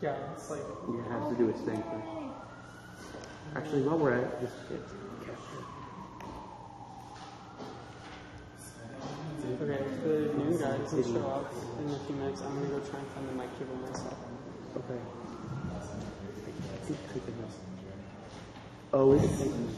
Yeah, it's like... It has to do its thing first. Actually, while we're at it, just get capture. Okay, if the new guy doesn't show up in a few minutes, I'm going to go try and find the mic cable myself. Okay. I think I can just... Oh, it's taking...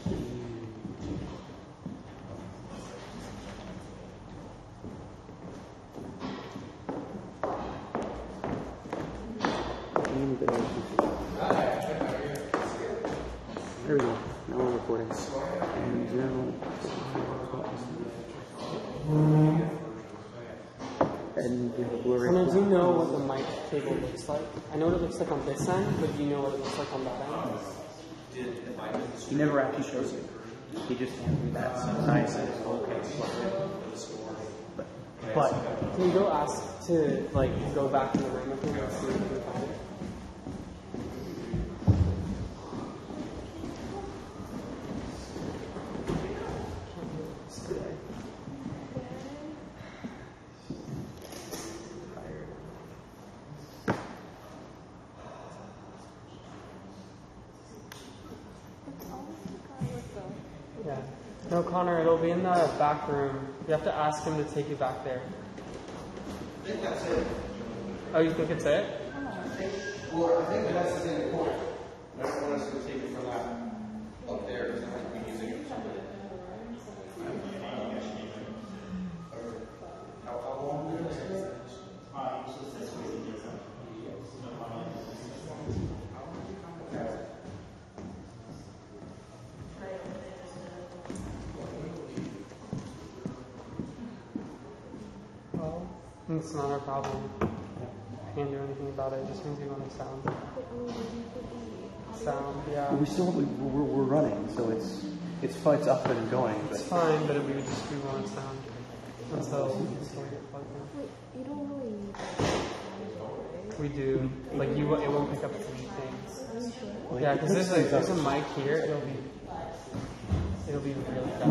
There we go. Now we're recording. And general. And Connor, do you know what the mic cable looks like? I know what it looks like on this end, but do you know what it looks like on that end? He never actually shows you. He just hands me that nice. Okay. But can you go ask to go back in the room with him and see if you can find it? Yeah. No, Connor, it'll be in the back room. You have to ask him to take you back there. I think that's it. Oh, you think it's it? Well, I think that's the same point. I don't want us to take it from that up there because I might be using it for something. How long is it? Well, it's not our problem. I can't do anything about it. It just means we want to sound. Yeah. we're running, so it's up and going. It's fine, but we want sound until we get plugged in. Wait, you don't really need that. We do. It won't pick up anything. Are you sure? Yeah, because there's a mic here. It'll be really bad.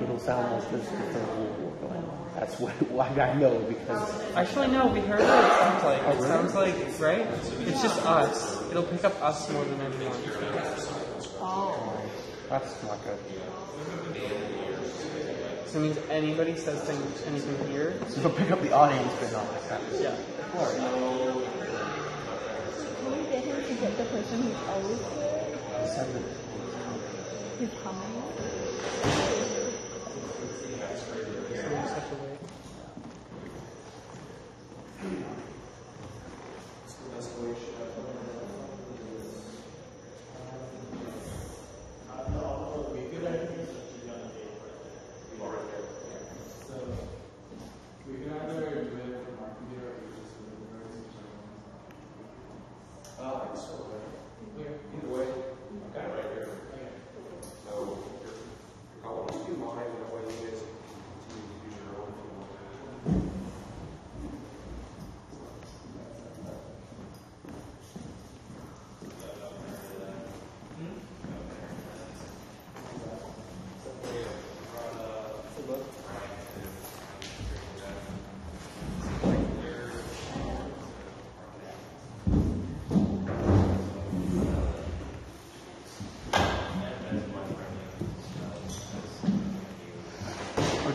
It'll sound like there's a third World War going on. That's what I know because... Actually, no, we heard what it sounds like. It sounds like, right? It's just us. It'll pick up us more than anyone. Oh. That's not good. So it means anybody says anything here. So it'll pick up the audience, but not the sound. Yeah. Can we get him to get the person who's always here? He's coming. So we just have to wait.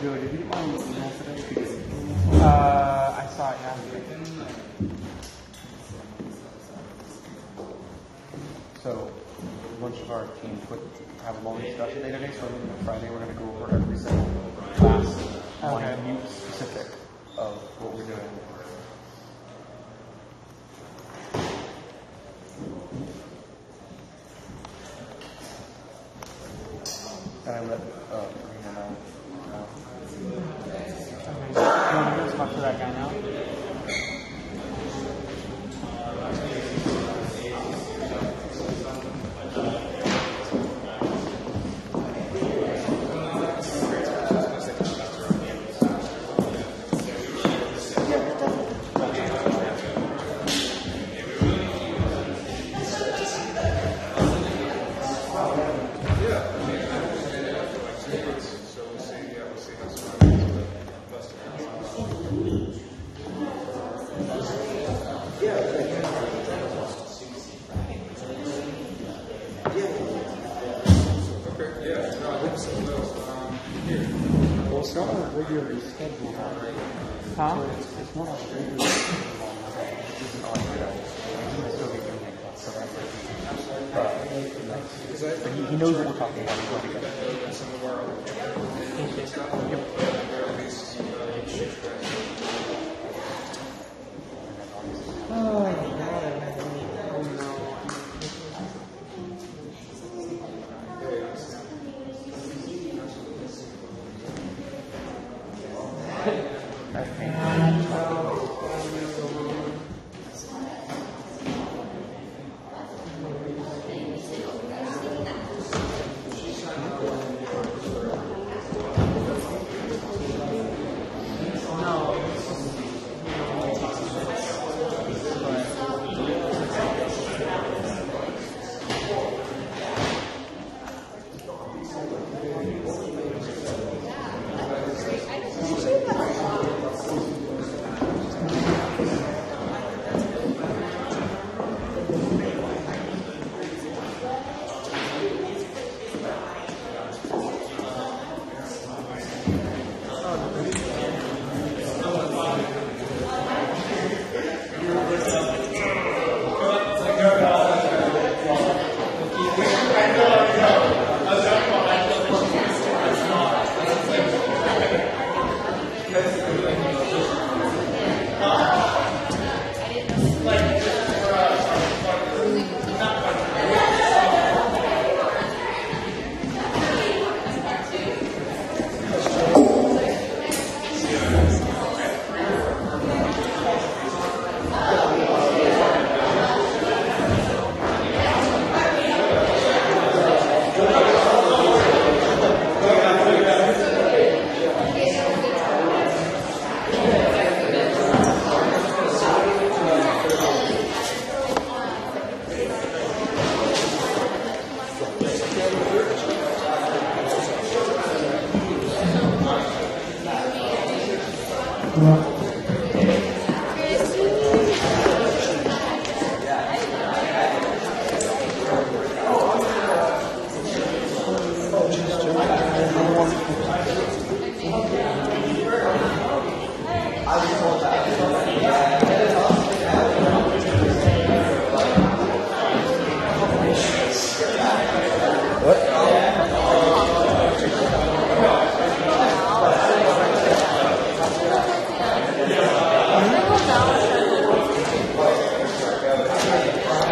Did you get my email today? I saw it, yeah. So, a bunch of our team have a long discussion day today, so on Friday we're going to go over every single class, minute specific of what we're doing. And I let Rena know. Okay. You want to go talk to that guy now? Well, it's not a regularly scheduled one. Huh? It's not a regularly scheduled one. It isn't on your He's still be doing it. So that's like, but he knows what we're talking about. He's going to get Oh, God. Oh, no.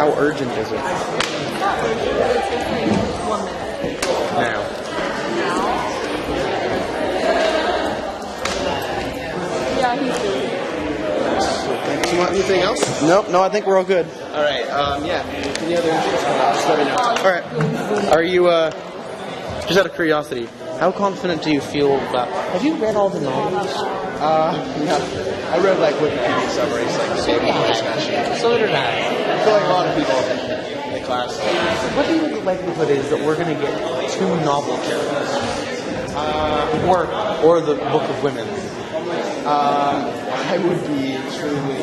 How urgent is it? Not urgent, but it takes like 1 minute. Now. Yeah, he's doing it. Do you want anything else? Nope, no, I think we're all good. All right. Yeah. Any other interviews coming up? Just let me know. All right. Are you, just out of curiosity, how confident do you feel about... Have you read all the novels? Yeah. I read like Wikipedia summaries, like saving the discussion. So did I. I feel like a lot of people in the class. What do you think the likelihood is that we're going to get 2 novel characters? Or the Book of Women? I would be truly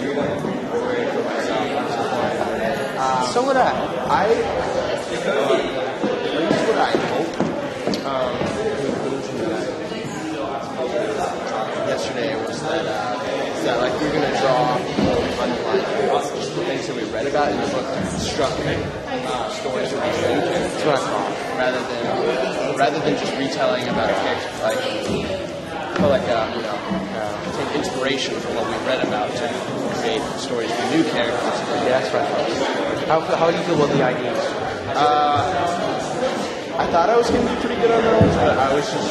worried for myself. So would I. At least what I hope. Yesterday was that like we're gonna draw just the things that we read about in the book to construct stories from these new characters. That's what I thought. Rather than just retelling about a character, take inspiration from what we read about to create stories for new characters. Yeah, that's right. How do you feel about the ideas? I thought I was going to be pretty good on those, but I was just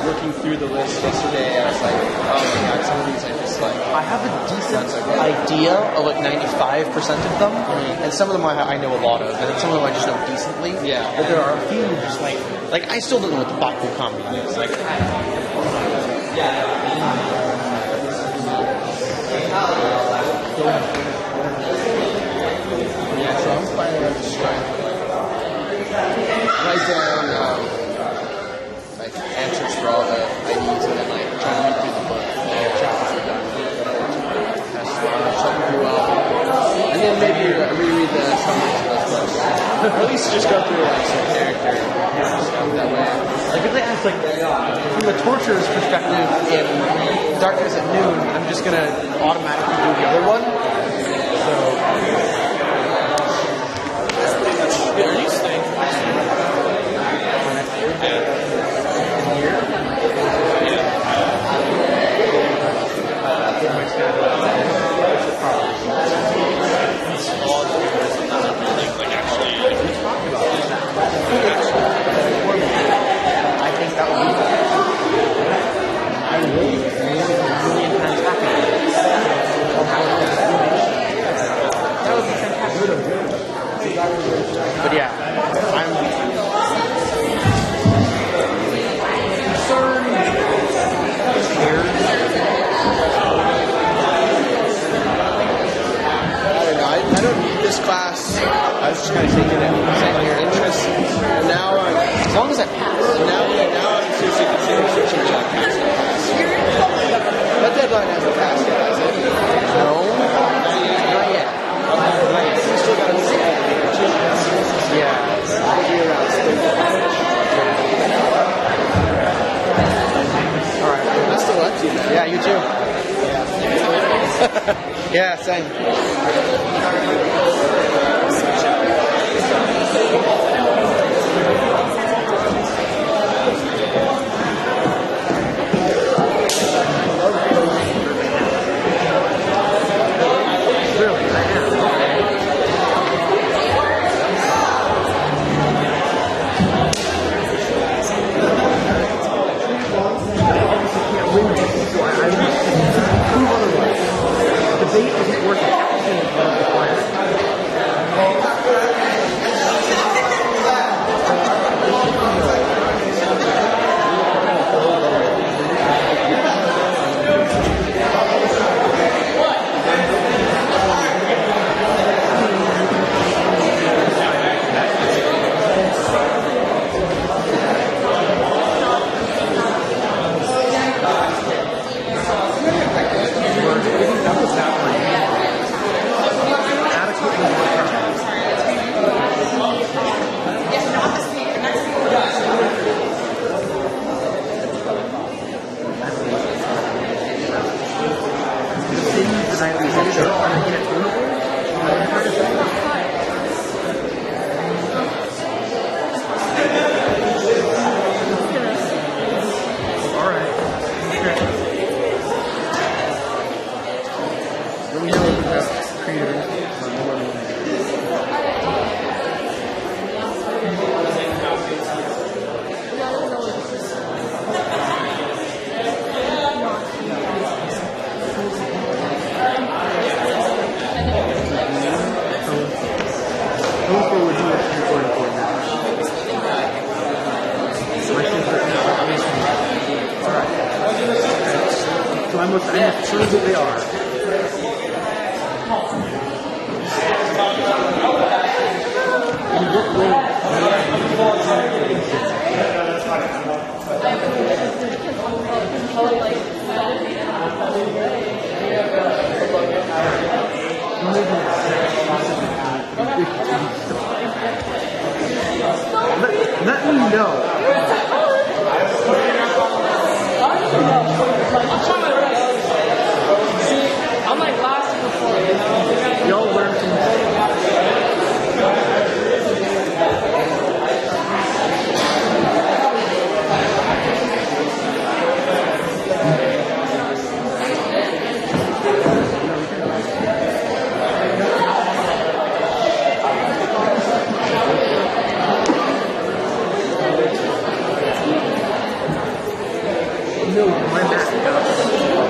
looking through the list yesterday, and I was like, oh my god, some of these I just like... I have a decent idea of like 95% of them, and some of them I know a lot of, and some of them I just know decently. Yeah. But there are a few just like I still don't know what the Baku comedy is. Like, Yeah, so I'm planning on just trying to write down like answers for all the IDs and then like try to read through the book and chapters are done. That's something pretty well. then maybe reread the summary to those books. Or at least just go through like some character stuff that way. Like if they ask, like, from the torturer's perspective in Darkness at Noon, I'm just gonna automatically do the other one. So. Are you staying for next year? For next year? Yeah. Here? Yeah. My schedule. I think that would be I would be a million times happier. That would be fantastic. But yeah, I'm concerned, scared. I don't need this class. I was just kind of taking it, saying your interest. And now As long as I pass. now I'm seriously considering switching to a casting class. That deadline hasn't passed yet, has it? No, not yet. We still got to see it. Yeah. It'll be around spring. All right. Best of luck to you, man. Yeah, you too. Yeah, same. Really, I am. Can't win this, so I prove otherwise. Debate isn't worth action in front of the plan. I'm as sure that they are. In what way? Let me know. I'm like last before, you know? Y'all learn from no, my math does.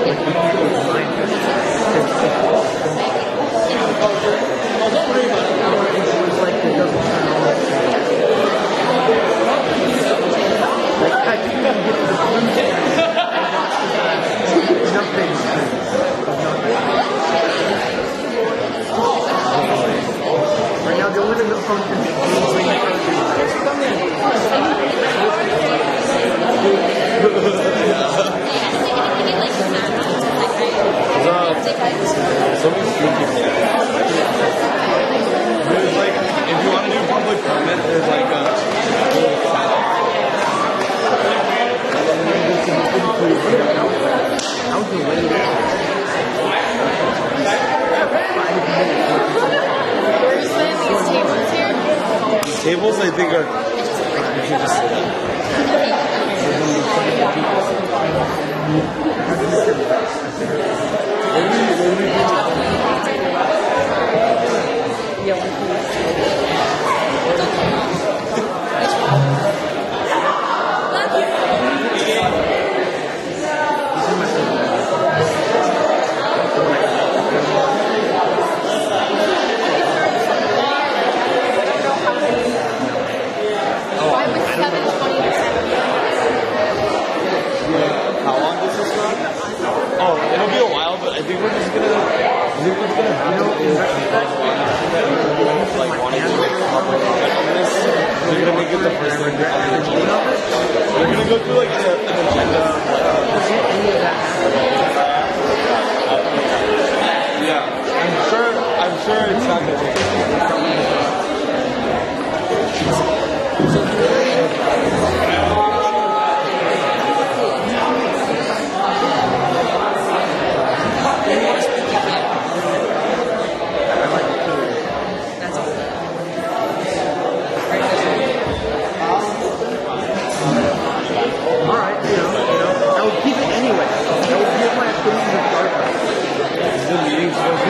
Like, the people's mind does. It was like it doesn't turn on. Like, I didn't even get to the blue thing. Nothing. Right now, the only thing that functions is So many people. comment, there's like a little sound. How's the wind? Where's these tables here? These tables, I think, are. You should just sit up. Why was 720 to 7? How long does this run? Oh, it'll be a while, but I think we're just gonna. I think what's gonna happen is like wanting to make a couple of comments on this. They're gonna make it the first thing on the agenda. They're gonna go through like an agenda. Yeah, I'm sure it's not gonna take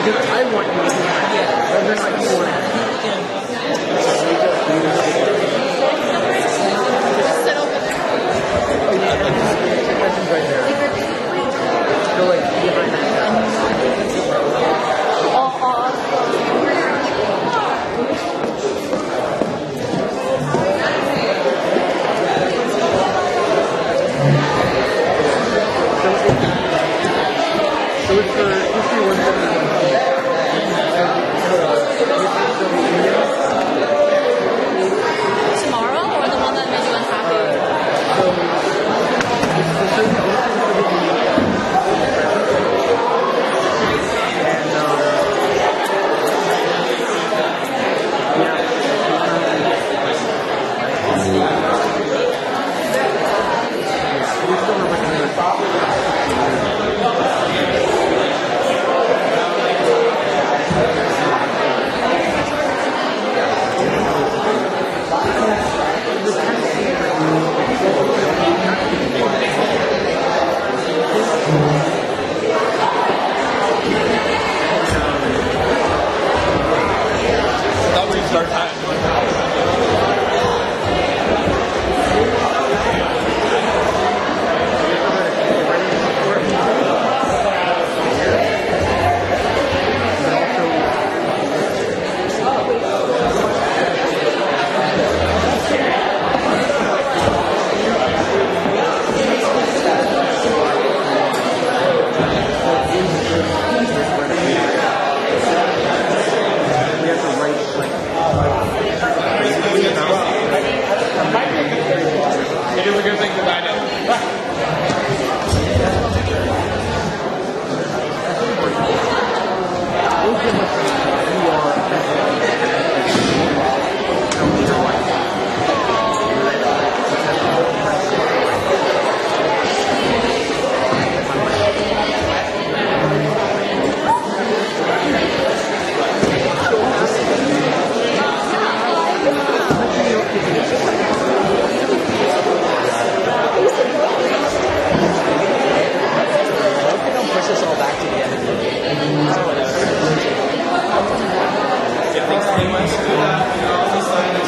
Because I want you to do that. Whether or not you want to. Just sit over there. Oh, yeah. Questions right there. Go like behind that guy. So it's for history 171. Tomorrow or the one that made you unhappy? It is a good thing to dine in. Push us all back to the end. If things pretty much do that, you know, I'll just sign it.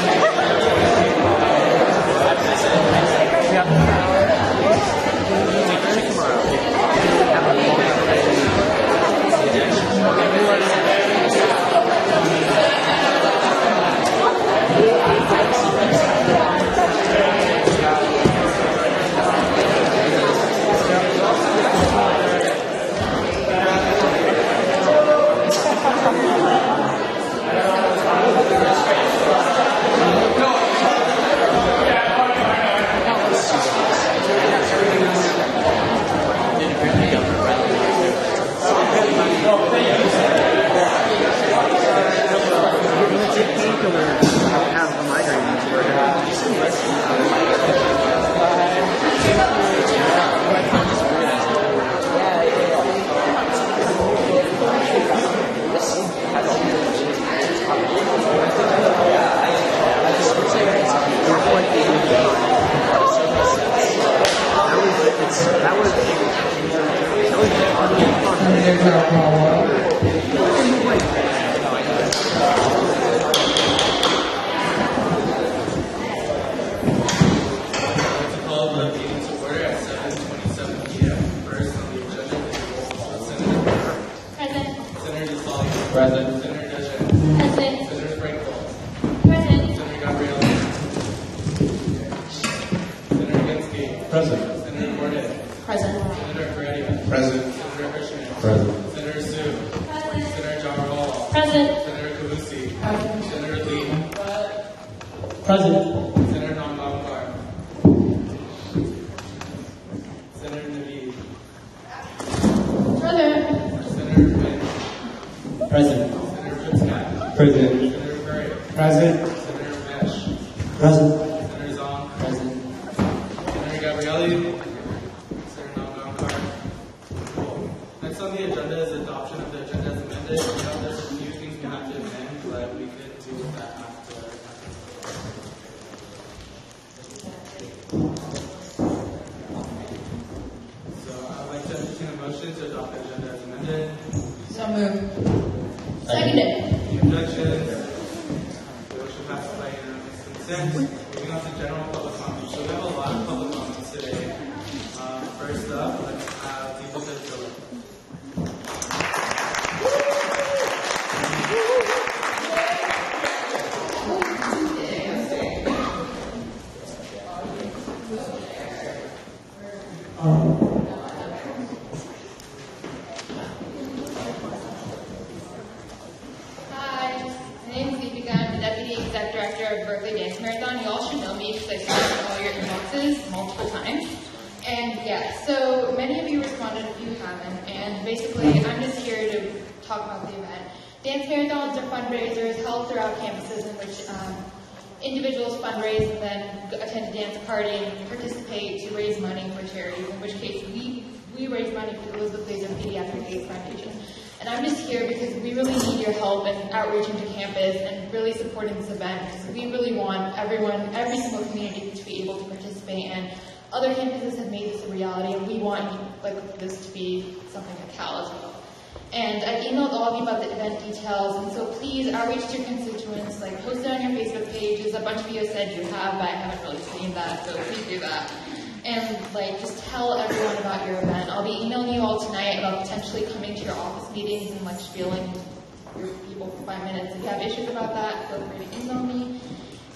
Present. Senator Deschamps. Present. Senator Frankel. Present. Senator Gabrielle. Senator Ginsky. Present. Senator Gordon. Present. Senator Pereira. Present. Senator Hirschman. Present. Senator Sue. Present. Senator John Hall. Present. Senator Kavusi. Senator Lee. Present. Senator Namgangkar. Senator Naveed. Present. Senator Quinn. Present. Senator Pritzkat. Present. Senator Curry. Present. Senator Mesh. Present. Senator Zong. Present. Senator Gabrielli. Senator Namgangkar. Cool. Next on the agenda is adoption of the agenda as amended. We know there's a few things we have to amend, but we could do that after. So I'd like to entertain a motion to adopt the agenda as amended. So moved. Seconded. Any objections? The motion passes by unanimous consent. Moving on to general public comments. So we have a lot of public comments today. First up, let's have people to fill it. Hi, my name is Deepika. I'm the Deputy Exec Director of Berkeley Dance Marathon. You all should know me because I sent all your inboxes multiple times. And yeah, so many of you responded, a few haven't. And basically, I'm just here to talk about the event. Dance marathons are fundraisers held throughout campuses in which individuals fundraise and then attend a dance party and participate to raise money for charities, in which case we raise money for the Elizabeth Glaser Pediatric AIDS Foundation. And I'm just here because we really need your help in outreaching to campus and really supporting this event, because we really want everyone, every single community to be able to participate, and other campuses have made this a reality, and we want this to be something at Cal as well. And I emailed all of you about the event details, and so please outreach to your constituents, post it on your Facebook pages. A bunch of you have said you have, but I haven't really seen that, so please do that. And just tell everyone about your event. I'll be emailing you all tonight about potentially coming to your office meetings and spieling your people for 5 minutes. If you have issues about that, feel free to email me.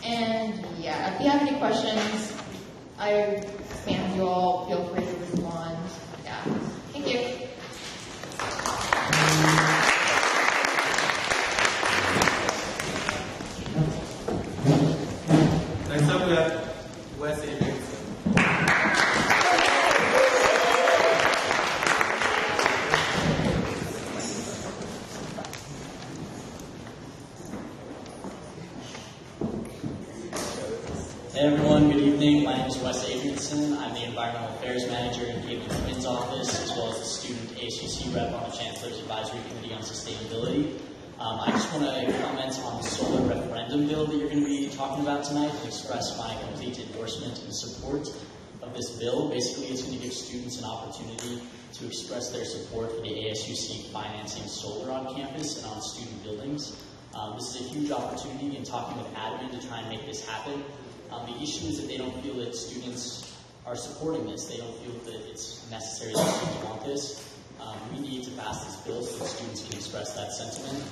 And yeah, if you have any questions, I spam you all. Feel free to respond. Yeah, thank you. Next up, we have Wes Adrianson. Hey everyone, good evening. My name is Wes Adrianson. I'm the Environmental Affairs Manager in David Quinn's office, as well as the student ASUC rep on the Chancellor's Advisory Committee on Sustainability. I just want to comment on the solar referendum bill that you're going to be talking about tonight and express my complete endorsement and support of this bill. Basically, it's going to give students an opportunity to express their support for the ASUC financing solar on campus and on student buildings. This is a huge opportunity, and talking with admin to try and make this happen. The issue is that they don't feel that students are supporting this. They don't feel that it's necessary that students want this. We need to pass this bill so that students can express that sentiment.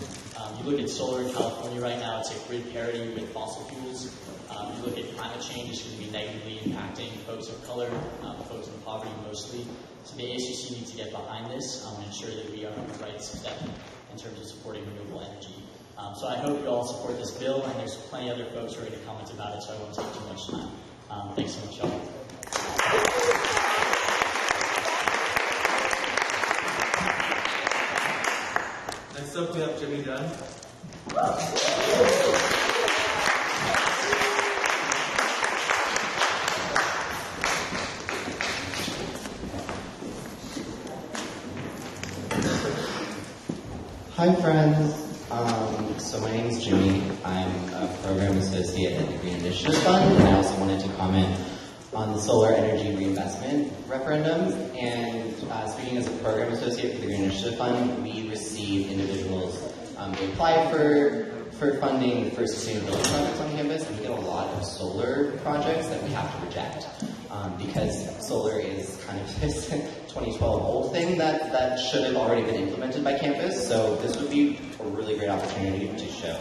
You look at solar in California right now, it's at grid parity with fossil fuels. You look at climate change, it's going to be negatively impacting folks of color, folks in poverty mostly. So the ASUC needs to get behind this and ensure that we are on the right step in terms of supporting renewable energy. So I hope you all support this bill, and there's plenty of other folks who are going to comment about it, so I won't take too much time. Thanks so much, y'all. Next up, we have Jimmy Dunn. Hi friends, so my name is Jimmy. I'm a program associate at the Green Initiative Fund, and I also wanted to comment on the solar energy reinvestment referendum. And speaking as a program associate for the Green Initiative Fund, we receive individuals, they apply for funding for sustainability projects on campus, and we get a lot of solar projects that we have to reject. because solar is kind of this 2012 old thing that should have already been implemented by campus. So this would be a really great opportunity to show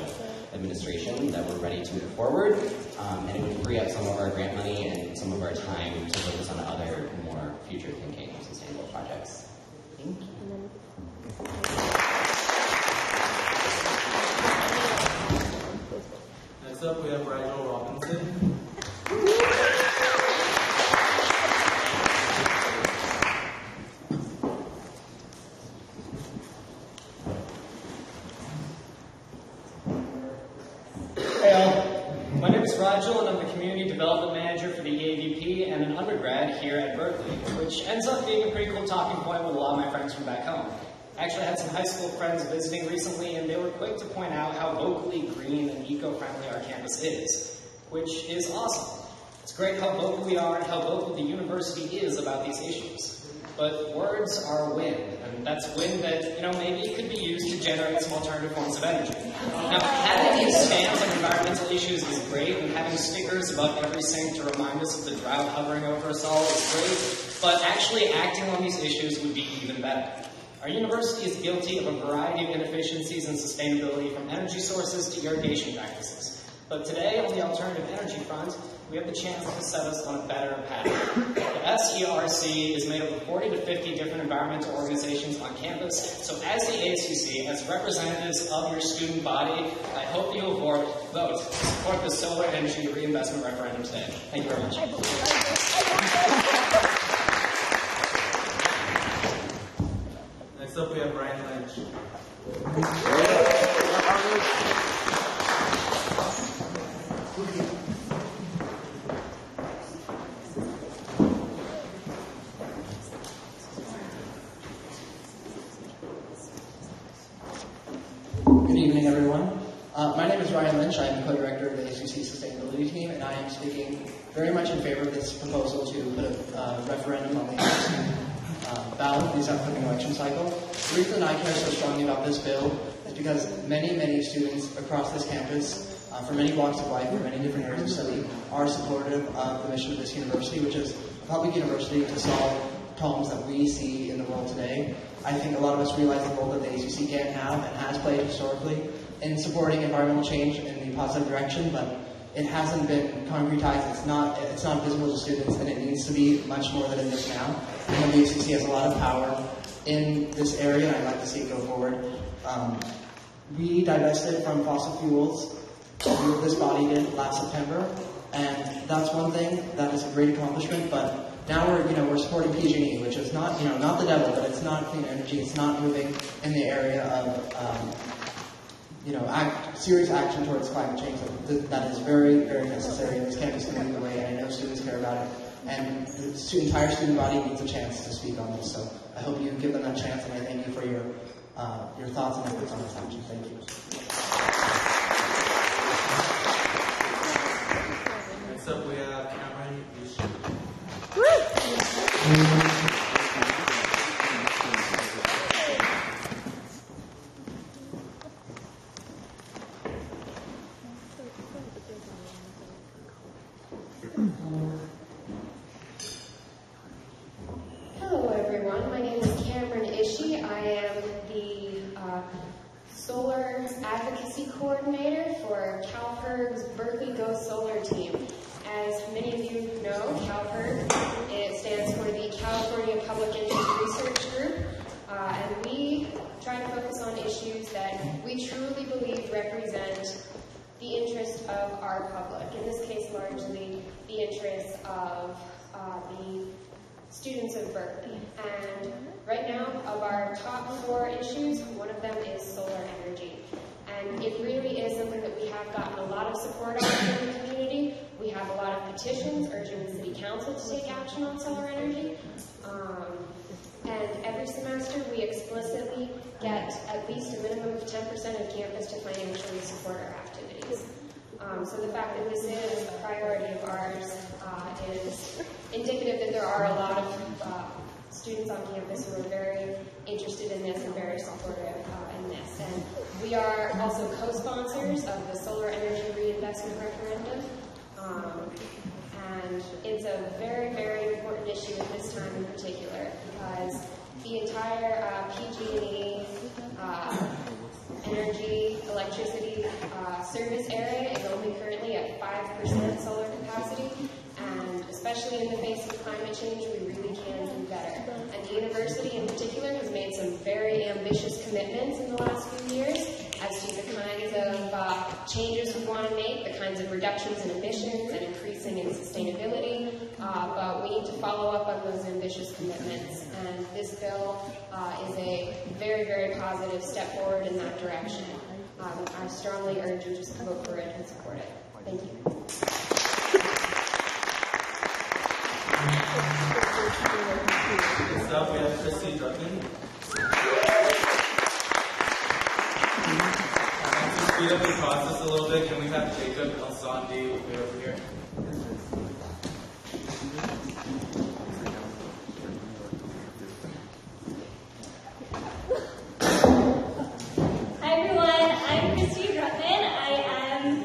administration that we're ready to move forward, and it would free up some of our grant money and some of our time to focus on other more future thinking sustainable projects. Thank you. Next up, we have Rigel Robinson. Hey all, my name is Rigel and I'm the Community Development Manager for the EAVP and an undergrad here at Berkeley, which ends up being a pretty cool talking point with a lot of my friends from back home. I actually had some high school friends visiting recently and they were quick to point out how locally green and eco-friendly our campus is, which is awesome. It's great how vocal we are and how vocal the university is about these issues. But words are wind, and that's wind that, maybe could be used to generate some alternative forms of energy. Now, having these stands on environmental issues is great, and having stickers above every sink to remind us of the drought hovering over us all is great, but actually acting on these issues would be even better. Our university is guilty of a variety of inefficiencies in sustainability, from energy sources to irrigation practices. But today, on the alternative energy front, we have the chance to set us on a better path. The SERC is made up of 40 to 50 different environmental organizations on campus, so as the ASUC, as representatives of your student body, I hope you will vote to support the solar energy reinvestment referendum today. Thank you very much. Next up, we have Brian Lynch. Good evening, everyone. My name is Ryan Lynch. I am the co-director of the ASUC Sustainability Team, and I am speaking very much in favor of this proposal to put a referendum on the ASUC ballot for this upcoming election cycle. The reason I care so strongly about this bill is because many students across this campus, for many walks of life, for many different areas of study, are supportive of the mission of this university, which is a public university to solve problems that we see in the world today. I think a lot of us realize the role that the ASUC can have and has played historically in supporting environmental change in the positive direction, but it hasn't been concretized. It's not visible to students, and it needs to be much more than it is now. And the ASUC has a lot of power in this area, and I'd like to see it go forward. We divested from fossil fuels. This body did last September, and that's one thing. That is a great accomplishment, but now we're supporting PG&E, which is not the devil, but it's not clean energy. It's not moving in the area of serious action towards climate change. That is very, very necessary. This campus can lead the way, and I know students care about it. And the entire student body needs a chance to speak on this. So I hope you give them that chance, and I thank you for your thoughts and efforts on this action. Thank you. Next up, we have Cameron Yusuf. Hello everyone, my name is Cameron Ishii. I am the Solar Advocacy Coordinator for CalPERG's Berkeley Go Solar team. As many of you know, CalPERG, it stands for the California Public Interest Research Group, and we try to focus on issues that we truly believe represent the interest of our public. In this case, largely the interests of the students of Berkeley. And right now, of our top 4 issues, one of them is solar energy. And it really is something that we have gotten a lot of support on in the community. We have a lot of petitions urging the City Council to take action on solar energy. And every semester, we explicitly get at least a minimum of 10% of campus to financially support our activities. So the fact that this is a priority of ours is indicative that there are a lot of students on campus who are very interested in this and very supportive in this. And we are also co-sponsors of the Solar Energy Reinvestment Referendum. And it's a very, very important issue at this time in particular because the entire PG&E energy, electricity service area is only currently at 5% solar capacity, and especially in the face of climate change, we really can do better. And the university in particular has made some very ambitious commitments in the last few years as to the kinds of changes we want to make, the kinds of reductions in emissions and increasing in sustainability, but we need to follow up on those ambitious commitments, and this bill is a very, very positive step forward in that direction. I strongly urge you just to vote for it and support it. Thank you. Next up, we have Christy Drucken. To speed up the process a little bit, can we have Jacob Elsandi over here? Hi everyone, I'm Christy Drucken. I am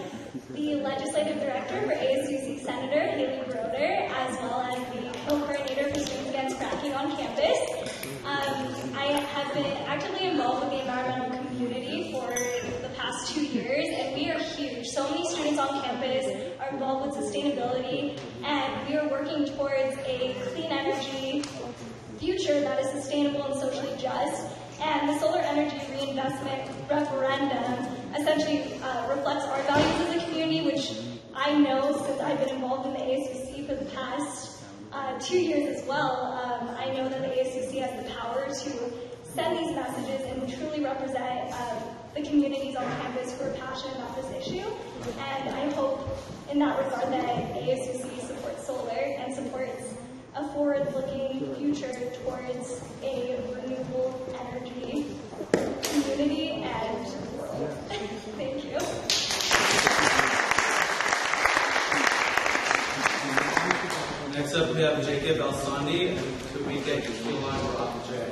the Legislative Director for ASUC Senator Haley Broder, as well as the Co-Coordinator for Students Against Fracking on campus. I have been actively involved with the environmental community for the past 2 years, and we are huge. So many students on campus are involved with sustainability, and we are working towards a clean energy future that is sustainable and socially just. And the solar energy reinvestment referendum essentially reflects our values as a community, which I know since I've been involved in the ASUC for the past 2 years as well. I know that the ASUC has the power to send these messages and truly represent the communities on campus who are passionate about this issue. And I hope in that regard that the ASUC supports solar and supports a forward-looking future towards a renewable energy community and world. Thank you. Next up, we have Jacob Elsandi, and could we get Keelan Rockjay?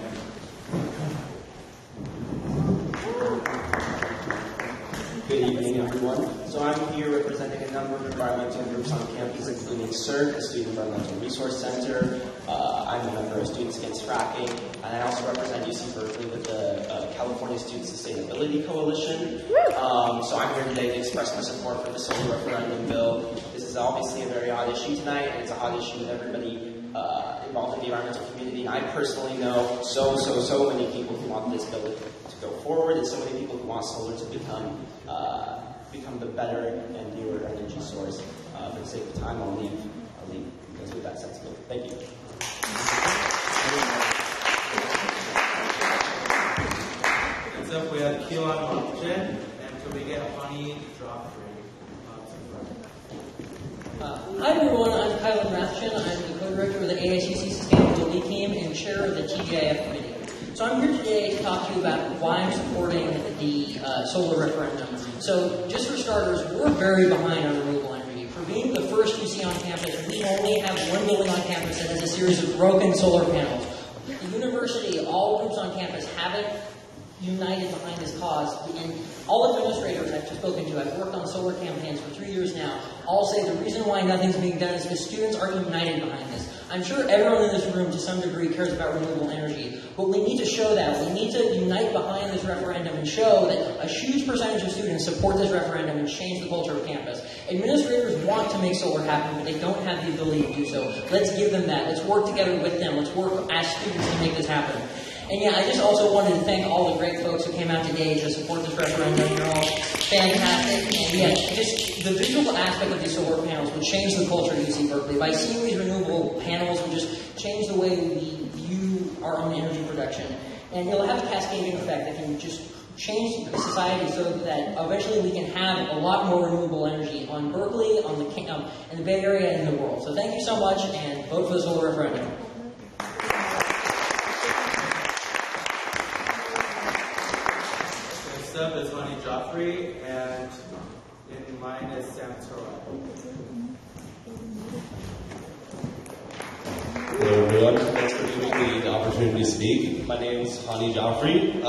Good evening, everyone. So I'm here representing a number of environmental groups on campus, including CERT, the Student Environmental Resource Center. I'm a member of Students Against Fracking, and I also represent UC Berkeley with the California Student Sustainability Coalition. So I'm here today to express my support for the solar referendum bill. This is obviously a very hot issue tonight, and it's a hot issue with everybody involved in the environmental community. I personally know so many people who want this bill to go forward, and so many people who want solar to become the better and newer energy source. For the sake of time, I'll leave you guys with that sensibility. Thank you. Next up, we have Keelan Rockjay, and could we get Honey Joffrey? Hi everyone, I'm Kylan Rathjen. I'm the co-director of the ASUC Sustainability Team and chair of the TGIF committee. So I'm here today to talk to you about why I'm supporting the solar referendum. So just for starters, we're very behind on renewable energy. For being the first UC on campus, we only have one building on campus that has a series of broken solar panels. The university, all groups on campus haven't united behind this cause, and all administrators I've spoken to, I've worked on solar campaigns for 3 years now, all say the reason why nothing's being done is because students aren't united behind this. I'm sure everyone in this room to some degree cares about renewable energy, but we need to show that. We need to unite behind this referendum and show that a huge percentage of students support this referendum and change the culture of campus. Administrators want to make solar happen, but they don't have the ability to do so. Let's give them that. Let's work together with them. Let's work as students to make this happen. And yeah, I just also wanted to thank all the great folks who came out today to support this referendum. You're all fantastic. And yeah, just the visual aspect of these solar panels would change the culture at UC Berkeley. By seeing these renewable panels would just change the way we view our own energy production. And it'll have a cascading effect that can just change society so that eventually we can have a lot more renewable energy on Berkeley, on in the Bay Area, and in the world. So thank you so much, and vote for the solar referendum. Up is Honey Joffrey, and in mine is Sam Torah. Hello everyone, thanks for giving me the opportunity to speak. My name is Hani Joffrey.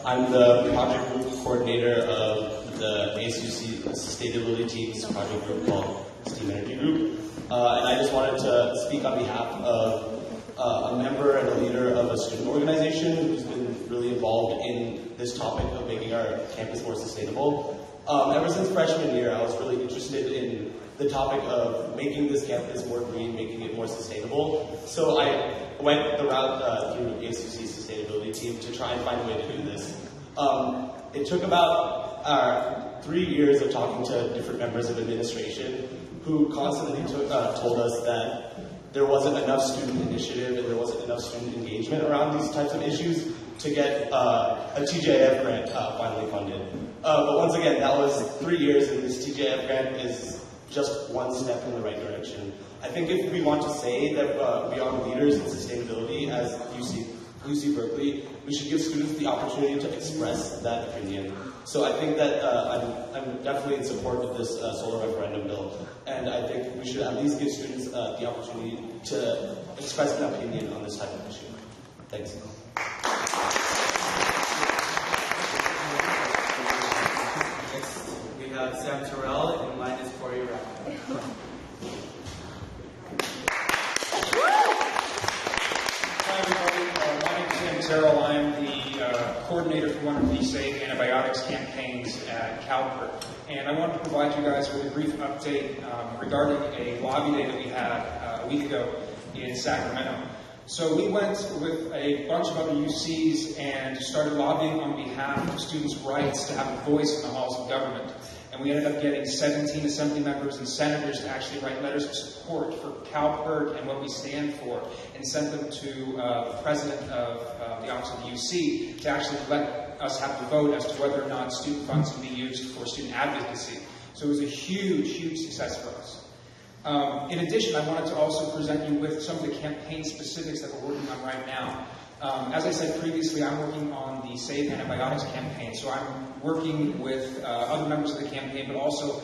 I'm the project group coordinator of the ASUC Sustainability Team's project group called STEAM Energy Group. And I just wanted to speak on behalf of a member and a leader of a student organization who's been really involved in this topic of making our campus more sustainable. Ever since freshman year, I was really interested in the topic of making this campus more green, making it more sustainable. So I went the route through ASUC's sustainability team to try and find a way to do this. It took about 3 years of talking to different members of administration who constantly told us that there wasn't enough student initiative and there wasn't enough student engagement around these types of issues to get a TJF grant finally funded. But once again, that was 3 years, and this TJF grant is just one step in the right direction. I think if we want to say that we are leaders in sustainability as UC Berkeley, we should give students the opportunity to express that opinion. So I think that I'm definitely in support of this solar referendum bill, and I think we should at least give students the opportunity to express an opinion on this type of issue. Thanks. Next, we have Sam Terrell, and line is Corey Rapp. Hi everybody, my name is Sam Terrell. I'm the coordinator for one of the Safe Antibiotics campaigns at Calvert. And I wanted to provide you guys with a brief update regarding a lobby day that we had a week ago in Sacramento. So we went with a bunch of other UCs and started lobbying on behalf of students' rights to have a voice in the halls of government. And we ended up getting 17 assembly members and senators to actually write letters of support for CalPERT and what we stand for, and sent them to the president of the Office of the UC to actually let us have the vote as to whether or not student funds can be used for student advocacy. So it was a huge, huge success for us. In addition, I wanted to also present you with some of the campaign specifics that we're working on right now. As I said previously, I'm working on the Save Antibiotics campaign, so I'm working with other members of the campaign, but also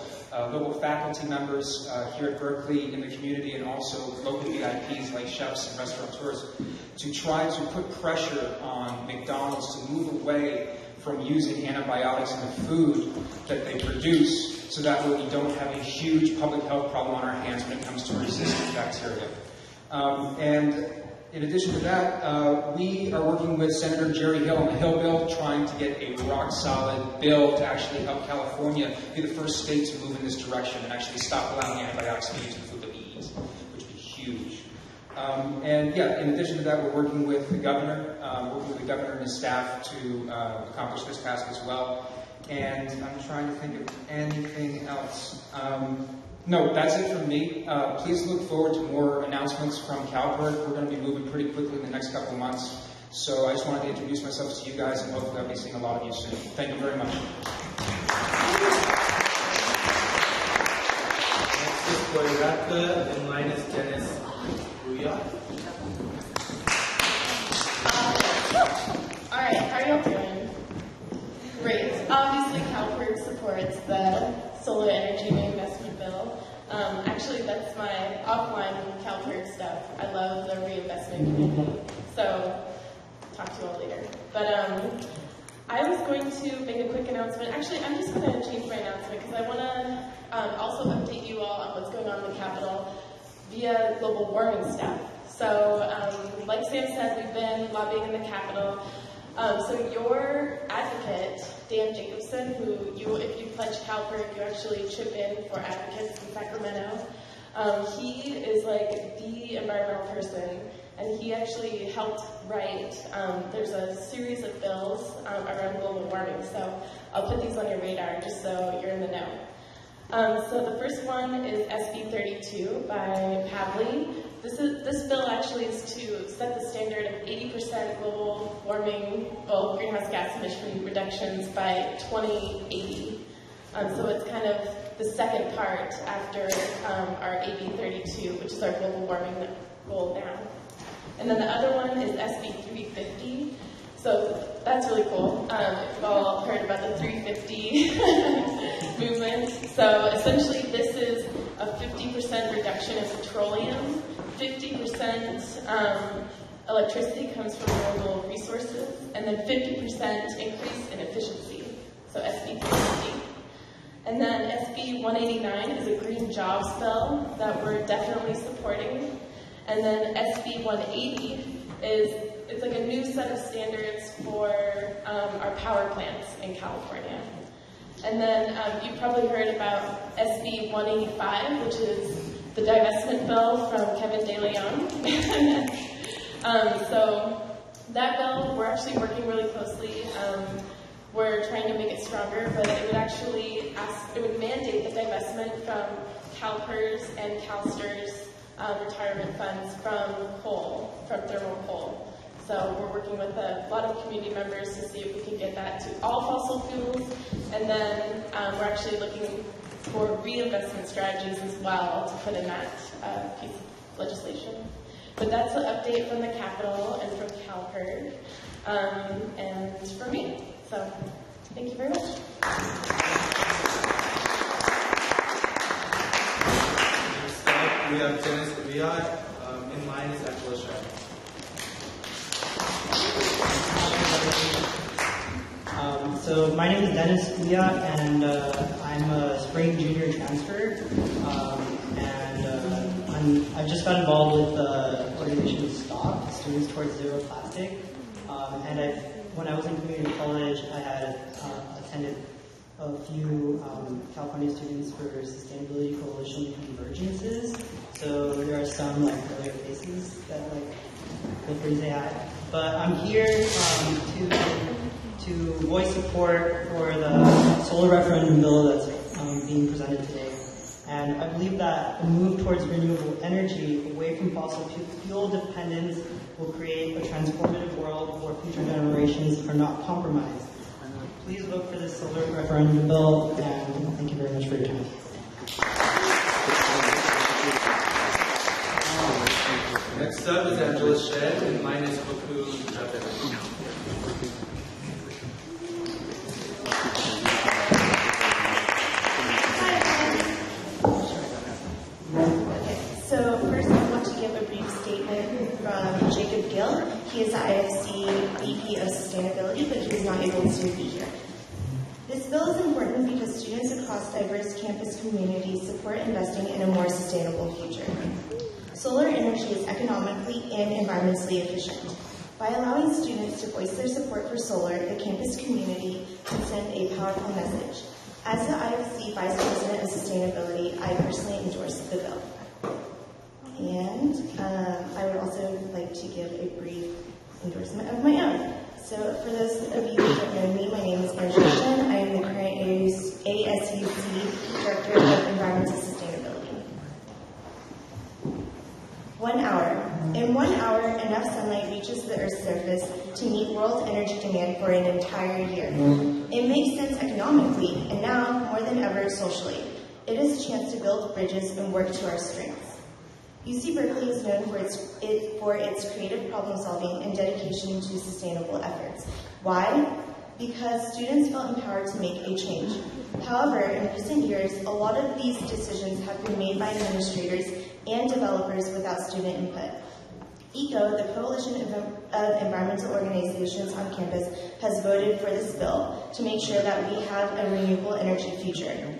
local faculty members here at Berkeley in the community, and also local VIPs like chefs and restaurateurs, to try to put pressure on McDonald's to move away from using antibiotics in the food that they produce, so that way we don't have a huge public health problem on our hands when it comes to resistant bacteria. And in addition to that, we are working with Senator Jerry Hill on the Hill Bill, trying to get a rock-solid bill to actually help California be the first state to move in this direction and actually stop allowing antibiotics to be used in the food that we eat, which would be huge. And yeah, in addition to that, we're working with the governor, and his staff to accomplish this task as well. And I'm trying to think of anything else. No, that's it from me. Please look forward to more announcements from CalPERT. We're going to be moving pretty quickly in the next couple of months. So I just wanted to introduce myself to you guys, and hopefully I'll be seeing a lot of you soon. Thank you very much. Next is Corey Rapp, and line is Dennis Booyah. Alright, how are y'all doing? Great. Obviously, CalPERT supports the solar energy reinvestment bill. Actually, that's my offline CalPERT stuff. I love the reinvestment community. So, talk to you all later. But I was going to make a quick announcement. Actually, I'm just going to change my announcement because I want to also update you all on what's going on in the Capitol via global warming stuff. So, like Sam said, we've been lobbying in the Capitol. So your advocate, Dan Jacobson, who if you pledge CalPERT, you actually chip in for advocates in Sacramento. He is like the environmental person, and he actually helped write, there's a series of bills around global warming. So I'll put these on your radar just so you're in the know. So the first one is SB 32 by Pavley. This bill actually is to set the standard of 80% global warming, greenhouse gas emission reductions by 2080. So it's kind of the second part after our AB 32, which is our global warming goal now. And then the other one is SB 350. So that's really cool. If you've all heard about the 350 movement. So essentially this is a 50% reduction in petroleum, 50% electricity comes from renewable resources, and then 50% increase in efficiency. So SB 350. And then SB 189 is a green jobs bill that we're definitely supporting. And then SB 180 it's like a new set of standards for our power plants in California. And then you've probably heard about SB 185, which is the divestment bill from Kevin De Leon. So that bill, we're actually working really closely. We're trying to make it stronger, but it would mandate the divestment from CalPERS and CalSTRS retirement funds from thermal coal. So we're working with a lot of community members to see if we can get that to all fossil fuels, and then we're actually looking for reinvestment strategies as well to put in that piece of legislation. But that's an update from the Capitol and from CalPERS, and for me. So thank you very much. Next up, we have Dennis Riot. In line is Angela Shedd. So my name is Dennis Liat, and I'm a spring junior transfer, and I've just got involved with the organization STOP, Students Towards Zero Plastic, and when I was in community college, I had attended a few California Students for Sustainability Coalition convergences, so there are some familiar faces that feel free to say hi. But I'm here to voice support for the solar referendum bill that's being presented today. And I believe that a move towards renewable energy away from fossil fuel dependence will create a transformative world where future generations are not compromised. Please vote for this solar referendum bill, and thank you very much for your time. Next up is Angela Shedd, and mine is Hoku Japan. So first I want to give a brief statement from Jacob Gill. He is the IFC VP of Sustainability, but he was not able to be here. This bill is important because students across diverse campus communities support investing in a more sustainable future. Solar energy is economically and environmentally efficient. By allowing students to voice their support for solar, the campus community can send a powerful message. As the IFC Vice President of Sustainability, I personally endorse the bill. And I would also like to give a brief endorsement of my own. So for those of you who don't know me, my name is Angela Shedd. I am the current ASUC Director of Environmental Sustainability. 1 hour. In 1 hour, enough sunlight reaches the Earth's surface to meet world energy demand for an entire year. It makes sense economically, and now, more than ever, socially. It is a chance to build bridges and work to our strengths. UC Berkeley is known for its creative problem solving and dedication to sustainable efforts. Why? Because students felt empowered to make a change. However, in recent years, a lot of these decisions have been made by administrators and developers without student input. ECO, the Coalition of Environmental Organizations on campus, has voted for this bill to make sure that we have a renewable energy future.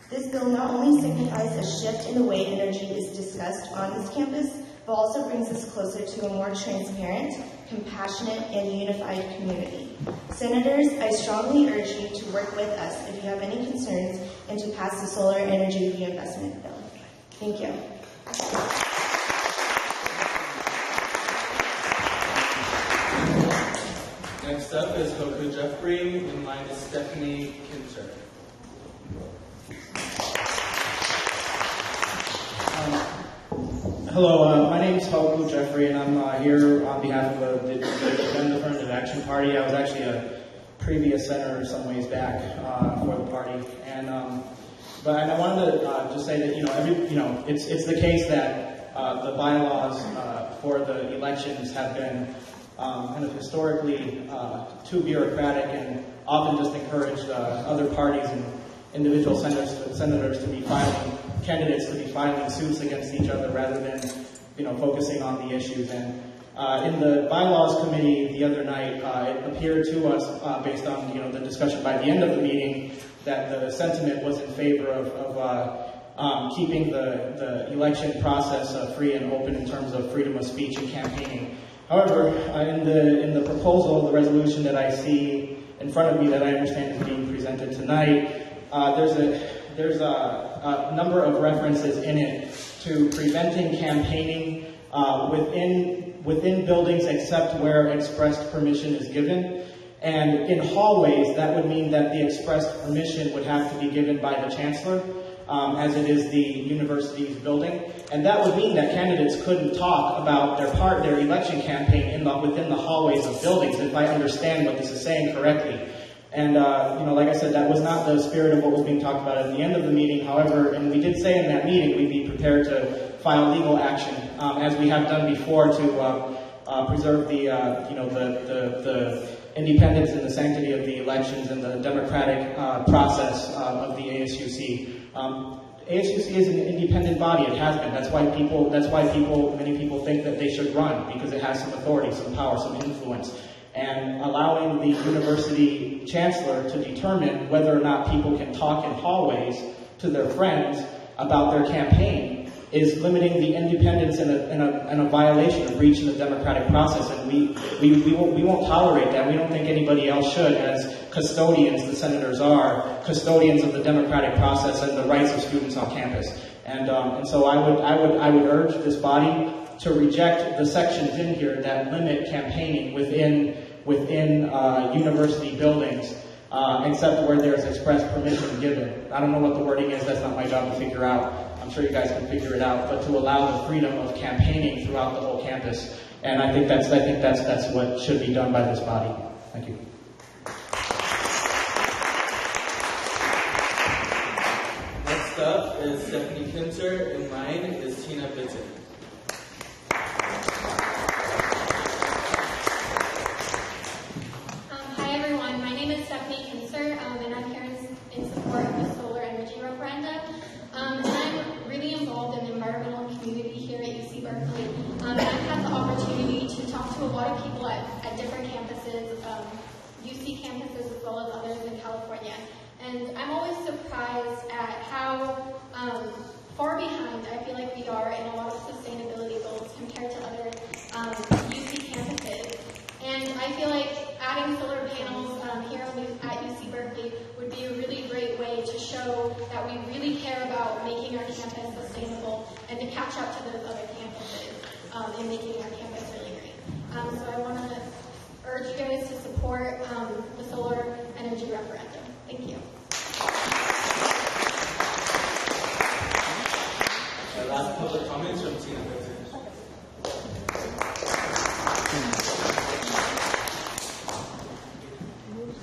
This bill not only signifies a shift in the way energy is discussed on this campus, but also brings us closer to a more transparent, compassionate, and unified community. Senators, I strongly urge you to work with us if you have any concerns and to pass the solar energy reinvestment bill. Thank you. Next up is Hoku Jeffrey, and mine is Stephanie Kinzer. Hello, my name is Hoku Jeffrey, and I'm here on behalf of the Affirmative Action Party. I was actually a previous senator some ways back for the party, and but I wanted to just say that it's the case that the bylaws for the elections have been kind of historically too bureaucratic and often just encourage other parties and individual senators to be filing candidates to be filing suits against each other rather than, focusing on the issues. And in the bylaws committee the other night, it appeared to us, based on the discussion by the end of the meeting, that the sentiment was in favor of keeping the election process free and open in terms of freedom of speech and campaigning. However, in the proposal, the resolution that I see in front of me that I understand is being presented tonight, there's a number of references in it to preventing campaigning within buildings except where expressed permission is given. And in hallways, that would mean that the expressed permission would have to be given by the chancellor, as it is the university's building. And that would mean that candidates couldn't talk about their election campaign within the hallways of buildings, if I understand what this is saying correctly. And, like I said, that was not the spirit of what was being talked about at the end of the meeting. However, and we did say in that meeting we'd be prepared to file legal action, as we have done before, to preserve the independence and the sanctity of the elections and the democratic process of the ASUC. ASUC is an independent body. It has been. That's why many people think that they should run, because it has some authority, some power, some influence. And allowing the university chancellor to determine whether or not people can talk in hallways to their friends about their campaign is limiting the independence and a violation of breach in the democratic process. And we won't tolerate that. We don't think anybody else should, as custodians, the senators are, custodians of the democratic process and the rights of students on campus. And so I would urge this body to reject the sections in here that limit campaigning within university buildings, except where there's express permission given. I don't know what the wording is. That's not my job to figure out. I'm sure you guys can figure it out. But to allow the freedom of campaigning throughout the whole campus, and I think that's what should be done by this body. Thank you. Next up is Stephanie Kinzer, and mine is Tina Bitton. Hi everyone, my name is Stephanie Kinzer, and I'm here in support of the solar energy referendum. And I'm really involved in the environmental community here at UC Berkeley. And I've had the opportunity to talk to a lot of people at different campuses, UC campuses as well as others in California. And I'm always surprised at how far behind I feel like we are in a lot of sustainability goals compared to other UC campuses. And I feel like adding solar panels here at UC Berkeley would be a really great way to show that we really care about making our campus sustainable and to catch up to those other campuses in making our campus really great. So I want to urge you guys to support the solar energy referendum. Thank you. Last public comments from Tina Bitton.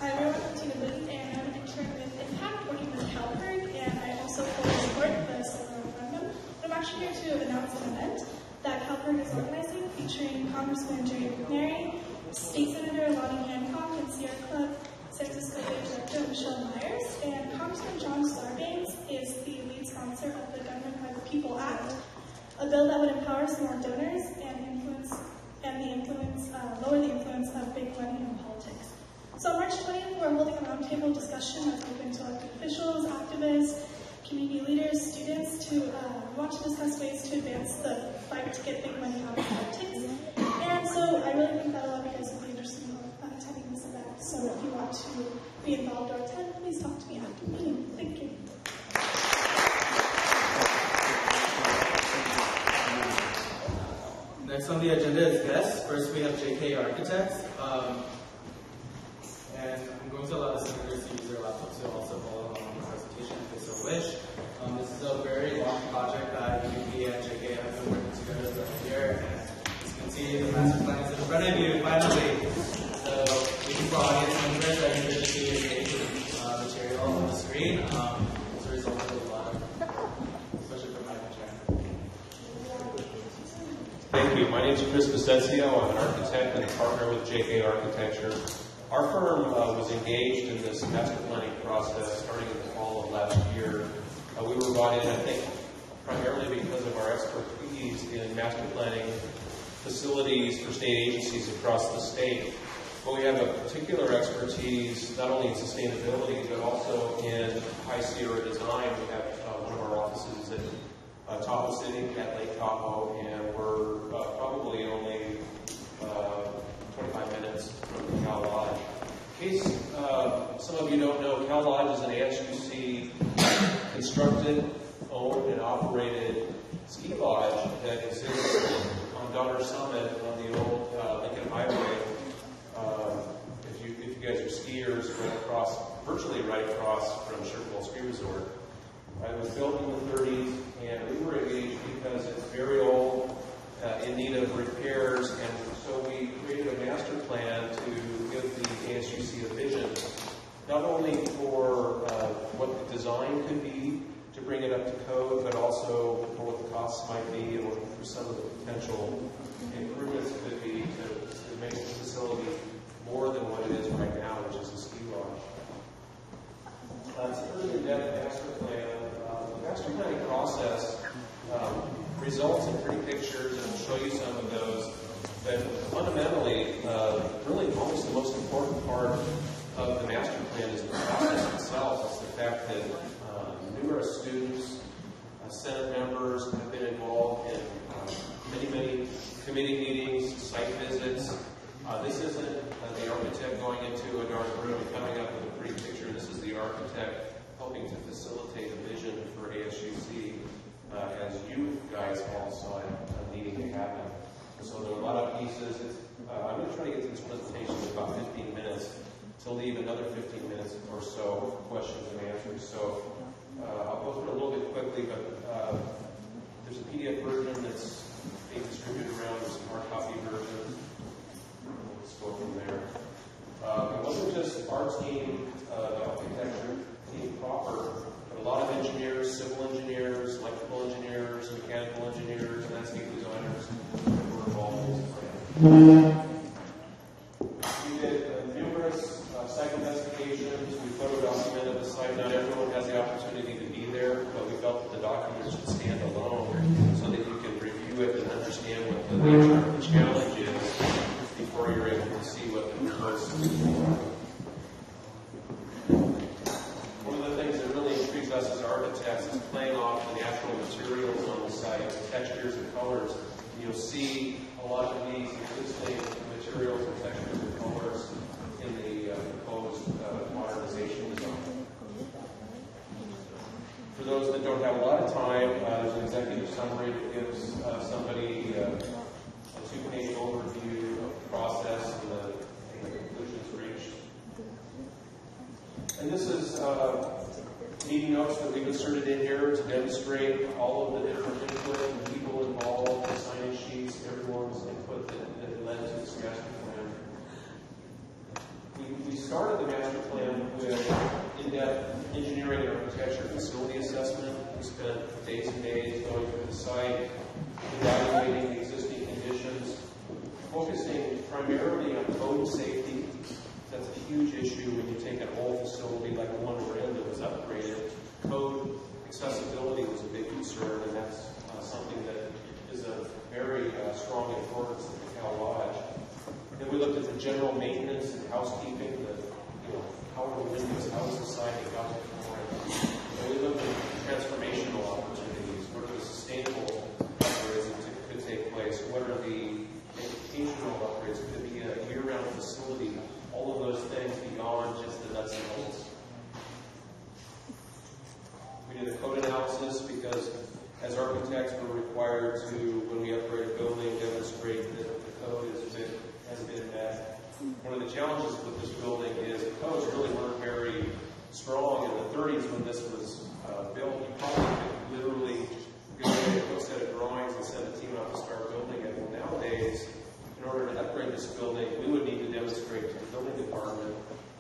Hi everyone, I'm Tina Bitton, and I'm an intern with Impact, working with CalPERG, and I also fully support the solar referendum. I'm actually here to announce an event that CalPERG is organizing, featuring Congressman Jerry McNary, State Senator Lonnie Hancock, and Sierra Club San Francisco State Director Michelle Myers, and Congressman John Sarbanes is the lead sponsor of the Government by the People Act, a bill that would empower small donors and lower the influence of big money in politics. So on March 20th, we're holding a roundtable discussion that's open to elected officials, activists, community leaders, students we want to discuss ways to advance the fight to get big money out of politics. And so I really think that a lot of you guys will be interested in attending this event. So if you want to be involved or attend, please talk to me after the meeting. Thank you. Next on the agenda is guests. First we have JK Architects. And I'm going to allow the senators to use their laptops to also follow along the presentation if they so wish. This is a very long project that UP and JK have been working together throughout the year. And as you can see, the master plan is in front of you, finally. So for audience members, I encourage you to see the material on the screen. As a result of a lot of, especially from my channel. Thank you. My name is Chris Vicencio. I'm an architect and a partner with JK Architecture. Our firm was engaged in this master planning process starting in the fall of last year. We were brought in, I think, primarily because of our expertise in master planning facilities for state agencies across the state. But we have a particular expertise not only in sustainability, but also in sitting at Lake Tahoe, and we're probably only 25 minutes from the Cal Lodge. In case some of you don't know, Cal Lodge is an ASUC constructed, owned, and operated ski lodge that exists on Donner Summit on the old Lincoln Highway. If you guys are skiers, virtually right across from Sherwood Ski Resort. It was built in the 30s, and we were engaged because it's very old, in need of repairs, and so we created a master plan to give the ASUC a vision, not only for what the design could be to bring it up to code, but also for what the costs might be and what for some of the potential improvements could be to make the facility more than what it is right now, which is a ski lodge. It's a pretty in-depth master plan. The master planning process results in pretty pictures, and I'll show you some of those. But fundamentally, really almost the most important part of the master plan is the process itself. It's the fact that numerous students, Senate members have been involved in many committee meetings, site visits. This isn't the architect going into a dark room and coming up with a pretty picture. This is the architect helping to facilitate a vision for ASUC as you guys all saw it needing to happen. So there are a lot of pieces. I'm going to try to get to this presentation in about 15 minutes to leave another 15 minutes or so for questions and answers. So I'll go through it a little bit quickly, but there's a PDF version that's being distributed around. There's a hard copy version. Let's go from there. It wasn't just our team, the architecture team proper, but a lot of engineers, civil engineers, electrical engineers, mechanical engineers, landscape designers who were involved in this plan. We did numerous site investigations. We photo documented the site. Not everyone has the opportunity to be there, but we felt that the documents should stand alone so that you can review it and understand what the nature of the challenge is before you're able to see what the proposed solutions are. One of the things that really intrigues us as architects is playing off the natural materials on the site, the textures and colors. You'll see a lot of these existing materials and textures and colors in the proposed modernization design. For those that don't have a lot of time, there's an executive summary that gives somebody a two-page overview of the process and the conclusions reached. And this is meeting notes that we've inserted in here to demonstrate all of the different input and people involved, the sign-in sheets, everyone's input that led to this master plan. We started the master plan with in-depth engineering and architecture facility assessment. We spent days and days going through the site, evaluating the existing conditions, focusing primarily on code and safety. That's a huge issue when you take an old facility like the one we're in that was upgraded. Code accessibility was a big concern, and that's something that is of very strong importance at the Cal Lodge. Then we looked at the general maintenance and housekeeping, how are the windows, how is the siding, how is the flooring. And we looked at transformational opportunities. What are the sustainable upgrades that could take place? What are the educational upgrades? Could it be a year-round facility? All of those things beyond just the nuts and bolts. We did a code analysis because as architects we're required to, when we upgrade a building, demonstrate that the code has been met. One of the challenges with this building is the codes really weren't very strong in the 30s when this was built. You probably could literally go in a set of drawings and send a team out to start building it. Well, nowadays, in order to upgrade this building, we would need to demonstrate to the building department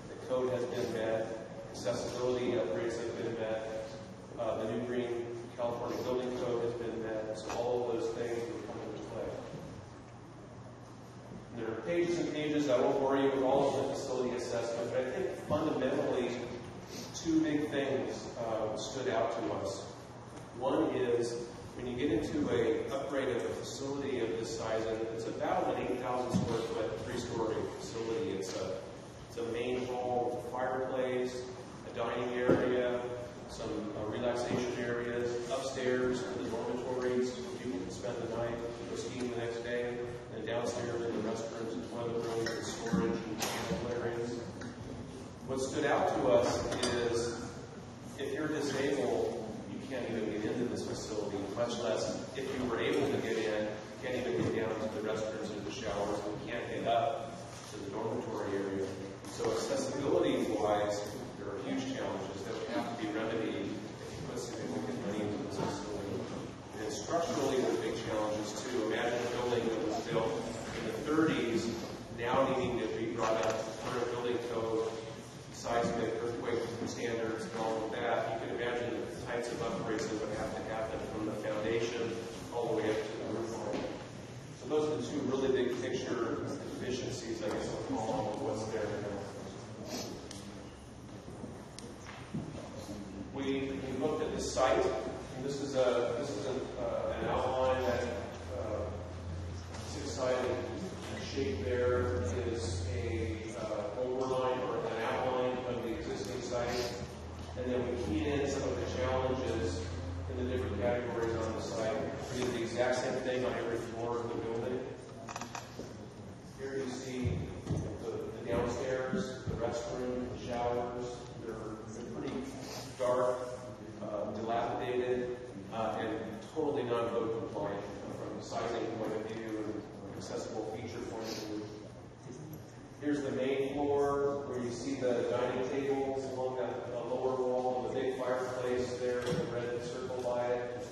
that code has been met, accessibility upgrades have been met, the new Green California Building Code has been met, so all of those things would come into play. And there are pages and pages. I won't bore you with all of the facility assessment, but I think fundamentally two big things stood out to us. One is when you get into an upgrade of a facility of this size, and it's about an 8,000 square foot, 3-story facility. It's a main hall with a fireplace, a dining area, some relaxation areas, upstairs for the dormitories, you're disabled, you can't even get into this facility, much less if you were able to get in, you can't even get down to the restrooms or the showers, and you can't get up to the dormitory area. So accessibility-wise, there are huge challenges that would have to be remedied if you put significant money into this facility. And structurally, there are big challenges too. Imagine a building that was built in the 30s, now needing to be brought up to current building code, seismic, earthquake standards, and all of that. You can imagine the types of upgrades that would have to happen from the foundation all the way up to the roof line. So those are the two really big picture deficiencies, I guess I'll call them, what's there now. We looked at the site, and this is an outline that six-sided shape there is a overline or an outline of the existing site, and then we keyed in some of the challenges in the different categories on the site. We did the exact same thing on every floor of the building. Here you see the downstairs, the restroom, the showers. They're pretty dark, dilapidated, and totally non-code compliant from a sizing point of view and accessible feature point of view. Here's the main floor where you see the dining tables along that lower wall, the big fireplace there with the red circle by it,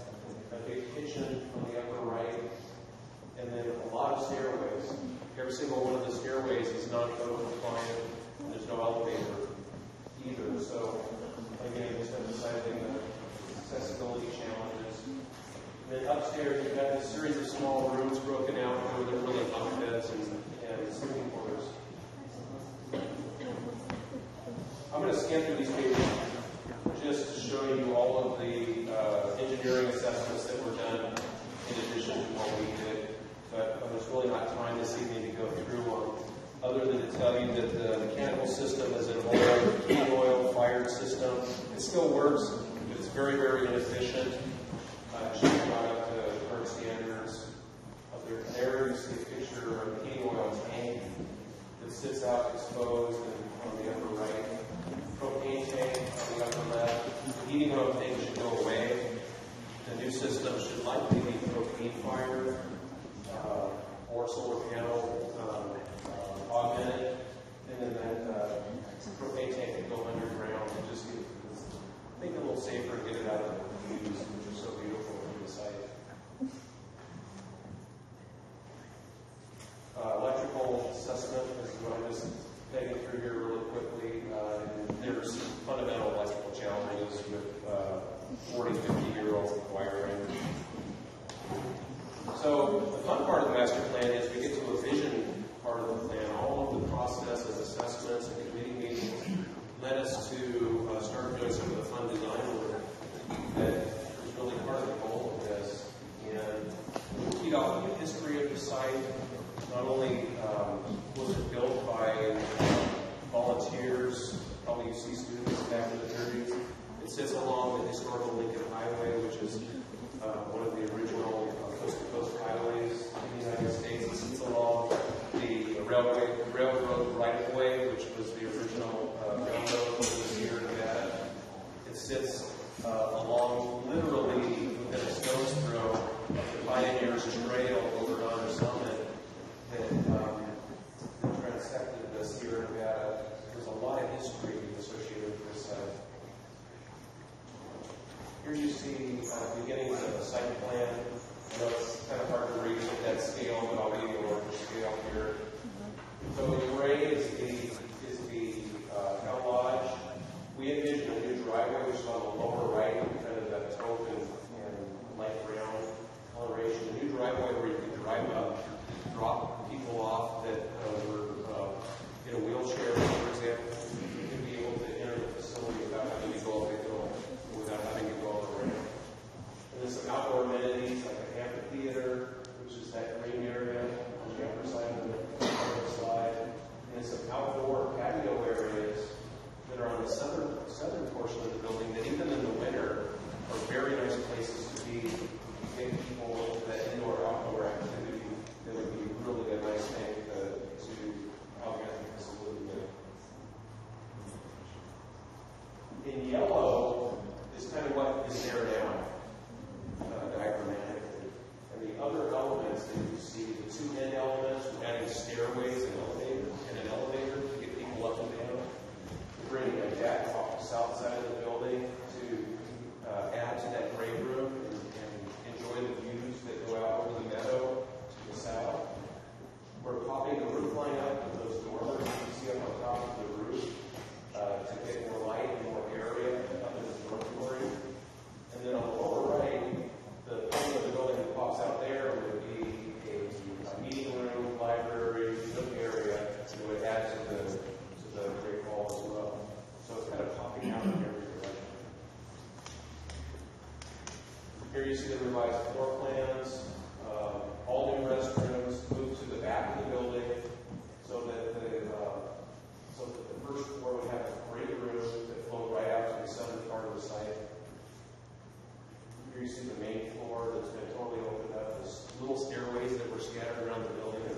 a big kitchen on the upper right, and then a lot of stairways. Every single one of the stairways is non-code compliant, and there's no elevator either. So again, just emphasizing the accessibility challenges. And then upstairs, you've got this series of small rooms broken out where they're really bunk beds and sleeping quarters. I'm going to scan through these pages just to show you all of the engineering assessments that were done in addition to what we did. But there's really not time this evening to go through them, other than to tell you that the mechanical system is an old heating oil-fired system. It still works, but it's very, very inefficient. It should be brought up to current standards. Up there you see a picture of a heating oil tank that sits out exposed and on the upper right. Propane tank on the upper left. The heating oil tank should go away. The new system should likely be propane fired or solar panel augmented, and then that propane tank can go underground and just make it a little safer and get it out of the views, which are so beautiful from the site. Electrical assessment is what I'm just taking through here really quickly. There's fundamental electrical challenges with 40, 50-year-old wiring. So the fun part of the master plan is we get to a vision part of the plan. All of the processes, assessments, and committee meetings led us to start doing some of the fun design work that was really part of the goal of this. And we keyed off the history of the site. Not only was it built by volunteers, probably UC students back in the 30s, it sits along the historical Lincoln Highway, which is one of the original coast-to-coast highways in the United States. It sits along the railroad right-of-way, which was the original railroad that was here in Nevada. It sits along literally within a stone's throw of the Pioneers Trail over Donner Summit that transected this here in Nevada. There's a lot of history associated with this site. Here you see beginnings of the site plan. I know it's kind of hard to read at that scale, but I'll give you a larger scale here. So the gray is the L Lodge. We envision a new driveway, which is on the lower right, kind of that taupe and light brown coloration. A new driveway where you can drive up, drop people off that were in a wheelchair, for example. You can be able to enter the facility without having to go up the hill, without having to go up the ramp. And there's some outdoor amenities like an amphitheater, which is that green area on the upper side of the slide. And some outdoor patio areas that are on the southern portion of the building that even in the winter are very nice places to be. Get people that indoor-outdoor activity that would be really a nice thing to you see the revised floor plans, all new restrooms, moved to the back of the building so that the first floor would have a great room that flowed right out to the southern part of the site. Here you see the main floor that's been totally opened up. There's little stairways that were scattered around the building and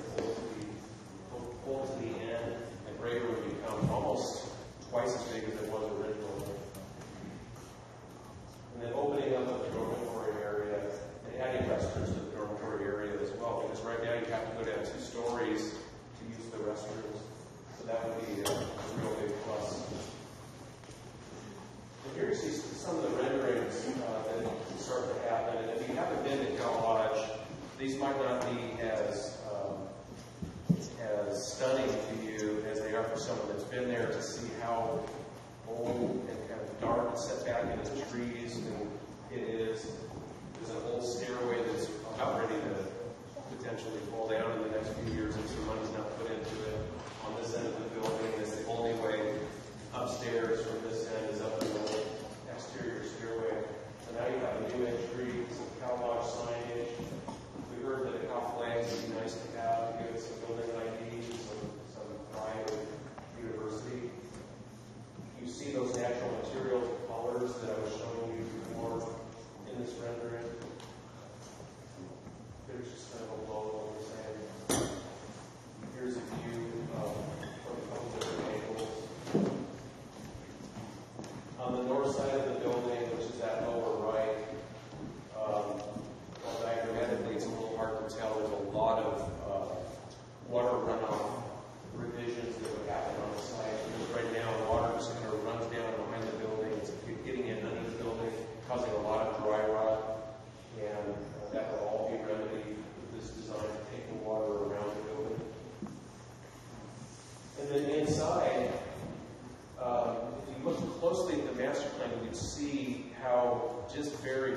pulled to the end. The great room would become almost twice as big as it was originally. And then opening up the dormitory area and adding restrooms to the dormitory area as well, because right now you have to go down 2 stories to use the restrooms. So that would be a real big plus. And here you see some of the renderings that start to happen. And if you haven't been to Cal Lodge, these might not be as stunning to you as they are for someone that's been there, to see how old and kind of dark and set back into the trees and it is. There's an old stairway that's about ready to potentially fall down in the next few years if some money's not put into it. On this end of the building, it's the only way upstairs from this end is up the old exterior stairway. So now you have a new entry, some Cal Lodge signage. We heard that a Cal flags would be nice to have to give it some building ID, some pride of university. You see those natural materials and colors that I was showing you before in this rendering. There's just kind of a low on the sand. Here's a view from a couple different angles. On the north side of the building, which is that lower right, well, diagrammatically it's a little hard to tell. There's a lot of water runoff revisions that would happen on the site. Because right now, water just kind of runs down behind the building. It's getting in under the building, causing a lot of dry rot. And that will all be remedied with this design to take the water around the building. And then inside, if you look closely at the master plan, you can see how just very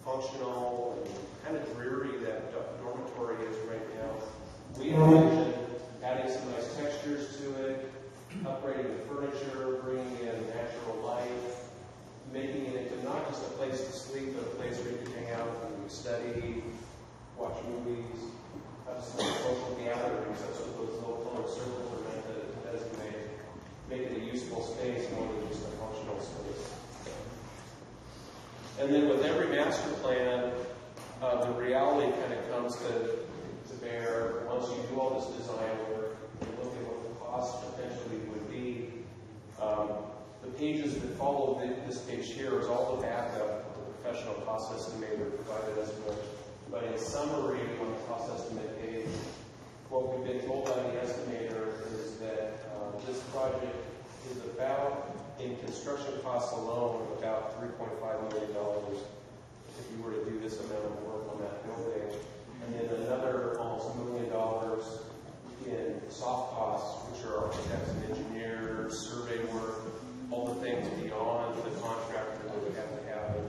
functional and kind of dreary that dormitory is right now. We envision adding some nice textures to it, upgrading the furniture, bringing in natural light, making it into not just a place to sleep, but a place where you can hang out and study, watch movies, have some social gatherings. That's what those little colored circles are meant to designate, make it a useful space more than just a functional space. And then with every master plan, the reality kind of comes to bear once you do all this design work and look at what the cost potentially would be. The pages that follow this page here is all the backup the professional cost estimator provided us with. But in summary, on the cost estimate page, what we've been told by the estimator is that this project is about, in construction costs alone, about $3.5 million if you were to do this amount of work on that building. And then another almost $1 million in soft costs, which are architects and engineers, survey work, all the things beyond the contractor that would have to happen.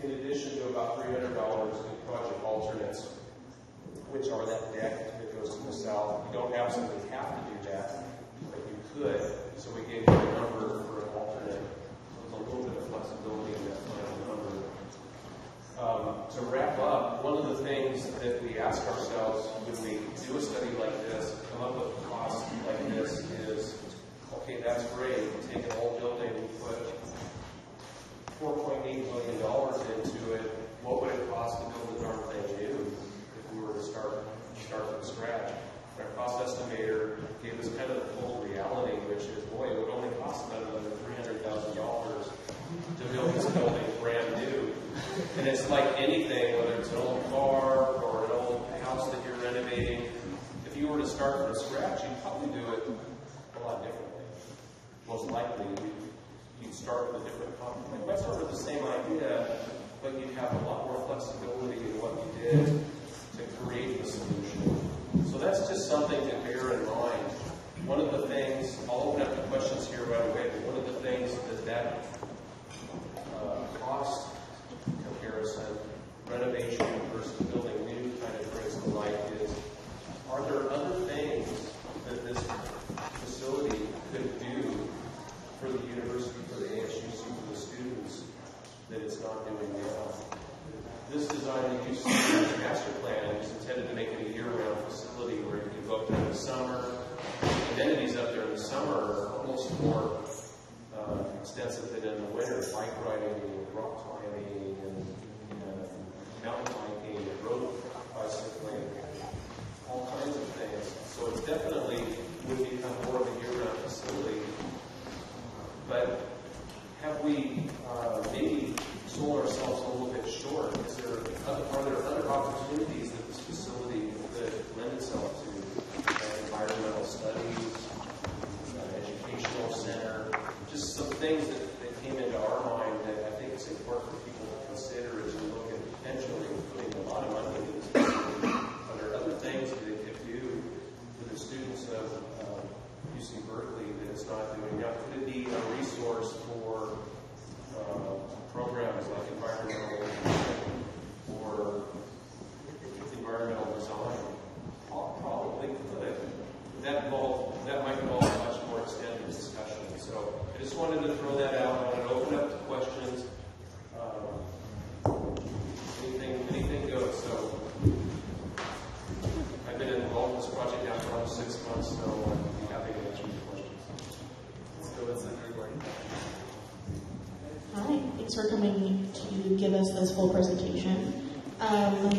In addition to about $300 in project alternates, which are that deck that goes to the south. You don't absolutely have to do that, but you could. So we gave you a number for an alternate. So there's a little bit of flexibility in that final number. To wrap up, one of the things that we ask ourselves when we do a study like this, come up with a cost like this, is, okay, that's great. We take an old building, we put $4.8 million into it. What would it cost to build the darn thing new if we were to start from scratch? Our cost estimator gave us kind of the full reality, which is, boy, it would only cost about another $300,000 to build this building brand new. And it's like anything, whether it's an old car or an old house that you're renovating, if you were to start from scratch, you'd probably do it a lot differently. Most likely, you'd start with a different company. It might start with the same idea, but you'd have a lot more flexibility in what you did to create the solution. So that's just something to bear in mind. One of the things, I'll open up the questions here right away, but one of the things that cost comparison, renovation versus building new kind of brings to light is, are there other things that this facility could do for the university, for the ASUC, for the students that it's not doing now? Thanks for coming to give us this full presentation. My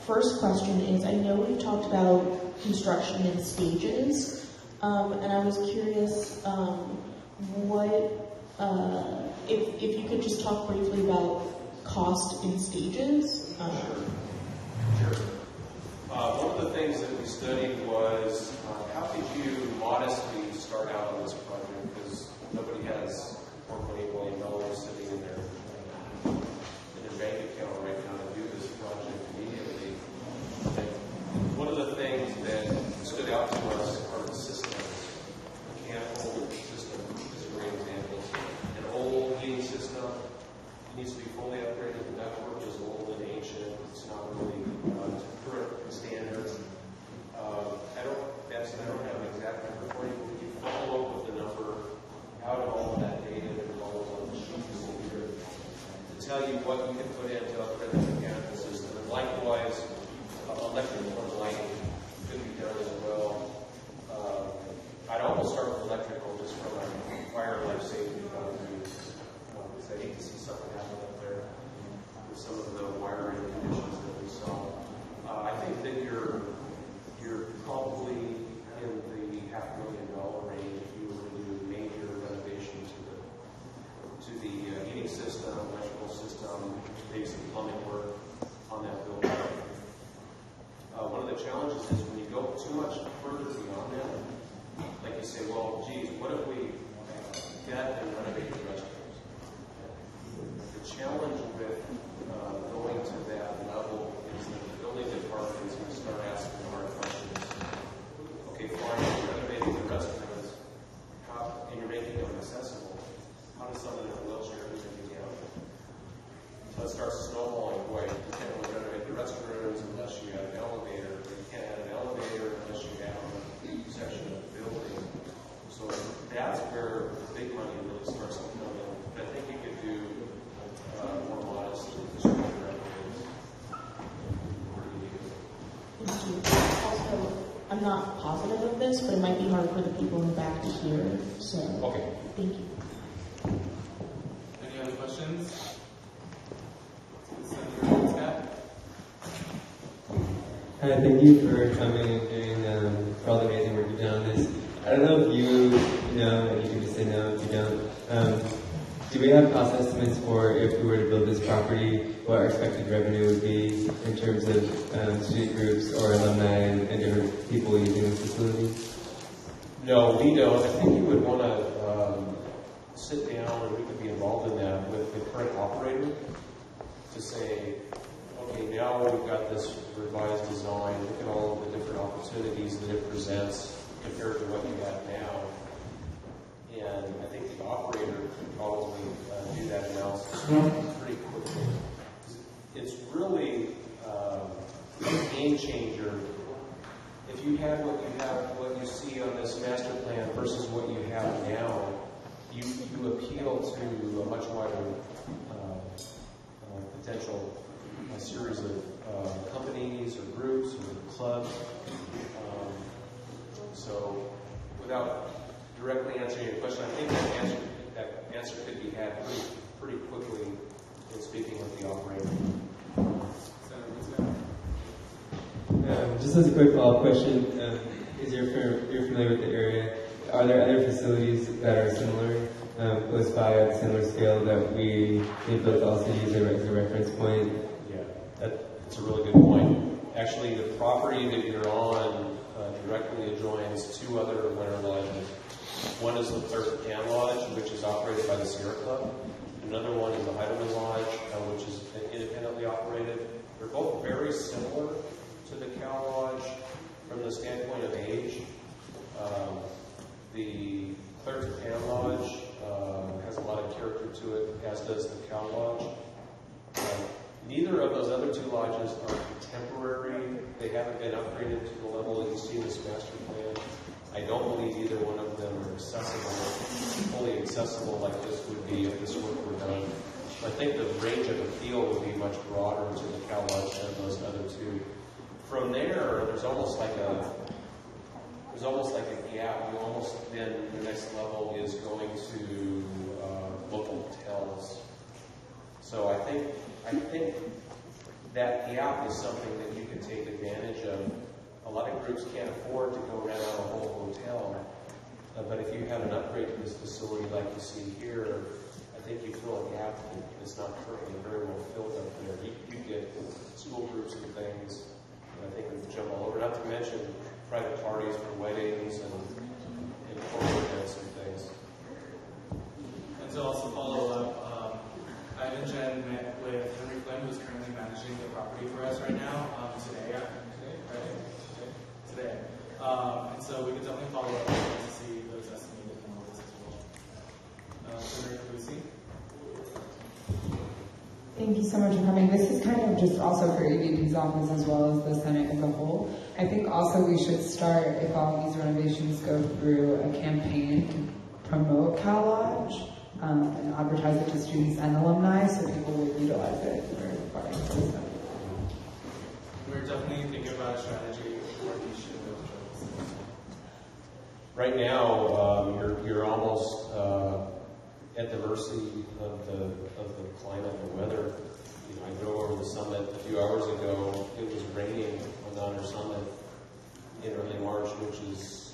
first question is, I know we've talked about construction in stages, and I was curious if you could just talk briefly about cost in stages. Sure. One of the things that we studied was how could you modestly start out on this project, because nobody has $4.8 million sitting in their bank account right now to do this project immediately. And one of the things that stood out to us are the systems. Mechanical system is a great example. An old heating system needs to be fully upgraded. The ductwork is old and ancient. It's not really to current standards. I don't have an exact number for you, but we can follow up with the number out of all of that data that follows on the sheets here to tell you what you can put in to upgrade the mechanical system. And likewise, electrical and lighting could be done as well. I'd almost start with electrical just from a fire life safety point of view. Because I hate to see something happen up there with some of the wiring conditions that we saw. I think that you're probably in the $500,000 range if you were to do major renovation to the heating system, electrical system, basic plumbing work on that building. One of the challenges is when you go too much further beyond that, like you say, well, geez, what if we get and renovate the restrooms? The challenge with going to that level is that the building department is going to start asking hard questions. Okay, fine, you're renovating the restrooms, and you're making them accessible. How does someone in a wheelchair do anything else? So it starts snowballing. Boy, you can't really renovate the restrooms unless you have an elevator. You can't have an elevator unless you have a section of the building. So that's where the big money really starts to come in. But I think you could do more modest infrastructure renovations. Also, I'm not positive of this, but it might be hard for the people in the back to hear. So, okay. Thank you. Any other questions? Hi, thank you for coming and for all the amazing work you've done on this. I don't know if you know, and you can just say no if you don't. Do we have cost estimates for if we were to build this property, what our expected revenue would be in terms of student groups or alumni and different people using this facility? No, we don't. I think you would want to sit down, and we could be involved in that with the current operator to say, okay, now we've got this revised design, look at all of the different opportunities that it presents compared to what you have now. And I think the operator could probably do that analysis pretty quickly. It's really a game changer. If you had what you see on this master plan versus what you have now, you appeal to a much wider potential series of companies or groups or clubs. So without directly answering your question, I think that answer could be had pretty quickly in speaking with the operator. Just as a quick follow-up question, you're familiar with the area. Are there other facilities that are similar, close by at a similar scale that we may both also use as a reference point? Yeah, that's a really good point. Actually, the property that you're on directly adjoins two other winter lodges. One is the Third Can Lodge, which is operated by the Sierra Club. Another one is the Heidelman Lodge, which is independently operated. They're both very similar to the Cal Lodge from the standpoint of age. The Clerks Pan Lodge has a lot of character to it, as does the Cal Lodge. Neither of those other two lodges are contemporary. They haven't been upgraded to the level that you see in this master plan. I don't believe either one of them are fully accessible like this would be if this work were done. I think the range of appeal would be much broader to the Cal Lodge than those other two. From there, there's almost like a gap. You almost then the next level is going to local hotel I think that gap is something that you can take advantage of. A lot of groups can't afford to go rent out a whole hotel, but if you have an upgrade to this facility like you see here, I think you fill a gap that's not currently very well filled up there. You get school groups and things, and I think we can jump all over. Not to mention private parties for weddings and corporate events and things. And to also follow up, I and Jen met with Henry Flynn, who's currently managing the property for us right now, today. And so we can definitely follow up to see those estimated numbers as well. Senator Lucy? Thank you so much for coming. This is kind of just also for AVP's office as well as the Senate as a whole. I think also we should start, if all these renovations go through, a campaign to promote Cal Lodge and advertise it to students and alumni so people will utilize it for parking system. We're definitely thinking about a strategy for these shows. Right now, you're almost at the mercy of the climate and weather. I drove over the summit a few hours ago. It was raining on the Honor Summit in early March, which is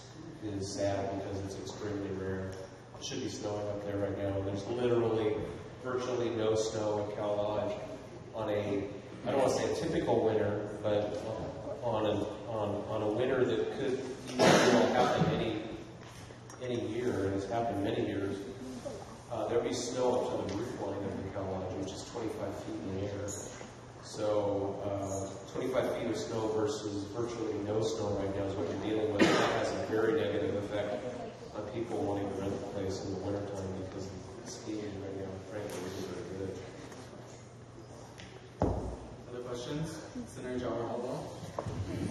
sad because it's extremely rare. It should be snowing up there right now. There's literally virtually no snow at Cal Lodge on a, I don't want to say a typical winter, but on a winter that could happen any year, and it's happened many years. There'll be snow up to the roof line of the Cal Lodge, which is 25 feet in the air. So 25 feet of snow versus virtually no snow right now is what you're dealing with. That has a very negative effect on people wanting to rent the place in the wintertime because the skiing right now, frankly, isn't very good. Other questions? Senator Jawar Hallwell?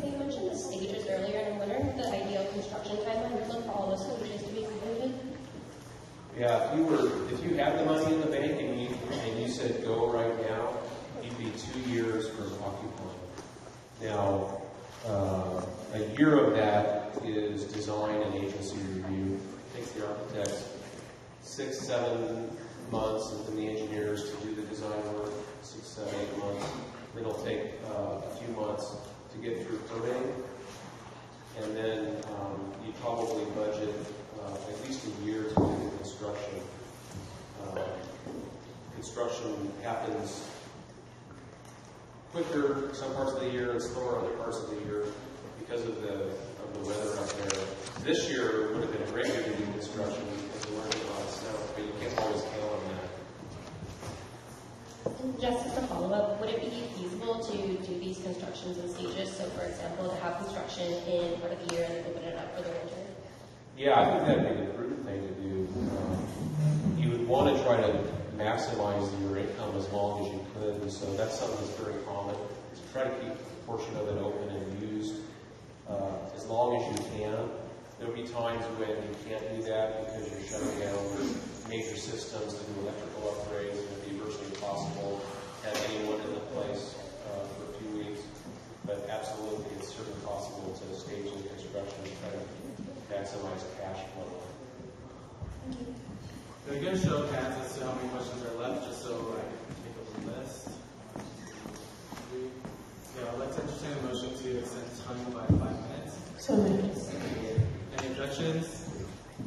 So you mentioned the stages earlier, and I'm wondering what the ideal construction timeline would look for all the stages to be completed. Yeah, if you have the money in the bank and you said go right now, you'd be 2 years for occupying. Now, a year of that is design and agency review. It takes the architects 6-7 months, and then the engineers to do the design work, 6, 7, 8 months. Then it'll take a few months to get through permitting, and then you probably budget at least a year to do the construction. Construction happens quicker some parts of the year and slower other parts of the year because of the weather up there. This year would have been a great year to do construction because there weren't a lot of snow, but you can't always count on that. And just as a follow-up, would it be feasible to do these constructions in stages? So, for example, to have construction in part of the year and then open it up for the winter? Yeah, I think that'd be the prudent thing to do. You would want to try to maximize your income as long as you could, and so that's something that's very common, is to try to keep a portion of it open and used as long as you can. There'll be times when you can't do that because you're shutting down major systems to do electrical upgrades, and it'd be virtually impossible to have anyone in the place for a few weeks. But absolutely, it's certainly possible to stage the construction and try to maximize cash flow. Can I get a show of hands as to how many questions are left, just so I can take up the list? Yeah, I'd like to entertain a motion to extend time by 5 minutes. So moved. Any objections?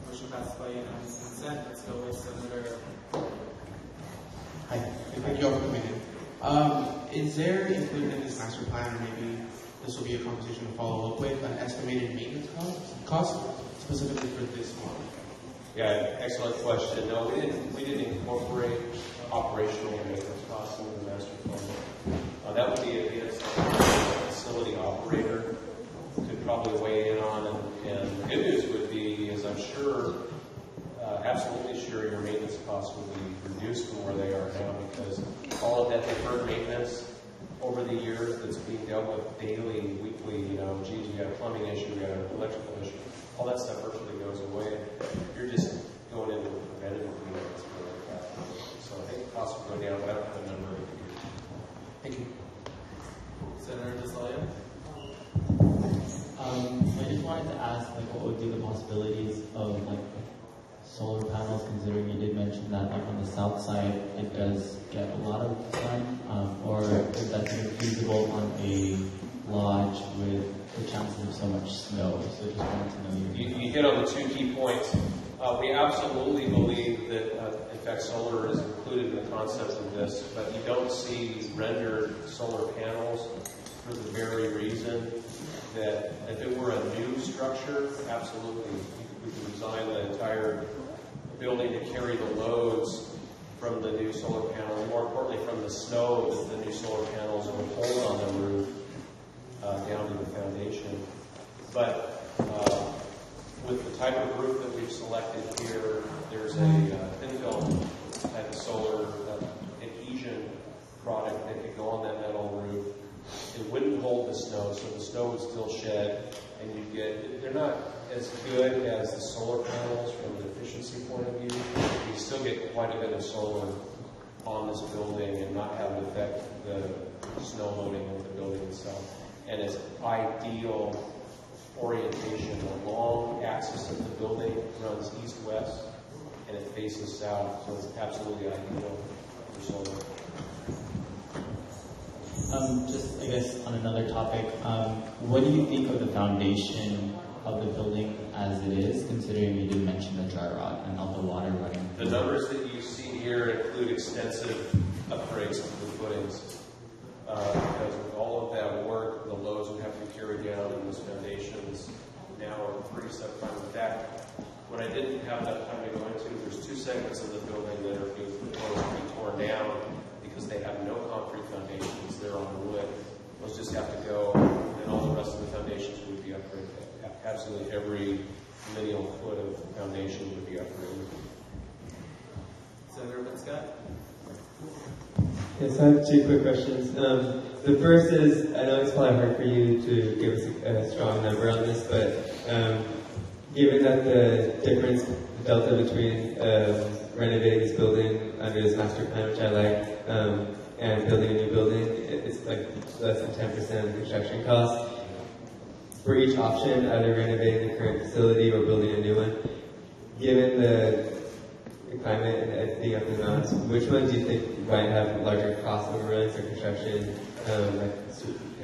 Motion passes by unanimous consent. Let's go with Senator. Hi, thank you all for coming in. Is there included in this master plan, or maybe this will be a conversation to follow up with, an estimated maintenance cost specifically for this model? Yeah, excellent question. No, we didn't incorporate operational and maintenance costs into the master plan. That would be a facility operator could probably weigh in on, and the good news would be is I'm sure, absolutely sure your maintenance costs will be reduced from where they are now, because all of that deferred maintenance over the years that's being dealt with daily, weekly, geez, we got a plumbing issue, we got an electrical issue, all that stuff virtually goes away. You're just going into a preventative maintenance for that. So I think the costs will go down, but I don't have a number. Thank you. Senator DeSalia? I just wanted to ask, what would be the possibilities of, solar panels, considering you did mention that like on the south side it does get a lot of sun, or if that's even feasible on a lodge with the chances of so much snow. So just wanted to know your You hit on the two key points. We absolutely believe that, in fact, solar is included in the concept of this, but you don't see rendered solar panels for the very reason that if it were a new structure, absolutely, we can design the entire building to carry the loads from the new solar panels, and more importantly from the snow that the new solar panels will hold on the roof down to the foundation. But with the type of roof that we've selected here, there's a thin film type of solar adhesion product that could go on that metal roof. It wouldn't hold the snow, so the snow would still shed, and you get, they're not as good as the solar panels from an efficiency point of view. You still get quite a bit of solar on this building and not have it affect the snow loading of the building itself. And it's ideal orientation. The long axis of the building runs east-west, and it faces south, so it's absolutely ideal for solar. Just, I guess, on another topic, what do you think of the foundation of the building as it is, considering you did mention the dry rot and all the water running? The numbers that you see here include extensive upgrades to the footings. Because with all of that work, the loads we have to carry down in those foundations now are pretty subprime. In fact, what I didn't have enough time to go into, there's two segments of the building that are being proposed to be torn down because they have no concrete foundations. They're on wood. Those just have to go, and all the rest of the foundations would be upgraded. Absolutely every lineal foot of foundation would be upgraded. Senator Scott? Yes, I have two quick questions. The first is, I know it's probably hard for you to give us a strong number on this, but given that the difference, the delta between renovating this building under this master plan, which I like, and building a new building, it's like less than 10% of the construction cost. For each option, either renovating the current facility or building a new one, given the climate and everything up in the mountains, which one do you think might have larger cost overruns or construction? I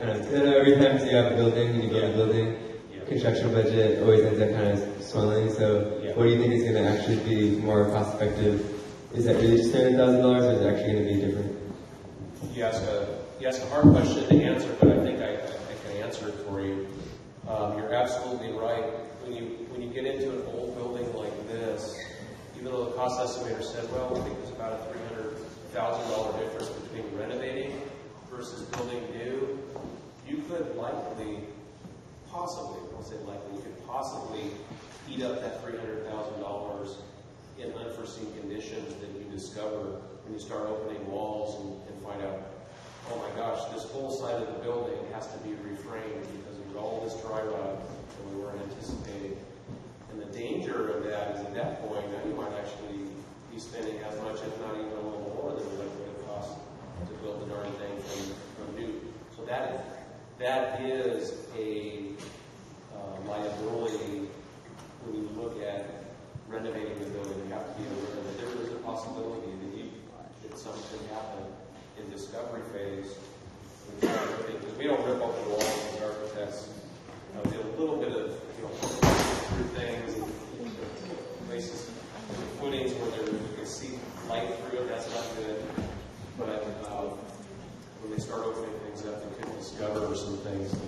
know every time you have a building, when you build a building, construction budget always ends up kind of swelling. So, what do you think is going to actually be more cost effective? Is that really just $100,000, or is it actually going to be different? You ask a hard question to answer, but I think I can answer it for you. You're absolutely right. When you get into an old building like this, even though the cost estimator said, well, we think there's about a $300,000 difference between renovating versus building new, you could possibly, I won't say likely, you could possibly eat up that $300,000 in unforeseen conditions that you discover when you start opening walls and find out, oh my gosh, this whole side of the building has to be reframed because of all this dry rot that we weren't anticipating. And the danger of that is at that point, now you might actually be spending as much, if not even a little more than what it would have cost to build the darn thing from new. So that is a liability when you look at renovating the building. You have to be aware that there is a possibility that something could happen in discovery phase. Because we don't rip off the walls as architects. We do a little bit of through things, places, footings where you can see light through it. That's not good. But when they start opening things up, they can discover some things that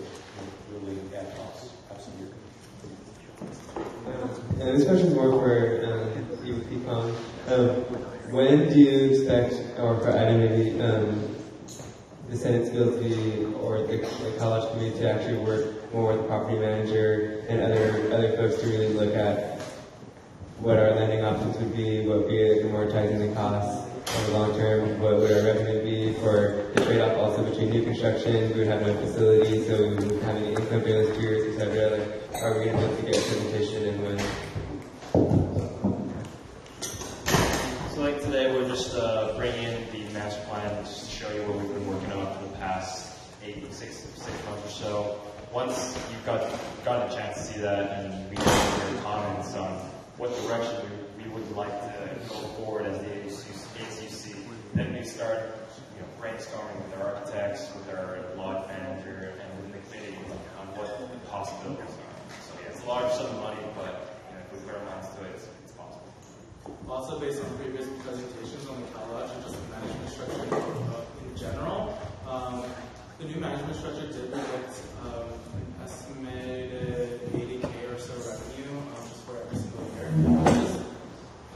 really add costs. Absolutely. This question is more for you, Pecon. When do you expect, or for Adam maybe, the Senate bill to be, or the college committee to actually work more with the property manager and other folks to really look at what our lending options would be, what would be amortizing the costs on the long term, what would our revenue be for the trade-off also between new construction, we would have no facilities, so we wouldn't have any income during those periods, etc. Like, are we going to be able to get a presentation and when? So like today we'll just bring in the master plan just to show you what we've been working on for the past 6 months or so. Once you've gotten a chance to see that and we get your comments on what direction we would like to go forward as the ASUC, then we start brainstorming with our architects, with our lodge manager, and with the committee on what the possibilities are. So yeah, it's a large sum of money, but if we put our minds to it, it's possible. Also, based on previous presentations on the Cal Lodge and just the management structure in general, the new management structure did predict an estimated 80K or so revenue just for every single year. Which is,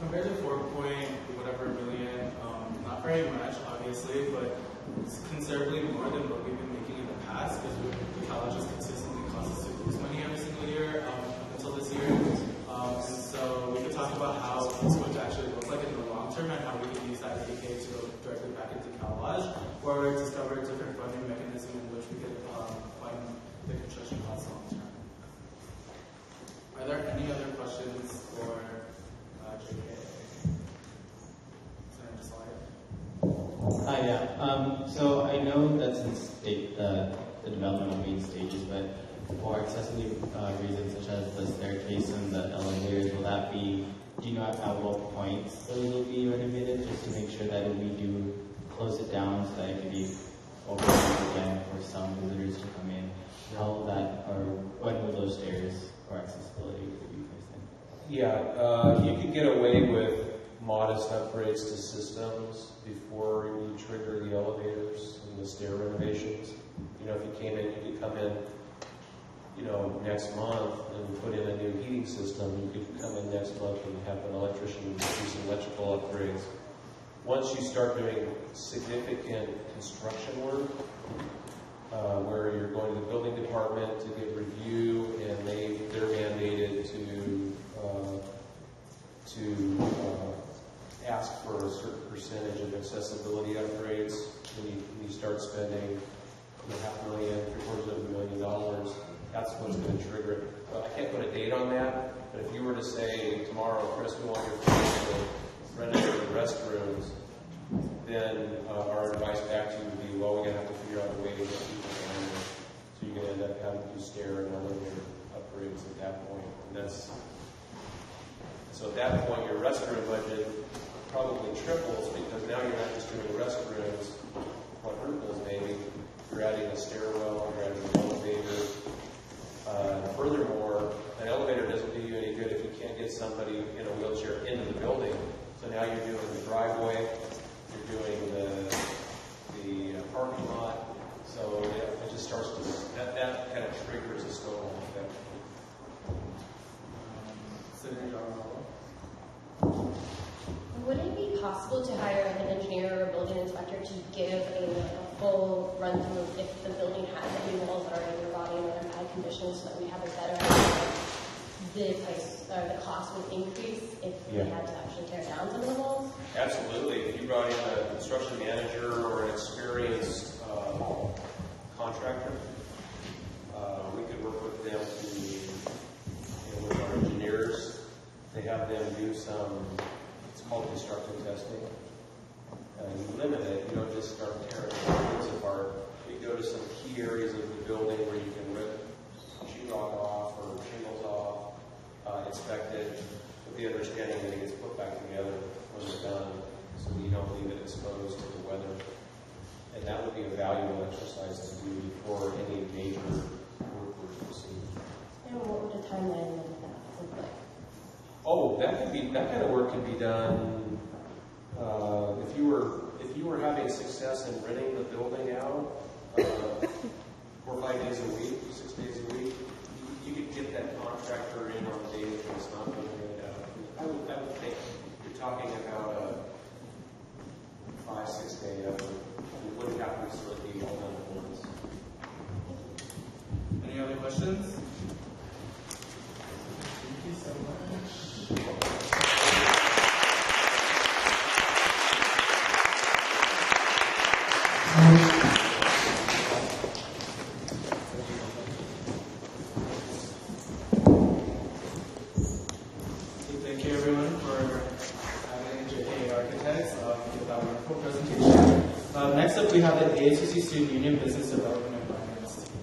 compared to 4.whatever million, not very much, obviously, but it's considerably more than what we've been making in the past because the Cal Lodge has consistently caused us to lose money every single year up until this year. And so we could talk about how it's going to actually look like in the long term and how we can use that 80K to go directly back into Cal Lodge or discover a different funding mechanism in which we could fund the construction costs long term. Are there any other questions for JK? Hi, yeah. So I know that's in the development will be in stages, but for accessibility reasons such as the staircase and the elevators, will that be, do you know at what points those will be renovated just to make sure that if we do close it down so that it can be open again for some visitors to come in? How will that, or when will those stairs for accessibility be placed in? Yeah, you can get away with modest upgrades to systems before you trigger the elevators and the stair renovations. If you came in, you could come in, next month and put in a new heating system. You could come in next month and have an electrician do some electrical upgrades. Once you start doing significant construction work, where you're going to the building department to get review, and they're mandated to ask for a certain percentage of accessibility upgrades. When you start spending $500,000, $750,000, that's what's going to trigger it. I can't put a date on that, but if you were to say tomorrow, Chris, we want your place to renovate the restrooms, then our advice back to you would be, well, we're going to have to figure out a way to get people down there. So you're going to end up having to do stair and elevator upgrades at that point. So at that point, your restroom budget probably triples because now you're not just doing restrooms, quadruples maybe. You're adding a stairwell, you're adding an elevator. Furthermore, an elevator doesn't do you any good if you can't get somebody in a wheelchair into the building. So now you're doing the driveway, you're doing the parking lot. So it just starts to, that kind of triggers a snowball effect. Would it be possible to hire an engineer or a building inspector to give a full run through if the building has any walls that are either rotting or in bad condition, so that we have a better idea of the price or the cost would increase if we had to actually tear down some of the walls? Absolutely. If you brought in a construction manager or an experienced contractor, we could work with them to, with our engineers, they have them do some, it's called constructive testing. You limit it. You don't just start tearing buildings apart. You go to some key areas of the building where you can rip sheetrock off or shingles off, inspect it, with the understanding that it gets put back together when it's done, so that you don't leave it exposed to the weather. And that would be a valuable exercise to do before any major work was proceed. And what would a timeline of that look like? Oh, that kind of work can be done. If you were having success in renting the building out 4 or 5 days a week, 6 days a week, you could get that contractor in on days when it's not being rented out. I would think you're talking about a 5-6 day effort. You wouldn't have to necessarily be all done at once. Any other questions? Thank you so much. Thank you everyone for having JK Architects give that wonderful presentation. Next up we have the ASUC Student Union Business Development and Finance team.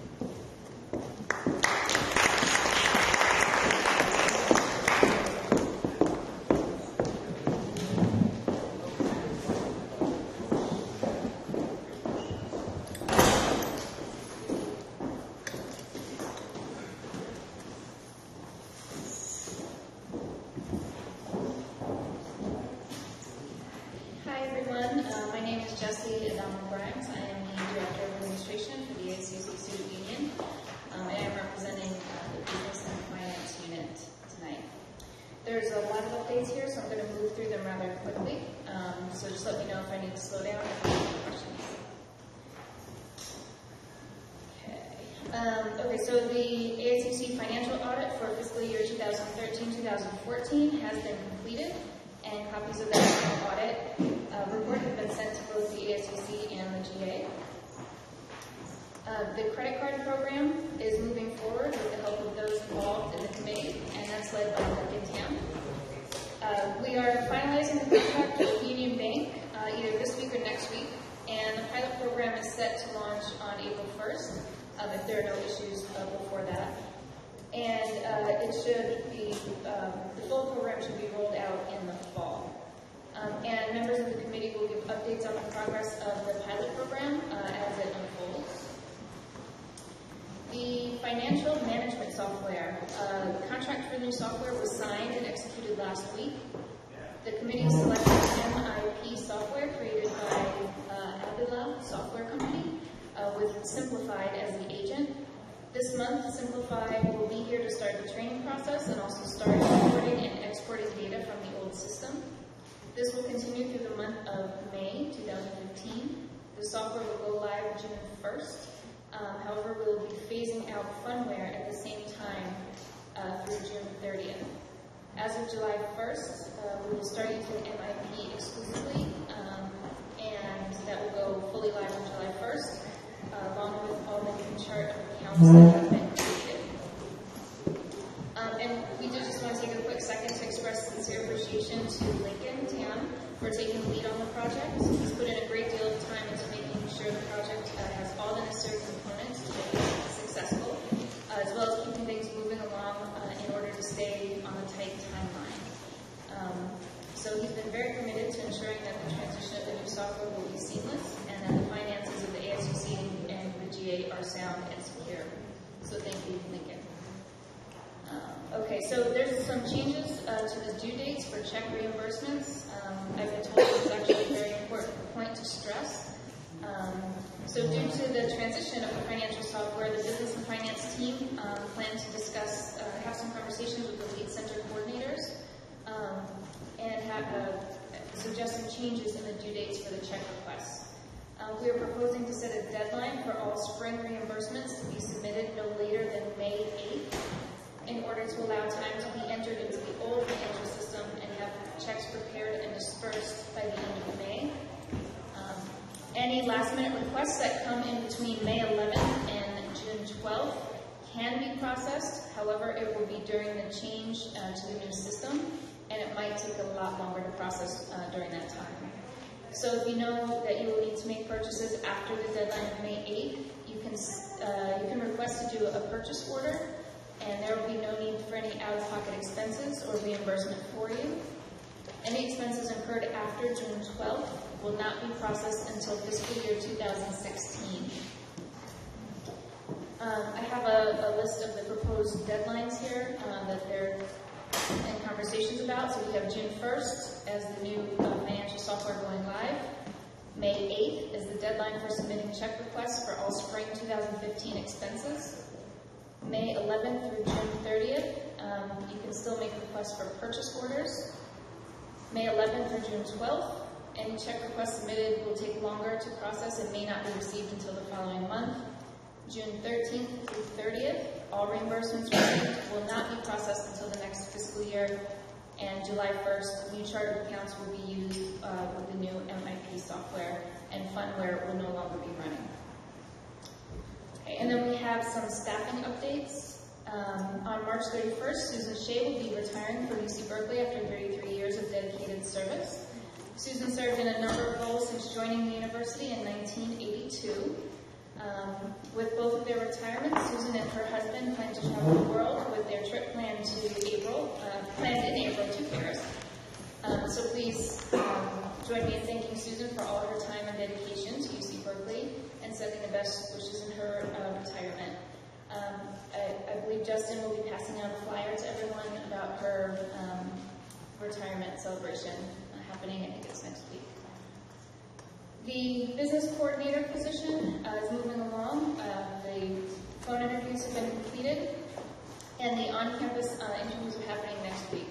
Hi everyone, my name is Jessie Adamo-Grimes. I am the Director of Administration for the ASUC Student Union. I am representing the Business and Finance Unit tonight. There's a lot of updates here, so I'm going to move through them rather quickly. So just let me know if I need to slow down or if you have any questions. Okay, so the ASUC financial audit for fiscal year 2013-2014 has been completed, and copies of that audit report have been sent to both the ASUC and the GA. The credit card program is moving forward with the help of those involved in the committee, and that's led by Lincoln Tam. We are finalizing the contract with Union Bank either this week or next week, and the pilot program is set to launch on April 1st, if there are no issues before that. And it should be, the full program should be rolled out in the fall. And members of the committee will give updates on the progress of the pilot program as it unfolds. The financial management software. The contract for the new software was signed and executed last week. The committee selected MIP software created by Avila Software Company with Simplified as the agent. This month, Simplified will be here to start the training process and also start importing and exporting data from the old system. This will continue through the month of May 2015. The software will go live June 1st. However, we will be phasing out Funware at the same time through June 30th. As of July 1st, we will start using MIP exclusively, and that will go fully live on July 1st, along with all the new chart accounts that have been created. And we do just want to take a quick second to express sincere appreciation to Lincoln Tam for taking the lead on the project. He's put in a great deal of time into making sure the project has all the necessary components to make it successful, as well as keeping things moving along in order to stay on a tight timeline. So he's been very committed to ensuring that the transition of the new software will be seamless and that the finances of the ASUC and the GA are sound and secure. So thank you, Lincoln. Okay, so there's some changes to the due dates for check reimbursements. I've been told this is actually a very important point to stress. So due to the transition of the financial software, the business and finance team plan to discuss, have some conversations with the lead center coordinators and suggest some changes in the due dates for the check requests. We are proposing to set a deadline for all spring reimbursements to be submitted no later than May 8th in order to allow time to be entered into the old financial system and have checks prepared and dispersed by the end of May. Any last-minute requests that come in between May 11th and June 12th can be processed. However, it will be during the change to the new system, and it might take a lot longer to process during that time. So if you know that you will need to make purchases after the deadline of May 8th, you can request to do a purchase order, and there will be no need for any out-of-pocket expenses or reimbursement for you. Any expenses incurred after June 12th will not be processed until fiscal year 2016. I have a list of the proposed deadlines here that they're in conversations about. So we have June 1st as the new financial software going live. May 8th is the deadline for submitting check requests for all spring 2015 expenses. May 11th through June 30th, you can still make requests for purchase orders. May 11th through June 12th, any check requests submitted will take longer to process and may not be received until the following month. June 13th through 30th, all reimbursements received will not be processed until the next fiscal year. And July 1st, new chart of accounts will be used with the new MIP software, and Funware will no longer be running. Okay, and then we have some staffing updates. On March 31st, Susan Shea will be retiring from UC Berkeley after 33 years of dedicated service. Susan served in a number of roles since joining the university in 1982. With both of their retirements, Susan and her husband plan to travel the world with their trip planned in April to Paris. So please join me in thanking Susan for all of her time and dedication to UC Berkeley and sending the best wishes in her retirement. I believe Justin will be passing out a flyer to everyone about her retirement celebration happening, I think it's next week. The business coordinator position is moving along. The phone interviews have been completed, and the on-campus interviews are happening next week.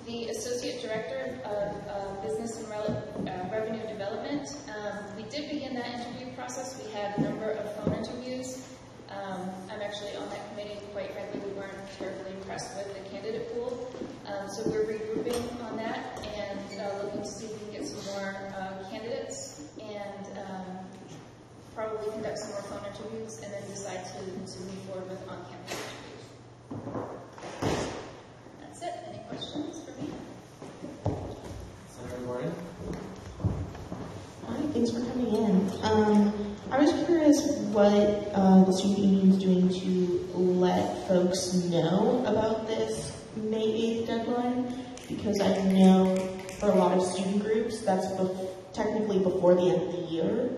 The associate director of business and revenue development, we did begin that interview process. We had a number of phone interviews. I'm actually on that committee. Quite frankly, we weren't terribly impressed with the candidate pool. So we're regrouping on that and looking to see if we can get some more candidates and probably conduct some more phone interviews and then decide to move forward with on-campus interviews. That's it. Any questions for me? Senator Gordon? Hi, thanks for coming in. I was curious what the student union is doing to let folks know about this May 8th deadline, because I know for a lot of student groups that's technically before the end of the year,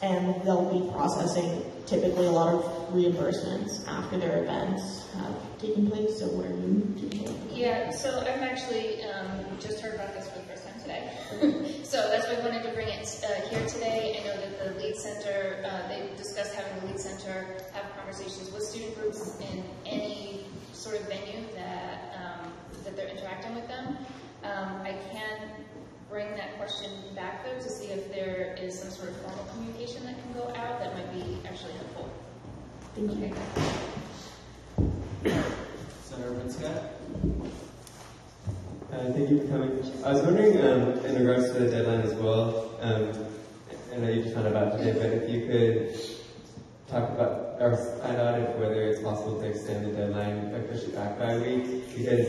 and they'll be processing typically a lot of reimbursements after their events have taken place. So what are you doing? Yeah, so I've actually just heard about this for the first time today. So that's why I wanted to bring it here today. I know that the lead center, they discussed having the lead center have conversations with student groups in any sort of venue that they're interacting with them. I can bring that question back though to see if there is some sort of formal communication that can go out that might be actually helpful. Thank you. Senator Brinscott? Thank you for coming. I was wondering, in regards to the deadline as well, I know you just found out today, but if you could talk about, or find out if whether it's possible to extend the deadline, like push it back by a week, because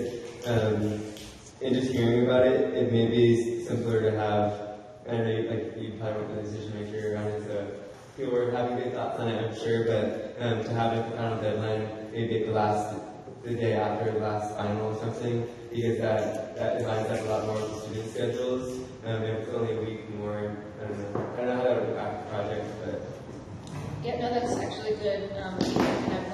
in just hearing about it, it may be simpler to have, I know you probably want the decision maker around it, so people were having good thoughts on it, I'm sure, but to have a final deadline, maybe at the day after the last final or something, because that lines up a lot more with the student schedules. If it's only a week more, I don't know how that would impact the project, but. Yeah, no, that's actually good. And I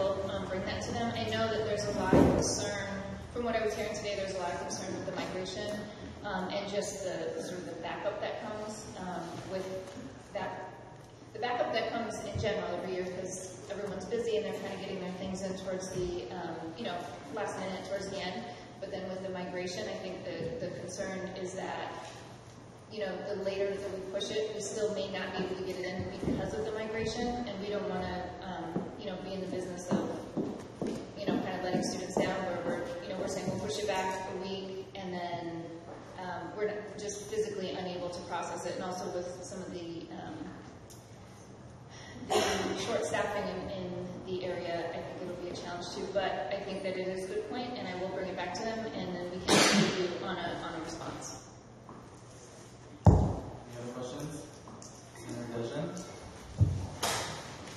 will bring that to them. I know that there's a lot of concern, from what I was hearing today, there's a lot of concern with the migration and just the sort of the backup that comes with that. The backup that comes in general every year because everyone's busy and they're kind of getting their things in towards the, last minute, towards the end. But then with the migration, I think the concern is that, the later that we push it, we still may not be able to get it in because of the migration, and we don't want to, be in the business of, kind of letting students down where we're saying we'll push it back a week, and then we're just physically unable to process it, and also with some of the short staffing in the area, I think it'll be a challenge too. But I think that it is a good point, and I will bring it back to them, and then we can review on a response. Any other questions? Senator Dilshan?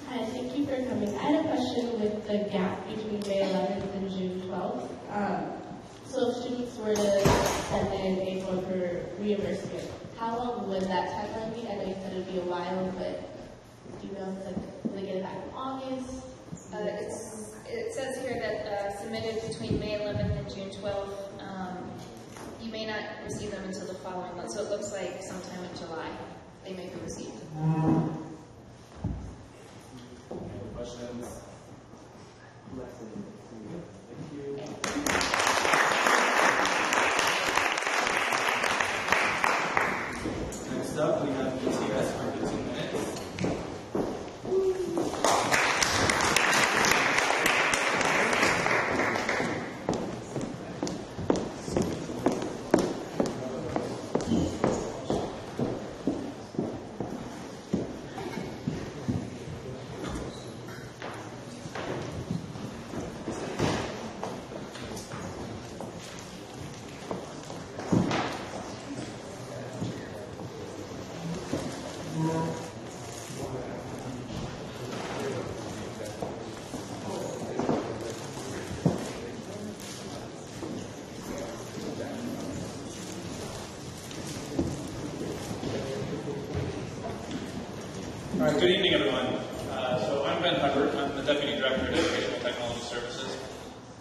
Hi, thank you for coming. I had a question with the gap between May 11th and June 12th. So if students were to send in a form for reimbursement, how long would that timeline be? I know you said it would be a while, but do you know if will they get it back in August? It says here that submitted between May 11th and June 12th. You may not receive them until the following month, so it looks like sometime in July they may be received. Any questions? Thank you. Next up, we have ETS for 15 minutes. All right, good evening, everyone. So I'm Ben Hubbard. I'm the Deputy Director of Educational Technology Services.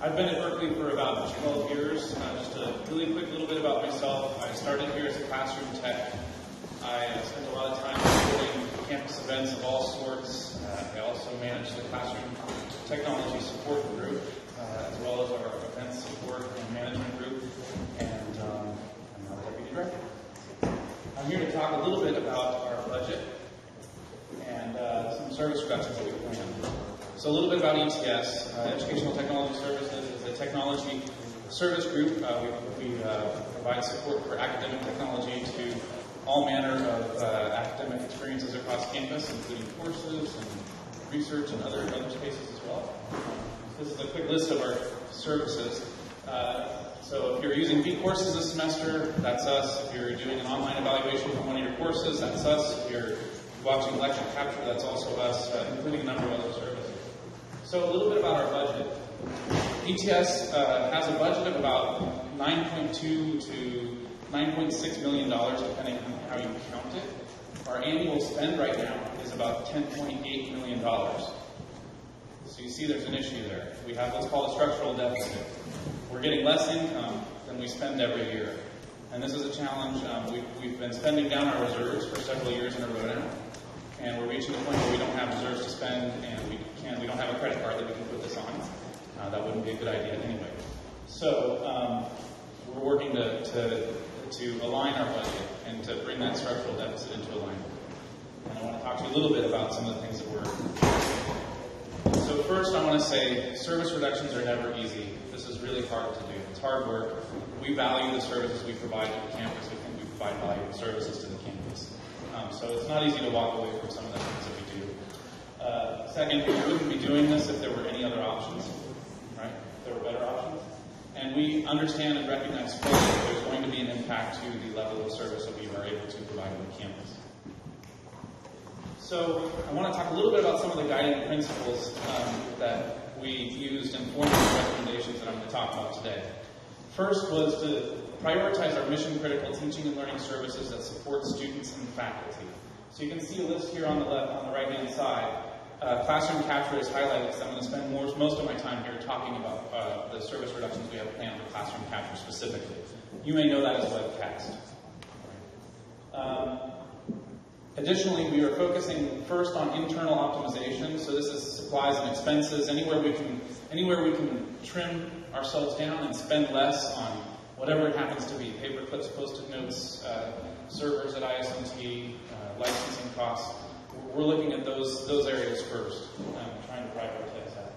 I've been at Berkeley for about 12 years. Just a really quick little bit about myself. I started here as a classroom tech. events of all sorts. I also manage the classroom technology support group, as well as our events support and management group, and I'm now the deputy director. I'm here to talk a little bit about our budget and some service reductions that we plan. So a little bit about ETS. Educational Technology Services is a technology service group. We provide support for academic technology to all manner of academic experiences across campus, including courses and research and other spaces as well. This is a quick list of our services. So if you're using vCourses this semester, that's us. If you're doing an online evaluation for one of your courses, that's us. If you're watching lecture capture, that's also us, including a number of other services. So a little bit about our budget. ETS has a budget of about $9.2 to $9.6 million, depending on how you count it. Our annual spend right now is about $10.8 million. So you see there's an issue there. We have what's called a structural deficit. We're getting less income than we spend every year. And this is a challenge. We've been spending down our reserves for several years in a row now. And we're reaching a point where we don't have reserves to spend, and we don't have a credit card that we can put this on. That wouldn't be a good idea anyway. So we're working to align our budget and to bring that structural deficit into alignment. And I want to talk to you a little bit about some of the things that we're doing. So first, I want to say service reductions are never easy. This is really hard to do. It's hard work. We value the services we provide to the campus. We think we provide valuable services to the campus. So it's not easy to walk away from some of the things that we do. Second, we wouldn't be doing this if there were any other options, right? If there were better options. And we understand and recognize fully that there's going to be an impact to the level of service that we are able to provide on the campus. So I want to talk a little bit about some of the guiding principles that we used in forming the recommendations that I'm going to talk about today. First was to prioritize our mission-critical teaching and learning services that support students and faculty. So you can see a list here on the right-hand side. Classroom capture is highlighted, so I'm going to spend most of my time here talking about the service reductions we have planned for classroom capture specifically. You may know that as webcast. Additionally, we are focusing first on internal optimization. So this is supplies and expenses. Anywhere we can trim ourselves down and spend less on whatever it happens to be, paper clips, post-it notes, servers at ISMT, licensing costs. We're looking at those areas first, trying to prioritize that.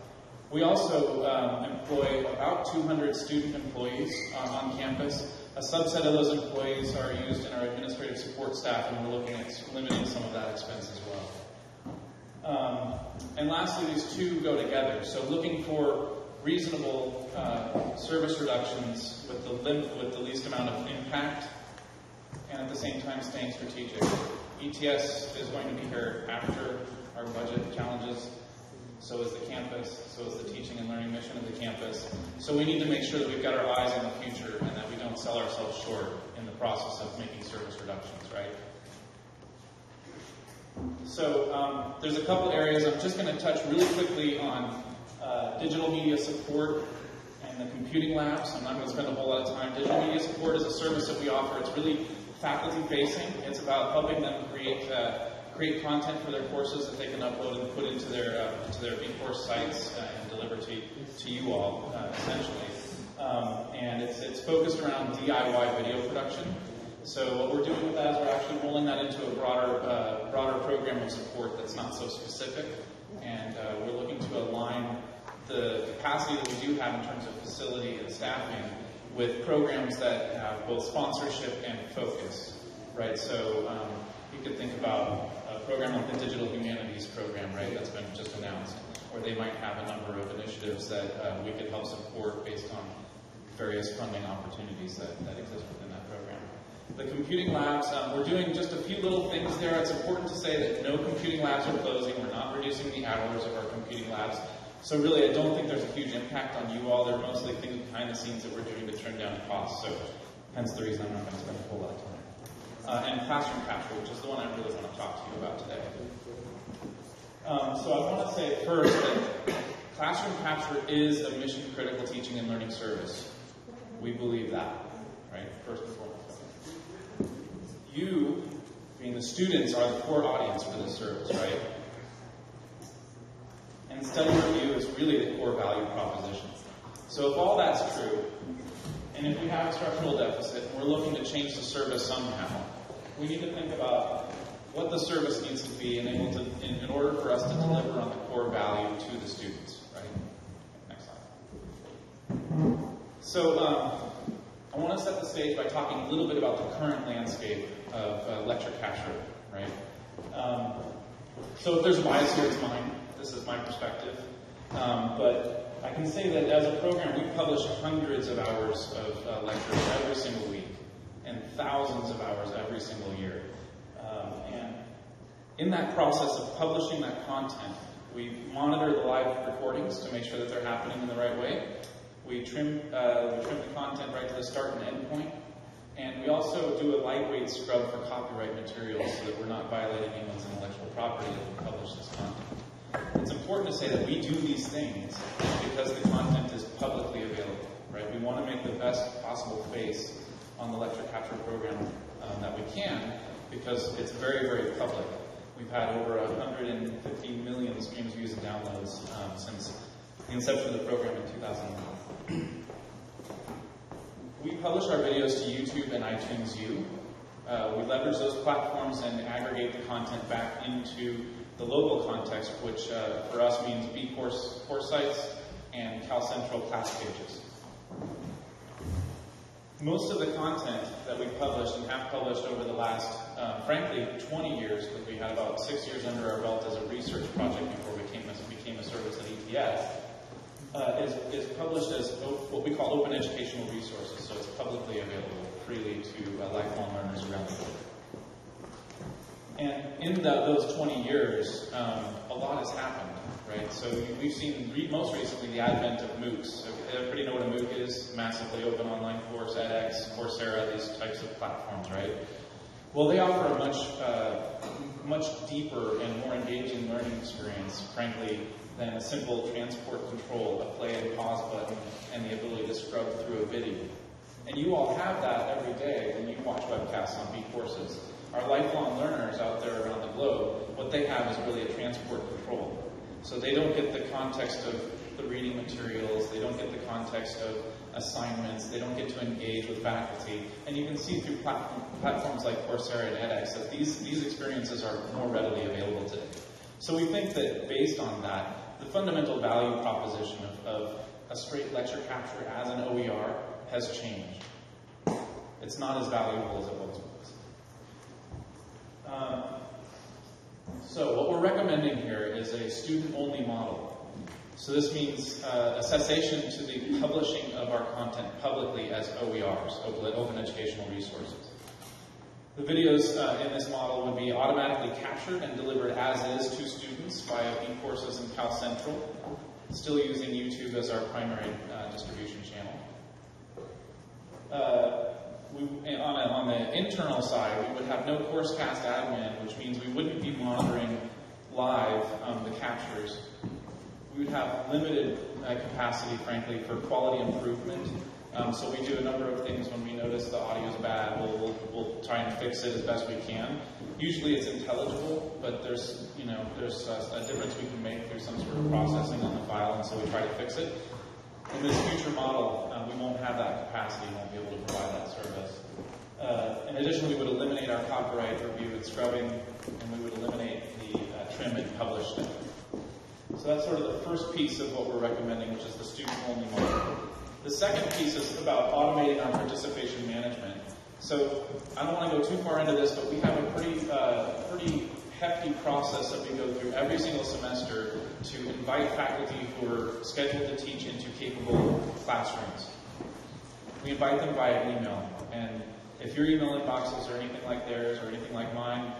We also employ about 200 student employees on campus. A subset of those employees are used in our administrative support staff, and we're looking at limiting some of that expense as well. And lastly, these two go together. So looking for reasonable service reductions with the least amount of impact, and at the same time staying strategic. ETS is going to be here after our budget challenges. So is the campus. So is the teaching and learning mission of the campus. So we need to make sure that we've got our eyes on the future and that we don't sell ourselves short in the process of making service reductions, right? So there's a couple areas. I'm just going to touch really quickly on digital media support and the computing labs. I'm not going to spend a whole lot of time. Digital media support is a service that we offer. It's really faculty-facing. It's about helping them create content for their courses that they can upload and put into their vCourse sites and deliver to you all, essentially. And it's focused around DIY video production. So what we're doing with that is we're actually rolling that into a broader program of support that's not so specific. And we're looking to align the capacity that we do have in terms of facility and staffing with programs that have both sponsorship and focus, right? So you could think about a program like the Digital Humanities program, right, that's been just announced, or they might have a number of initiatives that we could help support based on various funding opportunities that exist within that program. The computing labs, we're doing just a few little things there. It's important to say that no computing labs are closing. We're not reducing the hours of our computing labs. So really, I don't think there's a huge impact on you all. They're mostly things behind the scenes that we're doing to trim down costs. So hence the reason I'm not going to spend a whole lot of time. And classroom capture, which is the one I really want to talk to you about today. So I want to say first that classroom capture is a mission-critical teaching and learning service. We believe that, right? First and foremost. You, being mean, the students are the core audience for this service, right? And study review is really the core value proposition. So if all that's true, and if we have a structural deficit and we're looking to change the service somehow, we need to think about what the service needs to be and able to, in order for us to deliver on the core value to the students, right? Next slide. So I want to set the stage by talking a little bit about the current landscape of lecture capture, right? So if there's a bias here, it's mine. This is my perspective. But I can say that as a program, we publish hundreds of hours of lectures every single week and thousands of hours every single year. And in that process of publishing that content, we monitor the live recordings to make sure that they're happening in the right way. We trim the content right to the start and end point. And we also do a lightweight scrub for copyright materials so that we're not violating anyone's intellectual property as we publish this content. It's important to say that we do these things because the content is publicly available, right? We want to make the best possible face on the lecture capture program that we can because it's very, very public. We've had over 150 million streams, views, and downloads since the inception of the program in 2001. We publish our videos to YouTube and iTunes U. We leverage those platforms and aggregate the content back into the local context, which for us means B course sites and Cal Central class pages. Most of the content that we've published and have published over the last, frankly, 20 years, because we had about 6 years under our belt as a research project before we became a service at ETS, is published as what we call open educational resources. So it's publicly available freely to lifelong learners around the world. And in those 20 years, a lot has happened, right? So we've seen most recently the advent of MOOCs. So everybody know what a MOOC is? Massively open online course, edX, Coursera, these types of platforms, right? Well, they offer a much deeper and more engaging learning experience, frankly, than a simple transport control, a play and pause button, and the ability to scrub through a video. And you all have that every day when you watch webcasts on B courses. Our lifelong learners out there around the globe, what they have is really a transport control. So they don't get the context of the reading materials, they don't get the context of assignments, they don't get to engage with faculty. And you can see through platforms like Coursera and edX that these experiences are more readily available today. So we think that based on that, the fundamental value proposition of a straight lecture capture as an OER has changed. It's not as valuable as it once was. So what we're recommending here is a student-only model. So this means a cessation to the publishing of our content publicly as OERs, open educational resources. The videos in this model would be automatically captured and delivered as is to students via B courses and Cal Central, still using YouTube as our primary distribution channel. On the internal side, we would have no coursecast admin, which means we wouldn't be monitoring live the captures. We would have limited capacity, frankly, for quality improvement. So we do a number of things when we notice the audio is bad. We'll try and fix it as best we can. Usually it's intelligible, but there's a difference we can make through some sort of processing on the file, and so we try to fix it. In this future model, we won't have that capacity, we won't be able to provide that service. In addition, we would eliminate our copyright review and scrubbing, and we would eliminate the trim and publish step. So that's sort of the first piece of what we're recommending, which is the student-only model. The second piece is about automating our participation management. So I don't want to go too far into this, but we have a pretty hefty process that we go through every single semester to invite faculty who are scheduled to teach into capable classrooms. We invite them via email, and if your email inboxes are anything like theirs or anything like mine,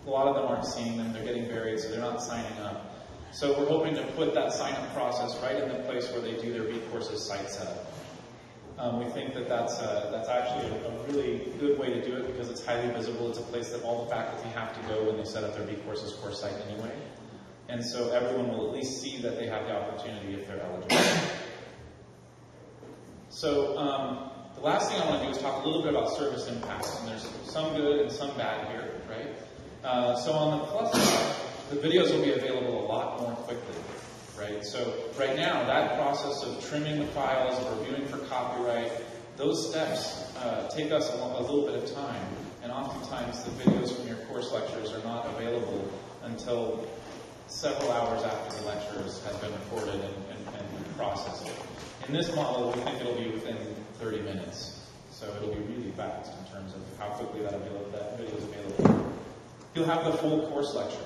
a lot of them aren't seeing them, they're getting buried, so they're not signing up. So we're hoping to put that sign-up process right in the place where they do their B courses site setup. We think that that's actually a really good way to do it because it's highly visible. It's a place that all the faculty have to go when they set up their B courses course site anyway. And so everyone will at least see that they have the opportunity if they're eligible. So the last thing I want to do is talk a little bit about service impacts. And there's some good and some bad here, right? So on the plus side, the videos will be available a lot more quickly, right? So right now, that process of trimming the files, of reviewing for copyright, those steps take us a little bit of time. And oftentimes, the videos from your course lectures are not available until several hours after the lectures has been recorded and processed. In this model, we think it'll be within 30 minutes. So it'll be really fast in terms of how quickly that video is available. You'll have the full course lecture,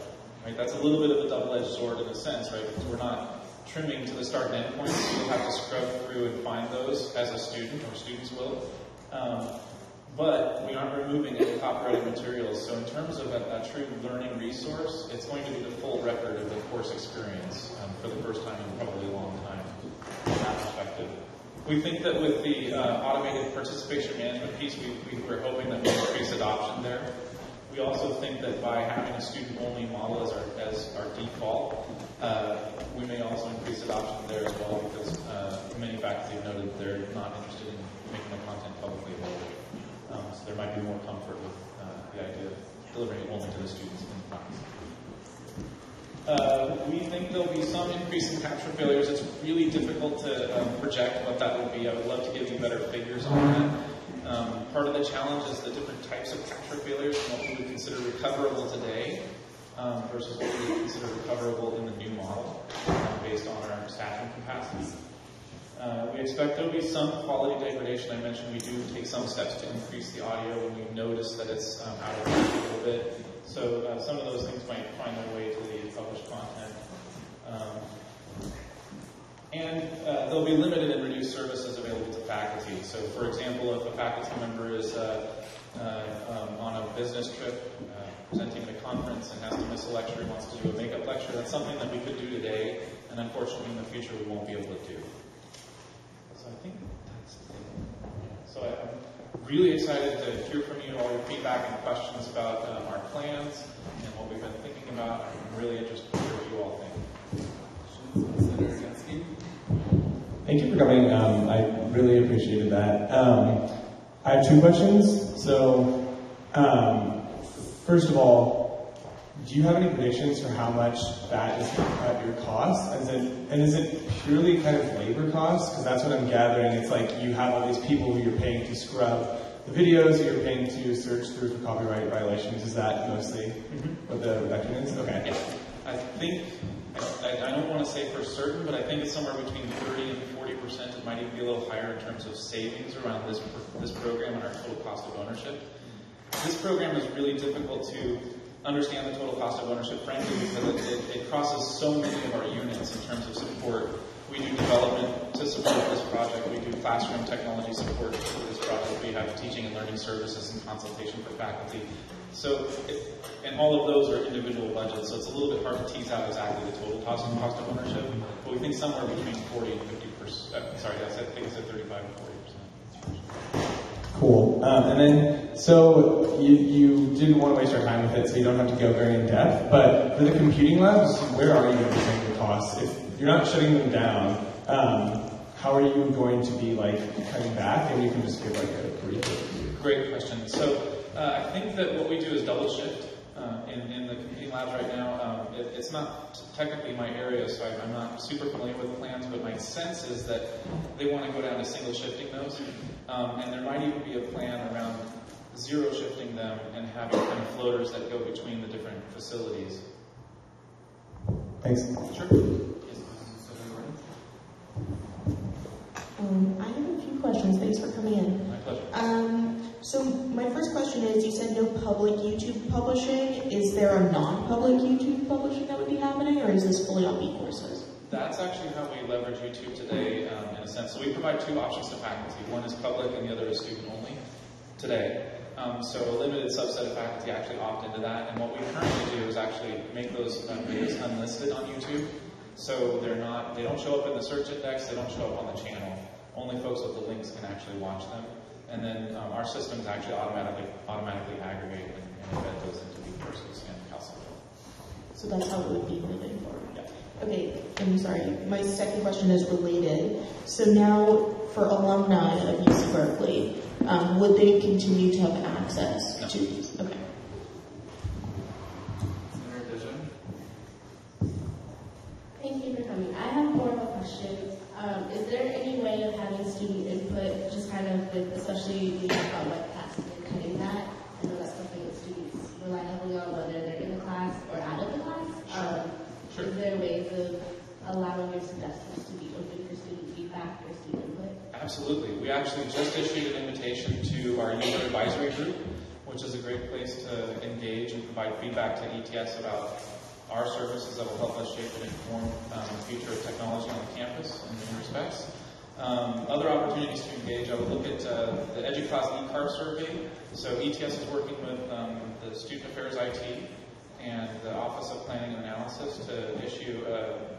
right? That's a little bit of a double-edged sword in a sense, right? Because we're not trimming to the start and end points. You'll have to scrub through and find those as a student, or students will. But we aren't removing any copyrighted materials. So in terms of a true learning resource, it's going to be the full record of the course experience for the first time in probably a long time from that perspective. We think that with the automated participation management piece, we're hoping that we'll increase adoption there. We also think that by having a student-only model as our default, we may also increase adoption there as well, because many faculty have noted they're not interested in making the content publicly available. So there might be more comfort with the idea of delivering it only to the students in class. We think there'll be some increase in capture failures. It's really difficult to project what that will be. I would love to give you better figures on that. Part of the challenge is the different types of capture failures and what we would consider recoverable today versus what we would consider recoverable in the new model based on our staffing capacity. We expect there will be some quality degradation. I mentioned we do take some steps to increase the audio when we notice that it's out of range a little bit. So some of those things might find their way to the published content. And there'll be limited and reduced services available to faculty. So for example, if a faculty member is on a business trip presenting at a conference and has to miss a lecture and wants to do a makeup lecture, that's something that we could do today, and unfortunately in the future we won't be able to do. So I think that's the thing. So I'm really excited to hear from you, all your feedback and questions about our plans and what we've been thinking about. I'm really interested to hear what you all think. Thank you for coming. I really appreciated that. I have two questions. So, first of all, do you have any predictions for how much that is going to cut your costs? Is it purely kind of labor costs? Because that's what I'm gathering. It's like you have all these people who you're paying to scrub the videos, who you're paying to search through for copyright violations. Is that mostly what the reduction is? Okay. Yeah. I think, I don't want to say for certain, but I think it's somewhere between 30 and 40%. It might even be a little higher in terms of savings around this program and our total cost of ownership. This program is really difficult to understand the total cost of ownership, frankly, because it crosses so many of our units in terms of support. We do development to support this project. We do classroom technology support for this project. We have teaching and learning services and consultation for faculty. So, and all of those are individual budgets, so it's a little bit hard to tease out exactly the total cost of ownership. But we think somewhere between 40 and 50%. Sorry, I think I said 35 and 40%. Cool. And then, so you didn't want to waste our time with it, so you don't have to go very in depth. But for the computing labs, where are you going to be saving the costs? If you're not shutting them down, how are you going to be cutting back? And you can just give a brief overview. Great question. So I think that what we do is double shift in the computing labs right now. It's not technically my area, so I'm not super familiar with the plans, but my sense is that they want to go down to single shifting those. And there might even be a plan around zero shifting them and having kind of floaters that go between the different facilities. Thanks. Sure. I have a few questions. Thanks for coming in. My pleasure. So my first question is, you said no public YouTube publishing. Is there a non-public YouTube publishing that would be happening, or is this fully on B-courses? That's actually how we leverage YouTube today, in a sense. So we provide two options to faculty. One is public and the other is student-only today. So a limited subset of faculty actually opt into that. And what we currently do is actually make those videos unlisted on YouTube. So they don't show up in the search index, they don't show up on the channel. Only folks with the links can actually watch them. And then our systems actually automatically aggregate and embed those into B-courses and Calcutta. So that's how it would be moving forward. Yeah. Okay, I'm sorry. My second question is related. So now, for alumni of UC Berkeley, would they continue to have access to these? Okay. actually just issued an invitation to our user advisory group, which is a great place to engage and provide feedback to ETS about our services that will help us shape and inform the future of technology on the campus in many respects. Other opportunities to engage, I would look at the EduClass eCard survey. So ETS is working with the Student Affairs IT and the Office of Planning and Analysis to issue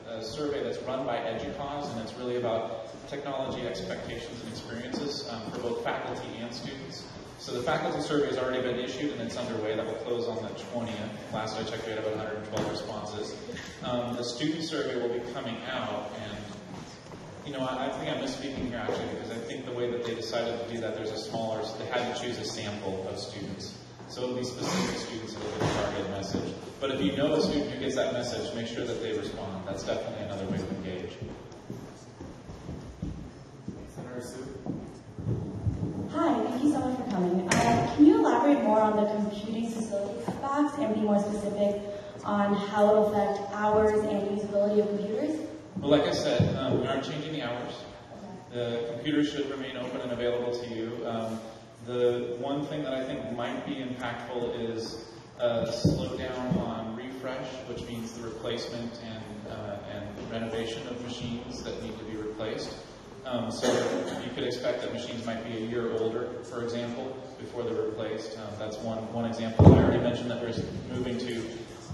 a survey that's run by EduCause, and it's really about technology expectations and experiences for both faculty and students. So the faculty survey has already been issued and it's underway. That will close on the 20th. Last I checked, we had about 112 responses. The student survey will be coming out, and I think I'm misspeaking here actually, because I think the way that they decided to do that, they had to choose a sample of students. So it'll be specific students that will get a targeted message. But if you know a student who gets that message, make sure that they respond. That's definitely another way to engage. Senator Sue? Hi, thank you so much for coming. Can you elaborate more on the computing facility cutbacks and be more specific on how it will affect hours and usability of computers? Well, like I said, we aren't changing the hours. The computers should remain open and available to you. The one thing that I think might be impactful is a slowdown on refresh, which means the replacement and renovation of machines that need to be replaced. So you could expect that machines might be a year older, for example, before they're replaced. That's one example. I already mentioned that we're moving to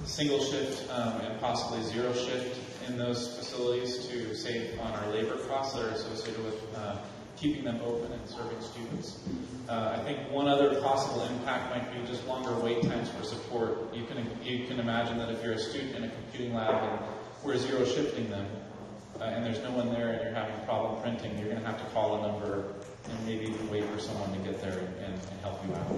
single shift and possibly zero shift in those facilities to save on our labor costs that are associated with keeping them open and serving students. I think one other possible impact might be just longer wait times for support. You can imagine that if you're a student in a computing lab and we're zero shifting them, and there's no one there and you're having a problem printing, you're going to have to call a number and maybe even wait for someone to get there and help you out.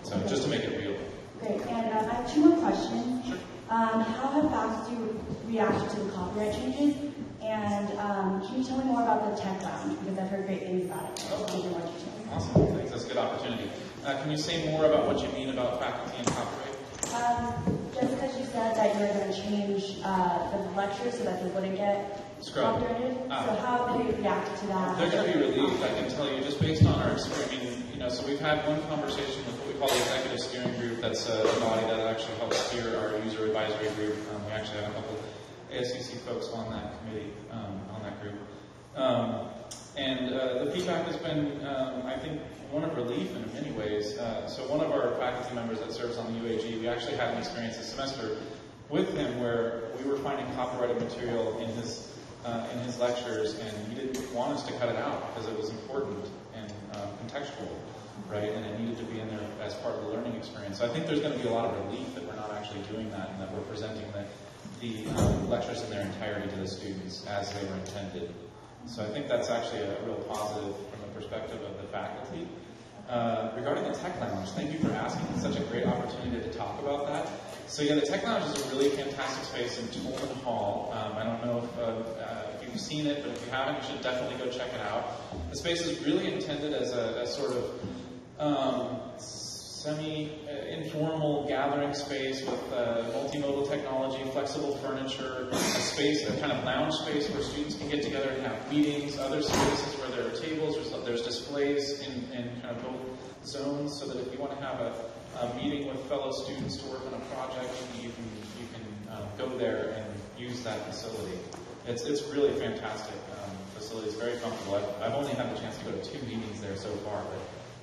So just to make it real. Great, and I have two more questions. Sure. How have faculty reacted to the copyright changes? And can you tell me more about the tech lounge? Because I've heard great things about it. Awesome, thanks. That's a good opportunity. Can you say more about what you mean about faculty and copyright? Just because you said that you were going to change the lectures so that they wouldn't get copyrighted. So how have they reacted to that? They're going to be relieved, I can tell you, just based on our experience. So we've had one conversation with what we call the executive steering group. That's a body that actually helps steer our user advisory group. We actually have a couple ASUC folks on that committee, on that group. And the feedback has been, I think, one of relief in many ways. So one of our faculty members that serves on the UAG, we actually had an experience this semester with him where we were finding copyrighted material in his lectures, and he didn't want us to cut it out because it was important and contextual, right? And it needed to be in there as part of the learning experience. So I think there's going to be a lot of relief that we're not actually doing that, and that we're presenting the lectures in their entirety to the students as they were intended. So I think that's actually a real positive from the perspective of the faculty. Regarding the Tech Lounge, thank you for asking. It's such a great opportunity to talk about that. So yeah, the Tech Lounge is a really fantastic space in Tolman Hall. I don't know if you've seen it, but if you haven't, you should definitely go check it out. The space is really intended as a sort of semi-informal gathering space with multimodal technology, flexible furniture, a kind of lounge space where students can get together and have meetings, other spaces where there are tables, there's displays in kind of both zones, so that if you want to have a meeting with fellow students to work on a project, you can go there and use that facility. It's really a fantastic facility. It's very comfortable. I've only had the chance to go to 2 meetings there so far, but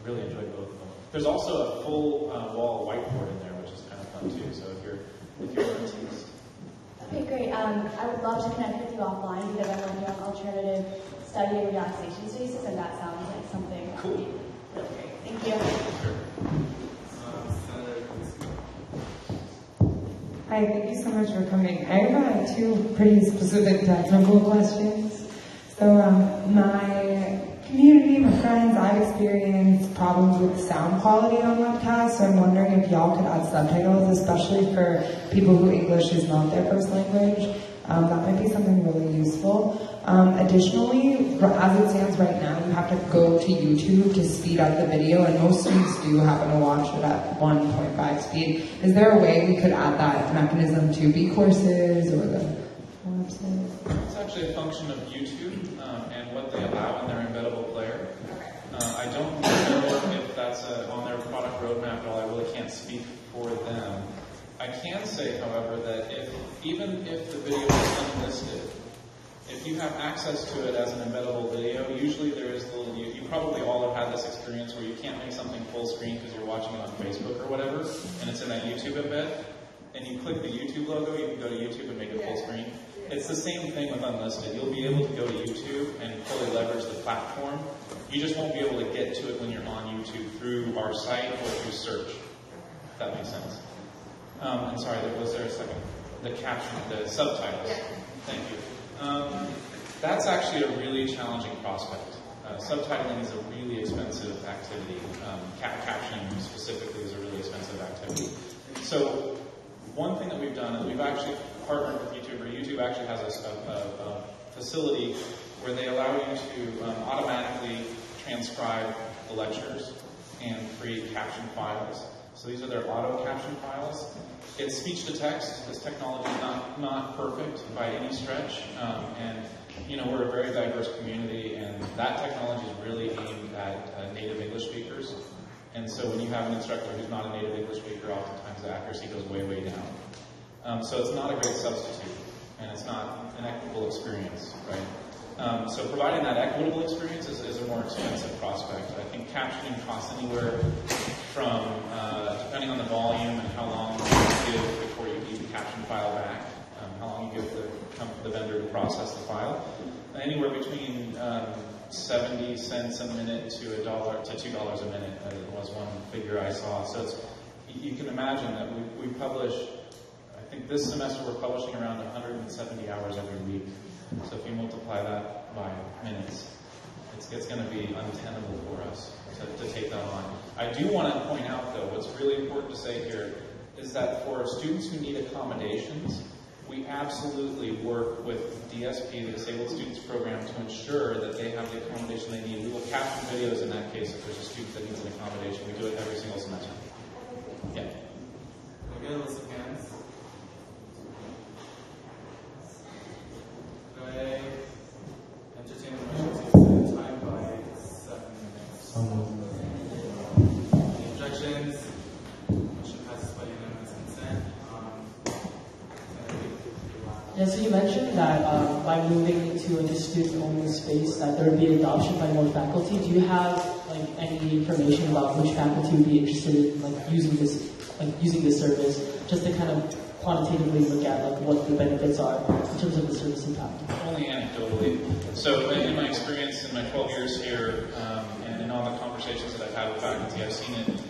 really enjoyed both of them. There's also a full wall whiteboard in there, which is kind of fun too. So if you're on teams. Okay, great. I would love to connect with you offline because I'm working on alternative study and relaxation spaces, and that sounds like something that would be really great. Thank you. Hi, thank you so much for coming. I have 2 pretty specific technical questions. So my community, my friends, I've experienced problems with sound quality on webcasts, so I'm wondering if y'all could add subtitles, especially for people who English is not their first language. That might be something really useful. Additionally, as it stands right now, you have to go to YouTube to speed up the video, and most students do happen to watch it at 1.5 speed. Is there a way we could add that mechanism to B-courses or the website? It's actually a function of YouTube and what they allow in their embeddable player. I don't know if that's on their product roadmap at all. I really can't speak for them. I can say, however, that even if the video is unlisted, if you have access to it as an embeddable video, usually there is you probably all have had this experience where you can't make something full screen because you're watching it on Facebook or whatever, and it's in that YouTube embed, and you click the YouTube logo, you can go to YouTube and make it full screen. It's the same thing with unlisted. You'll be able to go to YouTube and fully leverage the platform. You just won't be able to get to it when you're on YouTube through our site or through search, if that makes sense. And sorry, was there a second? The caption, the subtitles. Yeah. Thank you. That's actually a really challenging prospect. Subtitling is a really expensive activity. Captioning specifically is a really expensive activity. So one thing that we've done is we've actually partnered with YouTube, or YouTube actually has a facility where they allow you to automatically transcribe the lectures and create caption files. So these are their auto caption files. It's speech to text. This technology is not perfect by any stretch, and we're a very diverse community, and that technology is really aimed at native English speakers. And so when you have an instructor who's not a native English speaker, oftentimes the accuracy goes way, way down. So it's not a great substitute, and it's not an equitable experience, right? So providing that equitable experience is a more expensive prospect. I think captioning costs anywhere from, depending on the volume and how long you give before you need the caption file back, how long you give the vendor to process the file, anywhere between 70 cents a minute to $1 to $2 a minute was one figure I saw. So you can imagine that we publish, I think this semester we're publishing around 170 hours every week. So if you multiply that by minutes, it's going to be untenable for us to take that on. I do want to point out, though, what's really important to say here is that for students who need accommodations, we absolutely work with DSP, the Disabled Students Program, to ensure that they have the accommodation they need. We will caption videos in that case if there's a student that needs an accommodation. We do it every single semester. Yeah. Can I get a list of hands? Could I entertain a motion to extend the time by 7 minutes? Any objections? Motion passes by unanimous consent. Yeah, so you mentioned that by moving to a student-only space, that there would be adoption by more faculty. Do you have any information about which faculty would be interested in using this service, just to kind of quantitatively look at what the benefits are in terms of the service impact? Only anecdotally. So in my experience in my 12 years here, and in all the conversations that I've had with faculty, I've seen it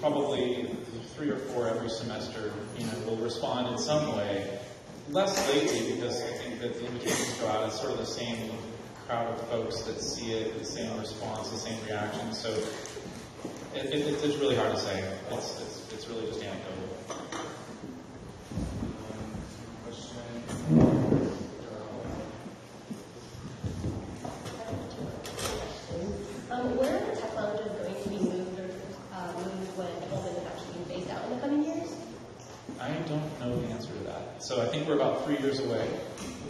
probably 3 or 4 every semester. Will respond in some way. Less lately, because I think that the invitations go out, it's sort of the same crowd of folks that see it, the same response, the same reaction. So it's really hard to say. It's really just anecdotal. Where are the technologies going to be moved when Dolphin is actually being phased out in the coming years? I don't know the answer to that. So I think we're about 3 years away,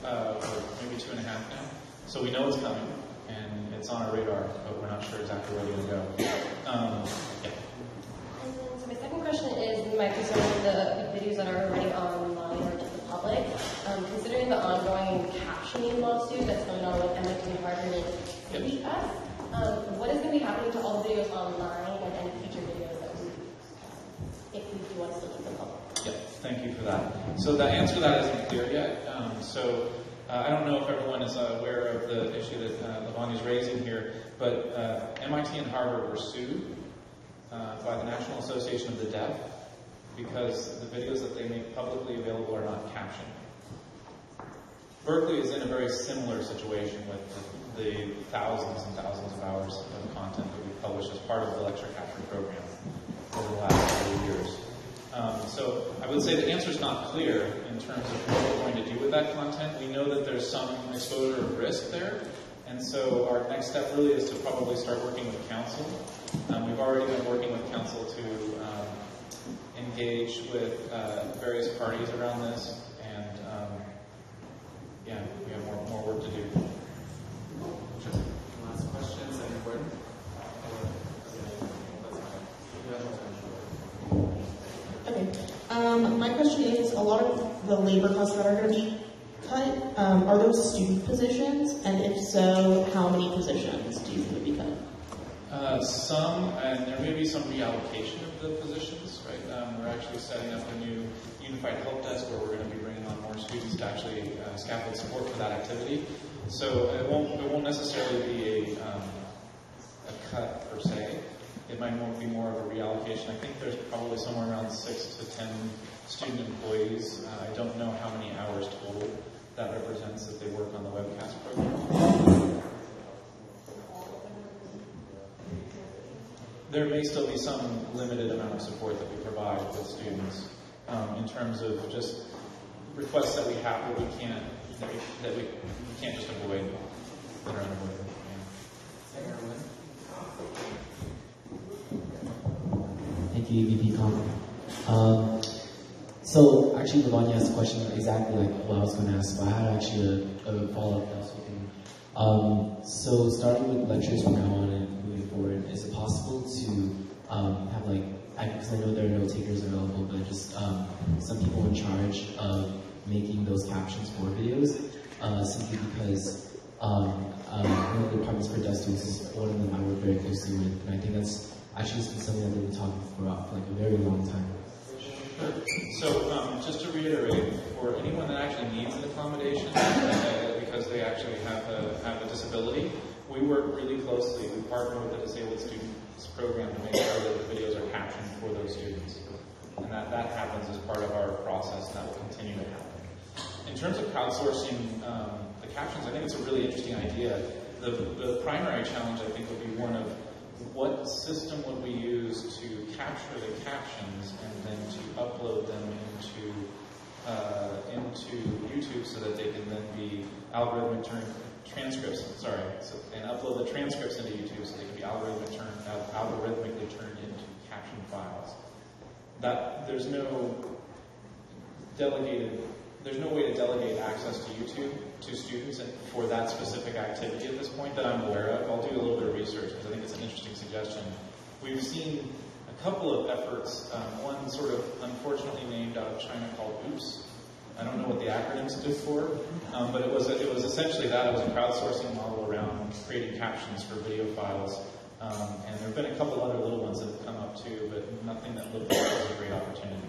or maybe 2.5 now. So we know it's coming, and it's on our radar, but we're not sure exactly where we're going to go. Yeah. So my second question is, my concern with the videos that are already online or to the public. Considering the ongoing captioning lawsuit that's going on with MIT and Harvard and CBS, what is going to be happening to all the videos online and any future videos that if we do want to still keep them public? Yeah, thank you for that. So the answer to that isn't clear yet. I don't know if everyone is aware of the issue that Lavanya is raising here, but MIT and Harvard were sued by the National Association of the Deaf because the videos that they make publicly available are not captioned. Berkeley is in a very similar situation with the thousands and thousands of hours of content that we publish as part of the lecture capture program over the last several years. So I would say the answer is not clear in terms of what we're going to do with that content. We know that there's some exposure of risk there, and so our next step really is to probably start working with counsel. We've already been working with counsel to engage with various parties around this, and we have more work to do. Last questions, anyone? My question is, a lot of the labor costs that are going to be cut, are those student positions? And if so, how many positions do you think would be cut? Some, and there may be some reallocation of the positions, right? We're actually setting up a new unified help desk where we're going to be bringing on more students to actually scaffold support for that activity. So it won't necessarily be a cut per se. It might be more of a reallocation. I think there's probably somewhere around 6 to 10 student employees. I don't know how many hours total that represents that they work on the webcast program. There may still be some limited amount of support that we provide with students in terms of just requests that we have that we can't just avoid that are unavoidable. Thank you, EVP Con. So actually, Lavanya asked a question exactly like what I was going to ask, but I had actually a follow-up that I was hoping. So starting with lectures from now on and moving forward, is it possible to have like, because I know there are no takers available, but just some people in charge of making those captions for videos, simply because one of the departments for deaf students is one of them I work very closely with, and I think that's actually something that they've been talking for like a very long time. So just to reiterate, for anyone that actually needs an accommodation because they actually have a disability, we work really closely. We partner with the Disabled Students Program to make sure that the videos are captioned for those students. And that happens as part of our process, and that will continue to happen. In terms of crowdsourcing the captions, I think it's a really interesting idea. The primary challenge, I think, would be one of what system would we use to capture the captions and then to upload them into YouTube so that they can then be algorithmic transcripts. And upload the transcripts into YouTube so they can be algorithmically turned into caption files. There's no way to delegate access to YouTube to students for that specific activity at this point that I'm aware of. I'll do a little bit of research because I think it's an interesting suggestion. We've seen a couple of efforts, one sort of unfortunately named out of China called OOPS. I don't know what the acronym stood for, but it was essentially that. It was a crowdsourcing model around creating captions for video files. And there have been a couple other little ones that have come up too, but nothing that looked like it was a great opportunity.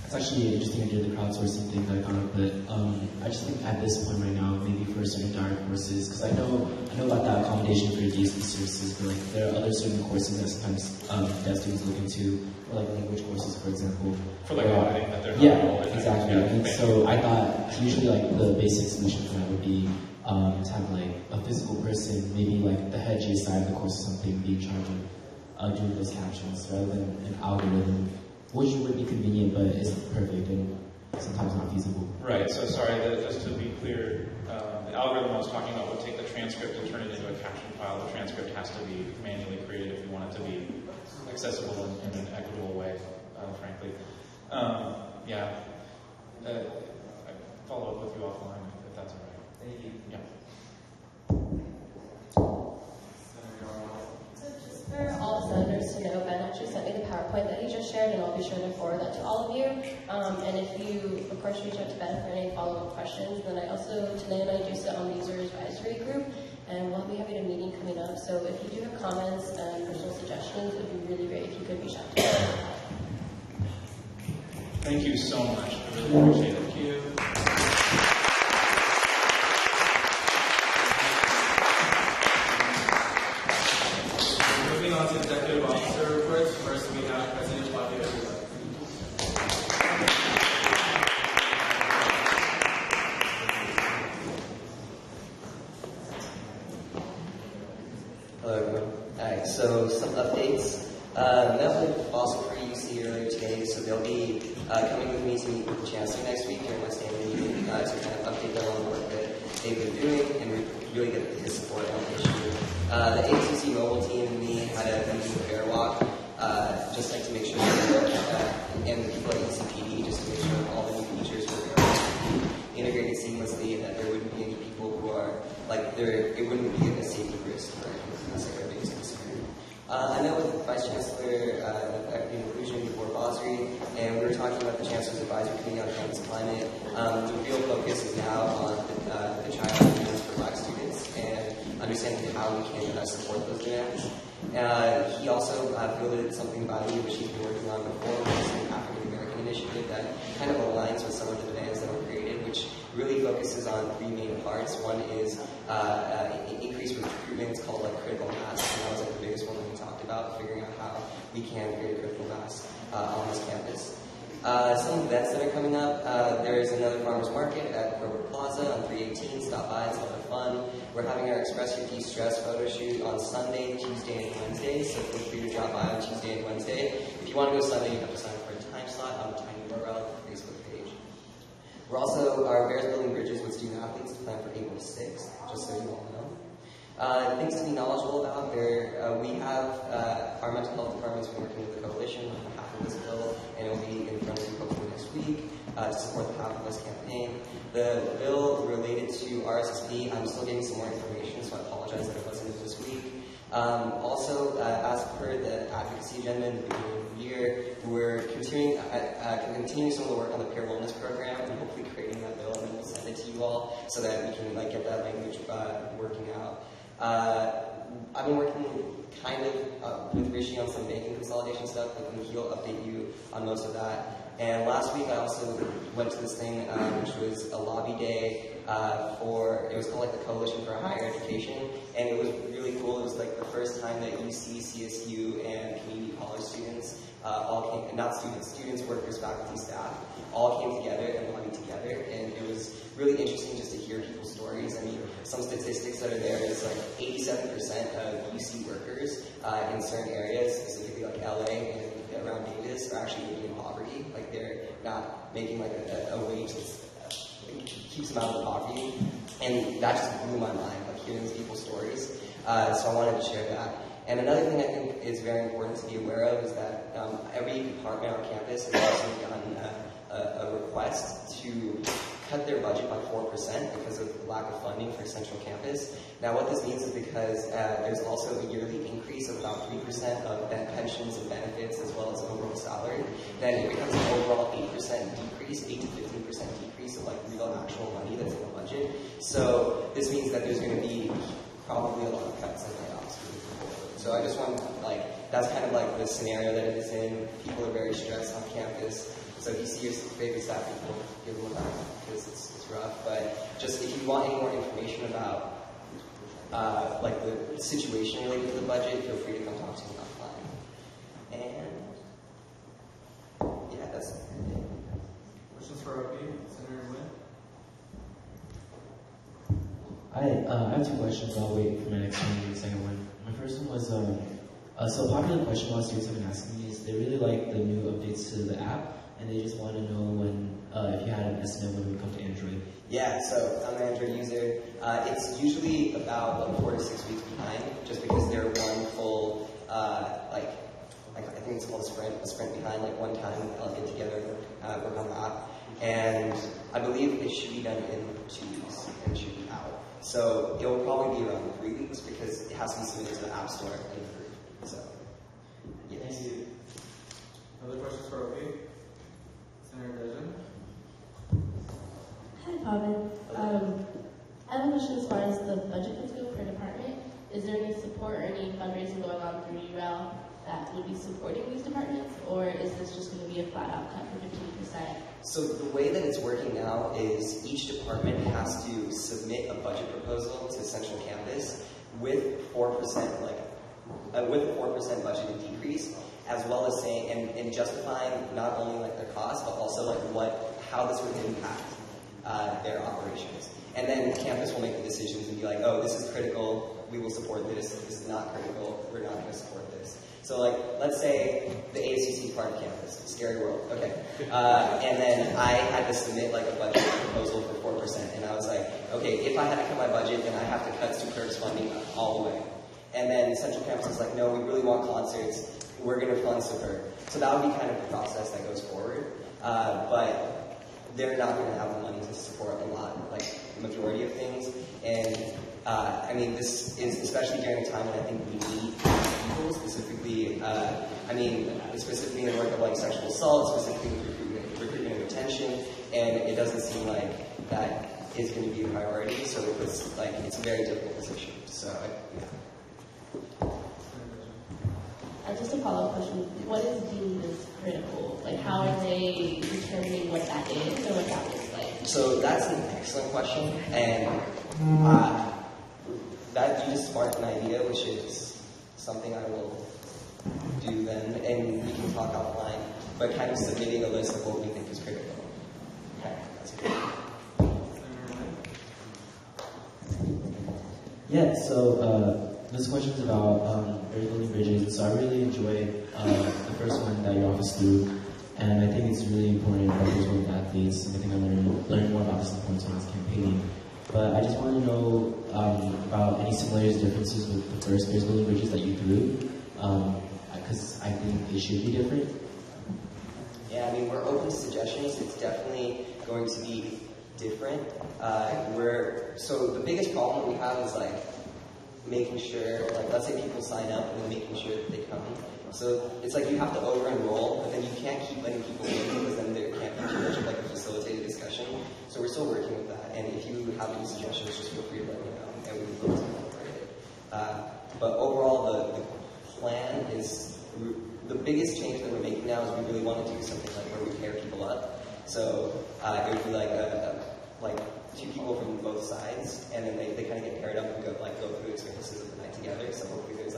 It's actually interesting to do the crowdsourcing thing that I got up, but I just think at this point right now, maybe for certain direct courses, because I know about that accommodation for adjacent services, but like there are other certain courses that sometimes deaf students look into, or like language courses, for example. For like auditing that they're not yeah, exactly. Yeah, and so I thought usually like the basic solution for that would be to have like a physical person, maybe like the head side of the course or something, be in charge of doing those captions rather than an algorithm. Which would be convenient, but isn't perfect and sometimes not feasible. Right, so sorry, just to be clear, the algorithm I was talking about would take the transcript and turn it into a caption file. The transcript has to be manually created if you want it to be accessible in an equitable way, frankly. I'll follow up with you offline if that's all right. Thank you. Yeah. For all senators to know, Ben actually sent me the PowerPoint that he just shared, and I'll be sure to forward that to all of you. And if you, of course, reach out to Ben for any follow-up questions, then I also, today and I do sit on the user advisory group, and we'll be having a meeting coming up. So if you do have comments and personal suggestions, it would be really great if you could reach out to me. Thank you so much. I really appreciate it. Thank you. Moving on to executive officer reports. First, we have President Flavia. Hello, everyone. Alright, so some updates. Met with also for UC earlier today, so they'll be coming with me to meet with the Chancellor next week during my standing meeting to kind of update them on the work that they've been doing and really get his support on the issue. The ASUC mobile team and me had a meeting with Airwalk, just like to make sure that, and the people at UCPD, just to make sure all the new features for Airwalk be integrated seamlessly and that there wouldn't be any people who are, it wouldn't be a safety risk for anyone. That's like our biggest concern. I met with the Vice Chancellor of Equity and Inclusion before Bosri, and we were talking about the Chancellor's Advisory Committee on Campus Climate. The real focus is now on the child needs for Black students and understanding how we can support those demands. He also fielded something by me, which he's been working on before, which is an African American initiative that kind of aligns with some of the demands that were created, which really focuses on three main parts. One is increased recruitment. It's called like critical mass, and that was like the biggest one that we talked about, figuring out how we can create a critical mass on this campus. Some events that are coming up, there's another farmers market at Grover Plaza on 318. Stop by, it's a lot of fun. We're having our Express Your De-Stress photo shoot on Sunday, Tuesday, and Wednesday, so feel free to drop by on Tuesday and Wednesday. If you want to go Sunday, you have to sign up for a time slot on the Tiny URL Facebook page. We're also, our Bears Building Bridges with student athletes is planned for April 6th, just so you all know. Things to be knowledgeable about, we have our mental health department's been working with the coalition on behalf of this bill, and it will be in front of you hopefully next week to support the Half of Us campaign. The bill related to RSSP, I'm still getting some more information, so I apologize that it wasn't this week. Also, as per the advocacy agenda in the beginning of the year, we're continuing some of the work on the peer wellness program and hopefully creating that bill, and then we'll send it to you all so that we can get that language working out. I've been working kind of with Rishi on some banking consolidation stuff, but he'll update you on most of that. And last week I also went to this thing, which was a lobby day it was called like the Coalition for Higher Education, and it was really cool. It was like the first time that UC, CSU, and community college students all came, not students, workers, faculty, staff, all came together and lobbied together, and it was really interesting just to hear people's stories. I mean, some statistics that are there is like 87% of UC workers in certain areas, specifically like LA and around Davis, are actually living in poverty. Like they're not making like a wage that keeps them out of poverty, and that just blew my mind, like hearing these people's stories. So I wanted to share that. And another thing I think is very important to be aware of is that every department on campus has also gotten a request to cut their budget by 4% because of the lack of funding for Central Campus. Now what this means is because there's also a yearly increase of about 3% of pensions and benefits as well as overall salary, then it becomes an overall 8% decrease, 8 to 15% decrease of like real actual money that's in the budget. So this means that there's going to be probably a lot of cuts and layoffs moving forward. So I just want that's kind of like the scenario that it is in. People are very stressed on campus. So if you see your favorite staff people, give them a back because it's rough. But just if you want any more information about like the situation related to the budget, feel free to come talk to me offline. And yeah, that's it. Questions for OP? Senator Nguyen? I have two questions. I'll wait for my next one and the second one. My first one was so a popular question a lot of students have been asking me is they really like the new updates to the app, and they just want to know when, if you had an estimate when it would come to Android. Yeah, so I'm an Android user. It's usually about 4 to 6 weeks behind, just because they're one full, I think it's called a sprint behind, like one time they'll get together and work on the app. And I believe it should be done in 2 weeks, and it should be out. So it'll probably be around 3 weeks, because it has to be submitted to the App Store and approved. So, yes. Thank you. Other questions for OP? Senator Dejan? Hi, Pavan. I have a question as far as the budget is go per department. Is there any support or any fundraising going on through URL that would be supporting these departments, or is this just going to be a flat-out cut for 15%? So the way that it's working now is each department has to submit a budget proposal to Central Campus with 4%, with a 4% budget decrease, as well as saying and justifying not only like their costs, but also like how this would impact their operations. And then campus will make the decisions and be like, oh, this is critical, we will support this. This is not critical, we're not going to support this. So like, let's say the ASUC is part of campus, scary world, okay. And then I had to submit like a budget proposal for 4%, and I was like, okay, if I had to cut my budget, then I have to cut Superb's funding all the way. And then Central Campus is like, no, we really want concerts, we're going to fund Superb. So that would be kind of the process that goes forward. But they're not going to have the money to support a lot, like the majority of things. And I mean, this is especially during a time when I think we need impactful, specifically, specifically in the work of like sexual assault, specifically recruitment and retention, and it doesn't seem like that is going to be a priority, so it's a very difficult position. So, yeah. Just a follow-up question. What is deemed as critical? Like, how are they determining what that is or what that looks like? So that's an excellent question, and that you just sparked an idea, which is something I will do then, and we can talk offline, but kind of submitting a list of what we think is critical. Okay, that's good. Yeah, so this question is about building bridges. So I really enjoyed the first one that your office threw, and I think it's really important for those with athletes, and I think I'm learning more about this in performance campaigning. But I just want to know about any similarities, differences with the first building bridges that you threw, because I think they should be different. Yeah, we're open to suggestions. It's definitely going to be different. So the biggest problem we have is making sure, let's say people sign up and then making sure that they come. So it's you have to over-enroll, but then you can't keep letting people in because then there can't be too much of a facilitated discussion. So we're still working with that. And if you have any suggestions, just feel free to let me know, and we can look to incorporate it. But overall, the plan is, the biggest change that we're making now is we really want to do something where we pair people up. So it would be two people from both sides, and then they kind of get paired up and go through experiences of the night together. So hopefully there's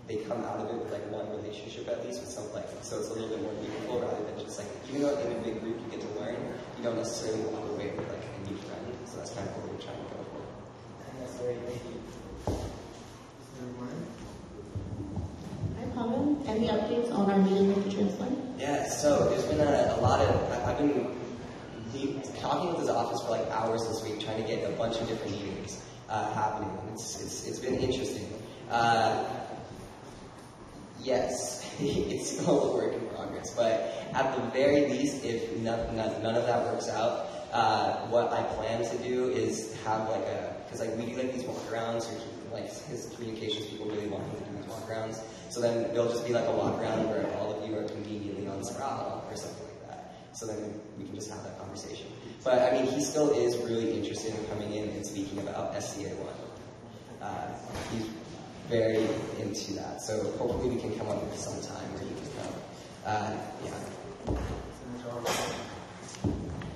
they come out of it with one relationship at least with something so it's a little bit more meaningful rather than just even though in a big group you get to learn, you don't necessarily walk away with a new friend. So that's kind of what we're trying to go for. That's great. Thank you. Hi, Pavan. Any updates on our meeting with the transplant? Yeah, so there's been a lot of, I've been talking with his office for hours this week, trying to get a bunch of different meetings happening. It's been interesting. Yes, it's still a work in progress, but at the very least, if none of that works out, what I plan to do is have because we do these walk-arounds, or his communications people really want him to do these walk-arounds, so then there'll just be a walk-around where all of you are conveniently on Sprout or something like that. So then we can just have that conversation. But he still is really interested in coming in and speaking about SCA1. He's very into that. So hopefully we can come up with some time where he can come.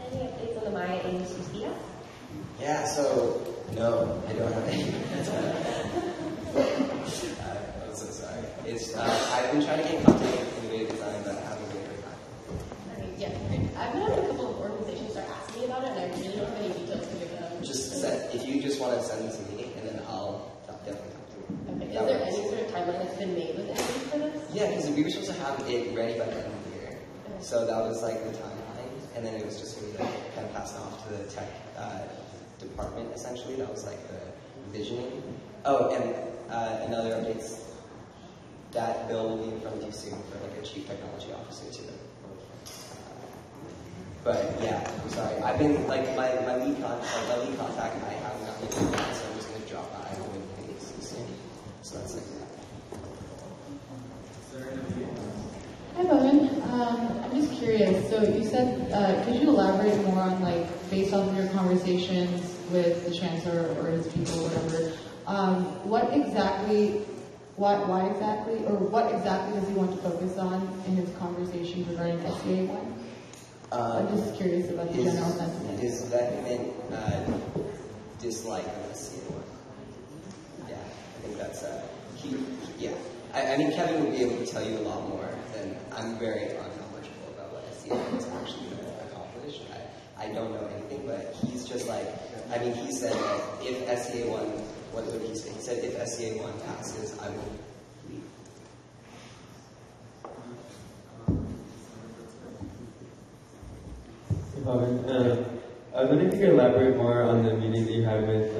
Any updates on the Maya ASUC yet? Yeah, so no, I don't have any. I'm so sorry. I've been trying to get in contact with Innovative Design, but I haven't been heard back. Yeah, I've been having a couple of organizations start asking me about it, and I really don't have any details to give them. If you just want to send this to me, and then I'll definitely come through. Okay. Is there any sort of timeline that's been made with anything for this? Yeah, because we were supposed to have it ready by the end of the year. Okay. So that was the timeline, and then it was just going to be kind of passed off to the tech department, essentially. That was the visioning. Oh, and another update, that bill will be in front of you soon for a chief technology officer too. But yeah, I'm sorry. I've been my lead contact. I haven't gotten it yet, so I'm just going to drop by and win things soon. So that's that. Hi, Bowen. I'm just curious. So you said, could you elaborate more on based off of your conversations with the chancellor or his people, or whatever, what exactly does he want to focus on in his conversations regarding SCA1? I'm just curious about the general sentiment. His vehement dislike of SCA1. Yeah, I think that's yeah. Kevin would be able to tell you a lot more than I'm very unknowledgeable about what SCA1 is actually going to accomplish. I don't know anything, but he's just he said that if SCA1, what did he say? He said if SCA1 passes, I will leave. I was wondering if you could elaborate more on the meeting that you had with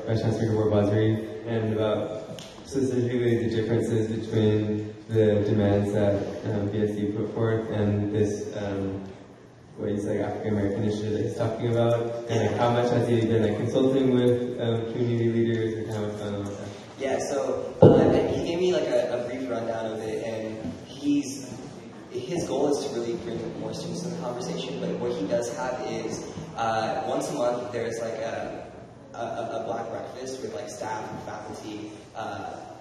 Vice Chancellor Gabor Bazari, and about specifically the differences between the demands that BSU put forth and this what he's African American initiative that he's talking about, and how much has he been consulting with community leaders, and how Yeah, so he gave me like a brief rundown of it, and his goal is to really bring more students to the conversation, but what he does have is once a month there's like a black breakfast with like staff and faculty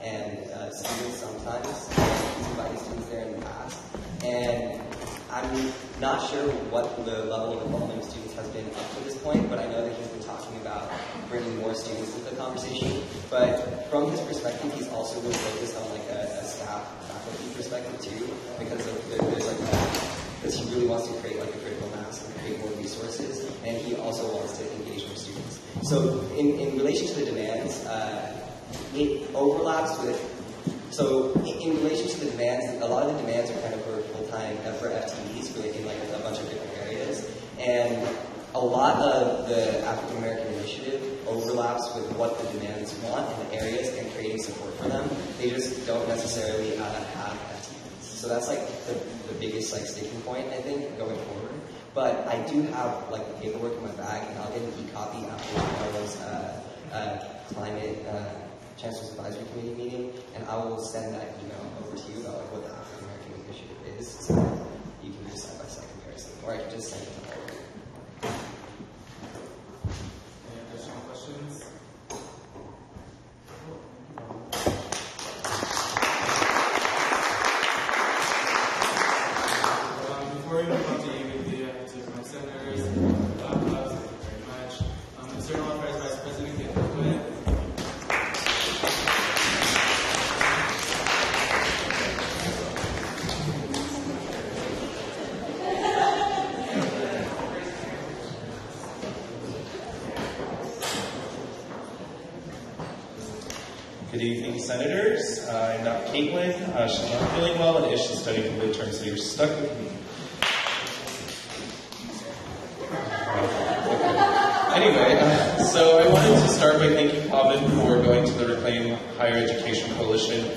and students sometimes. He's invited students there in the past. And I'm not sure what the level of involvement of students has been up to this point, but I know that he's been talking about bringing more students into the conversation. But from his perspective, he's also really focused on like a staff faculty perspective too, because he really wants to create like a critical mass and create more resources, and he also wants to engage more students. So in relation to the demands, it overlaps with. So in relation to the demands, a lot of the demands are kind of for full-time, for FTEs, in like a bunch of different areas. And a lot of the African American Initiative overlaps with what the demands want in the areas and creating support for them. They just don't necessarily have FTEs. So that's like the biggest like sticking point, I think, going forward. But I do have like the paperwork in my bag, and I'll get an e-copy after tomorrow's climate Chancellor's Advisory Committee meeting, and I will send that email over to you about like what the African American Initiative is, so that you can do side-by-side comparison, or I can just send it to all of you. Any additional questions? Before we move on to UVP, to my senators, thank you very much. External Affairs Vice President, get quit. Good evening, Senators. I'm not Caitlin. She's not feeling well and is she's studying for midterm, so you're stuck with me. Anyway, so I wanted to start by thanking Pavan for going to the Reclaim Higher Education Coalition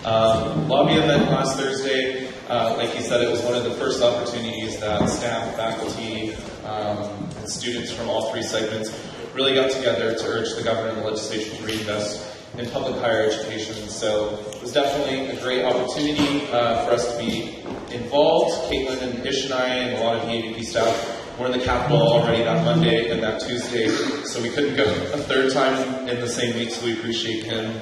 lobby event last Thursday. Like he said, it was one of the first opportunities that staff, faculty, and students from all three segments really got together to urge the governor and the legislature to reinvest in public higher education. So it was definitely a great opportunity for us to be involved. Caitlin and Ish and I and a lot of the AVP staff were in the Capitol already that Monday and that Tuesday, so we couldn't go a third time in the same week, so we appreciate him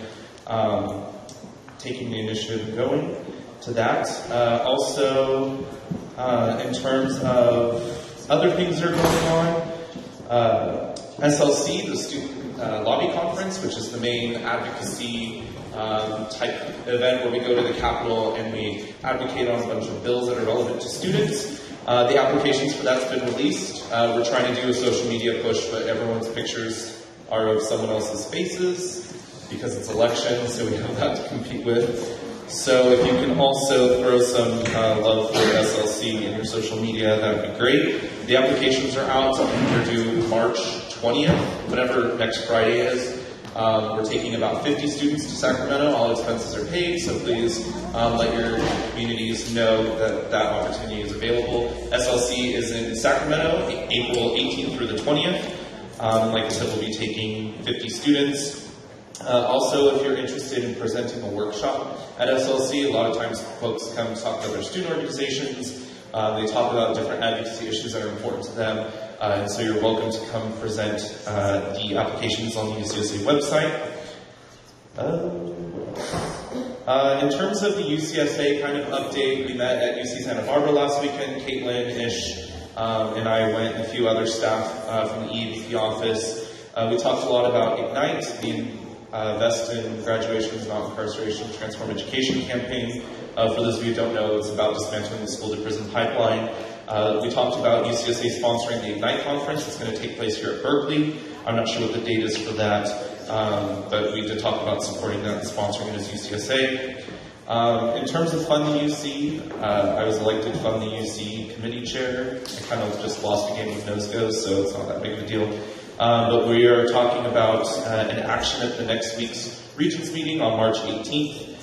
taking the initiative and going to that. Also, in terms of other things that are going on, SLC, the Student Lobby Conference, which is the main advocacy type event where we go to the Capitol and we advocate on a bunch of bills that are relevant to students. The applications for that's been released. We're trying to do a social media push, but everyone's pictures are of someone else's faces because it's election, so we have that to compete with. So if you can also throw some love for SLC in your social media, that would be great. The applications are out. They're due March 20th, whatever next Friday is. We're taking about 50 students to Sacramento. All expenses are paid, so please let your communities know that that opportunity is available. SLC is in Sacramento, April 18th through the 20th. Like I said, we'll be taking 50 students. Also, if you're interested in presenting a workshop at SLC, a lot of times folks come talk to their student organizations. They talk about different advocacy issues that are important to them. And so you're welcome to come present the applications on the UCSA website. In terms of the UCSA kind of update, we met at UC Santa Barbara last weekend. Caitlin, Ish, and I went, and a few other staff from the EVP office. We talked a lot about Ignite, the Invest in Graduations, Not Incarceration, Transform Education campaign. For those of you who don't know, it's about dismantling the school-to-prison pipeline. We talked about UCSA sponsoring the Ignite conference. It's going to take place here at Berkeley. I'm not sure what the date is for that, but we did talk about supporting that and sponsoring it as UCSA. In terms of Fund the UC, I was elected Fund the UC committee chair. I kind of just lost a game of nose goes, so it's not that big of a deal. But we are talking about an action at the next week's Regents meeting on March 18th.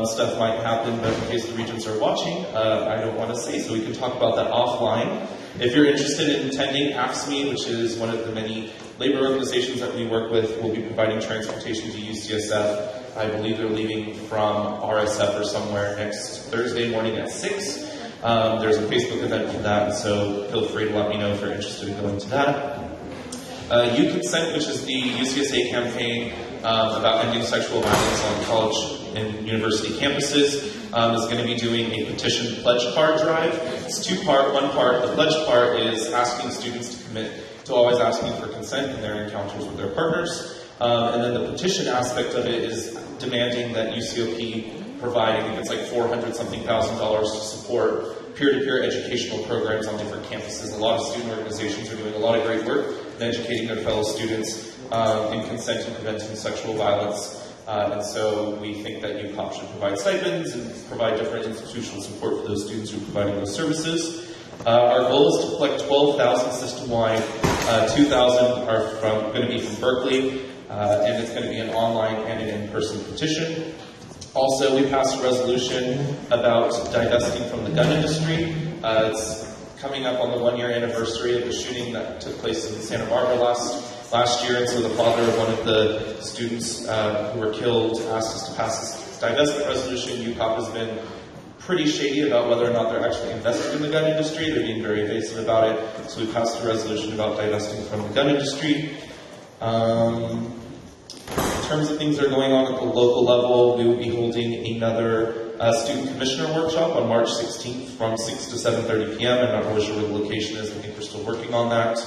Stuff might happen, but in case the Regents are watching, I don't want to say, so we can talk about that offline. If you're interested in attending, AFSCME, which is one of the many labor organizations that we work with, will be providing transportation to UCSF I believe they're leaving from RSF or somewhere next Thursday morning at 6. There's a Facebook event for that, so feel free to let me know if you're interested in going to that. You Consent, which is the UCSA campaign about ending sexual violence on college and university campuses, is going to be doing a petition pledge card drive. It's two-part. One part, the pledge part, is asking students to commit to always asking for consent in their encounters with their partners. And then the petition aspect of it is demanding that UCOP provide, I think it's like $400-something thousand to support peer-to-peer educational programs on different campuses. A lot of student organizations are doing a lot of great work in educating their fellow students in consent and preventing sexual violence. And so we think that UCOP should provide stipends and provide different institutional support for those students who are providing those services. Our goal is to collect 12,000 system-wide. 2,000 are going to be from Berkeley, and it's going to be an online and an in-person petition. Also, we passed a resolution about divesting from the gun industry. It's coming up on the 1-year anniversary of the shooting that took place in Santa Barbara last year, and so the father of one of the students who were killed asked us to pass this divestment resolution. UCOP has been pretty shady about whether or not they're actually invested in the gun industry. They're being very evasive about it, so we passed a resolution about divesting from the gun industry. In terms of things that are going on at the local level, we will be holding another student commissioner workshop on March 16th from 6 to 7:30 p.m. I'm not really sure where the location is. I think we're still working on that.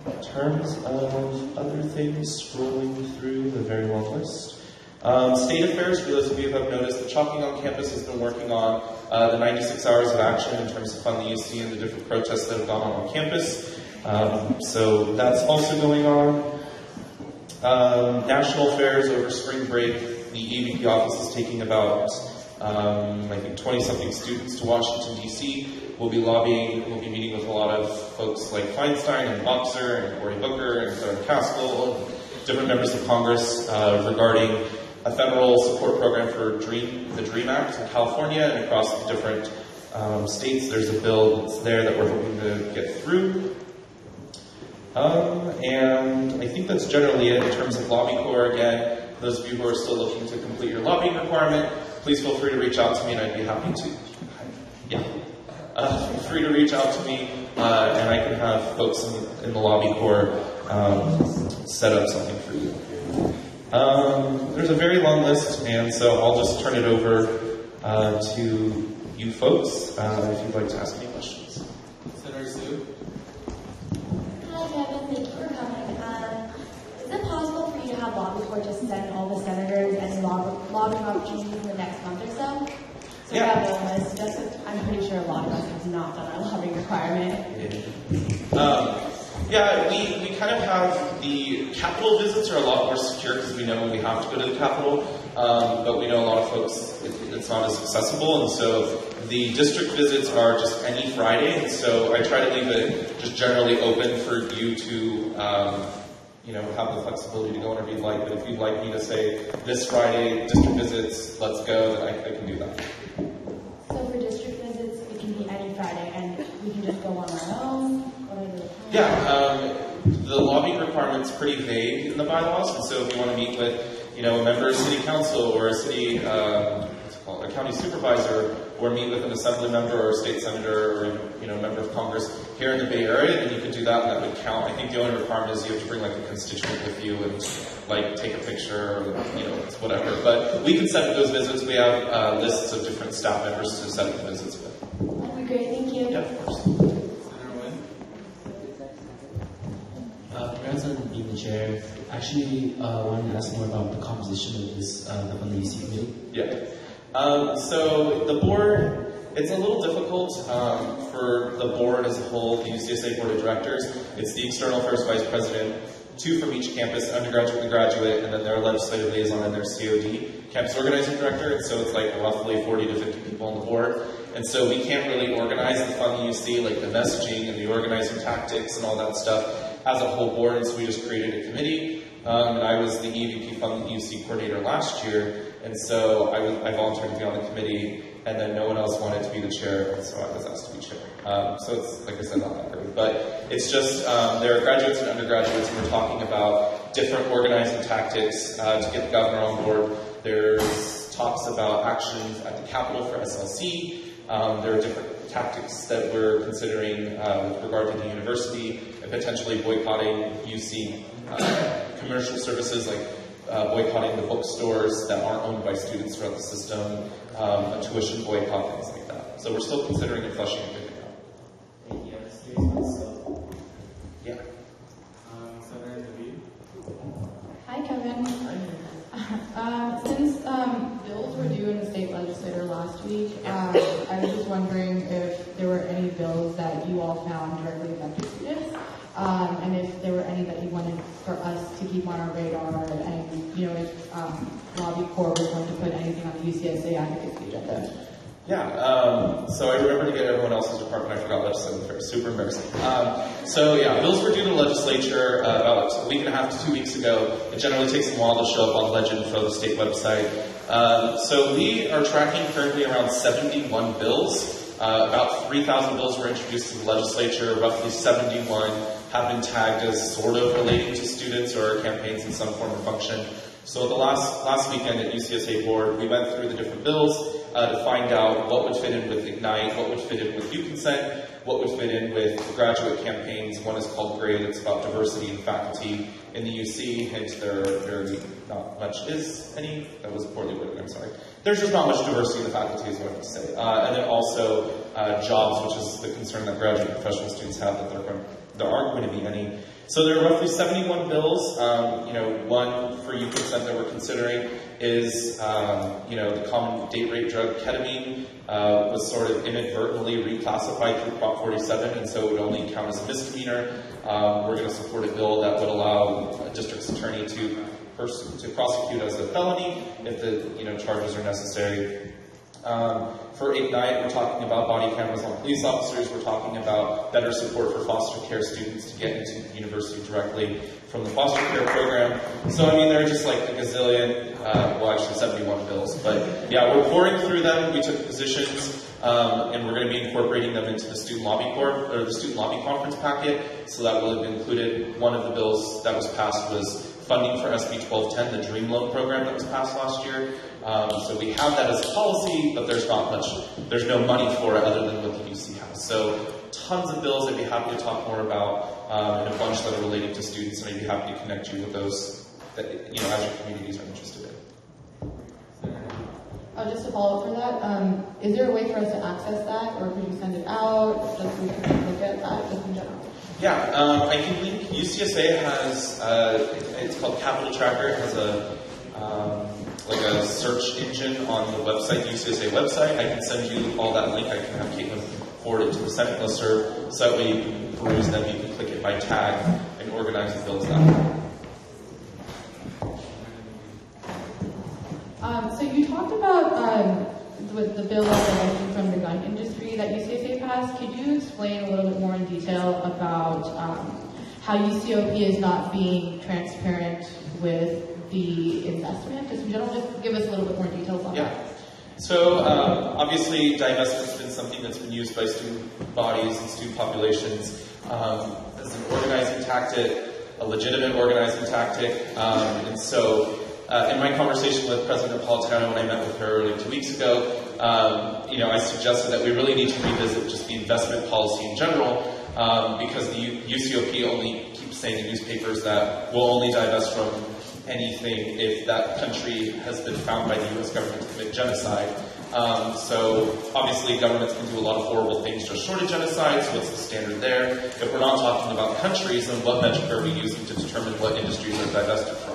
In terms of other things, scrolling through the very long list. State affairs, for those of you who have noticed, the Chalking on campus has been working on the 96 hours of action in terms of Fund the UC and the different protests that have gone on campus. So that's also going on. National fairs over spring break. The EVP office is taking about, I think, 20-something students to Washington, D.C. We'll be meeting with a lot of folks like Feinstein and Boxer and Cory Booker and Sarah Caskell, and different members of Congress regarding a federal support program for the DREAM Act in California and across the different states. There's a bill that's there that we're hoping to get through. And I think that's generally it in terms of Lobby Corps. Again, those of you who are still looking to complete your lobbying requirement, please feel free to reach out to me and I'd be happy to. Feel free to reach out to me and I can have folks in the Lobby Corps set up something for you. There's a very long list, and so I'll just turn it over to you folks if you'd like to ask any questions. Senator Sue? Hi, Kevin. Thank you for coming. Is it possible for you to have Lobby Corps just send all the senators any lobbying opportunities in the next month or so? So Yeah. we have a list. I'm pretty sure a lot of us have not done our lobbying requirement. Yeah, we kind of have the Capitol visits are a lot more secure because we know when we have to go to the Capitol, but we know a lot of folks, it's not as accessible, and so the district visits are just any Friday, and so I try to leave it just generally open for you to have the flexibility to go whenever you'd like, but if you'd like me to say, this Friday, district visits, let's go, then I can do that. So for district visits, it can be any Friday, and we can just go on our own? Yeah, the lobbying requirement's pretty vague in the bylaws, and so if you want to meet with, a member of city council or a city, a county supervisor, or meet with an assembly member or a state senator or a member of Congress here in the Bay Area, then you can do that, and that would count. I think the only requirement is you have to bring like a constituent with you and like take a picture or it's whatever. But we can set up those visits. We have lists of different staff members to set up the visits with. That'd be great. Thank you. Yeah, of course. Congrats on being the chair. Actually, I wanted to ask more about the composition of this, the UC committee. Yeah. So the board, it's a little difficult for the board as a whole, the UCSA Board of Directors. It's the External Affairs Vice President, 2 from each campus, undergraduate and graduate, and then their legislative liaison and their COD, Campus Organizing Director, and so it's like roughly 40 to 50 people on the board. And so we can't really organize the Fund the UC, like the messaging and the organizing tactics and all that stuff as a whole board, and so we just created a committee. And I was the EVP Fund the UC coordinator last year, and so I volunteered to be on the committee, and then no one else wanted to be the chair, and so I was asked to be chair. So it's, like I said, not that great. But it's just, there are graduates and undergraduates, and we're talking about different organizing tactics to get the governor on board. There's talks about actions at the Capitol for SLC. There are different tactics that we're considering with regard to the university and potentially boycotting UC commercial services, like boycotting the bookstores that aren't owned by students throughout the system, a tuition boycott, things like that. So we're still considering and fleshing everything out. Thank you. I'm just curious myself. Yeah. Senator David. Hi, Kevin. Since bills were due in the state legislature last week, I was just wondering if there were any bills that you all found directly affected students, and if there were any that you wanted for us to keep on our radar, and if Lobby Corps was going to put anything on the UCSA advocacy agenda. Yeah, so I remember to get everyone else's department. I forgot legislative affairs. Super embarrassing. So yeah, bills were due to the legislature about a week and a half to 2 weeks ago. It generally takes a while to show up on Legend for the state website. So we are tracking currently around 71 bills. About 3,000 bills were introduced to the legislature. Roughly 71 have been tagged as sort of relating to students or campaigns in some form or function. So the last weekend at UCSA board, we went through the different bills to find out what would fit in with Ignite, what would fit in with U-Consent, what would fit in with graduate campaigns. One is called GRADE, it's about diversity in faculty in the UC, hence there not much is any, that was poorly worded, I'm sorry. There's just not much diversity in the faculty is what I have to say. And then also jobs, which is the concern that graduate professional students have, that there aren't going to be any. So there are roughly 71 bills. One for U-Consent that we're considering is, the common date rape drug ketamine was sort of inadvertently reclassified through Prop 47, and so it would only count as a misdemeanor. We're going to support a bill that would allow a district's attorney to prosecute as a felony if the charges are necessary. For Ignite, we're talking about body cameras on police officers. We're talking about better support for foster care students to get into the university directly from the foster care program. So, there are just like a gazillion, actually 71 bills. But yeah, we're pouring through them. We took positions, and we're going to be incorporating them into the Student Lobby Corps, or the Student Lobby Conference packet. So that will have included, one of the bills that was passed was funding for SB 1210, the Dream Loan program that was passed last year. So we have that as a policy, but there's no money for it other than what the UC has. So tons of bills I'd be happy to talk more about, and a bunch that are related to students, and I'd be happy to connect you with those that, as your communities are interested in. Just to follow up for that, is there a way for us to access that, or could you send it out, just so we can look at that, just in general? Yeah, I can link. UCSA has, it's called Capital Tracker. It has a search engine on the website, the UCSA website. I can send you all that link. I can have Caitlin forward it to the Senate listserv, so that way you can peruse them, you can click it by tag, and organize the bills that way. So you talked about with the bill arising from the gun industry that UCSA passed. Could you explain a little bit more in detail about how UCOP is not being transparent with the investment? Just in general, just give us a little bit more details on that. So obviously divestment has been something that's been used by student bodies and student populations as an organizing tactic, a legitimate organizing tactic, and so in my conversation with President Napolitano when I met with her earlier 2 weeks ago, I suggested that we really need to revisit just the investment policy in general, because the UCOP only keeps saying in newspapers that we'll only divest from anything if that country has been found by the U.S. government to commit genocide. So obviously governments can do a lot of horrible things just short of genocide, so what's the standard there? If we're not talking about countries, then what metric are we using to determine what industries are divested from?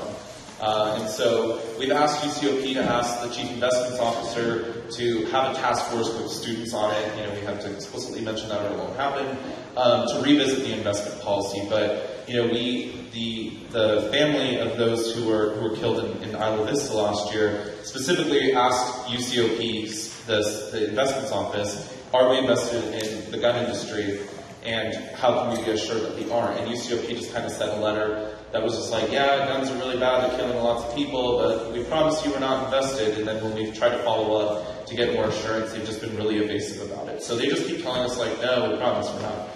And so we've asked UCOP to ask the Chief Investments Officer to have a task force with students on it. We have to explicitly mention that or it won't happen, to revisit the investment policy. But the family of those who were killed in Isla Vista last year specifically asked UCOP, the investments office, are we invested in the gun industry, and how can we be assured that we aren't? And UCOP just kind of sent a letter that was just like, yeah, guns are really bad, they're killing lots of people, but we promise you we're not invested. And then when we've tried to follow up to get more assurance, they've just been really evasive about it. So they just keep telling us like, no, we promise we're not.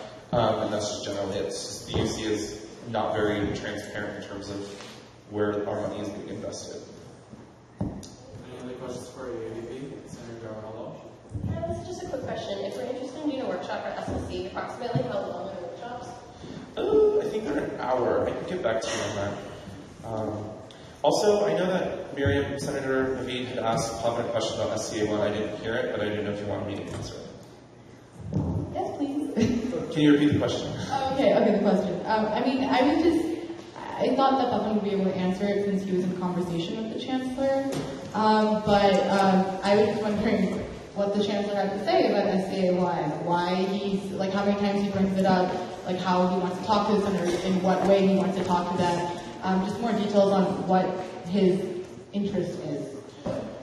And that's just generally it. The UC is not very transparent in terms of where our money is being invested. Any other questions for AAVP? Senator Garofalo? This is just a quick question. If we're interested in doing a workshop at SLC, approximately how long are the workshops? I think they're an hour. I can get back to you on that. Also, I know that Miriam, Senator Naveed, had asked Pavan a question about SCA1. I didn't hear it, but I didn't know if you wanted me to answer it. Yes, please. Can you repeat the question? Okay, the question. I thought that Pavan would be able to answer it since he was in conversation with the Chancellor. But I was just wondering what the Chancellor had to say about SCA1, why he's, like, how many times he brings it up, like how he wants to talk to the senators, in what way he wants to talk to them. Just more details on what his interest is.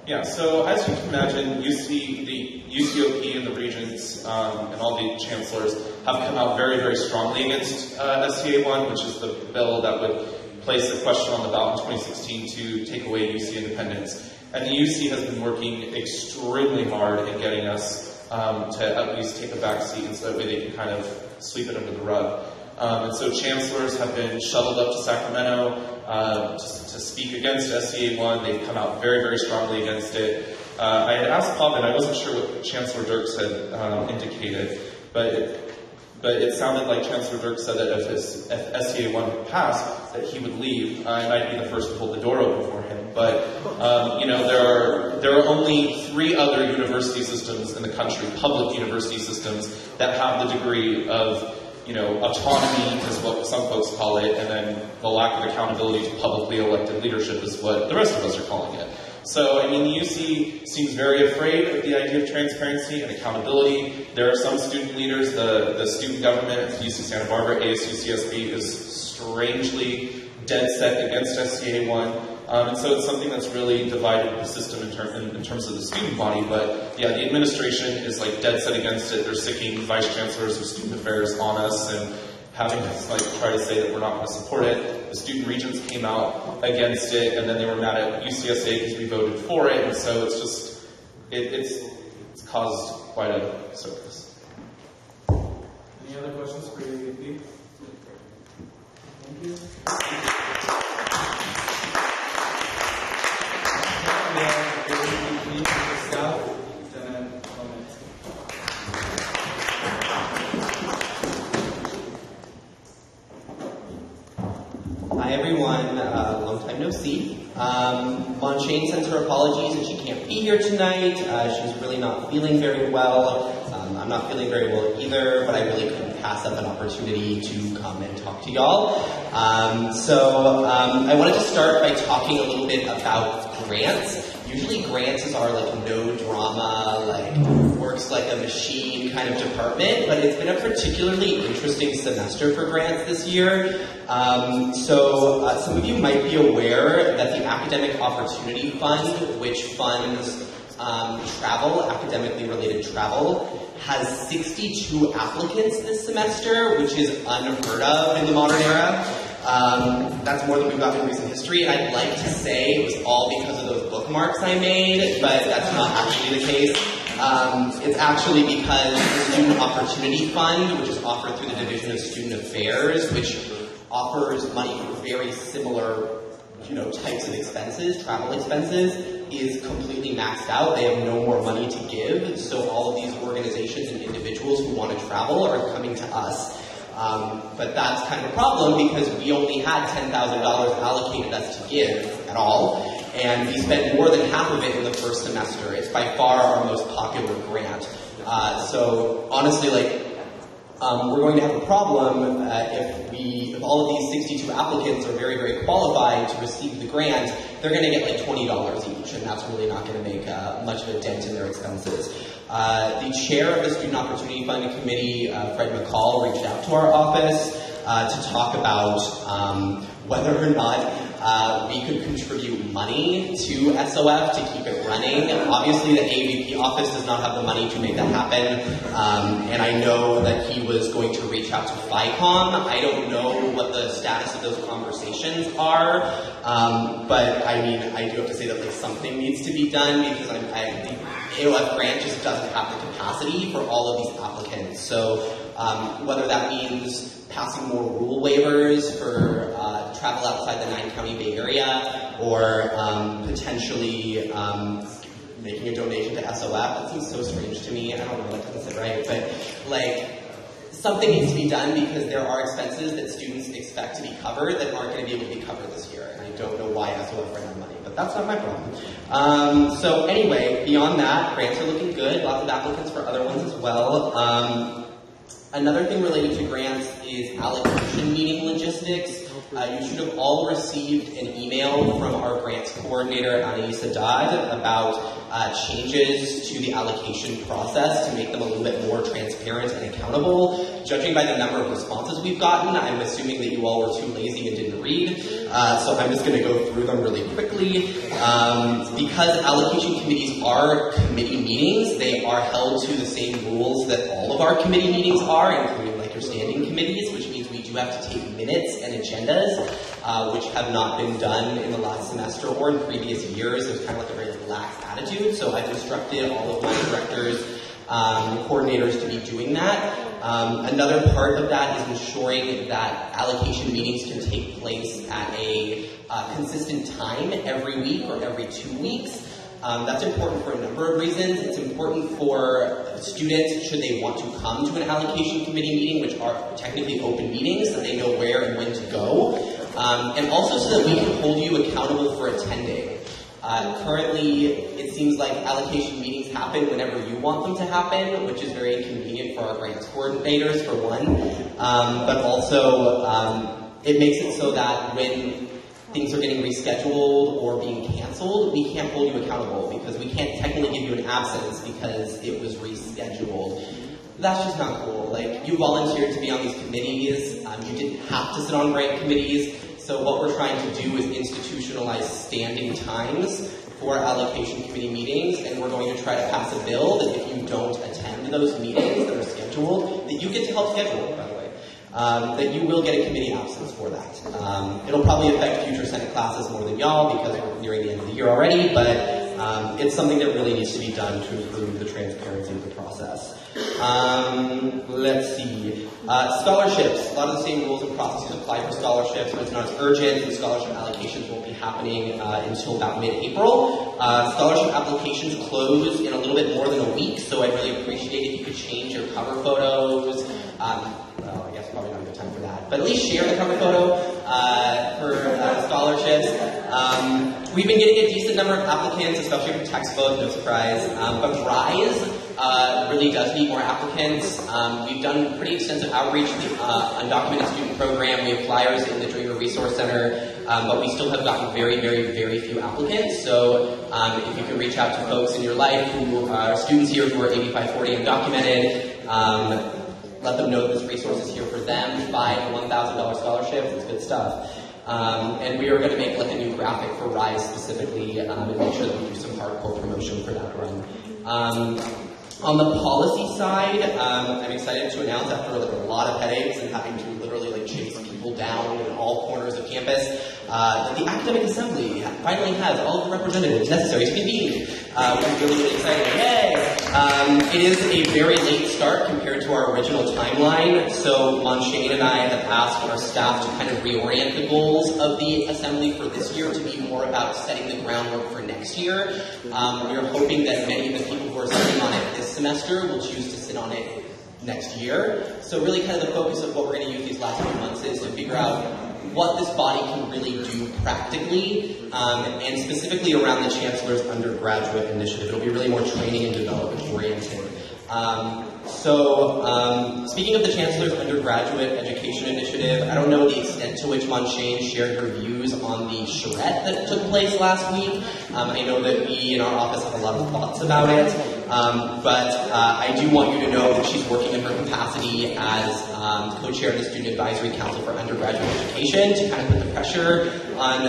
Yeah, so as you can imagine, the UCOP and the regents and all the chancellors have come out very, very strongly against SCA1, which is the bill that would place a question on the ballot in 2016 to take away UC independence. And the UC has been working extremely hard in getting us to at least take a back seat, and so that way they can kind of sweep it under the rug. And so chancellors have been shuttled up to Sacramento to speak against SCA1. They've come out very, very strongly against it. I had asked Pavan, I wasn't sure what Chancellor Dirks had indicated, but it sounded like Chancellor Dirks said that if SCA1 would pass, that he would leave, and I'd be the first to hold the door open for him. But there are only 3 other university systems in the country, public university systems, that have the degree of autonomy is what some folks call it, and then the lack of accountability to publicly elected leadership is what the rest of us are calling it. So, the UC seems very afraid of the idea of transparency and accountability. There are some student leaders, the student government at UC Santa Barbara, ASUC-CSB, is strangely dead set against SCA1. And so it's something that's really divided the system in terms of the student body. But yeah, the administration is like dead set against it. They're sicking vice chancellors of student affairs on us and having us try to say that we're not going to support it. The student regents came out against it, and then they were mad at UCSA because we voted for it. And so it's just it's caused quite a circus. Any other questions for AAVP? Thank you. Hi everyone, long time no see. Monchain sends her apologies and she can't be here tonight. She's really not feeling very well. I'm not feeling very well either, but I really couldn't pass up an opportunity to come and talk to y'all. So I wanted to start by talking a little bit about grants. Usually grants is our no drama, works like a machine kind of department, but it's been a particularly interesting semester for grants this year. So some of you might be aware that the Academic Opportunity Fund, which funds travel, academically related travel, has 62 applicants this semester, which is unheard of in the modern era. That's more than we've gotten in recent history, and I'd like to say it was all because of those bookmarks I made, but that's not actually the case. It's actually because the Student Opportunity Fund, which is offered through the Division of Student Affairs, which offers money for very similar types of expenses, travel expenses, is completely maxed out. They have no more money to give, so all of these organizations and individuals who want to travel are coming to us. But that's kind of a problem because we only had $10,000 allocated us to give at all, and we spent more than half of it in the first semester. It's by far our most popular grant. So honestly, we're going to have a problem if all of these 62 applicants are very, very qualified to receive the grant. They're going to get $20 each, and that's really not going to make much of a dent in their expenses. The chair of the Student Opportunity Fund Committee, Fred McCall, reached out to our office to talk about whether or not we could contribute money to SOF to keep it running. Obviously, the AVP office does not have the money to make that happen, and I know that he was going to reach out to FICOM. I don't know what the status of those conversations are, but I do have to say that something needs to be done because the AOF grant just doesn't have the capacity for all of these applicants. So whether that means passing more rule waivers for travel outside the 9-county Bay Area, or potentially making a donation to SOF. That seems so strange to me. I don't know, that doesn't sit right. But, like, something needs to be done because there are expenses that students expect to be covered that aren't going to be able to be covered this year. And I don't know why SOF ran out of money, but that's not my problem. So anyway, beyond that, grants are looking good. Lots of applicants for other ones as well. Another thing related to grants is allocation meeting logistics. You should have all received an email from our grants coordinator, Anais Haddad, about changes to the allocation process to make them a little bit more transparent and accountable. Judging by the number of responses we've gotten, I'm assuming that you all were too lazy and didn't read, so I'm just going to go through them really quickly. Because allocation committees are committee meetings, they are held to the same rules that all of our committee meetings are, including like your standing committees, which means we do have to take minutes and agendas, which have not been done in the last semester or in previous years. There's kind of like a very lax attitude, so I've instructed all of my directors, coordinators to be doing that. Another part of that is ensuring that allocation meetings can take place at a consistent time every week or every 2 weeks. That's important for a number of reasons. It's important for students, should they want to come to an allocation committee meeting, which are technically open meetings, so they know where and when to go. And also so that we can hold you accountable for attending. Currently, it seems like allocation meetings happen whenever you want them to happen, which is very inconvenient for our grants coordinators, for one. But also, it makes it so that when things are getting rescheduled or being canceled, we can't hold you accountable because we can't technically give you an absence because it was rescheduled. That's just not cool. Like, you volunteered to be on these committees. You didn't have to sit on grant committees. So what we're trying to do is institutionalize standing times for allocation committee meetings, and we're going to try to pass a bill that if you don't attend those meetings that are scheduled, that you get to help schedule it, by the way. That you will get a committee absence for that. It'll probably affect future Senate classes more than y'all because we're nearing the end of the year already, but it's something that really needs to be done to improve the transparency of the process. Let's see. Scholarships. A lot of the same rules and processes apply for scholarships, but it's not as urgent. The scholarship allocations won't be happening until about mid-April. Scholarship applications close in a little bit more than a week, so I'd really appreciate if you could change your cover photos. Well, I guess probably not a good time for that, but at least share the cover photo for scholarships. We've been getting a decent number of applicants, especially for textbook, no surprise, but RISE really does need more applicants. We've done pretty extensive outreach to the undocumented student program. We have flyers in the Dreamer Resource Center, but we still have gotten very, very, very few applicants. So if you can reach out to folks in your life who are students here who are 8540 undocumented, let them know that this resource is here for them. Buy $1,000 scholarships. It's good stuff. And we are going to make like a new graphic for RISE specifically and make sure that we do some hardcore promotion for that run. On the policy side, I'm excited to announce after like a lot of headaches and having to literally like chase people down in all corners of campus, that the Academic Assembly finally has all of the representatives necessary to convene, which is really, really exciting. Yay! It is a very late start compared to our original timeline, so Monshane and I have asked our staff to kind of reorient the goals of the Assembly for this year to be more about setting the groundwork for next year. We are hoping that many of the people who are sitting on it this semester will choose to sit on it next year. So really kind of the focus of what we're going to use these last few months is to figure out what this body can really do practically, and specifically around the Chancellor's undergraduate initiative. It'll be really more training and development oriented. Speaking of the Chancellor's undergraduate education initiative, I don't know the extent to which Monshane shared her views on the charrette that took place last week. I know that we in our office have a lot of thoughts about it, but I do want you to know that she's working in her capacity as co-chair of the Student Advisory Council for Undergraduate Education to kind of put the pressure on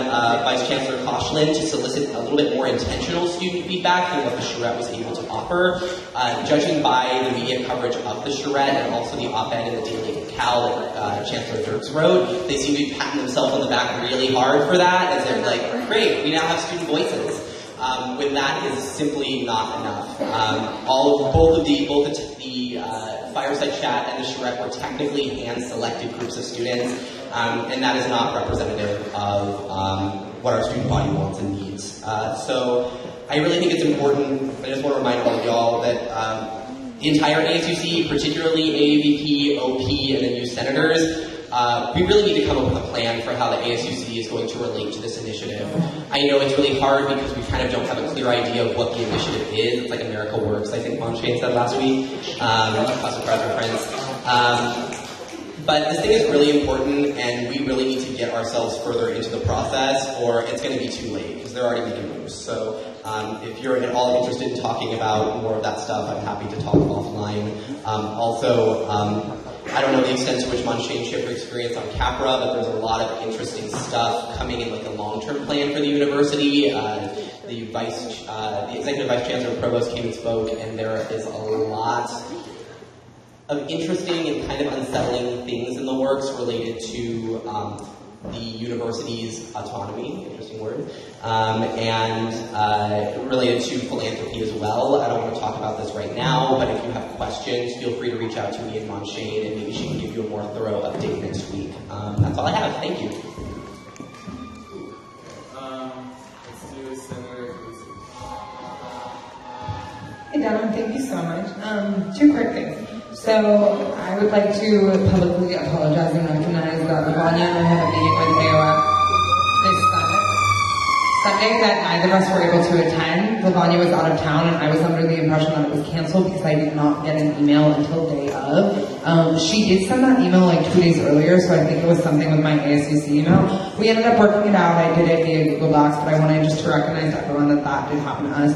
Vice Chancellor Koshland to solicit a little bit more intentional student feedback than what the charrette was able to offer. Judging by the media coverage of the charrette and also the op-ed in the Daily Cal that Chancellor Dirks wrote, they seem to be patting themselves on the back really hard for that, as they're like, great, we now have student voices. when that is simply not enough. Both the fireside chat and the charrette were technically hand-selected groups of students, and that is not representative of what our student body wants and needs. So I really think it's important. I just want to remind all of y'all that the entire ASUC, particularly AAVP, OP, and the new senators, we really need to come up with a plan for how the ASUC is going to relate to this initiative. I know it's really hard because we kind of don't have a clear idea of what the initiative is. It's like a miracle works, I think Monshane said last week. Class of friends. But this thing is really important, and we really need to get ourselves further into the process, or it's going to be too late, because they're already making moves. So if you're at all interested in talking about more of that stuff, I'm happy to talk offline. I don't know the extent to which Monshane shared her experience on Capra, but there's a lot of interesting stuff coming in, like a long-term plan for the university. The executive vice chancellor and provost came and spoke, and there is a lot of interesting and kind of unsettling things in the works related to the university's autonomy, interesting word, and related to philanthropy as well. I don't want to talk about this right now, but if you have questions, feel free to reach out to me and Monshane, and maybe she can give you a more thorough update next week. That's all I have. Thank you. Let's do Senator Kuzi. Hey, Devin, thank you so much. Two quick things. So I would like to publicly apologize and recognize that Lavanya and I had a meeting with AOF this Sunday that neither of us were able to attend. Lavanya was out of town, and I was under the impression that it was canceled because I did not get an email until day of. She did send that email like 2 days earlier, so I think it was something with my ASUC email. We ended up working it out. I did it via Google Docs, but I wanted just to recognize to everyone that that did happen to us.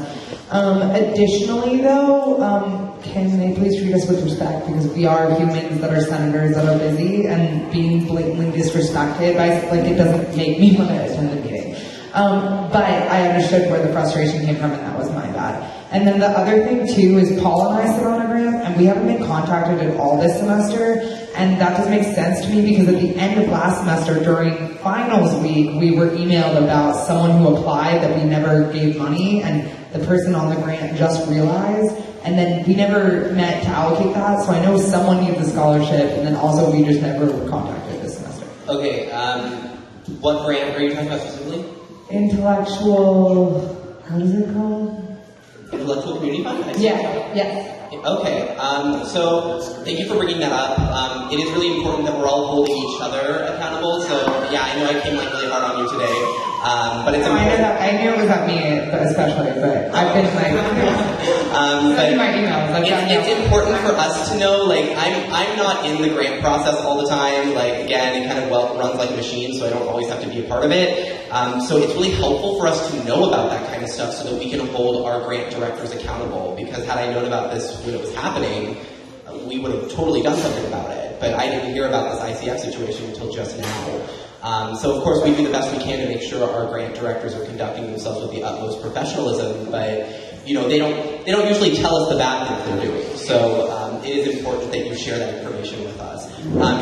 Additionally, though, can they please treat us with respect, because we are humans that are senators that are busy, and being blatantly disrespected by, like, it doesn't make me want to attend the meeting. But I understood where the frustration came from, and that was my bad. And then the other thing too is Paul and I sit on a grant, and we haven't been contacted at all this semester, and that doesn't make sense to me because at the end of last semester during finals week, we were emailed about someone who applied that we never gave money, and the person on the grant just realized, and then we never met to allocate that, so I know someone needs a scholarship, and then also we just never were contacted this semester. Okay, what grant are you talking about specifically? Intellectual, how is it called? Intellectual Community Fund? Yeah, yes. Okay, so thank you for bringing that up. It is really important that we're all holding each other accountable, so yeah, I know I came like really hard on you today, but it's important. I knew it was at me, especially, but I've been like, sending my emails. It's important for us to know, like, I'm not in the grant process all the time, like, again, it kind of runs like a machine, so I don't always have to be a part of it. So it's really helpful for us to know about that kind of stuff so that we can hold our grant directors accountable, because had I known about this when it was happening, we would have totally done something about it. But I didn't hear about this ICF situation until just now. So of course we do the best we can to make sure our grant directors are conducting themselves with the utmost professionalism, but you know, they don't usually tell us the bad things they're doing. So it is important that you share that information with us.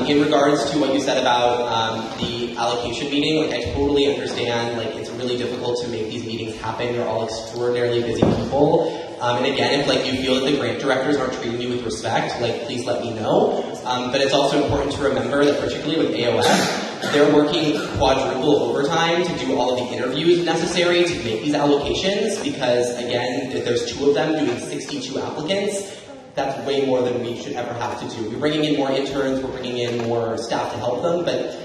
In regards to what you said about the allocation meeting, like, I totally understand, like, it's really difficult to make these meetings happen. You're all extraordinarily busy people. And again, if like you feel that the grant directors aren't treating you with respect, like, please let me know. But it's also important to remember that particularly with AOS, they're working quadruple overtime to do all of the interviews necessary to make these allocations, because again, if there's 2 of them doing 62 applicants, that's way more than we should ever have to do. We're bringing in more interns, we're bringing in more staff to help them, but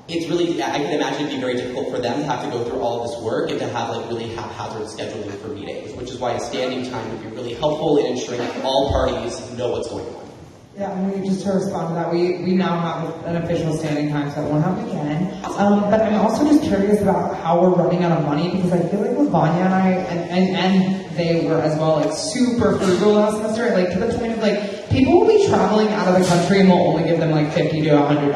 it's really, I can imagine it'd be very difficult for them to have to go through all of this work and to have like really haphazard scheduling for meetings, which is why a standing time would be really helpful in ensuring that all parties know what's going on. Yeah, I mean, just to respond to that, we now have an official standing time, so it won't happen again. But I'm also just curious about how we're running out of money, because I feel like Lavanya and I, and they were as well, like, super frugal last semester, like, to the point of, like, people will be traveling out of the country and we'll only give them, like, $50 to $100.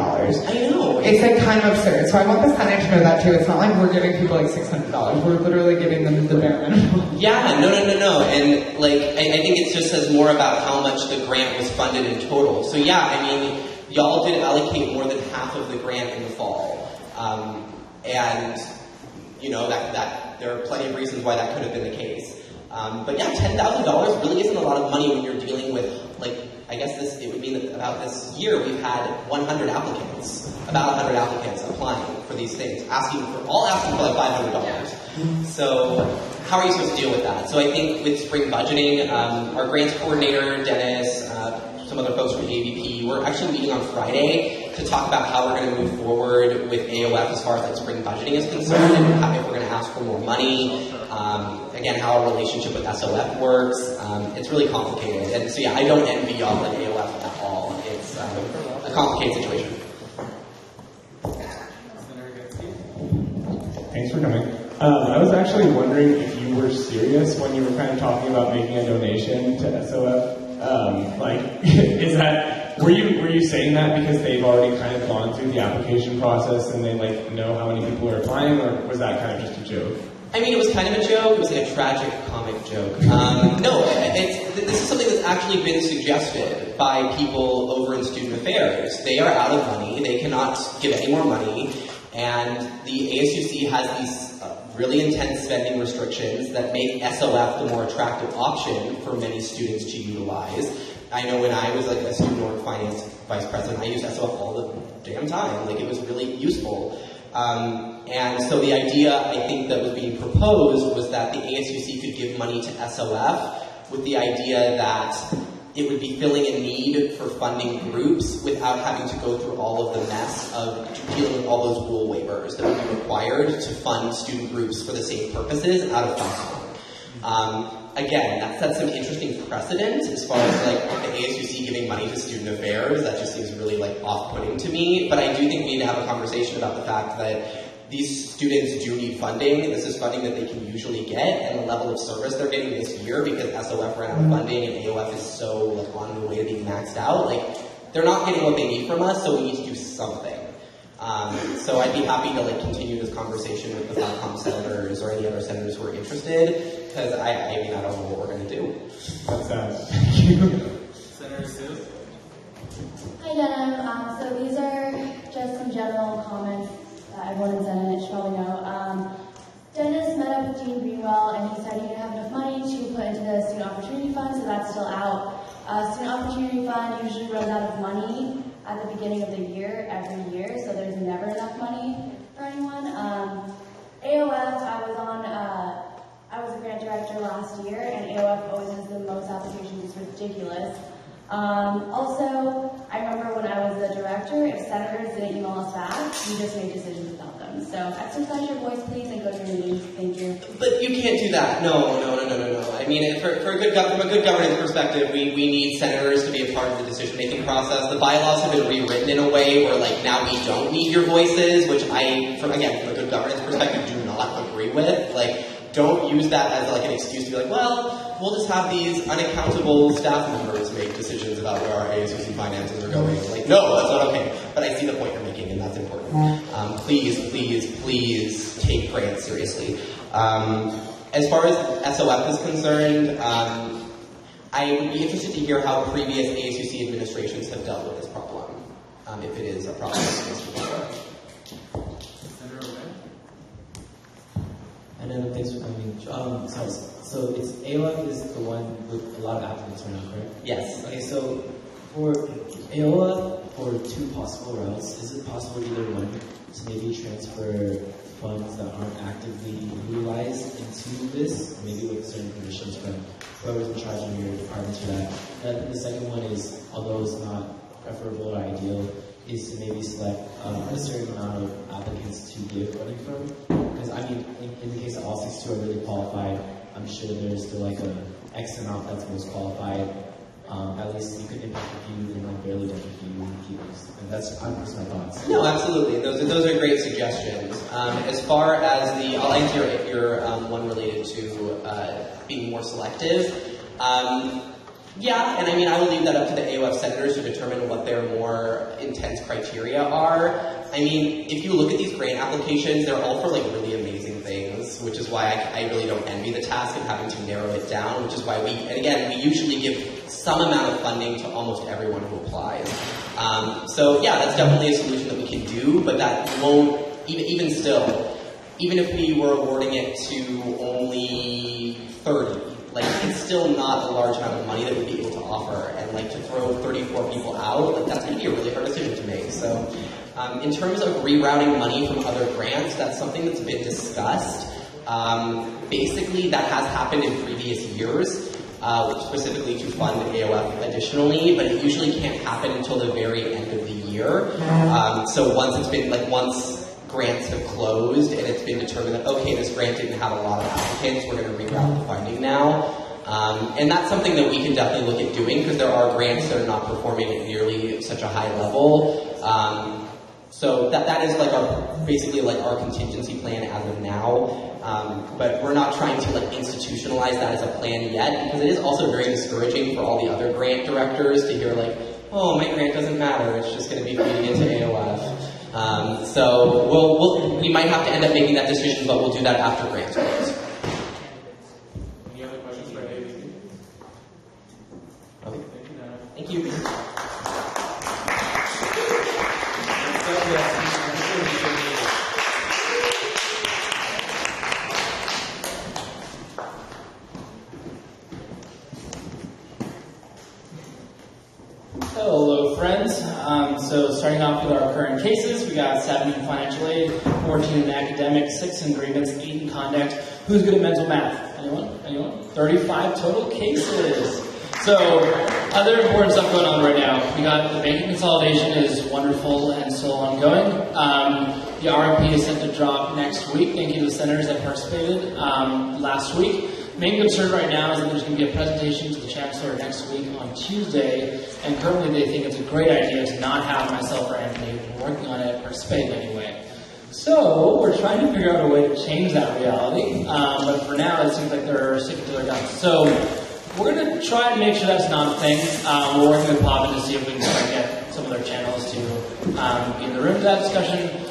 I know. It's, like, kind of absurd. So I want the Senate to know that, too. It's not like we're giving people, like, $600. We're literally giving them the bare minimum. Yeah, no. And, like, I think it just says more about how much the grant was funded in total. So, yeah, I mean, y'all did allocate more than half of the grant in the fall. And, you know, that there are plenty of reasons why that could have been the case. But yeah, $10,000 really isn't a lot of money when you're dealing with, like, I guess it would mean that about this year we've had 100 applicants, about 100 applicants applying for these things, asking for like $500. So how are you supposed to deal with that? So I think with spring budgeting, our grants coordinator, Dennis, some other folks from AVP, we're actually meeting on Friday to talk about how we're going to move forward with AOF as far as like spring budgeting is concerned, and if we're going to ask for more money, again, how our relationship with SOF works. It's really complicated. And so yeah, I don't envy y'all at AOF at all. It's a complicated situation. Thanks for coming. I was actually wondering if you were serious when you were kind of talking about making a donation to SOF. Were you saying that because they've already kind of gone through the application process and they like know how many people are applying, or was that kind of just a joke? I mean, it was kind of a joke. It was like a tragic comic joke. No, this is something that's actually been suggested by people over in student affairs. They are out of money. They cannot give any more money. And the ASUC has these really intense spending restrictions that make SOF the more attractive option for many students to utilize. I know when I was like a student org finance vice president, I used SOF all the damn time. Like, it was really useful. And so the idea, I think, that was being proposed was that the ASUC could give money to SOF with the idea that it would be filling a need for funding groups without having to go through all of the mess of dealing with all those rule waivers that would be required to fund student groups for the same purposes out of funding. Again, that sets some interesting precedent as far as like the ASUC giving money to student affairs. That just seems really like off-putting to me. But I do think we need to have a conversation about the fact that these students do need funding. This is funding that they can usually get, and the level of service they're getting this year because SOF ran out of funding and AOF is so like on the way to being maxed out. Like, they're not getting what they need from us, so we need to do something. So I'd be happy to like continue this conversation with the FACOM senators or any other senators who are interested, because I mean, I don't know what we're going to do. Thank you. Senator Sue? Hi, Denim. So these are just some general comments that everyone in Senate should probably know. Dennis met up with Dean Greenwell, and he said he didn't have enough money to put into the Student Opportunity Fund, so that's still out. Student Opportunity Fund usually runs out of money at the beginning of the year, every year, so there's never enough money for anyone. AOF, I was a grant director last year, and AOF always has the most applications. It's ridiculous. Also, I remember when I was the director, if senators didn't email us back, we just made decisions without them. So exercise your voice, please, and go to your meetings. Thank you. But you can't do that. No. I mean, from a good governance perspective, we need senators to be a part of the decision-making process. The bylaws have been rewritten in a way where, like, now we don't need your voices, which from a good governance perspective, do not agree with. Like, don't use that as like an excuse to be like, well, we'll just have these unaccountable staff members make decisions about where our ASUC finances are going. Like, no, that's not okay. But I see the point you're making, and that's important. Please take grants seriously. As far as SOF is concerned, I would be interested to hear how previous ASUC administrations have dealt with this problem, if it is a problem. And then thanks for coming. So it's AOF is the one with a lot of applicants right now, correct? Yes. Okay, so for AOF, for two possible routes, is it possible either one to maybe transfer funds that aren't actively utilized into this, maybe with certain conditions from whoever's in charge of your departments for that? And the second one is, although it's not preferable or ideal, is to maybe select a certain amount of applicants to give money from. Because I mean, in the case of all 62 are really qualified, I'm sure there's still like a X amount that's most qualified. At least you could impact a few and like barely done a few people. And that's my thoughts. No, absolutely. Those are great suggestions. As far as I'll answer your one related to being more selective. Yeah, and I mean, I will leave that up to the AOF senators to determine what their more intense criteria are. I mean, if you look at these grant applications, they're all for like really amazing things, which is why I really don't envy the task of having to narrow it down, which is why we usually give some amount of funding to almost everyone who applies. So yeah, that's definitely a solution that we can do, but that won't, even still, even if we were awarding it to only 30, like, it's still not a large amount of money that we'd be able to offer. And like, to throw 34 people out, like, that's going to be a really hard decision to make. So in terms of rerouting money from other grants, that's something that's been discussed. Basically, that has happened in previous years, specifically to fund AOF additionally, but it usually can't happen until the very end of the year. So once grants have closed and it's been determined that, okay, this grant didn't have a lot of applicants, we're going to reroute the funding now. And that's something that we can definitely look at doing, because there are grants that are not performing at nearly such a high level. So that is like our contingency plan as of now. But we're not trying to like institutionalize that as a plan yet, because it is also very discouraging for all the other grant directors to hear like, oh, my grant doesn't matter, it's just going to be feeding into AOF. So we might have to end up making that decision, but we'll do that after grants close. Any other questions for AAVP? Okay. Thank you, Dana. Thank you. Hello, friends. So starting off with our current cases, we got 7 in financial aid, 14 in academic, 6 in grievance, 8 in conduct. Who's good at mental math? Anyone? 35 total cases. So other important stuff going on right now. We got the banking consolidation is wonderful and still ongoing. The RFP is set to drop next week. Thank you to the senators that participated last week. Main concern right now is that there's going to be a presentation to the Chancellor next week on Tuesday, and currently they think it's a great idea to not have myself or Anthony working on it, participate anyway. So we're trying to figure out a way to change that reality, but for now it seems like they're sticking to their guns. So we're going to try and make sure that's not a thing. We're working with Pavin to see if we can try and get some of their channels to be in the room for that discussion.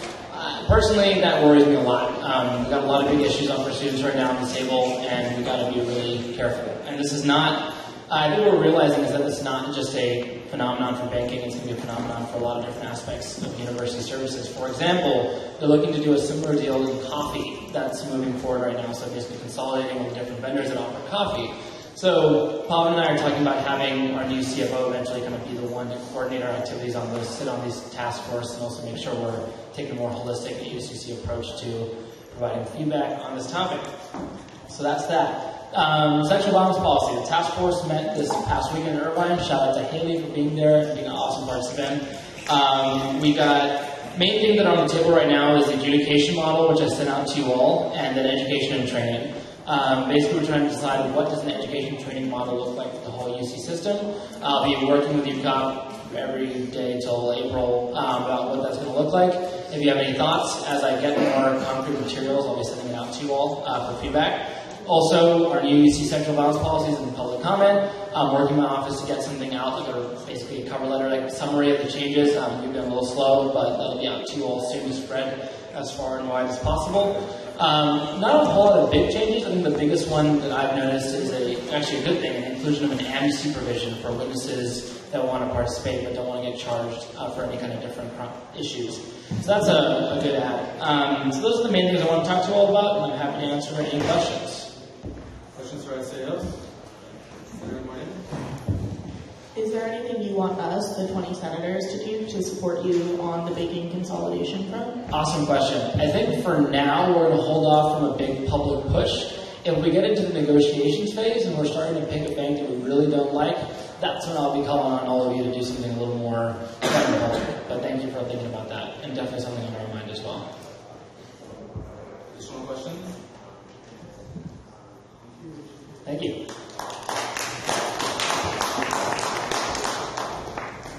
Personally, that worries me a lot. We've got a lot of big issues on for students right now on the table, and we've got to be really careful. And this is not, I think what we're realizing is that it's not just a phenomenon for banking, it's going to be a phenomenon for a lot of different aspects of university services. For example, they're looking to do a similar deal in coffee that's moving forward right now, so basically consolidating with different vendors that offer coffee. So Paul and I are talking about having our new CFO eventually kind of be the one to coordinate our activities on those, sit on these task force, and also make sure we're taking a more holistic ASUC approach to providing feedback on this topic. So that's that. Sexual violence policy. The task force met this past week in Irvine. Shout out to Haley for being there and being an awesome participant. We got main thing that are on the table right now is the adjudication model, which I sent out to you all, and then education and training. Basically, we're trying to decide what does an education training model look like for the whole UC system. I'll be working with UCOP every day till April about what that's going to look like. If you have any thoughts, as I get more concrete materials, I'll be sending it out to you all for feedback. Also, our new UC sexual violence policies in public comment. I'm working in my office to get something out, like basically a cover letter, like a summary of the changes. We've been a little slow, but that'll be out to you all soon to spread as far and wide as possible. Not a whole lot of big changes. I think the biggest one that I've noticed is actually a good thing, an inclusion of an AMD supervision for witnesses that want to participate but don't want to get charged for any kind of different issues. So that's a good add. So those are the main things I want to talk to you all about, and I'm happy to answer any questions. Questions for SAOs? Is there anything you want us, the 20 senators, to do to support you on the banking consolidation front? Awesome question. I think for now we're going to hold off from a big public push. If we get into the negotiations phase and we're starting to pick a bank that we really don't like, that's when I'll be calling on all of you to do something a little more fun. But thank you for thinking about that, and definitely something on our mind as well. Additional questions? Thank you.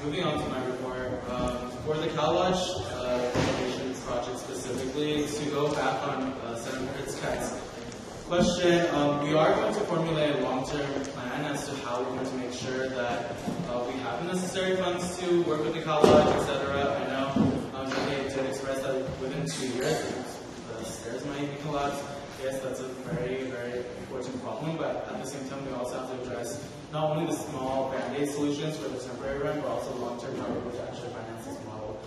Moving on to my report, for the Cal Lodge renovation project specifically, to go back on Senator Hitzkat's question, we are going to formulate a long-term plan as to how we're going to make sure that we have the necessary funds to work with the Cal Lodge, etc. I know they did express that within 2 years, the stairs might be collapsed. Yes, that's a very, very important problem, but at the same time, we also have to address not only the small band-aid solutions for the temporary rent, but also long-term target, which actually finances model.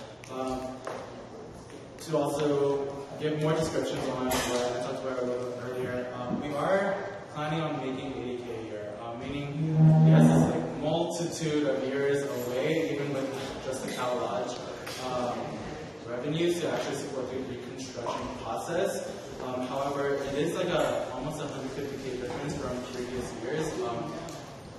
To also give more descriptions on what I talked about a little earlier, we are planning on making 80K a year, meaning yes, it's like multitude of years away, even with just the Cal Lodge revenues to actually support the reconstruction process. However, it is like almost 150K difference from previous years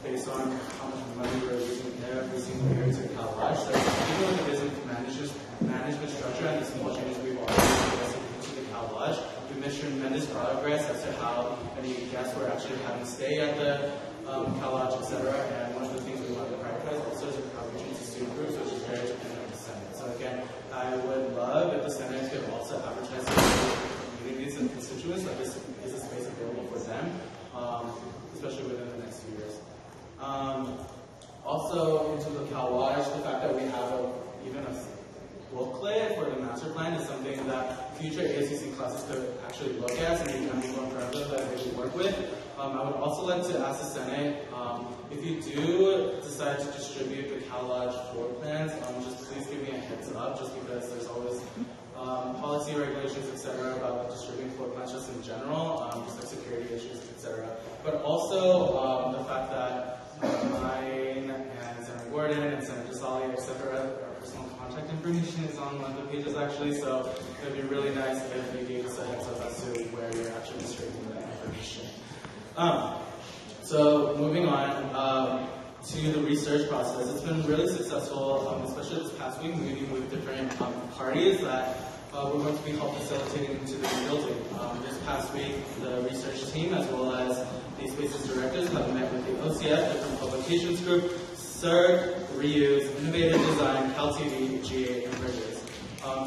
based on how much money we're using every single year to Cal Lodge. So even with the business management structure and the small changes we've already invested into the Cal Lodge, we've made tremendous progress as to how many guests we're actually having stay at the Cal Lodge, etc. And one of the things we want to prioritize also is outreach to student groups, which is very dependent on the Senate. So again, I would love if the Senate could also advertise to communities and constituents that this is a space available for them, especially within the next few years. Also, into the Cal Lodge, the fact that we have even a booklet for the master plan is something that future ASUC classes could actually look at and be more impressive that they should work with. I would also like to ask the Senate, if you do decide to distribute the Cal Lodge floor plans, just please give me a heads up, just because there's always policy regulations, etc., about distributing floor plans just in general, just like security issues, etc. But also the fact that mine and Senator Gordon and Senator Desali, etc., our personal contact information is on one of the pages actually, so it would be really nice if you gave us a heads up as to where you're actually distributing that information. So moving on to the research process, it's been really successful, especially this past week, meeting with different parties that we're going to be help facilitating into the building. This past week, the research team, as well as the Spaces directors, have met with the OCF, different publications group, CERC, Reuse, Innovative Design, CalTV, GA, and Bridges.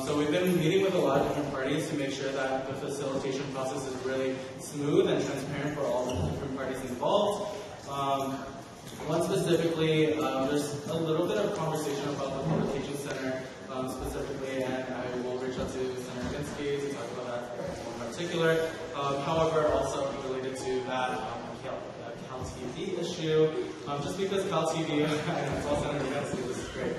So we've been meeting with a lot of different parties to make sure that the facilitation process is really smooth and transparent for all the different parties involved. One specifically, there's a little bit of conversation about the Publication Center specifically, and I will reach out to Senator Ginsky to talk about that in particular. However, also related to that CalTV issue, just because CalTV, I saw Senator Ginsky, this is great.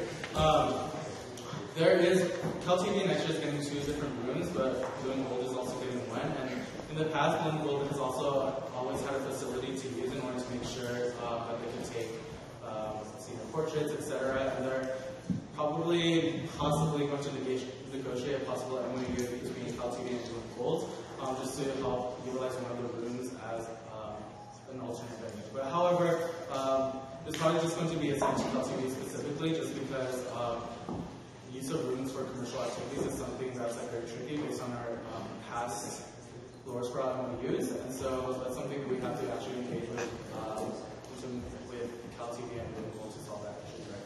CalTV next year is getting 2 different rooms, but Blue Gold is also getting 1. And in the past, Blue Gold has also always had a facility to use in order to make sure that they can take senior portraits, etc. And they're possibly going to negotiate a possible MOU between CalTV and Blue Gold, just to help utilize one of the rooms as an alternate venue. But however, it's probably just going to be assigned to CalTV specifically, just because use of rooms for commercial activities is something that's very tricky based on our past Lower Sprout MOUs, and so that's something that we have to actually engage with CalTV and Blue to solve that issue, right?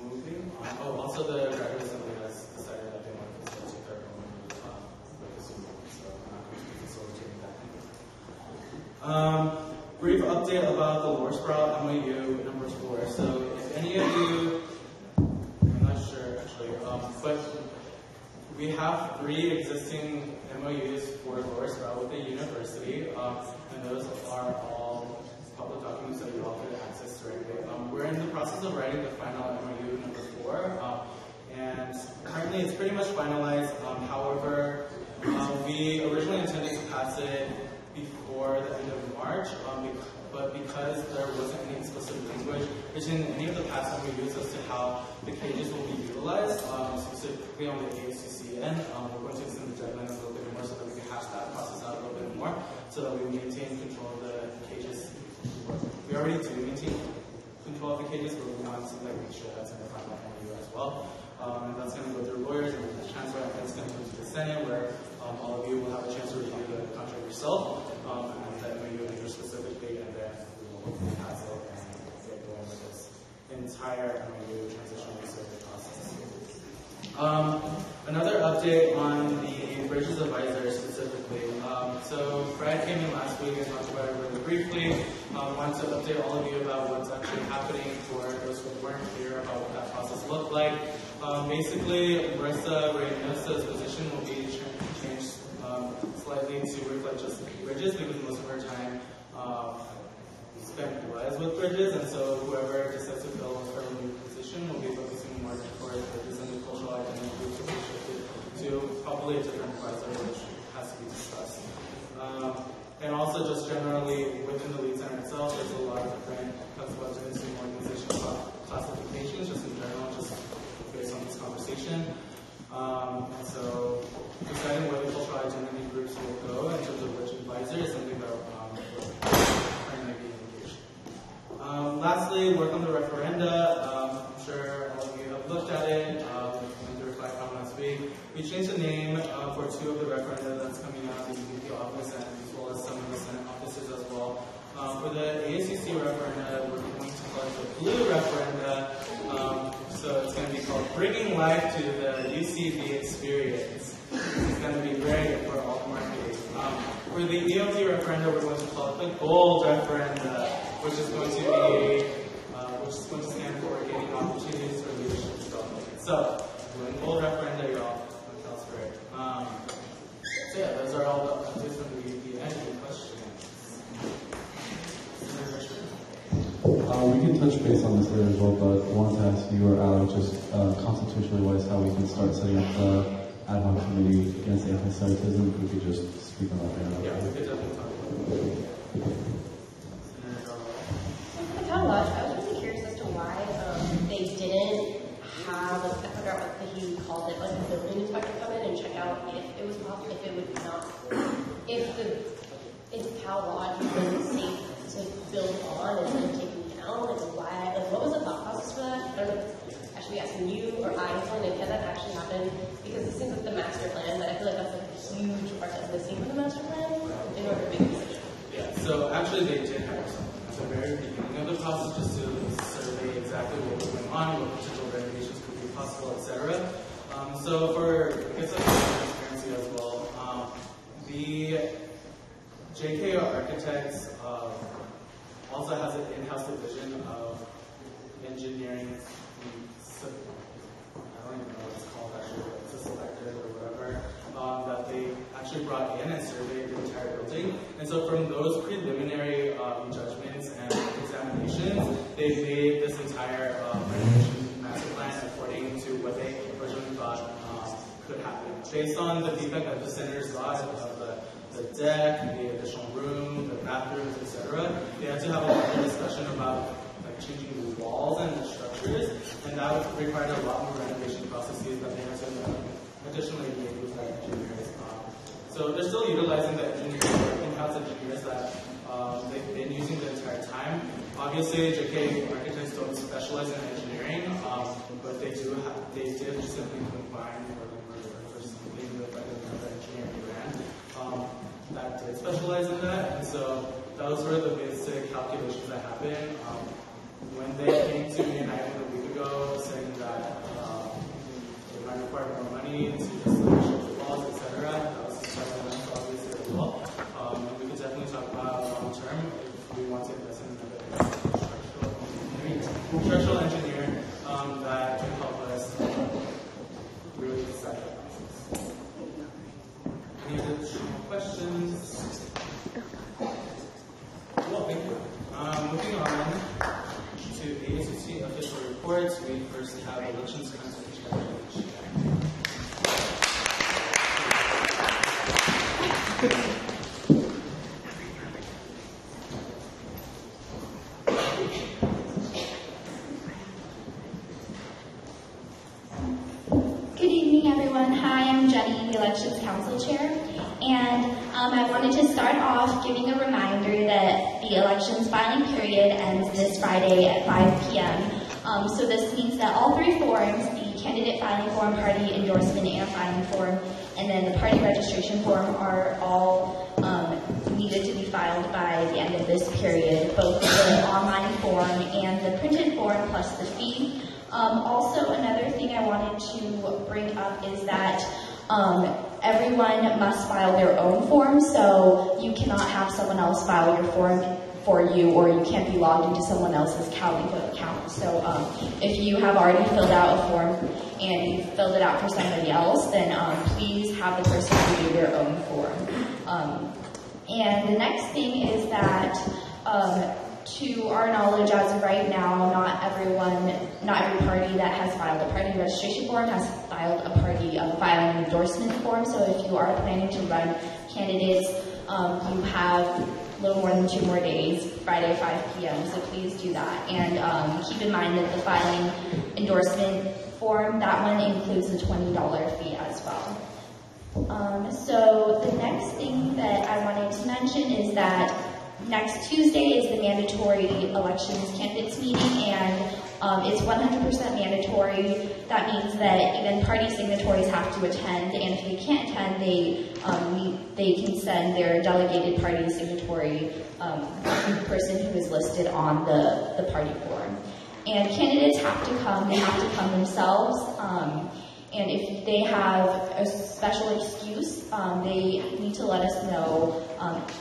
Moving on. Oh, also the Graduate Assembly has decided that they want to facilitate their own with the students, so I'm not going to be facilitating that. Brief update about the Lower Sprout MOU number 4. So if any of you, I'm not sure actually, but we have 3 existing MOUs for Lower Sprout with the university, and those are all public documents that you all could access directly. We're in the process of writing the final MOU number 4, and currently it's pretty much finalized. However, we originally intended to pass it before the end of March, but because there wasn't any explicit language written in any of the past MOUs as to how the cages will be utilized, specifically on the ASUC end, we're going to extend the deadline a little bit more so that we can hash that process out a little bit more, so that we maintain control of the cages. We already do maintain control of the cages, but we want to make sure that's in the final MOU as well. And that's going to go through lawyers and the transfer, and it's going to go to the Senate, where all of you will have a chance to review the contract yourself, and the MOU specifically, and then we will hopefully pass it and get going with this entire MOU transition research process. Another update on the Bridges Advisor specifically. So Fred came in last week and talked about it really briefly. Wanted to update all of you about what's actually happening for those who weren't clear about what that process looked like. Basically, Marissa Reynosa's position will be changed slightly to reflect just Bridges, because most of her time spent was with Bridges, and so whoever decides to fill her new position will be focusing more towards Bridges and the cultural identity groups will be shifted Additionally, within the lead center itself, there's a lot of different consultants and organizational classifications, just in general, just based on this conversation. And so deciding where the cultural identity groups will go in terms of which advisor is something that we're currently being engaged. Lastly, work on the referenda. I'm sure all of you have looked at it. Went through FlyCon last week. We changed the name for 2 of the referenda that's coming out of the UVP office and as well as some of the Senate offices as well. For the ASUC referenda, we're going to call it the Blue referenda. So it's going to be called Bringing Life to the UCB Experience. It's going to be great for all marketing. For the ELT referenda, we're going to call it the Gold referenda, which is going to stand for Gaining Opportunities for Leadership Development. So, doing Gold referenda, y'all. That's great. So yeah, those are all the updates from the UVP. Any questions? We can touch base on this later as well, but I wanted to ask you or Alex, just constitutionally wise, how we can start setting up the ad hoc committee against anti-Semitism. If we could just speak on that right now. Yeah, we could definitely talk about it. I was really curious as to why they didn't have, I forgot what he called it, like a building inspector come in and check out if it was possible, if it would not, if Cal Lodge was safe to build on and then taken down, like why, like what was the thought process for that? I don't know if it's actually asking you or Einstein, and can that actually happen? Because it seems like the master plan, but I feel like that's like a huge part that's missing from the master plan in order to make a decision. Yeah, so actually they did hire someone at the very beginning of the process just to survey exactly what was going on, what potential renovations could be possible, etc. So for, I guess, like transparency as well, the JKR Architects also has an in-house division of engineering. I don't even know what it's called actually, it's a selected or whatever, that they actually brought in and surveyed the entire building. And so from those preliminary judgments and examinations, they made this entire renovation master plan according to what they originally thought could happen. Based on the feedback that the senators got of the deck, the additional room, the bathrooms, etc., they had to have a lot of discussion about like changing the walls and the structures, and that required a lot more renovation processes that they had to additionally engage with the engineers. So they're still utilizing the in-house engineers that they've been using the entire time. Obviously, JK Architects don't specialize in engineering, but they did simply combine or something with like another engineering brand that did specialize in that. And so those were the basic calculations that happened. When they came to me a week ago saying that it might require more money to just like shape the walls, etc., that was surprising obviously as well. And we could definitely talk about long term if we want to invest in another structural engineer that can help us really decide that process. Any additional questions? Well, thank you. Moving on to ASUC official reports, we first have elections consultation. Good evening, everyone. Hi, I'm Jenny, the Elections Council Chair, and I wanted to start off giving a reminder that the elections filing period ends this Friday at 5 p.m. So this means that all 3 forms, the candidate filing form, party endorsement and filing form, and then the party registration form are all needed to be filed by the end of this period, both the online form and the printed form plus the fee. Also, another thing I wanted to bring up is that everyone must file their own form, so you cannot have someone else file your form for you, or you can't be logged into someone else's account. So if you have already filled out a form and you filled it out for somebody else, then please have the person do their own form. And the next thing is that to our knowledge, as of right now, not every party that has filed a party registration form has filed a party filing an endorsement form. So if you are planning to run candidates, you have a little more than 2 more days, Friday 5 p.m., so please do that. And keep in mind that the filing endorsement form, that one includes a $20 fee as well. So the next thing that I wanted to mention is that next Tuesday is the mandatory elections candidates meeting, and it's 100% mandatory. That means that even party signatories have to attend, and if they can't attend, they can send their delegated party signatory person who is listed on the party form. And candidates have to come. They have to come themselves. And if they have a special excuse, they need to let us know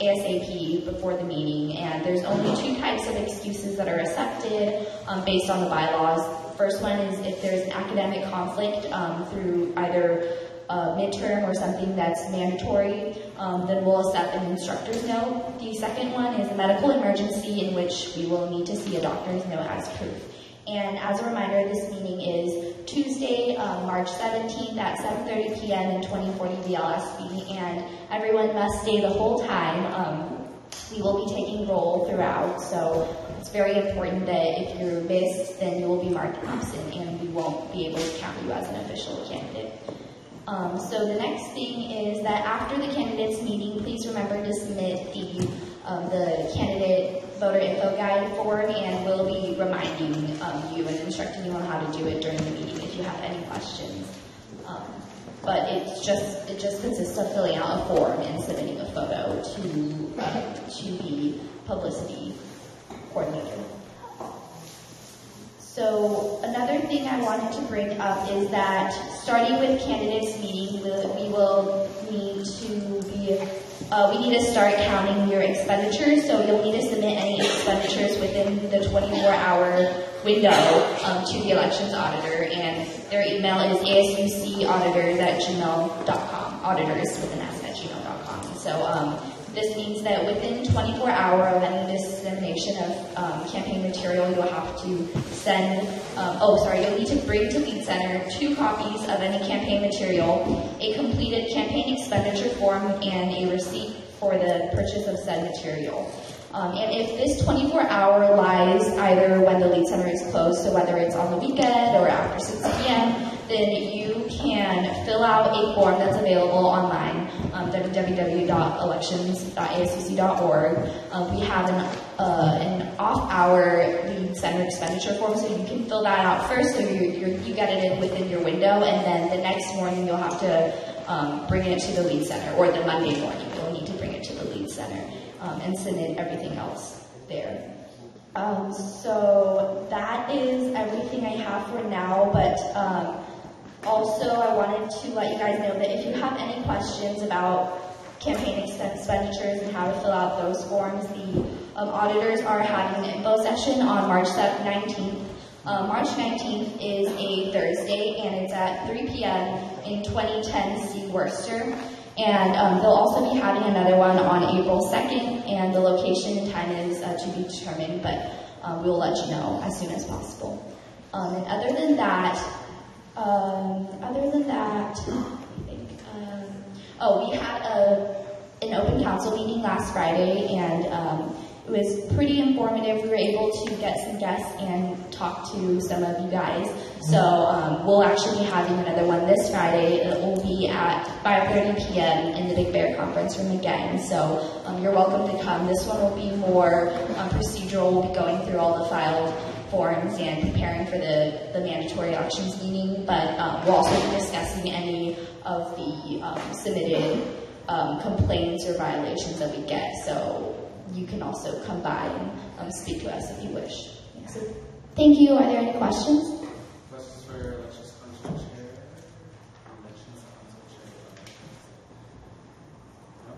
ASAP before the meeting. And there's only 2 types of excuses that are accepted based on the bylaws. First one is if there's an academic conflict through either midterm or something that's mandatory, then we'll accept an instructor's note. The second one is a medical emergency in which we will need to see a doctor's note as proof. And as a reminder, this meeting is Tuesday, March 17th at 7:30 p.m. in 2040 VLSB, and everyone must stay the whole time. We will be taking roll throughout, so it's very important that if you're missed, then you will be marked absent, and we won't be able to count you as an official candidate. So the next thing is that after the candidates meeting, please remember to submit the candidate voter info guide form, and we'll be reminding you and instructing you on how to do it during the meeting if you have any questions. But it just consists of filling out a form and submitting a photo to the publicity coordinator. So another thing I wanted to bring up is that starting with candidates meeting, we will need to start counting your expenditures. So you'll need to submit any expenditures within the 24-hour window to the elections auditor, and their email is asucauditors@gmail.com, auditors with an S @gmail.com. So this means that within 24 hours of any dissemination of campaign material, you'll have to send, you'll need to bring to Lead Center 2 copies of any campaign material, a completed campaign expenditure form, and a receipt for the purchase of said material. And if this 24-hour lies either when the Lead Center is closed, so whether it's on the weekend or after 6 p.m., then you can fill out a form that's available online, www.elections.asuc.org. We have an off-hour Lead Center expenditure form, so you can fill that out first, so you get it in within your window, and then the next morning you'll have to bring it to the Lead Center, or the Monday morning you'll need to bring it to the Lead Center and submit everything else there. So that is everything I have for now, but also I wanted to let you guys know that if you have any questions about campaign expenditures and how to fill out those forms, the auditors are having an info session on March 19th. March 19th is a Thursday, and it's at 3 p.m. in 2010 C. Worcester. And they'll also be having another one on April 2nd, and the location and time is to be determined, but we'll let you know as soon as possible. And other than that, we had an open council meeting last Friday, and it was pretty informative. We were able to get some guests and talk to some of you guys. So we'll actually be having another one this Friday. It will be at 5:30 p.m. in the Big Bear Conference Room again. So you're welcome to come. This one will be more procedural. We'll be going through all the filed forms and preparing for the mandatory elections meeting. But we'll also be discussing any of the submitted complaints or violations that we get. So you can also come by and speak to us if you wish. So, thank you. Are there any questions? Questions for your elections council chair? Elections council chair. No?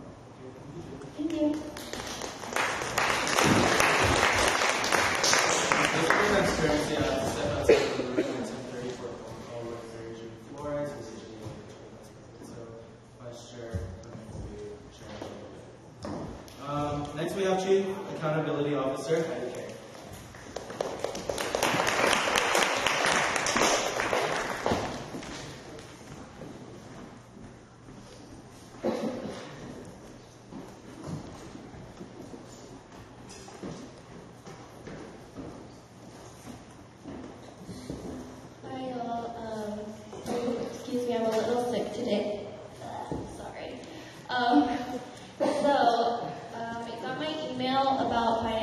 Thank you. Just for transparency, I have set outside of the room at 10:30 for a phone call with Mary Jane Flores, who's the GA. So, Vice Chair, will be Chair. Next we have Chief Accountability Officer, Heidi Kay.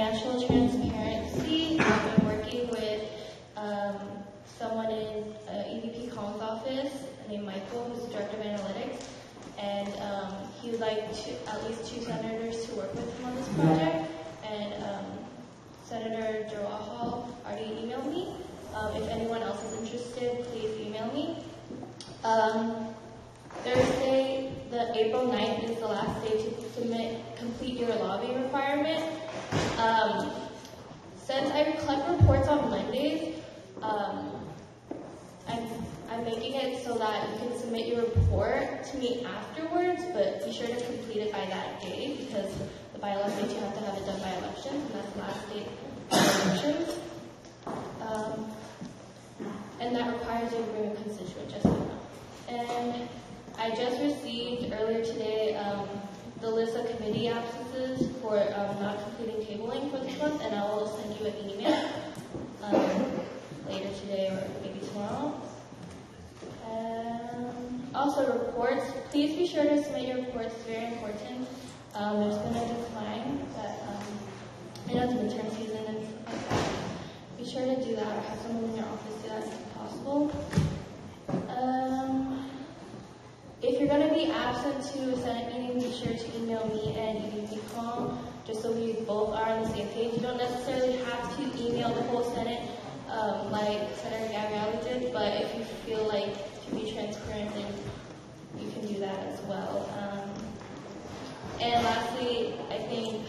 financial transparency. I'm working with someone in EVP Collins' office named Michael, who's the director of analytics, and he would like at least 2 senators to work with him on this project. And Senator Joe Ahal already emailed me. If anyone else is interested, please email me. Thursday, the April 9th is the last day to complete your lobby requirement. Since I collect reports on Mondays, I'm making it so that you can submit your report to me afterwards, but be sure to complete it by that day because the by-election you have to have it done by elections, and that's the last date of elections. And that requires you to bring a constituent, just so you know. And I just received earlier today the list of committee absences for not completing tabling for this month, and I will send you an email later today or maybe tomorrow. Also, reports. Please be sure to submit your reports. It's very important. There's been a decline, but I know it's midterm season and stuff like that. Be sure to do that or have someone in your office do that if possible. If you're going to be absent to a Senate meeting, be sure to email me and EVP Kong, just so we both are on the same page. You don't necessarily have to email the whole Senate like Senator Gabrielle did, but if you feel like to be transparent, then you can do that as well. And lastly, I think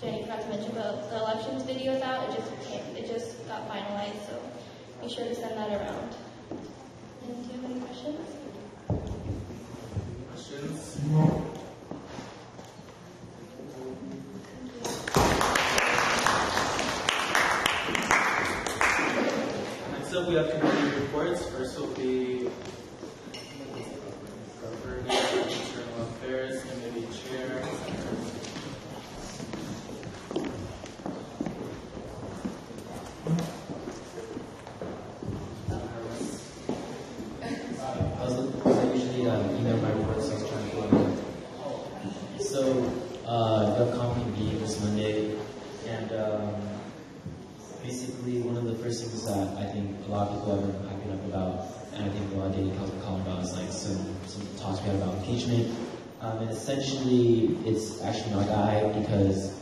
Jenny forgot to mention about the elections videos out. It just got finalized, so be sure to send that around. And do you have any questions? Questions? Next up, we have committee reports. First will be Government and Internal Affairs Committee Chair. I usually email my reports, so I was trying to go in. So, GovCon convened this Monday, and basically one of the first things that I think a lot of people have been hyping up about, and I think a lot of daily calls are calling about, is like some talks we had about impeachment. And essentially, it's actually not guy because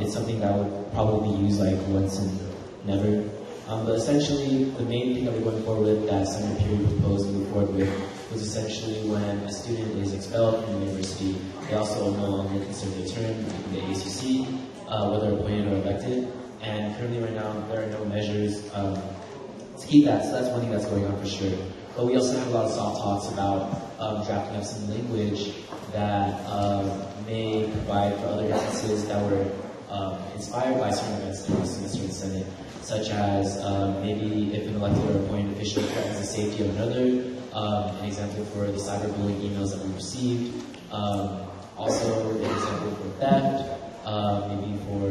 it's something that would probably be used like once and never. But essentially, the main thing that we're going forward with, that Senator Peary proposed to move forward with, was essentially when a student is expelled from the university, they also no longer can serve their term in the ASUC, whether appointed or elected. And currently right now, there are no measures to keep that, so that's one thing that's going on for sure. But we also have a lot of soft talks about drafting up some language that may provide for other instances that were inspired by certain events in the semester in the Senate, such as maybe if an elected or appointed official threatens the safety of another, an example for the cyberbullying emails that we received, also an example for theft, maybe for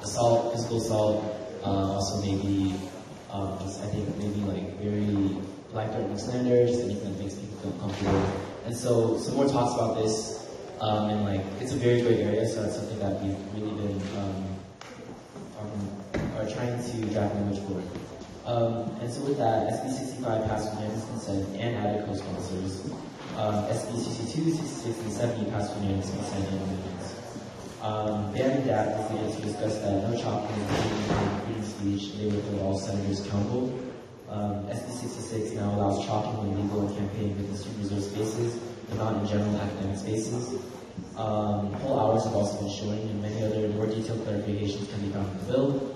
assault, physical assault, also maybe, I think maybe like very life-threatening slander, just anything that makes people feel comfortable. And so some more talks about this, and like it's a very great area, so that's something that we've really been are trying to draft language for. And so with that, SB 65 passed unanimous consent and added co-sponsors. SB 62, 66, and 70 passed unanimous consent and amendments. Ban and DAP is needed to discuss that no chopping and freedom speech. They would hold all senators accountable. SB 66 now allows chalking when legal and campaign within student reserve spaces, but not in general academic spaces. Whole hours have also been showing, and many other more detailed clarifications can be found in the bill.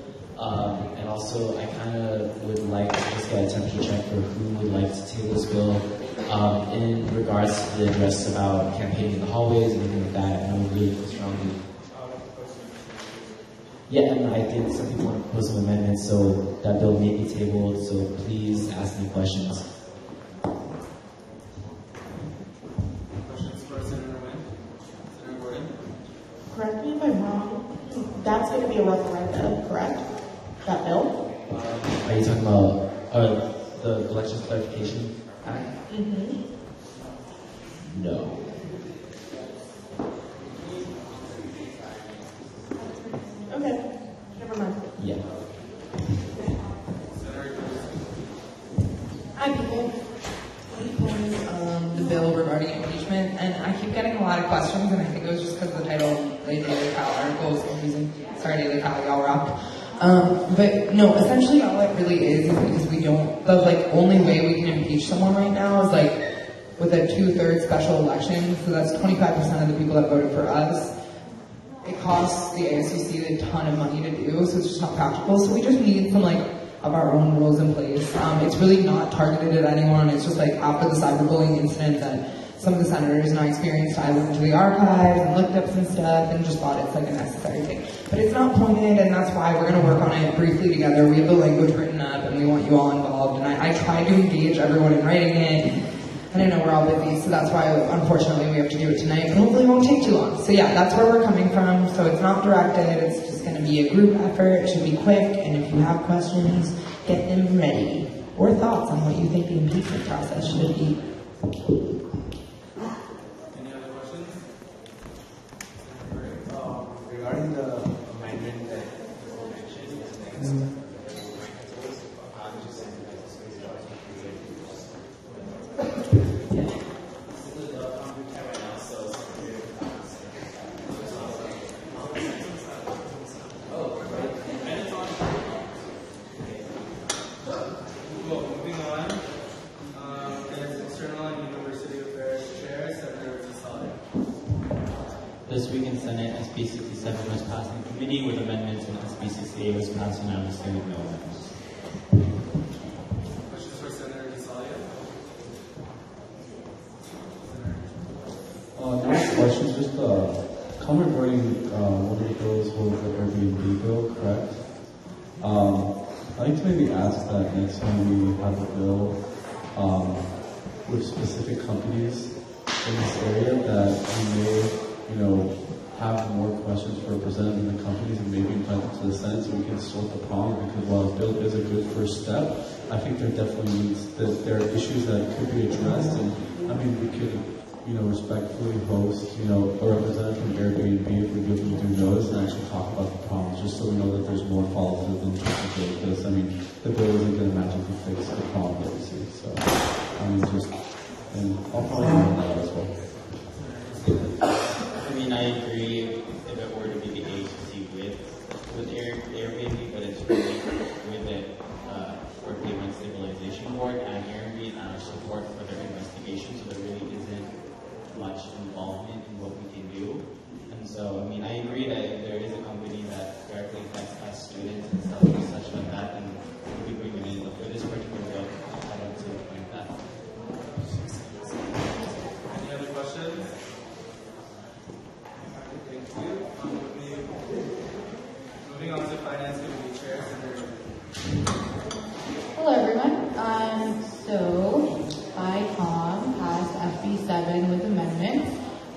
And also, I kind of would like to just get a temperature check for who would like to table this bill in regards to the address about campaigning in the hallways and anything like that. And I would really feel strongly. Yeah, and I think some people want to propose some amendments, so that bill may be tabled, so please ask me questions. Questions for Senator Wynn? Senator Gordon? Correct me if I'm wrong, that's going to be a referendum, correct? That bill? Are you talking about the Elections Clarification Act? Mm-hmm. No. Okay. Never mind. Yeah. Hi, people. The bill regarding impeachment, and I keep getting a lot of questions, and I think it was just because of the title of the Daily Cal article is confusing. Sorry, Daily Cal, y'all rock. But no, essentially all it really is because we don't, the only way we can impeach someone right now is with a 2/3 special election, so that's 25% of the people that voted for us. It costs the ASUC a ton of money to do, so it's just not practical. So we just need some of our own rules in place. It's really not targeted at anyone. It's just after the cyberbullying incident that some of the senators in my experience I went into the archives and looked up some stuff and just thought it's a necessary thing. But it's not pointed, and that's why we're going to work on it briefly together. We have the language written up, and we want you all involved. And I tried to engage everyone in writing it. I don't know, we're all busy, so that's why, unfortunately, we have to do it tonight. But hopefully it won't take too long. So yeah, that's where we're coming from. So it's not directed. It's just going to be a group effort. It should be quick. And if you have questions, get them ready. Or thoughts on what you think the impeachment process should be. Any other questions? Regarding the amendment that you mentioned, This week in Senate, SB 67 was passed in committee with amendments, and SB 68 was passed unanimously with no amendments. Questions for Senator DeSalia? Next question is just comment regarding one of the bills was the Airbnb bill, correct? I'd like to maybe ask that next time we have a bill with specific companies in this area that we may have more questions for representatives in the companies and maybe invite them to the Senate so we can sort the problem, because while the bill is a good first step, I think there definitely needs that there are issues that could be addressed, and I mean we could respectfully host a representative from Airbnb if we give them due notice and actually talk about the problems, just so we know that there's more follow through than just a bill, because I mean the bill isn't going to magically fix the problem that we see. So and I'll probably do that as well. I mean, I agree if it were to be the agency with Airbnb, but it's really with the Berkeley Rent Stabilization Board and Airbnb and our support for their investigation, so there really isn't much involvement in what we can do. And so, I mean, I agree that if there is a company that directly has students and stuff and such like that, then we bring them in. But for this particular bill, I don't see the point of that. Any other questions? Thank you. Moving on to Finance Committee Chair, Senator. Hello, everyone. So ICOM passed FB 7 with amendments.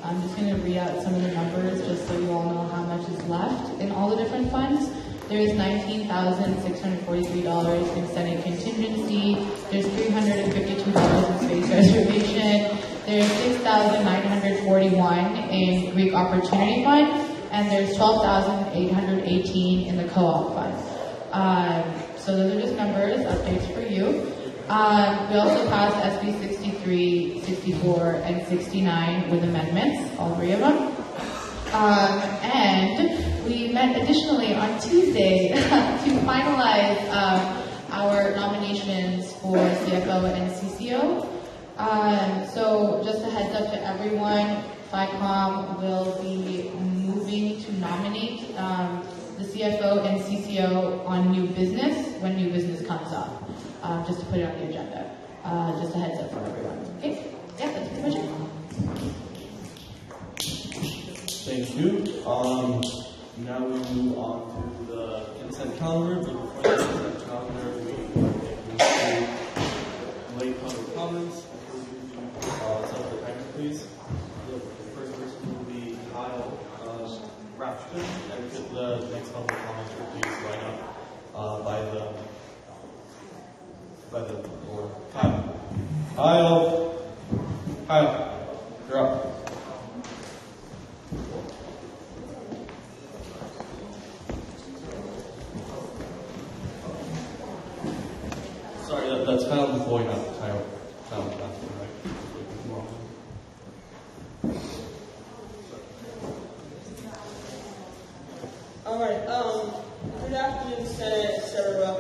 I'm just going to read out some of the numbers just so you all know how much is left in all the different funds. There is $19,643 in Senate contingency. There's $352 in space reservation. There's $6,941 in Greek Opportunity Fund, and there's $12,818 in the co-op fund. So those are just numbers, updates for you. We also passed SB 63, 64, and 69 with amendments, all three of them. And we met additionally on Tuesday to finalize our nominations for CFO and CCO. So just a heads up to everyone, FICOM will be moving to nominate the CFO and CCO on new business when new business comes up, just to put it on the agenda. Just a heads up for everyone. Okay, yeah, that's pretty much it. Thank you. Now we move on to the consent calendar, but before the consent calendar, we can late public comments. Some of the timer, please. The first person will be Kyle Rapston, and could the next public commenter please line up by the door. Kyle, you're up. that's filed before, not filed after, right? All right. Good afternoon, Senate, etc.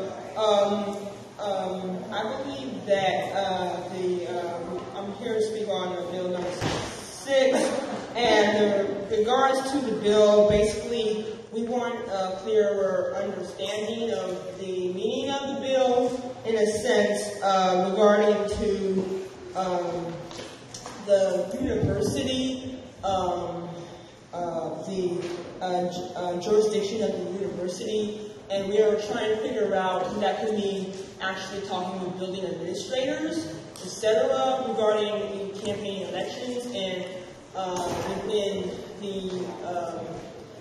I believe that I'm here to speak on Bill number 6, and in regards to the bill, basically we want a clearer understanding of the meaning of the bill, in a sense, regarding to the university, the jurisdiction of the university, and we are trying to figure out if that could mean actually talking with building administrators, etc., regarding the campaign elections, and within the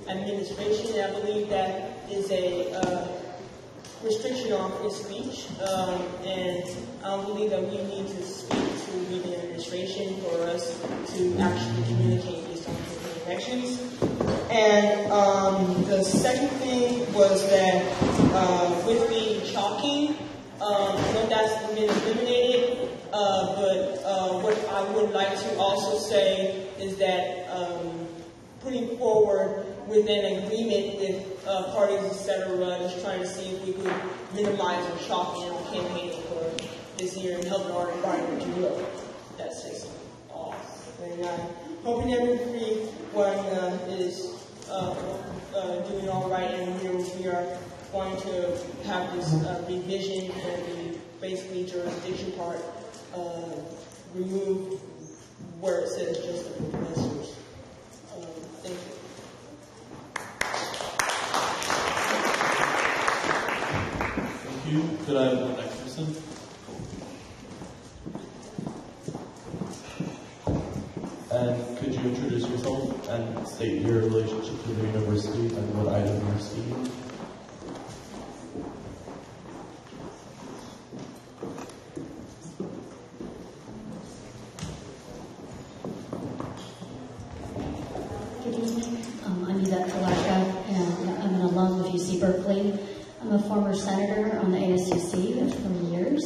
administration, I believe that is a restriction on free speech, and I don't believe that we need to speak to the administration for us to actually communicate based on campaign elections. And the second thing was that with the chalking, I know that's been eliminated, but what I would like to also say is that putting forward with an agreement with parties, etc., just trying to see if we could minimize the chalking and campaigning for this year and help our environment to grow. That's just all. And I'm hoping everyone is doing all right, and we are going to have this revision and the basically jurisdiction part removed where it says just the professors. Thank you. Thank you. Could I have the next person? And could you introduce yourself and state your relationship to the university and what item you're speaking? Berkeley. I'm a former senator on the ASUC of 3 years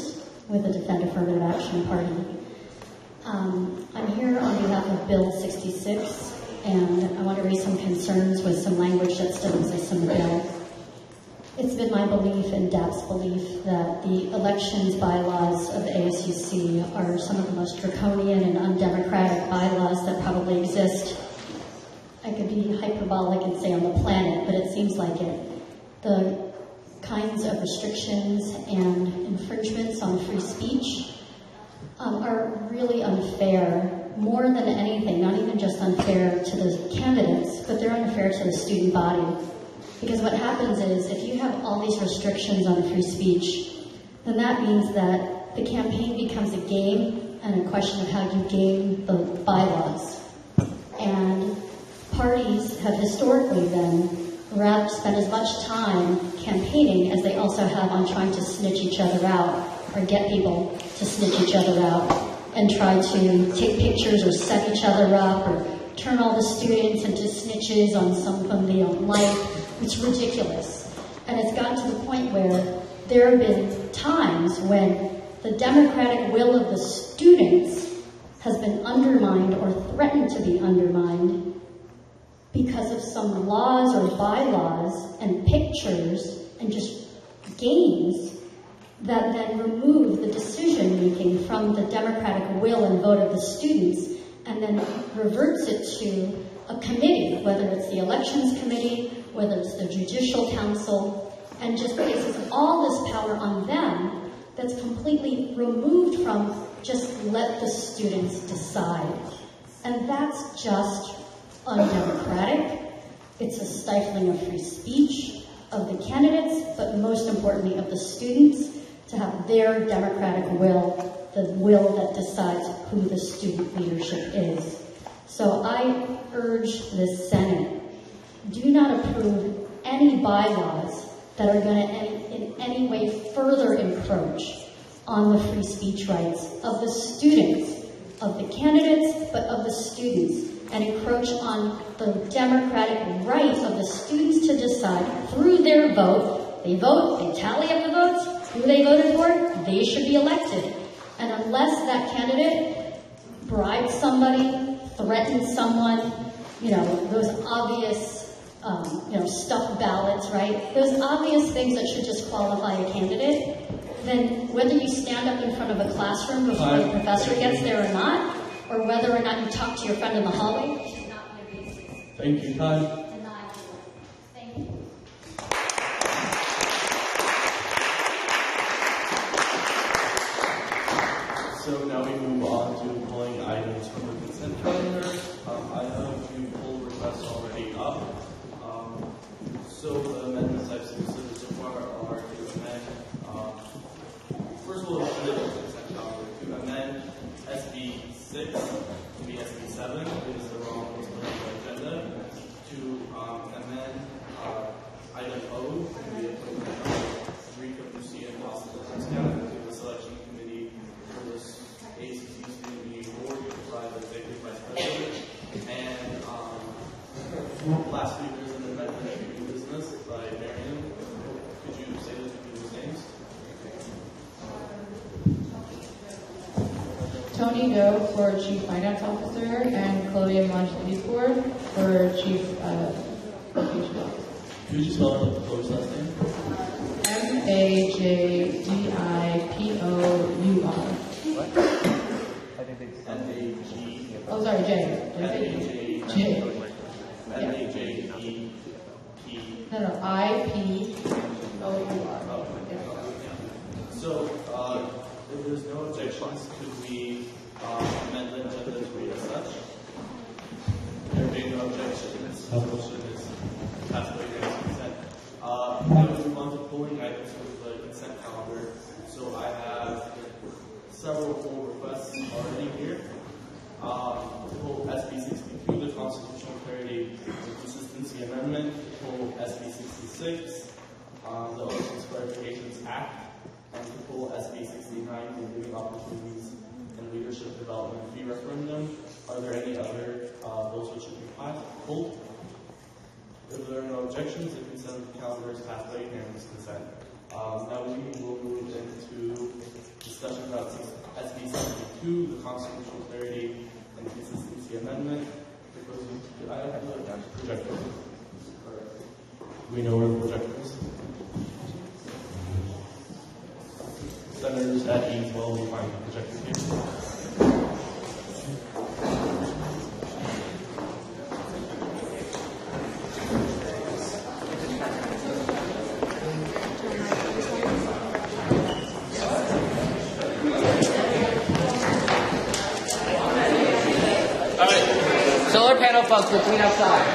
with the Defend Affirmative Action Party. I'm here on behalf of Bill 66, and I want to raise some concerns with some language that still exists in the bill. It's been my belief and DAP's belief that the elections bylaws of the ASUC are some of the most draconian and undemocratic bylaws that probably exist. I could be hyperbolic and say on the planet, but it seems like it. The kinds of restrictions and infringements on free speech are really unfair, more than anything, not even just unfair to the candidates, but they're unfair to the student body. Because what happens is, if you have all these restrictions on free speech, then that means that the campaign becomes a game and a question of how you game the bylaws. And parties have historically then rather spend as much time campaigning as they also have on trying to snitch each other out or get people to snitch each other out and try to take pictures or set each other up or turn all the students into snitches on someone they don't like. It's ridiculous. And it's gotten to the point where there have been times when the democratic will of the students has been undermined or threatened to be undermined because of some laws or bylaws and pictures and just games that then remove the decision-making from the democratic will and vote of the students and then reverts it to a committee, whether it's the elections committee, whether it's the judicial council, and just places all this power on them that's completely removed from just let the students decide. And that's just undemocratic. It's a stifling of free speech of the candidates, but most importantly of the students, to have their democratic will, the will that decides who the student leadership is. So I urge the Senate, do not approve any bylaws that are going to in any way further encroach on the free speech rights of the students, of the candidates, but of the students, and encroach on the democratic right of the students to decide through their vote they vote, they tally up the votes, who they voted for, they should be elected. And unless that candidate bribes somebody, threatens someone, those obvious, stuffed ballots, right? Those obvious things that should just qualify a candidate, then whether you stand up in front of a classroom before the professor gets there or not, or whether or not you talk to your friend in the hallway, should not be a basis. Thank you, time. Thank you. So now we move on to pulling items from the consent calendar. I have a few pull requests already up. So the amendments I've considered so far are to amend, first of all, the consent calendar, to amend SB 6 to be SB 7, it is the wrong agenda, to amend item O to be appointment of Rika Lucia and Austin to the selection committee for this ASUC student meeting board by the executive vice president. And last week there's an amendment to new business by Marion. Could you say those people's names? Tony Doe for Chief Finance Officer and Chloe Manjlipur for Chief Education Officer. Could you spell out the close last name? Majdipor. I think it's M-A-G. Oh, sorry, J. M-A-J. M-A-J-E-P. No, I-P-O-U-R. So, if there's no objections, could we amend the agenda to read as such? There being no objections, the motion is passed by unanimous consent. Now we move on to pulling items for the consent calendar. So I have several pull requests already here. Pull SB 62, the Constitutional Clarity and Consistency Amendment. Pull SB 66, the Elections Clarifications Act. And to pull SB 69, the Living Opportunities and Leadership Development Fee Referendum. Are there any other bills which should be pulled? If there are no objections, the consent calendar is passed by unanimous consent. Now we will move into discussion about SB 72, the Constitutional Clarity and Consistency Amendment. I have the projector. Do we know where the projector is? Senators at ease while we find the projector here. Solar panel folks, we're clean outside.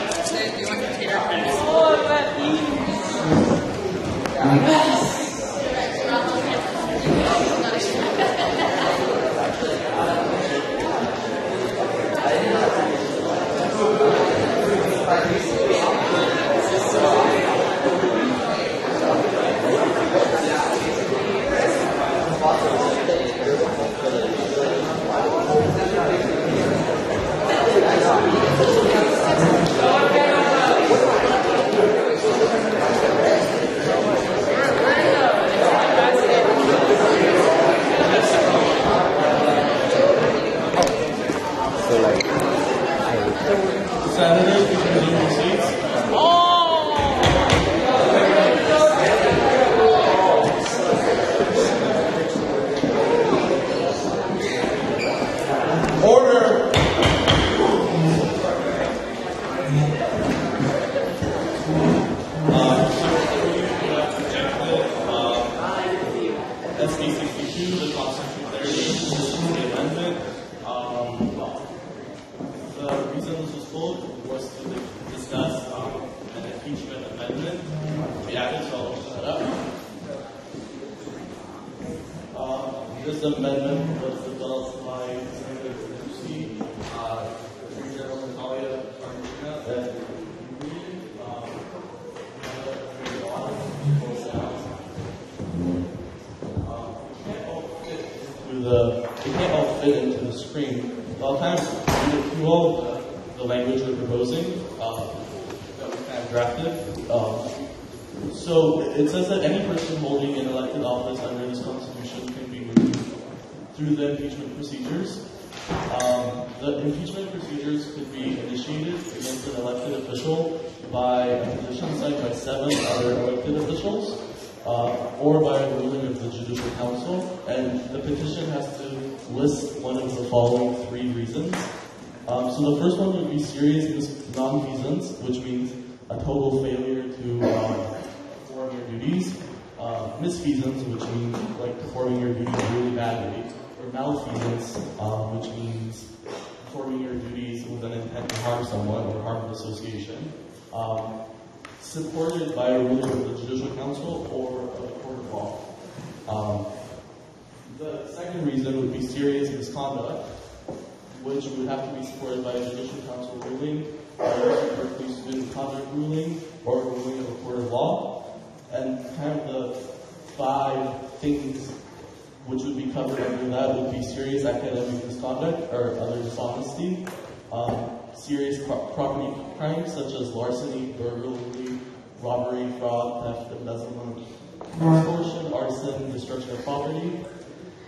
Senators, you can resume your seats. Order! SB 62, the Constitutional Clarity and Amendment. The reason this was pulled was to discuss an impeachment amendment. We added, so I'll look that up. This amendment was developed by Senator Lucy, Attorney General Natalia Armina, and they can't all fit into the screen. A lot of times, through all the language we're proposing that we kind of drafted. So it says that any person holding an elected office under this Constitution can be removed through the impeachment procedures. The impeachment procedures could be initiated against an elected official by a petition signed by 7 other elected officials, or by a ruling of the Judicial Council, and the petition has to list one of the following 3 reasons. So the first one would be serious non-feasance, which means a total failure to perform your duties. Misfeasance, which means like performing your duties really badly. Or malfeasance, which means performing your duties with an intent to harm someone or harm the association. Supported by a ruling of the Judicial Council or of a court of law. The second reason would be serious misconduct, which would have to be supported by a Judicial Council ruling, or a Berkeley student conduct ruling, or a ruling of a court of law. And kind of the 5 things which would be covered under that would be serious academic misconduct or other dishonesty, serious property crimes such as larceny, burglary, robbery, fraud, theft, embezzlement, extortion, arson, destruction of property.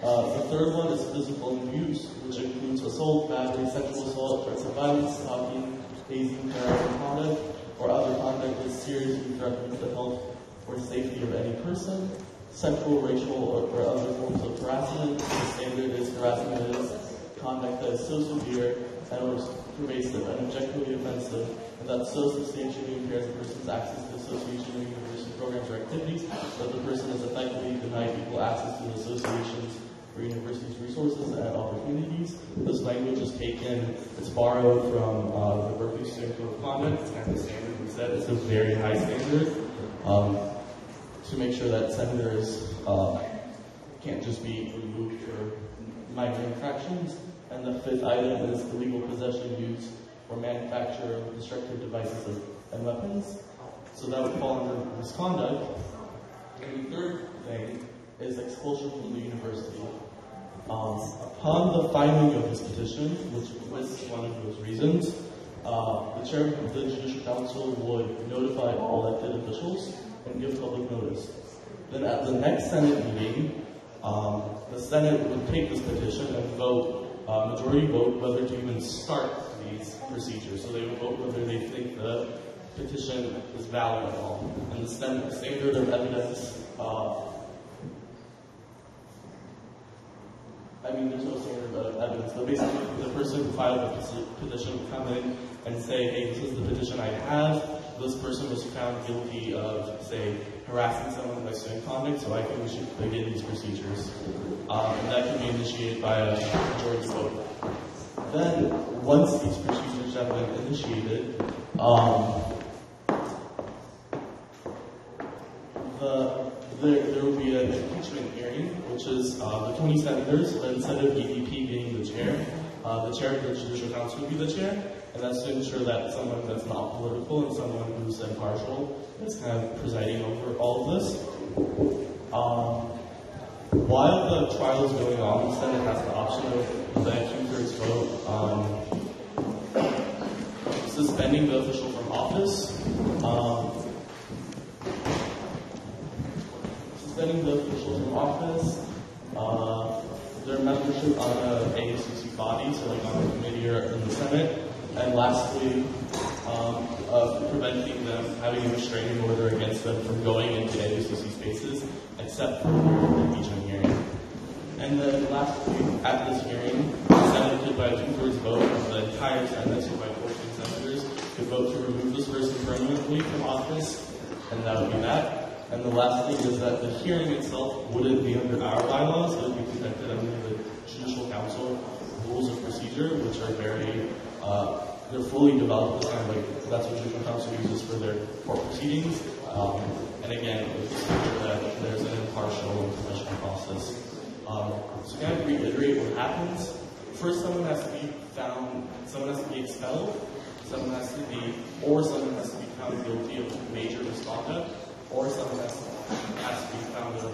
The third one is physical abuse, which includes assault, battery, sexual assault, threats of violence, stalking, hazing, terrorism conduct, or other conduct that seriously threatens the health or safety of any person. Sexual, racial, or other forms of harassment. The standard is harassment is conduct that is so severe and or pervasive and objectively offensive, and that so substantially impairs a person's access to association or university programs or activities that the person is effectively denied equal access to the association's or university's resources and opportunities. This language is taken, it's borrowed from the Berkeley Student Code of Conduct. It's kind of the standard we said. It's a very high standard. To make sure that senators can't just be removed for minor infractions. And the 5th item is illegal possession, use, or manufacture of destructive devices and weapons. So that would fall under misconduct. And the 3rd thing is expulsion from the university. Upon the filing of this petition, which lists one of those reasons, the chair of the Judicial Council would notify all elected officials and give public notice. Then at the next Senate meeting, the Senate would take this petition and vote, majority vote, whether to even start these procedures. So they would vote whether they think the petition is valid at all. And the standard of evidence, there's no standard of evidence, but basically the person who filed the petition would come in and say, hey, this is the petition I have. This person was found guilty of, say, harassing someone by student conduct, so I think we should begin these procedures. And that can be initiated by a majority vote. Then, once these procedures have been initiated, there will be an impeachment hearing, which is the 20 senators, but instead of EVP being the chair of the Judicial Council would be the chair, and that's to ensure that someone that's not political and someone who's impartial is kind of presiding over all of this. While the trial is going on, the Senate has the option of the 2/3 vote suspending the official from office. Suspending the officials from office, their membership on an ASUC body, so like on a committee or in the Senate, and lastly, preventing them having a restraining order against them from going into ASUC spaces, except for the impeachment hearing. And then lastly, at this hearing, the Senate could, by a 2/3 vote of the entire Senate, so by 14 senators, could vote to remove this person permanently from office, and that would be that. And the last thing is that the hearing itself wouldn't be under our bylaws, it would be conducted under the Judicial Council rules of procedure, which are very, they're fully developed, kind of like that's what Judicial Council uses for their court proceedings. And again, it's to make sure that there's an impartial and professional process. So kind of reiterate what happens. First, someone has to be found, someone has to be expelled, someone has to be found guilty of major misconduct, or someone has to be found of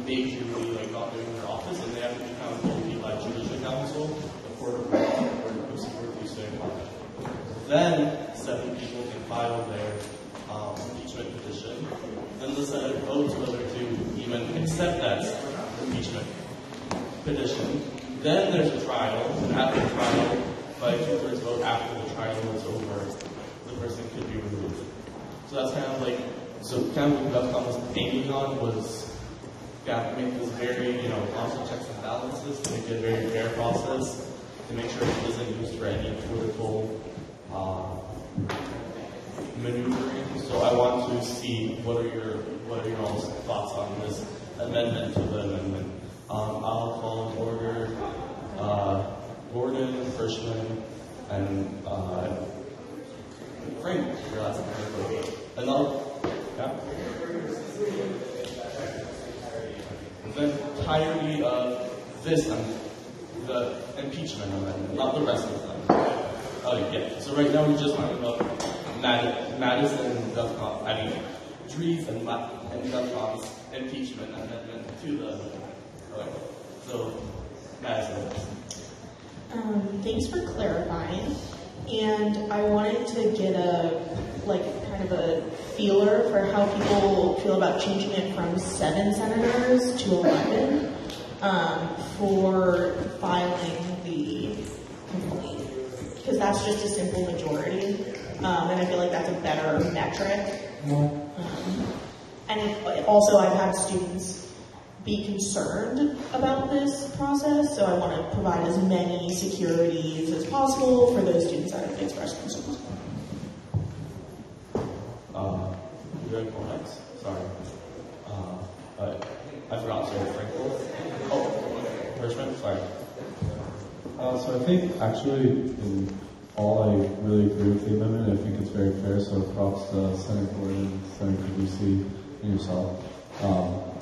majorly not doing their office, and they have to be found guilty by Judicial Council, the Court of Law, or the Superintendent. Then 7 people can file their impeachment petition. Then there's a trial, and after the trial, by a 2/3 vote after the trial is over, the person could be removed. So that's kind of like, kind of what GovCon was aiming on was make this very, also checks and balances to make it a very fair process, to make sure it isn't used for any political maneuvering. So I want to see what are your all's thoughts on this amendment to the amendment. I'll call in order Gordon, Frischman, and Frank. Your last name. And yeah. The entirety of this, the impeachment amendment, not the rest of them. Yeah. So right now we're just talking about Madison and GovCon, Dries and GovCon's impeachment amendment to the. Okay. So, Madison. Thanks for clarifying. And I wanted to get kind of a feeler for how people feel about changing it from 7 senators to 11 for filing the complaint. Because that's just a simple majority. And I feel like that's a better metric. And also I've had students be concerned about this process, so I want to provide as many securities as possible for those students that have expressed concerns. You ready for next? Sorry. I forgot to say Frankel. Oh, Richmond, sorry. So I think actually in all I really agree with the amendment. I think it's very fair, so props to Senator Gordon, Senator Ducey, and yourself.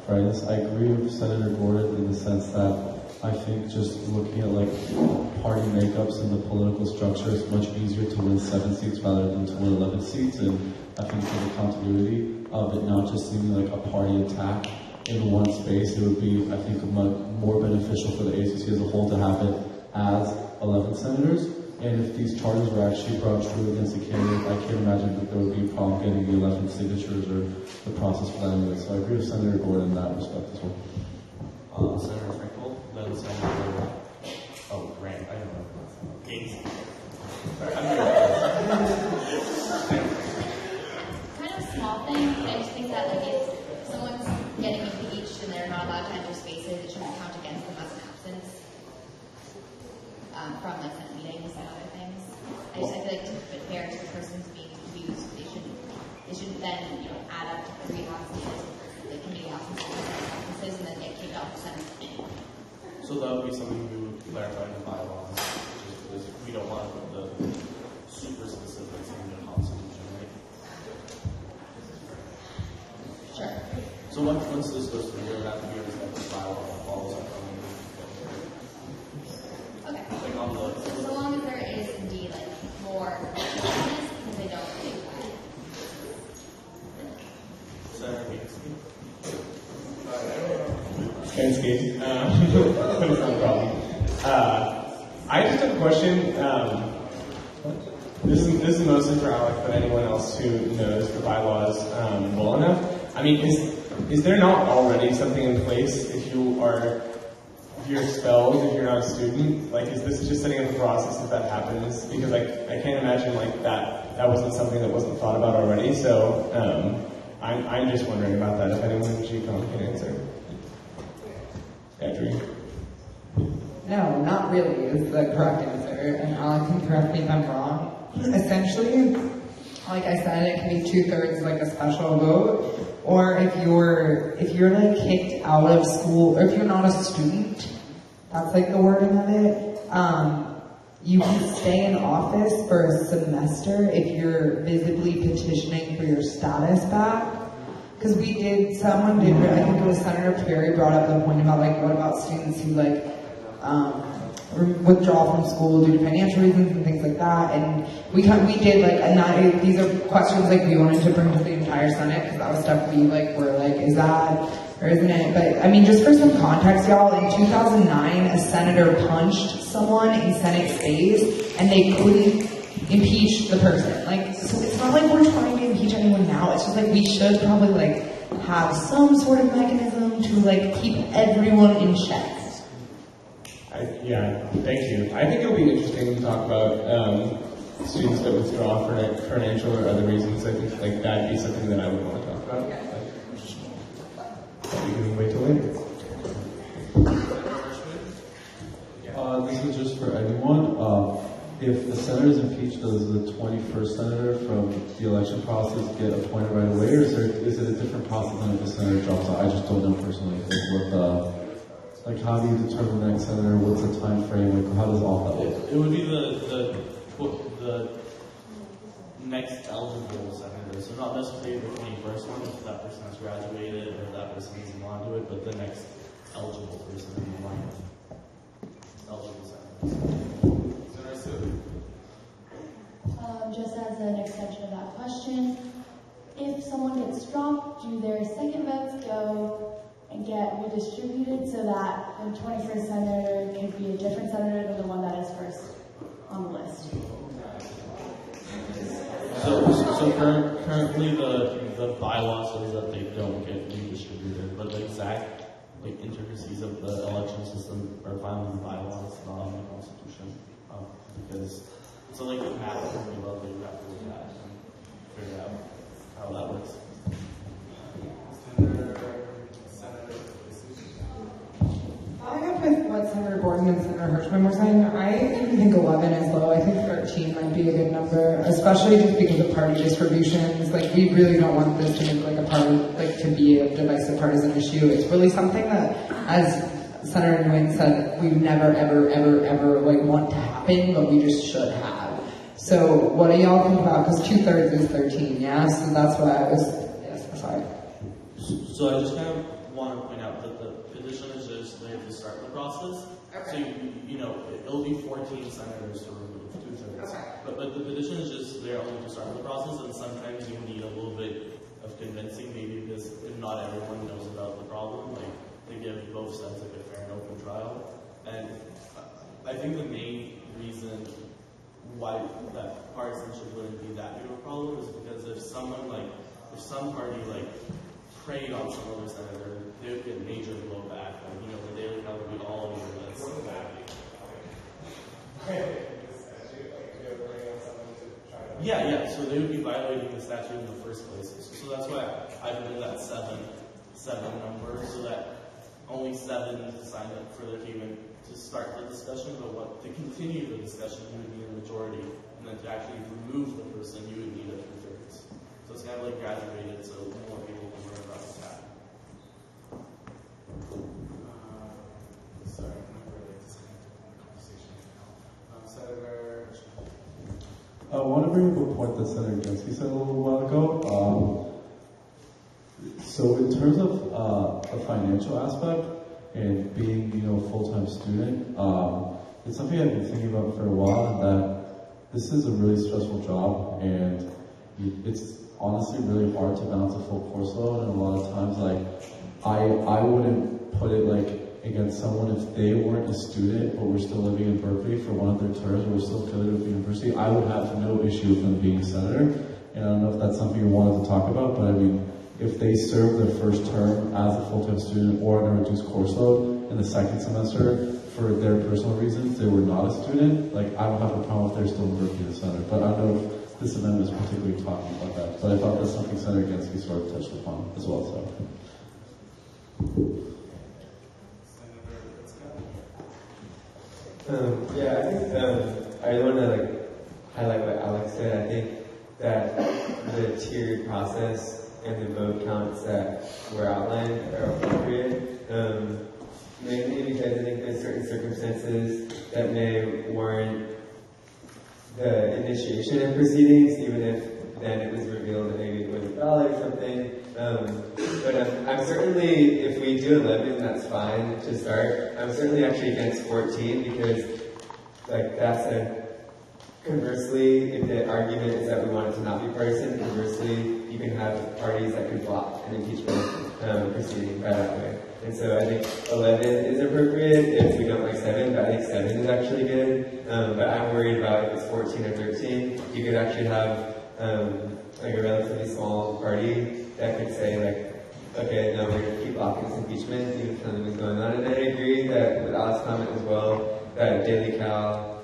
Friends, I agree with Senator Gordon in the sense that I think just looking at party makeups and the political structure, it's much easier to win 7 seats rather than to win 11 seats. And I think for the continuity of it not just seeming like a party attack in one space, it would be, I think, more beneficial for the ASUC as a whole to have it as 11 senators. And if these charters were actually brought true against a candidate, I can't imagine that there would be a problem getting the 11 signatures or the process for that anyway. So I agree with Senator Gordon in that respect as well. Senator Frankel, then Senator, Grant, I don't know. Gates. Sorry, I'm Kind of a small thing, I just think that if someone's getting impeached and they're not allowed to enter spaces, it shouldn't count against them as an absence from Senate meetings and other things. I feel like to keep it fair to the persons being accused, they shouldn't then add up to 3 absences, the committee absences, and then get kicked off the Senate. So that would be something we would clarify in the bylaws, just because we don't want to put the super specifics in the Constitution, right? Sure. So once this goes through, we're going to have to be able to set the bylaw that follows up on Okay. like on the. So long as there is indeed more business, because they don't think Senator Kansky. It's not a problem. I just have a question. This is mostly for Alec, but anyone else who knows the bylaws well enough. I mean, is there not already something in place if you're expelled if you're not a student? Is this just setting up the process if that happens? Because I can't imagine that wasn't something that wasn't thought about already. So I'm just wondering about that. If anyone in GCOM can answer. Andrew. No, not really is the correct answer. And Alec can correct me if I'm wrong. Essentially, like I said, it can be 2/3 like a special vote, or if you're kicked out of school, or if you're not a student, that's the wording of it. You can stay in office for a semester if you're visibly petitioning for your status back. Because someone did, I think it was Senator Perry brought up the point about what about students who withdraw from school due to financial reasons and things like that. And we did these are questions we wanted to bring to the entire Senate because that was stuff we were is that or isn't it? But I mean, just for some context, y'all, in 2009, a senator punched someone in Senate space and they couldn't impeach the person. So it's not we're trying to impeach anyone now. It's just we should probably have some sort of mechanism to keep everyone in check. Yeah, thank you. I think it'll be interesting to talk about students that withdraw for financial or other reasons. I think like that'd be something that I would want to talk about. We can wait till later. This is just for anyone. If the senator is impeached, does the 21st senator from the election process get appointed right away, or is it a different process than if the senator drops out? I just don't know personally. Like how do you determine the next senator? What's the time frame? Like how does all that work? It would be the next eligible senator, so not necessarily the 21st one if that person has graduated or if that person doesn't want to do it, but the next eligible person in the line. Eligible senator. Just as an extension of that question, if someone gets dropped, do their second votes go and get redistributed so that the 21st senator could be a different senator than the one that is first on the list? So currently the bylaw says that they don't get redistributed, but the exact intricacies of the election system are found in the bylaws, not in the Constitution. Because so the map formula that you have to look at and figure out how that works. Following up with what Senator Gordon and Senator Hirschman were saying, I think 11 is low. I think 13 might be a good number, especially just because of party distributions. Like, we really don't want this to make to be a divisive partisan issue. It's really something that, as Senator Nguyen said, we never, ever, ever, ever want to happen, but we just should have. So, what do y'all think about? Because 2/3 is 13, yeah. So that's what I was. Yes, sorry. So I just kind of want to point out that the petition is just there to start the process. Okay. So it'll be 14 senators to remove 2/3. Okay. But the petition is just there only to start the process, and sometimes you need a little bit of convincing, maybe because not everyone knows about the problem. They give both sides a fair and open trial, and I think the main reason why that partisanship wouldn't be that big of a problem is because if some party preyed on some other senator, they would get major blowback. The Daily Caller would be all over this. Yeah. So they would be violating the statute in the first place. So that's why I put in that seven number, so that only 7 signed up for their team to start the discussion, but to continue the discussion, you would need a majority, and then to actually remove the person, you would need a 2/3. So it's kind of graduated, so more people can learn about that. Sorry, I'm not really disconnected from the conversation now. Senator. I want to bring up a point that Senator Gensky said a little while ago. So in terms of the financial aspect and being, a full-time student, it's something I've been thinking about for a while, and that this is a really stressful job, and it's honestly really hard to balance a full course load, and a lot of times, I wouldn't put it against someone if they weren't a student but were still living in Berkeley for one of their terms, or were still affiliated with the university. I would have no issue with them being a senator, and I don't know if that's something you wanted to talk about, but I mean, if they serve their first term as a full-time student or on a reduced course load in the second semester for their personal reasons, they were not a student, I don't have a problem if they're still in Berkeley as a senator. But I don't know if this amendment is particularly talking about that. But I thought that's something Senator Gensky sort of touched upon as well. So. I think I want to highlight what Alex said. I think that the tiered process and the vote counts that were outlined are appropriate. Mainly because I think there's certain circumstances that may warrant the initiation of proceedings, even if then it was revealed that maybe it wasn't valid or something. But I'm certainly, if we do 11, that's fine to start. I'm certainly actually against 14 because that's conversely, if the argument is that we want it to not be partisan, conversely, you can have parties that could block an impeachment proceeding by that way. And so I think 11 is appropriate if we don't like 7, but I think 7 is actually good. But I'm worried about if it's 14 or 13, you could actually have a relatively small party that could say okay, no, we're going to keep keep blocking this impeachment, even if nothing was going on. And I agree that with Alex's comment as well, that Daily Cal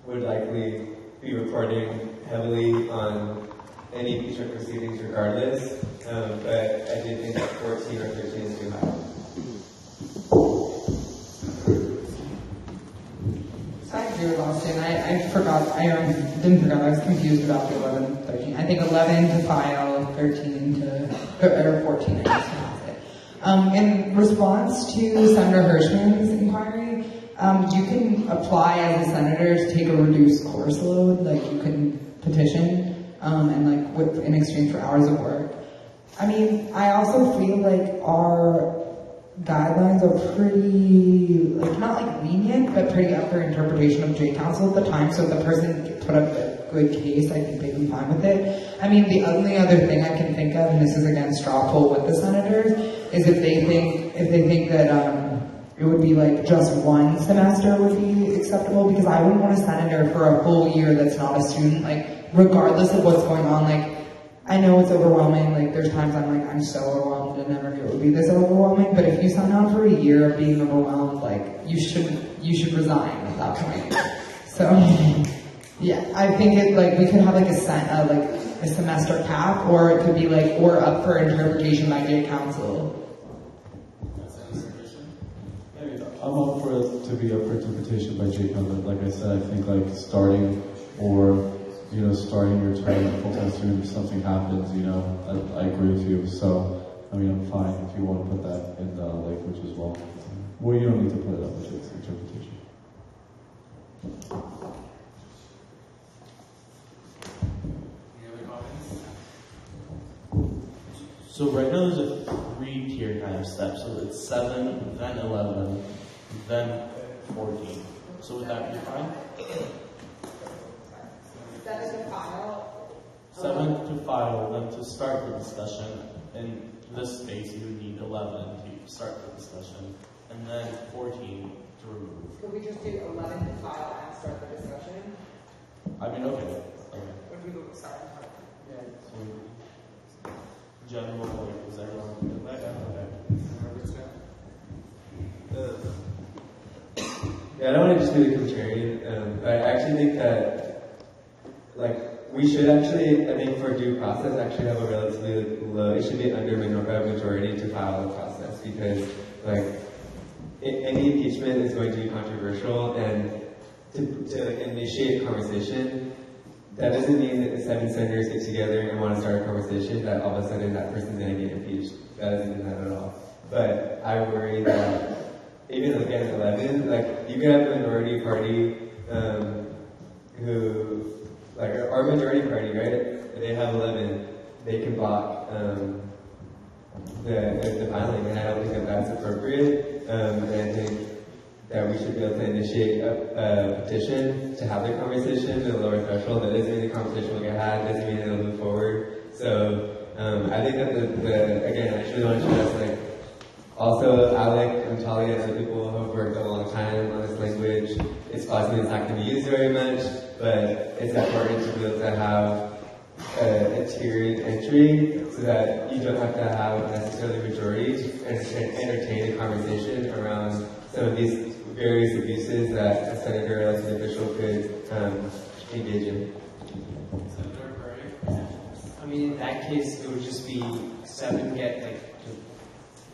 would likely be reporting heavily on any impeachment proceedings regardless, but I do think that 14 or 13 is too high. I agree with Austin. I didn't forget, I was confused about the 11, 13. I think 11 to file, 13 to, or 14, I guess to pass it. In response to Senator Hirschman's inquiry, you can apply as a senator to take a reduced course load, like you can petition, and like in exchange for hours of work. I mean, I also feel like our guidelines are pretty, like, not like lenient, but pretty up for interpretation of J Council at the time, so if the person put up a good case, I think they'd be fine with it. I mean, the only other thing I can think of, and this is again straw poll with the senators, is if they think that it would be like just one semester would be acceptable, because I wouldn't want a senator for a whole year that's not a student, like, regardless of what's going on, like, I know it's overwhelming, like there's times I'm so overwhelmed and never knew it would be this overwhelming, but if you sign on for a year of being overwhelmed, like you should resign at that point. So yeah, I think we could have like a semester cap, or it could be like, or up for interpretation by J Council. I'm up for it to be up for interpretation by J Council, but like I said, I think like starting your term as a full-time student, if something happens, I agree with you. So, I mean, I'm fine if you want to put that in the language as well. Well, you don't need to put it up, it's interpretation. Any other comments? So right now there's a 3-tier kind of step. So it's 7, then 11, then 14. So would that be fine? 7 to file. 7 to file, then to start the discussion. In this space, you would need 11 to start the discussion, and then 14 to remove. Could we just do 11 to file and start the discussion? I mean, okay. Would we go start? Yeah. So, general, like, is everyone good with that? Yeah, I don't want to just be the contrarian. I actually think that, we should actually, I think for due process, actually have a relatively low, it should be under majority to file the process, because, any impeachment is going to be controversial, and to initiate conversation, that doesn't mean that the 7 senators get together and want to start a conversation that all of a sudden that person's going to get impeached. That doesn't mean that at all. But I worry that even again 11, you could have a minority party who, our majority party, right? They have 11. They can block the filing, and I don't think that that's appropriate. And I think that we should be able to initiate a petition to have the conversation at a lower threshold. That doesn't mean the conversation will get had. Doesn't mean it'll move forward. So I think that again, I actually want to stress also Alec and Talia and other people who have worked a long time on this language. It's possibly it's not going to be used very much, but it's important to be able to have a tiered entry so that you don't have to have necessarily majority and entertain a conversation around some of these various abuses that a senator or elected official could engage in. I mean, in that case, it would just be 7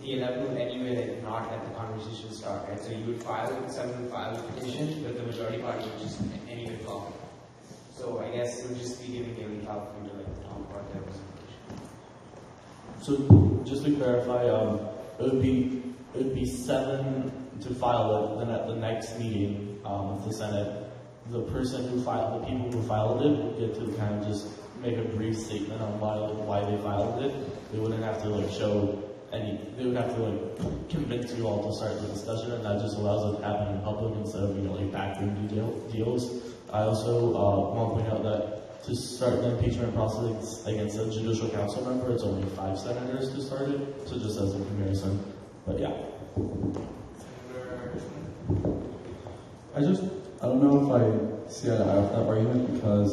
the 11 would anyway not let the conversation start, right? So you would file it, 7 would file the petition, but the majority party would just anyway block it. So I guess it would just be giving Daily Cal free to talk about their presentation. So just to clarify, it would be 7 to file it. Then at the next meeting of the Senate, the people who filed it would get to kind of just make a brief statement on why they filed it. They wouldn't have to show any. They would have to convince you all to start the discussion, and that just allows it to happen in public instead of backroom deals. I also want to point out that to start the impeachment process against a judicial council member, it's only 5 senators to start it. So just as a comparison, but yeah. I don't know if I see eye to eye with that argument, because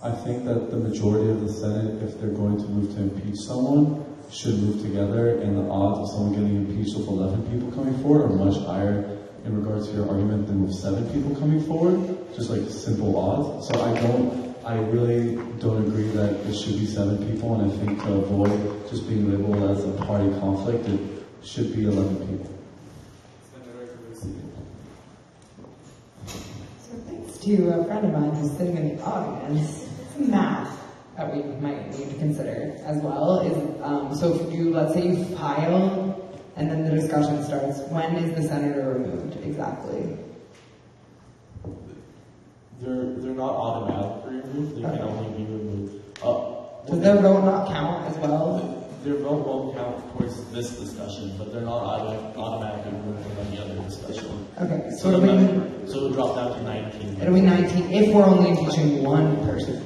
I think that the majority of the Senate, if they're going to move to impeach someone, should move together, and the odds of someone getting impeached with 11 people coming forward are much higher in regards to your argument than with 7 people coming forward, just like simple odds. So I really don't agree that it should be 7 people, and I think to avoid just being labeled as a party conflict, it should be 11 people. So thanks to a friend of mine who's sitting in the audience, some math that we might need to consider as well is, so if you, let's say you file and then the discussion starts, when is the senator removed exactly? They're not automatically removed. They can only be removed. Does their vote not count as well? Their vote won't count towards this discussion, but they're not automatically removed from any other discussion. Okay, so it'll drop down to 19. It'll be 19 if we're only impeaching one person.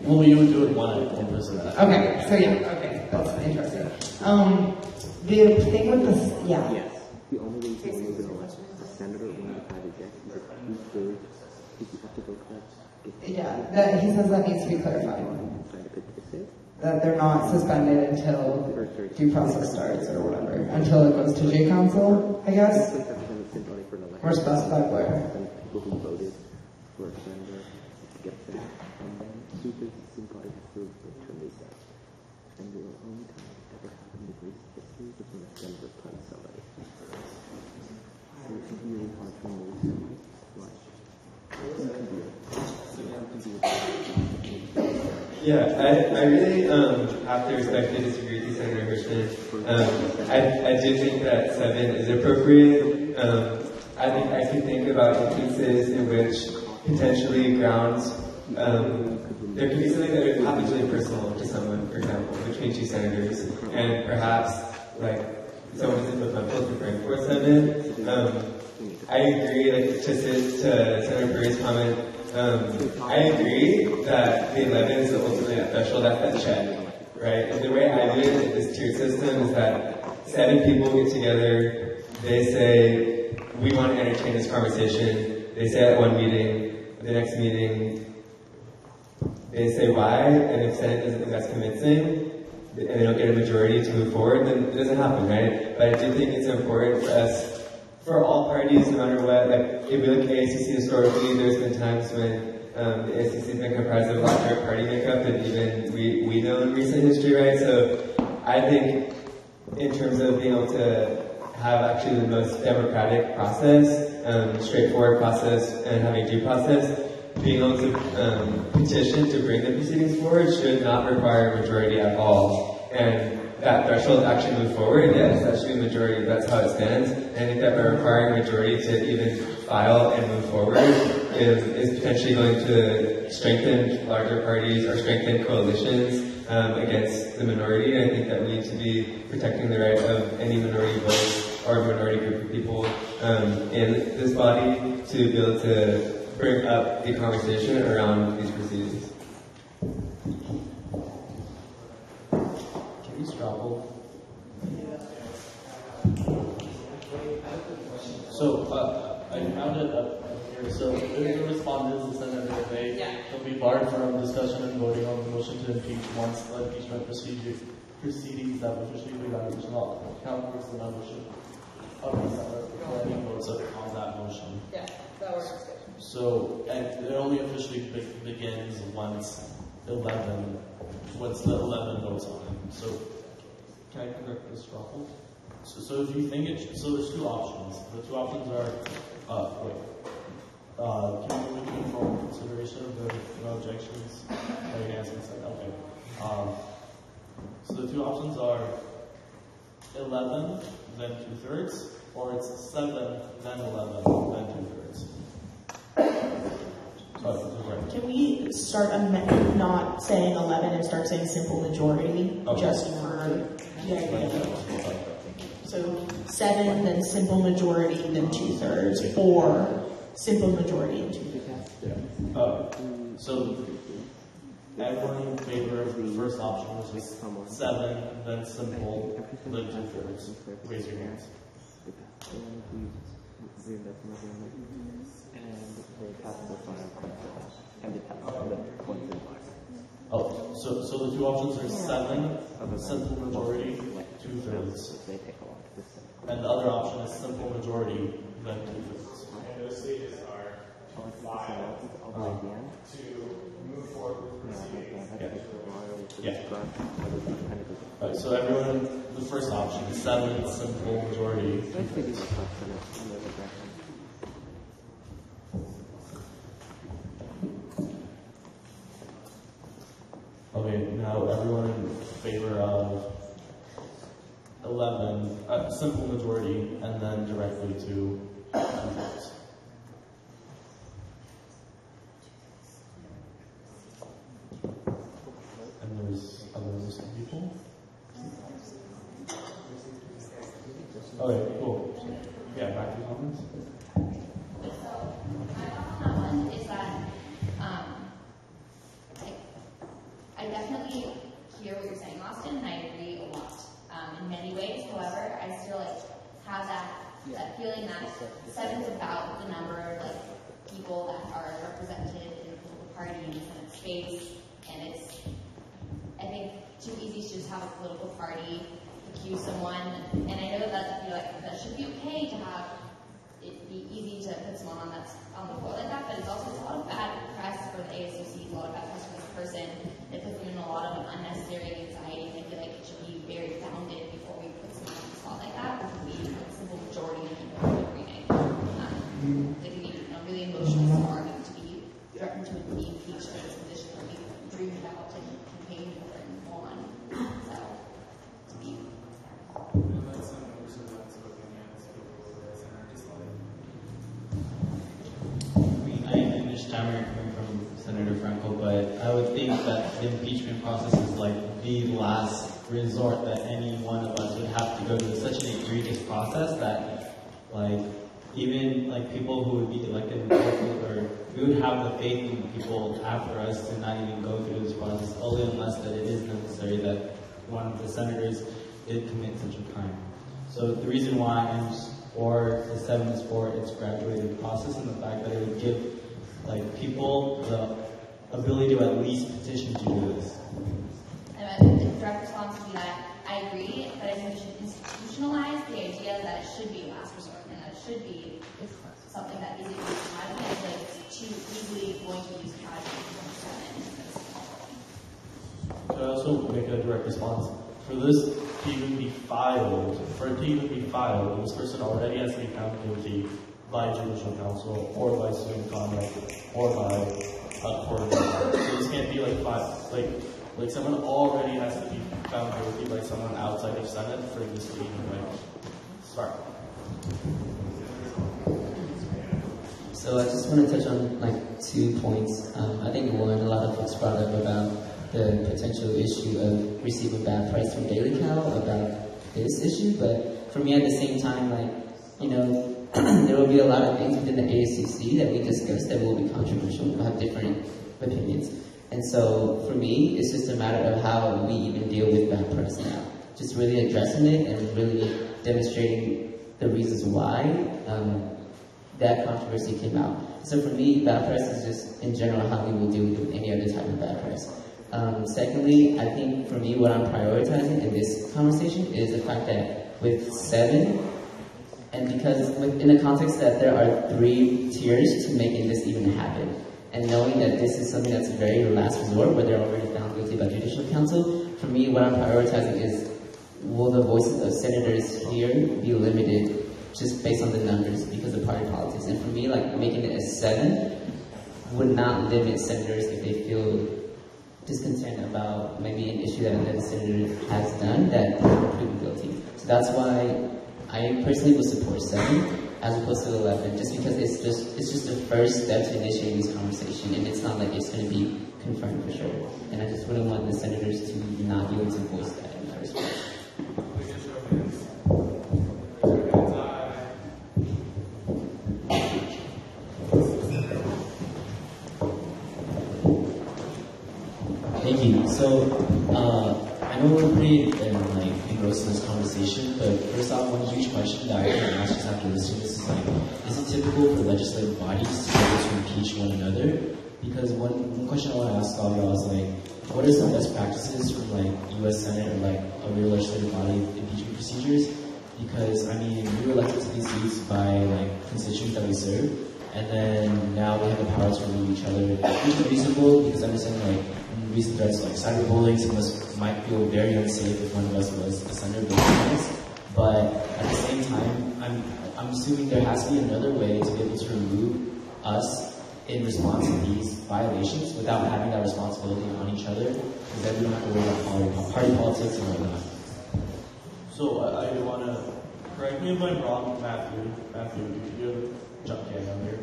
Well, you would do it one person. Okay, so yeah, okay, that's interesting. The thing with this, yeah. Yes. The only reason we're going to elect a senator when the party gets is if 2/3 if you have to vote that. Yeah, that he says that needs to be clarified. That they're not suspended until due process starts or whatever. Until it goes to J Council, I guess. Or specified where. People who voted for a senator get that. And then super simply has to turn this out. And the only time it ever happened in recent history was when a senator punched somebody. So it's really hard to remove somebody. Yeah, I really have to respectfully disagree with you, Senator Hirschman. I do think that 7 is appropriate. I think I can think about instances in which potentially grounds, there could be something that happens really personal to someone, for example, between 2 senators, and perhaps, like, someone isn't with my close preferring for 7. I agree, like, to Senator Perry's comment, I agree that the 11 is ultimately that threshold, that's that check, right? And the way I view it, this tiered system, is that 7 people get together, they say, we want to entertain this conversation, they say at one meeting, the next meeting, they say why, and if Senate doesn't think that's convincing, and they don't get a majority to move forward, then it doesn't happen, right? But I do think it's important for us, for all parties, no matter what, like, if we look at ASUC historically, there's been times when the ASUC has been comprised of a lot different party makeup than even we know in recent history, right? So I think in terms of being able to have actually the most democratic process, straightforward process, and having due process, being able to petition to bring the proceedings forward should not require a majority at all. And that threshold to actually move forward, yes, that should be a majority, that's how it stands. And I think that by requiring a majority to even file and move forward is potentially going to strengthen larger parties or strengthen coalitions against the minority. And I think that we need to be protecting the right of any minority voice or minority group of people in this body to be able to bring up the conversation around these proceedings. Can we struggle? So, I found it up here. So, if the respondents and senator they'll be barred from discussion and voting on the motion to impeach once the impeachment proceedings have officially begun, which will count towards the membership of the Senate for any votes on that motion. Yeah, that works. So, and it only officially begins once the 11 votes on it. So, can I correct this trouble? So if you think so there's 2 options. The 2 options are, can we make informal consideration of the no objections? Oh, you guys can say, okay. So the 2 options are 11, then 2/3, or it's 7, then 11, then 2/3. Can we start not saying 11 and start saying simple majority, just for the idea? So 7, then simple majority, then 2/3, or simple majority and 2/3. So everyone in favor of the first option, which is 7, then simple, then 2/3. Raise your hands. Oh, so the two options are 7, simple majority, 2/3. And the other option is simple majority, then 2/3. And those stages are to file, to move forward with proceedings. Yeah. Right, so everyone, the first option, 7, simple majority, 2/3. Okay, now everyone in favor of 11, simple majority, and then directly to 2/3. And there's other people? Okay, cool. So, yeah, back to comments. So, my thought on that one is that I definitely hear what you're saying, Austin, and I agree a lot in many ways. However, I still have that feeling that 7's about the number of people that are represented in the political party in the Senate space, and it's, I think, too easy to just have a political party accuse someone, and I know that that should be okay to have it be easy to put someone on the floor like that, but it's also a lot of bad press for the ASUC, it's a lot of bad press for this person. It puts them in a lot of unnecessary anxiety, and I feel like it should be very founded before we put someone on the spot like that, which would be a simple majority of people agreeing. It can be really emotional for them to be threatened to be impeached for this position that we dreamed about and campaigned for and won. So, to be I understand where you're coming from, Senator Franco, but I would think that the impeachment process is the last resort that any one of us would have to go through. It's such an egregious process that, even people who would be elected in Berkeley, or we would have the faith in people after us to not even go through this process, only unless that it is necessary that one of the senators did commit such a crime. So the reason why I'm for the 7 is for its graduated process, and the fact that it would give people the ability to at least petition to do this. And the direct response would be that I agree, but I think we should institutionalize the idea that it should be a last resort, and that it should be something that easily can be tried, and that it's too easily going to be used casually. Could I also make a direct response? For this to even be filed, this person already has to be found guilty by judicial council, or by student conduct, or by a court. So this can't be someone already has to be found guilty by someone outside of Senate for this to even start. So I just want to touch on 2 points. I think one, a lot of folks brought up about the potential issue of receiving bad press from Daily Cal about this issue, but for me at the same time, there will be a lot of things within the ASUC that we discuss that will be controversial. We'll have different opinions. And so for me, it's just a matter of how we even deal with bad press now. Just really addressing it and really demonstrating the reasons why that controversy came out. So for me, bad press is just, in general, how we will deal with any other type of bad press. Secondly, I think for me, what I'm prioritizing in this conversation is the fact that with 7, and because in the context that there are 3 tiers to making this even happen, and knowing that this is something that's a very last resort where they're already found guilty by judicial council, for me, what I'm prioritizing is, will the voices of senators here be limited just based on the numbers because of party politics? And for me, making it a 7 would not limit senators if they feel discontent about maybe an issue that another senator has done that they're proven guilty. So that's why I personally would support 7 as opposed to 11, just because it's just the first step to initiating this conversation, and it's not like it's going to be confirmed for sure. And I just wouldn't want the senators to not be able to voice that in the first place. Thank you. So, I know we're pretty engrossed in this conversation, but first off, one huge question that I can ask just after listening to this is it typical for legislative bodies to be able to impeach one another? Because one question I want to ask all y'all is what are some best practices from like U.S. Senate or like a real legislative body impeachment procedures? Because I mean, we were elected to these seats by like constituents that we serve, and then now we have the power to remove each other, which is reasonable because I understand like recent threats like cyberbullying, some of us might feel very unsafe if one of us was a senator being honest. But at the same time, I'm assuming there has to be another way to be able to remove us in response to these violations without having that responsibility on each other, because then we don't have to worry about party politics and whatnot. So I want to correct me if I'm wrong, Matthew, you jump in on here.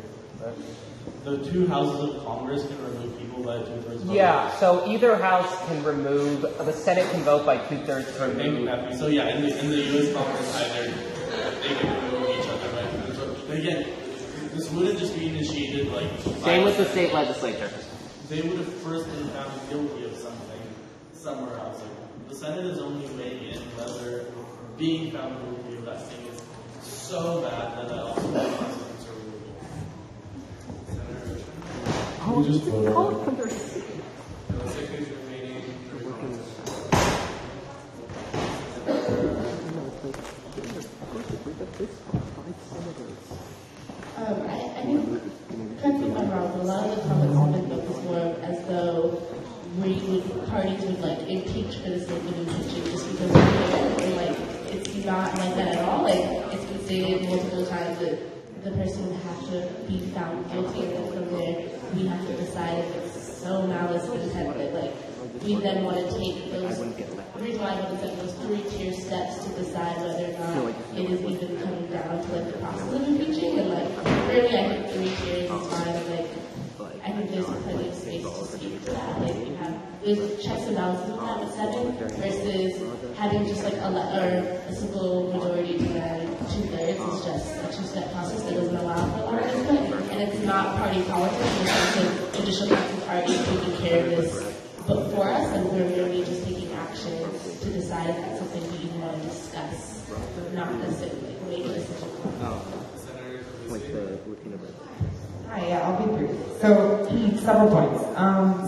The two houses of Congress can remove people by 2/3 vote. Yeah, so either house can remove, the Senate can vote by 2/3 to remove. Thank you, Matthew. So yeah, in the U.S. Congress, either they can remove each other by 2/3 vote. But again, this wouldn't just be initiated like. Same with the state legislature. They would have first been found guilty of something somewhere else. Like, the Senate is only weighing in whether being found guilty of that thing is so bad that also consequences are removable. We just vote on it. I think, correct me if I'm wrong, but a lot of the comments have been focused more as though parties would like impeach for the sake of impeaching just because of it, or like it's not like that at all. Like it's been stated multiple times that the person would have to be found guilty, and then from there we have to decide if it's so malice intent that like we then want to take those. The reason why I want to set those 3-tier steps to decide whether or not it is even coming down to like the process of impeaching, and like really I think 3 tiers is fine. Like I think there's plenty of space to speak to that. Like you have there's checks and balances with that with 7 versus having just like a simple majority to then 2/3 is just a 2-step process that doesn't allow for a lot of input, and it's not party politics in the sense of judicial parties taking care of this but for us, and we're really just taking action to decide if that's something we even want to discuss, not necessarily like make a decision. Hi, yeah, I'll be brief. So, several points.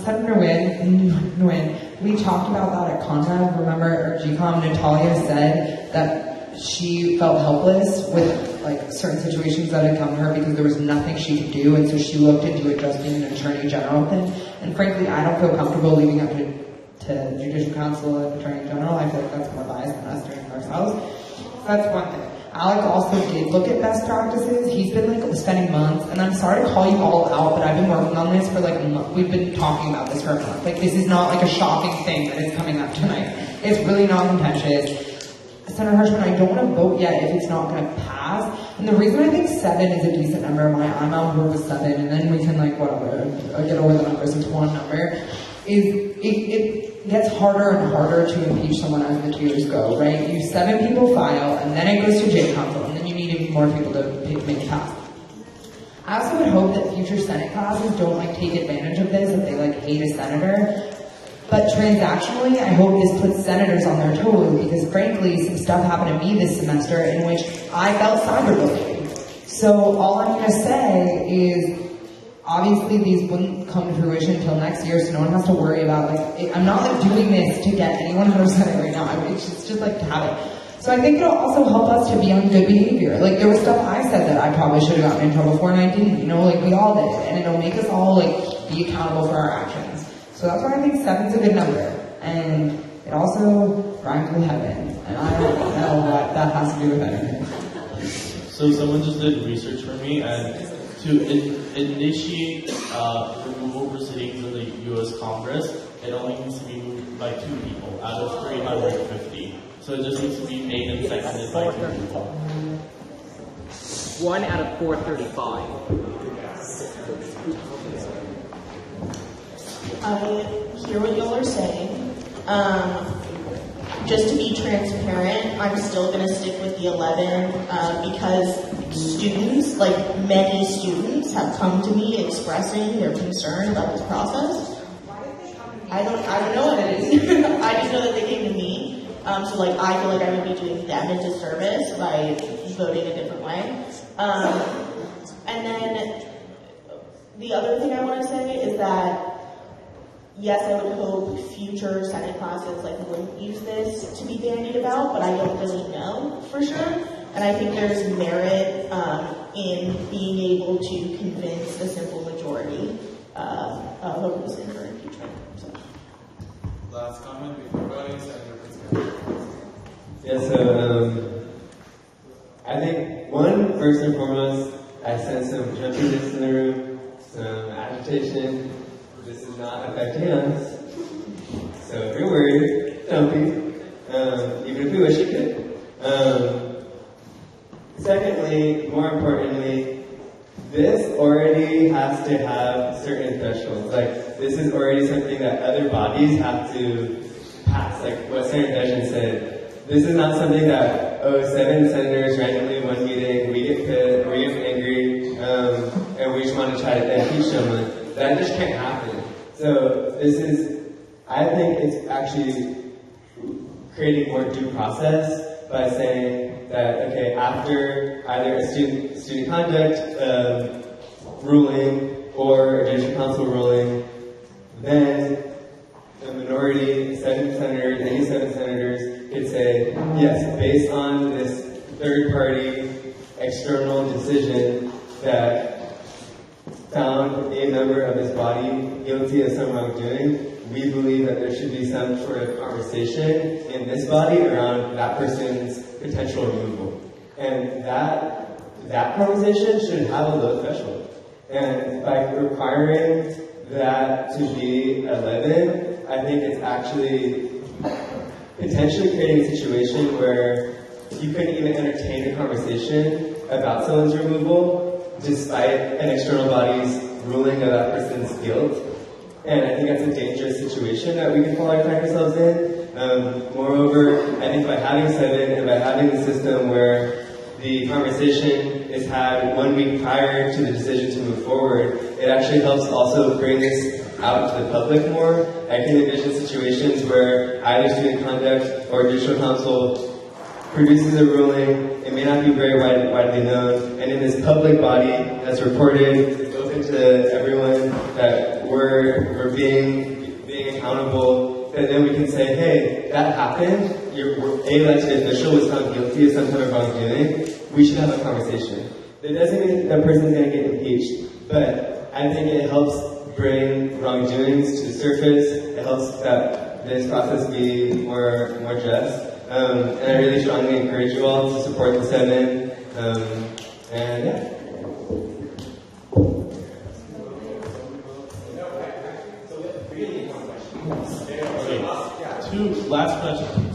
Senator Nguyen, we talked about that at Conrad. Remember, our GCOM, Natalia said that she felt helpless with like certain situations that had come to her because there was nothing she could do, and so she looked into it just being an attorney general thing. And frankly, I don't feel comfortable leaving up to Judicial Council and Attorney General. I feel like that's more biased than us doing it ourselves. So that's one thing. Alec also did look at best practices. He's been like spending months, and I'm sorry to call you all out, but I've been working on this for like a month. We've been talking about this for a month. Like this is not like a shocking thing that is coming up tonight. It's really non-contentious. Senator Hirschman, I don't want to vote yet if it's not going to pass. And the reason I think 7 is a decent number, I'm on board with 7, and then we can like whatever, get over the numbers into one number, is it gets harder and harder to impeach someone as the tiers go, right? You 7 people file, and then it goes to J Council, and then you need even more people to make it pass. I also would hope that future Senate classes don't like take advantage of this, if they like hate a senator. But transactionally, I hope this puts senators on their toes, because frankly, some stuff happened to me this semester in which I felt cyberbullied. So all I'm going to say is, obviously these wouldn't come to fruition until next year, so no one has to worry about, like, I'm not like doing this to get anyone out of Senate right now. It's just like to have it. So I think it'll also help us to be on good behavior. Like, there was stuff I said that I probably should have gotten in trouble for, and I didn't, you know, like we all did. And it'll make us all, like, be accountable for our actions. So that's why I think 7's a good number. And it also rhymes with heaven. And I don't know what that has to do with anything. So someone just did research for me, and to initiate removal proceedings in the U.S. Congress, it only needs to be moved by 2 people out of 350. So it just needs to be made and seconded by 2 people. 1 out of 435. I hear what y'all are saying. Just to be transparent, I'm still going to stick with the 11 because students, like many students, have come to me expressing their concern about this process. I don't know what it is. I just know that they came to me. So like I feel like I would be doing them a disservice by voting a different way. And then the other thing I want to say is that yes, I would hope future Senate classes wouldn't use this to be bandied about, but I don't really know for sure. And I think there's merit in being able to convince the simple majority of a reason for impeachment. So. Last comment before voting, Senator Pittsburgh. Yeah, so I think first and foremost, I sense some jumpiness in the room, some agitation. This is not affecting us. So if you're worried, don't be, even if you wish you could. Secondly, more importantly, this already has to have certain thresholds. This is already something that other bodies have to pass. What Senator Dejan said, this is not something that, 7 senators randomly in one meeting, we get pissed, we get angry, and we just want to try to impeach someone. That just can't happen. So I think it's actually creating more due process by saying that, okay, after either a student conduct ruling or a judicial council ruling, then the minority, 7 senators, any 7 senators, could say, yes, based on this third-party external decision that found a member of this body guilty of some wrongdoing, we believe that there should be some sort of conversation in this body around that person's potential removal. And that conversation should have a low threshold. And by requiring that to be 11, I think it's actually potentially creating a situation where you couldn't even entertain a conversation about someone's removal despite an external body's ruling of that person's guilt. And I think that's a dangerous situation that we can find ourselves in. Moreover, I think by having 7 and by having the system where the conversation is had 1 week prior to the decision to move forward, it actually helps also bring this out to the public more. I can envision situations where either student conduct or judicial council produces a ruling. It may not be very widely known, and in this public body that's reported, it's open to everyone that we're being accountable. And then we can say, hey, that happened. Your elected official was found guilty of some kind of wrongdoing. We should have a conversation. That doesn't mean that person's going to get impeached, but I think it helps bring wrongdoings to the surface. It helps that this process be more just. And I really strongly encourage you all to support the 7. And yeah. Okay, 2 last questions.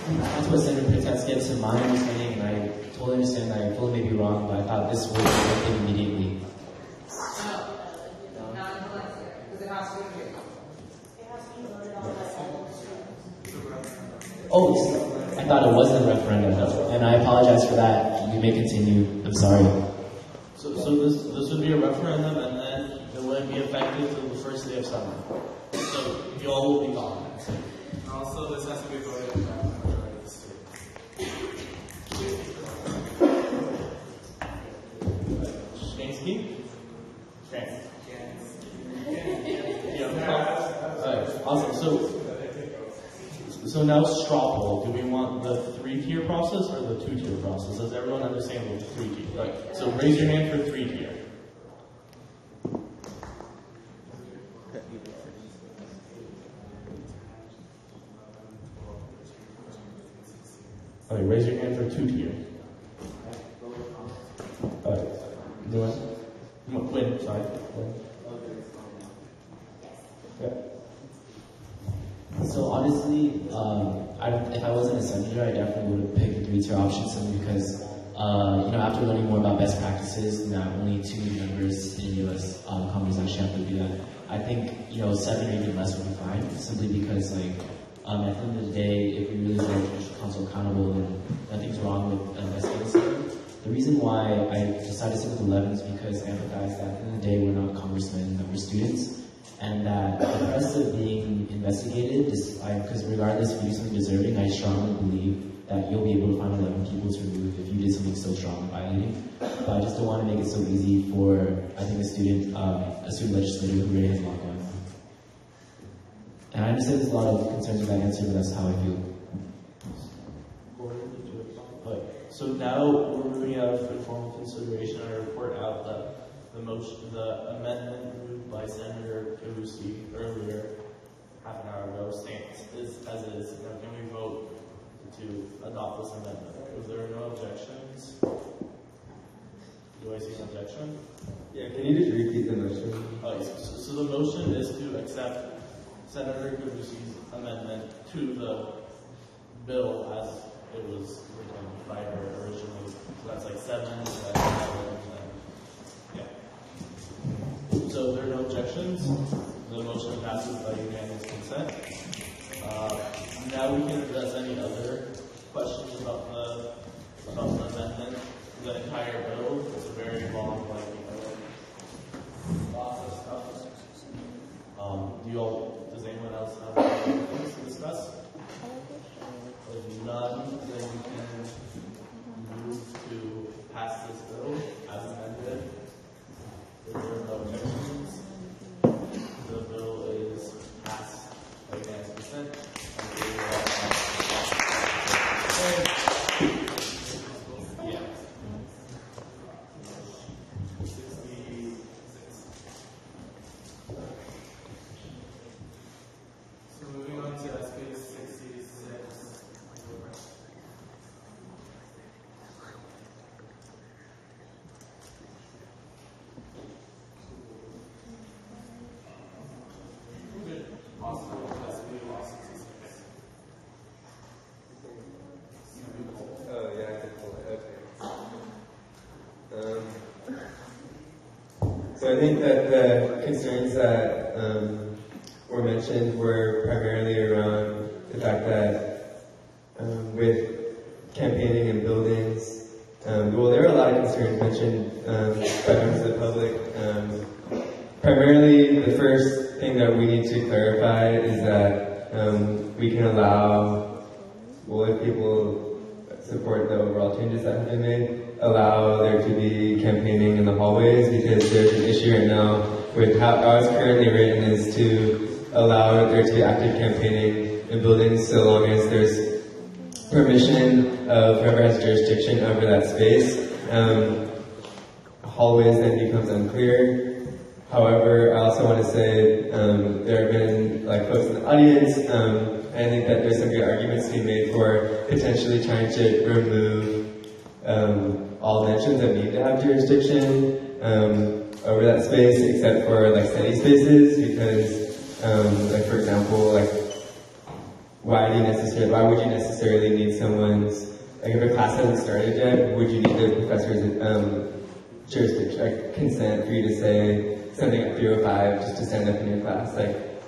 That's what Senator Pitts gets in my understanding, and I totally understand that I fully may be wrong, but I thought this would be working immediately. Oh, I thought it wasn't a referendum, and I apologize for that. You may continue. I'm sorry. So this would be a referendum, and then it wouldn't be effective until the first day of summer. So you all will be gone. Also, this has to be voted by the majority of the state. Shansky? Awesome. So now straw poll. Do we want the 3-tier process or the 2-tier process? Does everyone understand what the 3-tier? Right. So raise your hand for 3-tier. Okay, raise your hand for 2-tier. Quinn, sorry. Yeah. So honestly, if I wasn't a senator, I definitely would have picked the 3-tier option simply because, after learning more about best practices, that only 2 members in U.S. Congress actually have to do that. I think 7 or even less would be fine, simply because at the end of the day, if we really hold the judicial council accountable, then nothing's wrong with investigating someone. The reason why I decided to stick with 11 is because I empathize that at the end of the day, we're not congressmen, that we're students. And that the rest of being investigated, because regardless if you do something deserving, I strongly believe that you'll be able to find 11 people to remove if you did something so strong violating. But I just don't want to make it so easy for, I think, a student legislator who really has a lot going on. And I understand there's a lot of concerns with that answer, but that's how I feel. So now we're moving out of informal consideration. I report out that the amendment moved by Senator Carusi earlier, half an hour ago, stands as is. Now can we vote to adopt this amendment? If there are no objections, do I see an objection? Yeah, can you just repeat the motion? So the motion is to accept Senator Carusi's amendment to the bill as it was written by her originally. So that's like 7, and yeah. So there are no objections. The motion passes by unanimous consent. Now we can address any other questions about the amendment. The entire bill is a very long, lots of stuff. Does anyone else have any things to discuss? If none, then we can move to pass this bill as amended. If there are no objections, the bill is passed by unanimous consent. Yeah. 66. So moving on to SB 66. Oh, yeah, I did pull it. Okay. So I think that the concerns that were mentioned were primarily around the fact that with campaigning in buildings, well, there are a lot of concerns mentioned by members of the public. Primarily, the first thing that we need to clarify is that we can allow, well, if people support the overall changes that have been made, allow there to be campaigning in the hallways, because there's an issue right now with how it's currently written is to allow there to be active campaigning in buildings so long as there's permission of whoever has jurisdiction over that space. Hallways then becomes unclear. However, I also want to say there have been folks in the audience, and I think that there's some good arguments to be made for potentially trying to remove all mentions of need to have jurisdiction over that space, except for study spaces, because, for example, why would you necessarily need someone's, if a class hasn't started yet, would you need the professor's jurisdiction, consent for you to say something at 3:05 just to stand up in your class?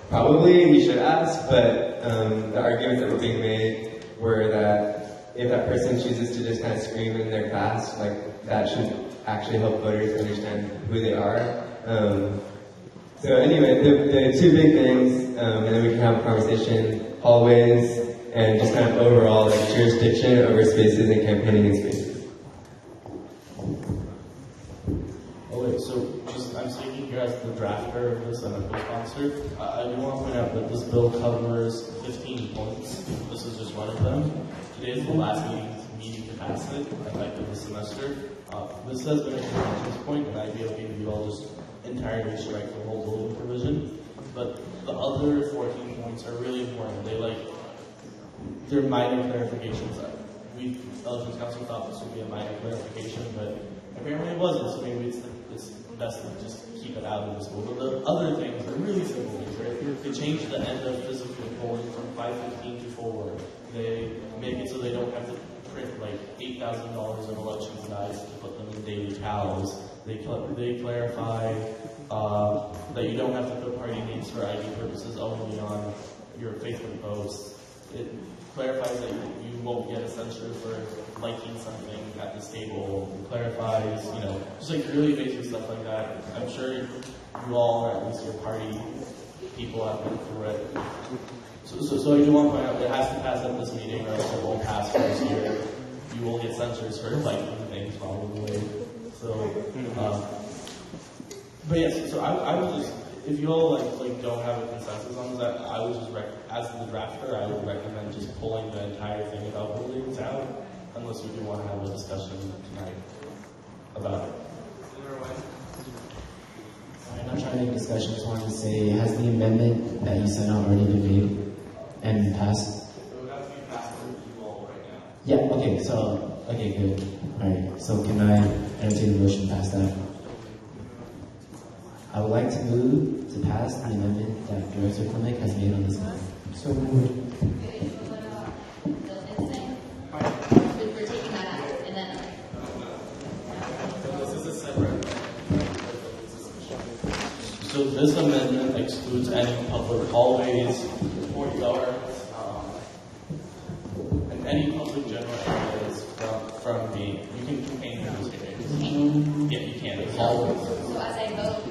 Probably we should ask, but the arguments that were being made were that if that person chooses to just kind of scream in their class, that should actually help voters understand who they are. So anyway, the two big things, and then we can have a conversation, hallways, and just kind of overall jurisdiction over spaces and campaigning in spaces. Oh wait, so I'm speaking here as the drafter of this and a co-sponsor. I do want to point out that this bill covers 15 points. This is just one of them. Today is the last meeting to pass it, effective this semester. This has been a consensus point, and I'd be okay if you all just entirely strike the whole building provision. But the other 14 points are really important. They're minor clarifications. We, Elections Council, thought this would be a minor clarification, but apparently it wasn't, so maybe it's best to just keep it out of the school. But the other things are really simple things, right? They change the end of physical polling from 5:15 to 4. They make it so they don't have to print $8,000 in election guides to put them in daily towels. They clarify that you don't have to put party names for ID purposes only on your Facebook posts. It clarifies that you won't get a censure for liking something at this table. It clarifies, just really basic stuff like that. I'm sure you all, or at least your party people, have been through it. So I do want to point out, it has to pass at this meeting, or else it won't pass first year. You will get censors for like other things probably. So, but yes, so I would just, if you all like don't have a consensus on that, I would just as the drafter, I would recommend just pulling the entire thing about buildings out, unless we do want to have a discussion tonight about it. I'm not trying to make discussion, just wanted to say, has the amendment that you sent out already been made and passed? It would have to be passed through you all right now. Yeah, okay, good. Alright, so can I entertain a motion to pass that? I would like to move to pass the amendment that Director Clement has made on this matter. So moved. We're taking that out, and then. This is a separate. So this amendment excludes any public hallways, courtyards, and any public general areas from being. You can campaign in those areas. Yeah, you can. It's hallways. So as I vote,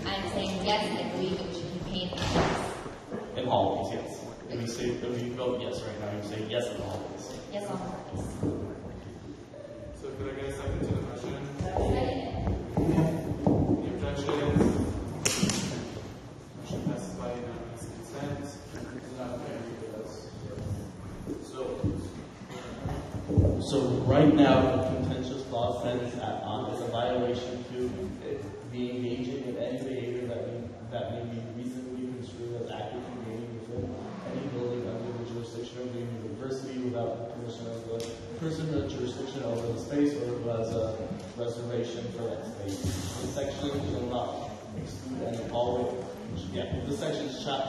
I'm saying yes, I believe that we should campaign in this. In hallways, yes. If you vote yes right now, you say yes in the hallways. Yes on hallways. So could I get a second to the motion? Second. Any objections? Motion passes by unanimous consent. So right now, the contentious law sentence is a violation to be engaging in any behavior that may be reasonably construed as actively engaging within any building under the jurisdiction of the university without the permission of the person in the jurisdiction over the space or who has a reservation for that space. The section shall not exclude any hallway. The section shall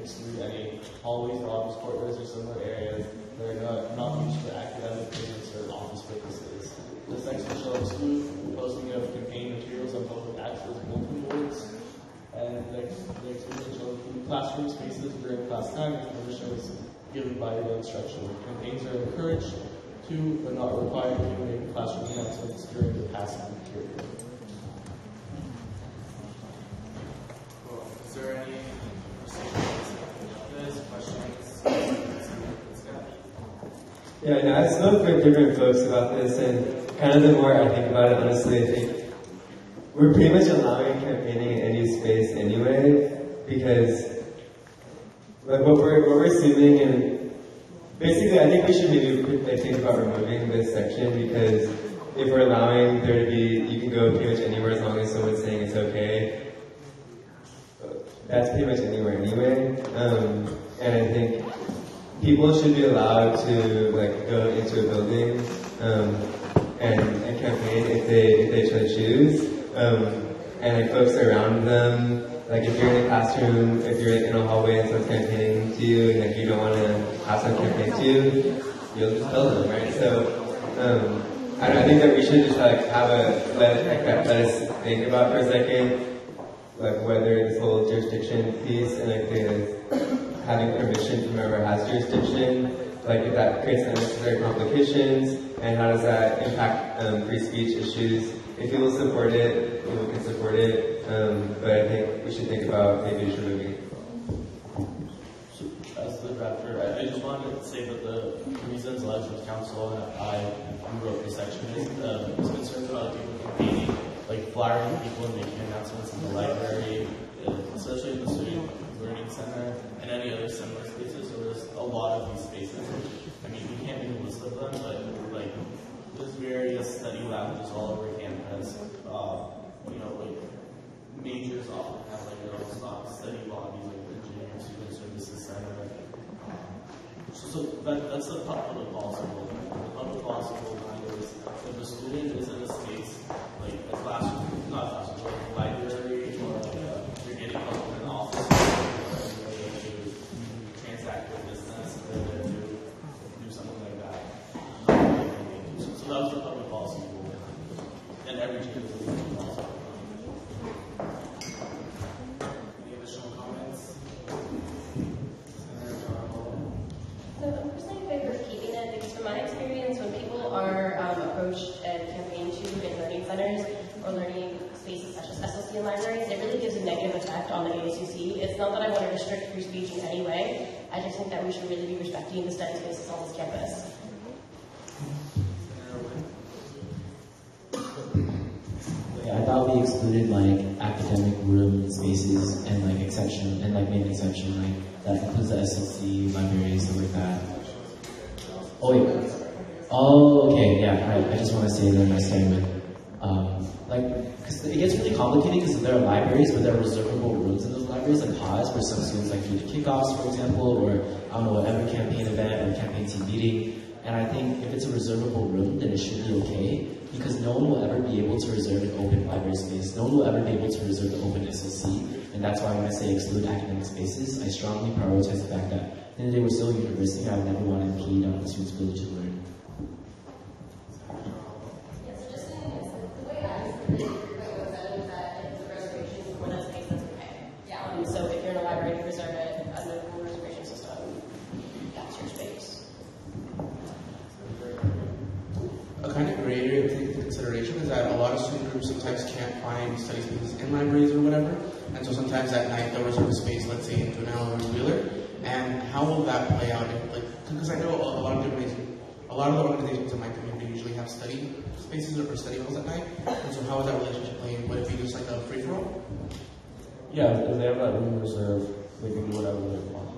exclude any hallways or office corridors or similar areas that are not used for academic business or office purposes. The section shall exclude posting of campaign materials on public access bulletin boards, and the exclusion shall include classroom spaces during class time if permission is given by the instructor. Campaigns are encouraged to, but not required to, make classroom announcements during the passing period. Cool. Is there any questions? Yeah, no, I've spoken with different folks about this, and kind of the more I think about it, honestly, I think we're pretty much allowing campaigning in any space anyway, because like what we're assuming, and basically I think we should maybe think about removing this section, because if we're allowing there to be, you can go pretty much anywhere as long as someone's saying it's okay, that's pretty much anywhere anyway, and I think people should be allowed to like go into a building and campaign if they so choose. And like folks around them, like if you're in a classroom, if you're in a hallway and someone's campaigning to you, and like you don't want to have someone campaign to you, you'll just tell them, right? So I think that we should just like let us think about for a second, like whether this whole jurisdiction piece and like the having permission from whoever has jurisdiction, like if that creates unnecessary complications, and how does that impact free speech issues. If people support it, people can support it, but I think we should think about maybe just removing it. So, as the drafter, I just wanted to say that the reasons alleged with council and who wrote the section is concerned about people campaigning, like flyering people and making announcements in the library, especially in the student learning center and any other similar spaces. So there's a lot of these spaces. I mean, we can't make a list of them, but like there's various study lounges all over campus. Like majors often have like their own study lobbies, like the engineering student services center. So that's the public policy rule. The public policy rule is if a student is in a space like a classroom, not a classroom, like a library or you're getting help in an office, or you're there to transact your business, or you're there to do something like that. So that's the public policy rule. And every change is a public policy rule. Any additional comments? So I'm personally in favor of keeping it because from my experience, when people are approached and campaigned to in learning centers or learning spaces such as SLC and libraries, it really gives a negative effect on the ASUC. It's not that I want to restrict free speech in any way. I just think that we should really be respecting the study spaces on this campus. Yeah, I thought we excluded like academic room spaces and like exception and like main exception, like that includes the SLC, libraries, stuff like that. Oh wait. Oh, okay, yeah, right. I just want to say that my segment, because it gets really complicated because there are libraries, but there are reservable rooms in those libraries, like pods, where some students like do the kickoffs, for example, or I don't know, whatever campaign event or campaign team meeting. And I think if it's a reservable room, then it should be okay, because no one will ever be able to reserve an open library space. No one will ever be able to reserve the open SLC, and that's why when I say exclude academic spaces, I strongly prioritize the fact that at the end of the day, we're still a university, and I would never want to impede on the students' ability to learn. So if you're in a library to reserve it under the full reservation system, that's your space. A kind of gray area to take into consideration is that a lot of student groups sometimes can't find study spaces in libraries or whatever, and so sometimes at night they'll reserve a space, let's say in Dunel or in Wheeler. And how will that play out? Because I know a lot of the organizations in my community usually have study spaces or study halls at night, and so how is that relationship playing? Would it be just like a free for all? Yeah, if they have that room reserved, they can do whatever they want.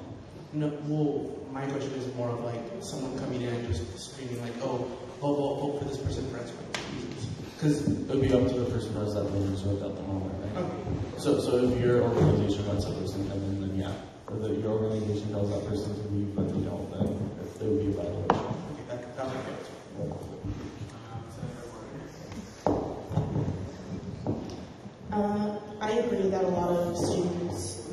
No, well, my question is more of like someone coming in and just screaming like, oh, vote for this person for X, Y, reasons. Because it would be up to the person who has that room reserved at the moment, right? Okay. So if your organization lets a person come in, then yeah. If your organization tells that person to leave, but they don't, then it would be a violation. Okay, that makes sense. I agree that a lot of students,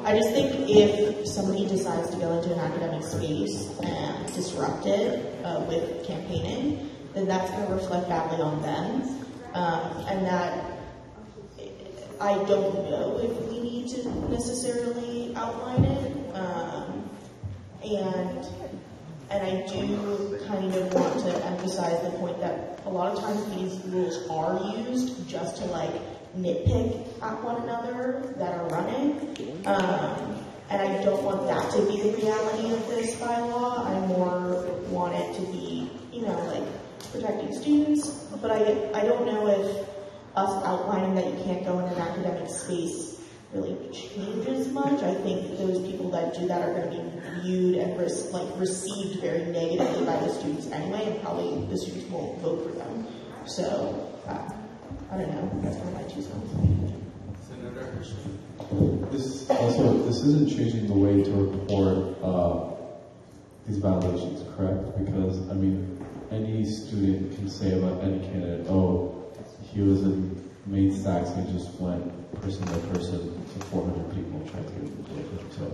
I just think if somebody decides to go into an academic space and disrupt it with campaigning, then that's going to reflect badly on them. And that I don't know if we need to necessarily outline it. And I do kind of want to emphasize the point that a lot of times these rules are used just to like nitpick at one another that are running. And I don't want that to be the reality of this bylaw. I more want it to be, like protecting students. But I don't know if us outlining that you can't go in an academic space really changes much. I think those people that do that are going to be viewed and received very negatively by the students anyway, and probably the students won't vote for them. So, I don't know. That's one of my 2 cents. This isn't changing the way to report these violations, correct? Because, any student can say about any candidate, oh, he was in main stacks, he just went person by person to 400 people trying to get them to vote. So,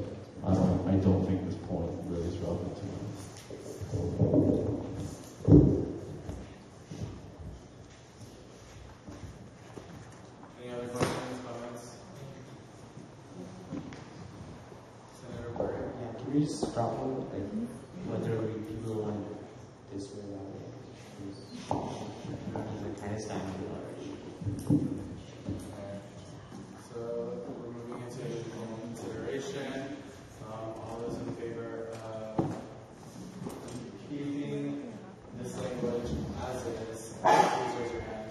I don't think this point really is relevant to me. Any other questions, comments? Senator Burke? Yeah, can we just drop one? Whether people want this way or that way? Because it kind of stagnant already. So we're moving into formal consideration. All those in favor of keeping this language as is, please raise your hand.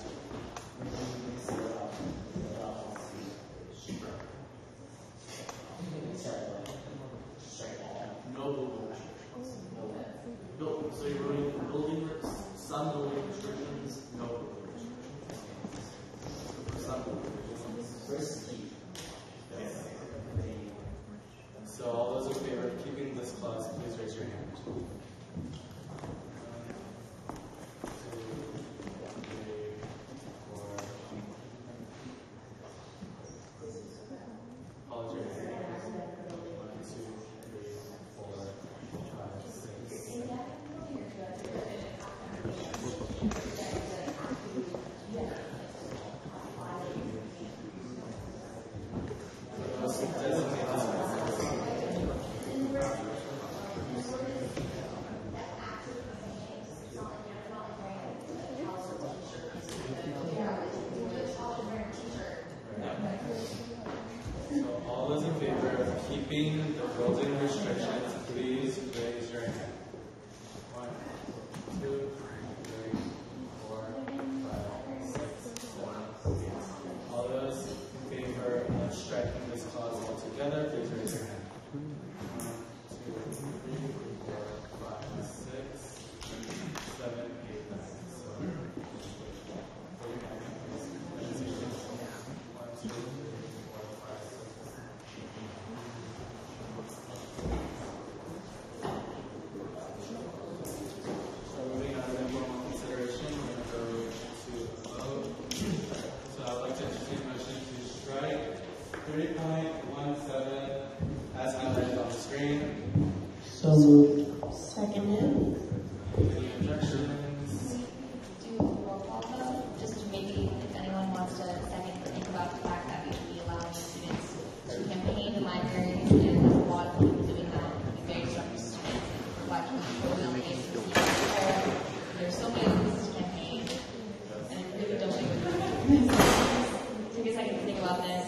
No, so you're running some building restrictions, no building restrictions. Some building restrictions. Yes. So all those in favor of keeping this clause, please raise your hand. 1, 2, 3, 4. Hold your hand. 1, 2, 3, 4, 5, 6. So all those in favor of keeping the building restrictions, please raise your hand. 1, 2, 3, 4, 5, 6, 7, 8. All those in favor of striking this clause altogether, please raise your hand. 1, 2, 3, 4, 5, 6, 7, 8, 9. So, moving on to informal consideration, we're going to go to a vote. So I would like to entertain a motion to strike 3.17 as highlighted on the screen. So moved. Seconded. Any objections? Do a roll call vote, just to maybe if anyone wants to second or think about the fact that we should be allowing students to campaign in libraries, and there's a lot of people doing that, and very disruptive to students, and watching people on the ASUC. There's so many reasons to campaign, and I really don't think we're doing this. Take a second to think about this.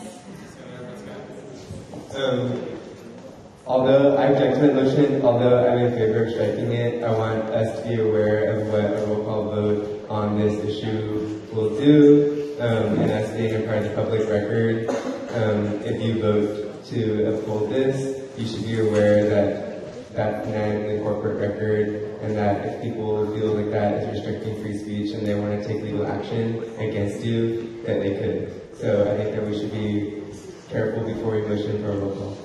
Although I object to the motion, although I'm in favor of striking it, I want us to be aware of what a roll call vote on this issue will do, and us being a part of the public record. If you vote to uphold this, you should be aware that that's in the corporate record, and that if people feel like that is restricting free speech and they want to take legal action against you, that they could. So I think that we should be careful before we motion for a roll call.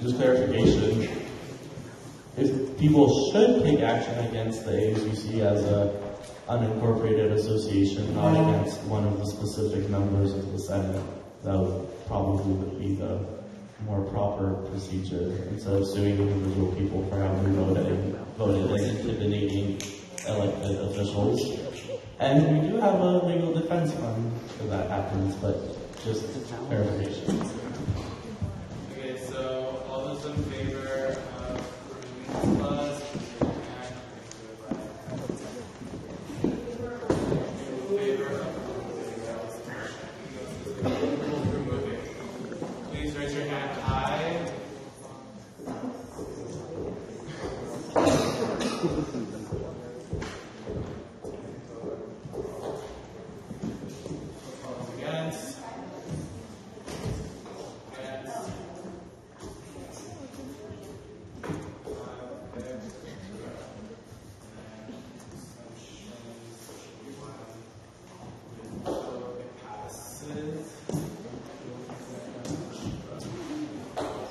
Just clarification, if people should take action against the ASUC as a unincorporated association, not against one of the specific members of the Senate, that would probably be the more proper procedure, instead of suing individual people for having voted like intimidating elected officials. And we do have a legal defense fund if that happens, but just clarification. Okay, so all those in favor of removing this clause, please raise your hand. In favor of removing. Please raise your hand. Aye. Against.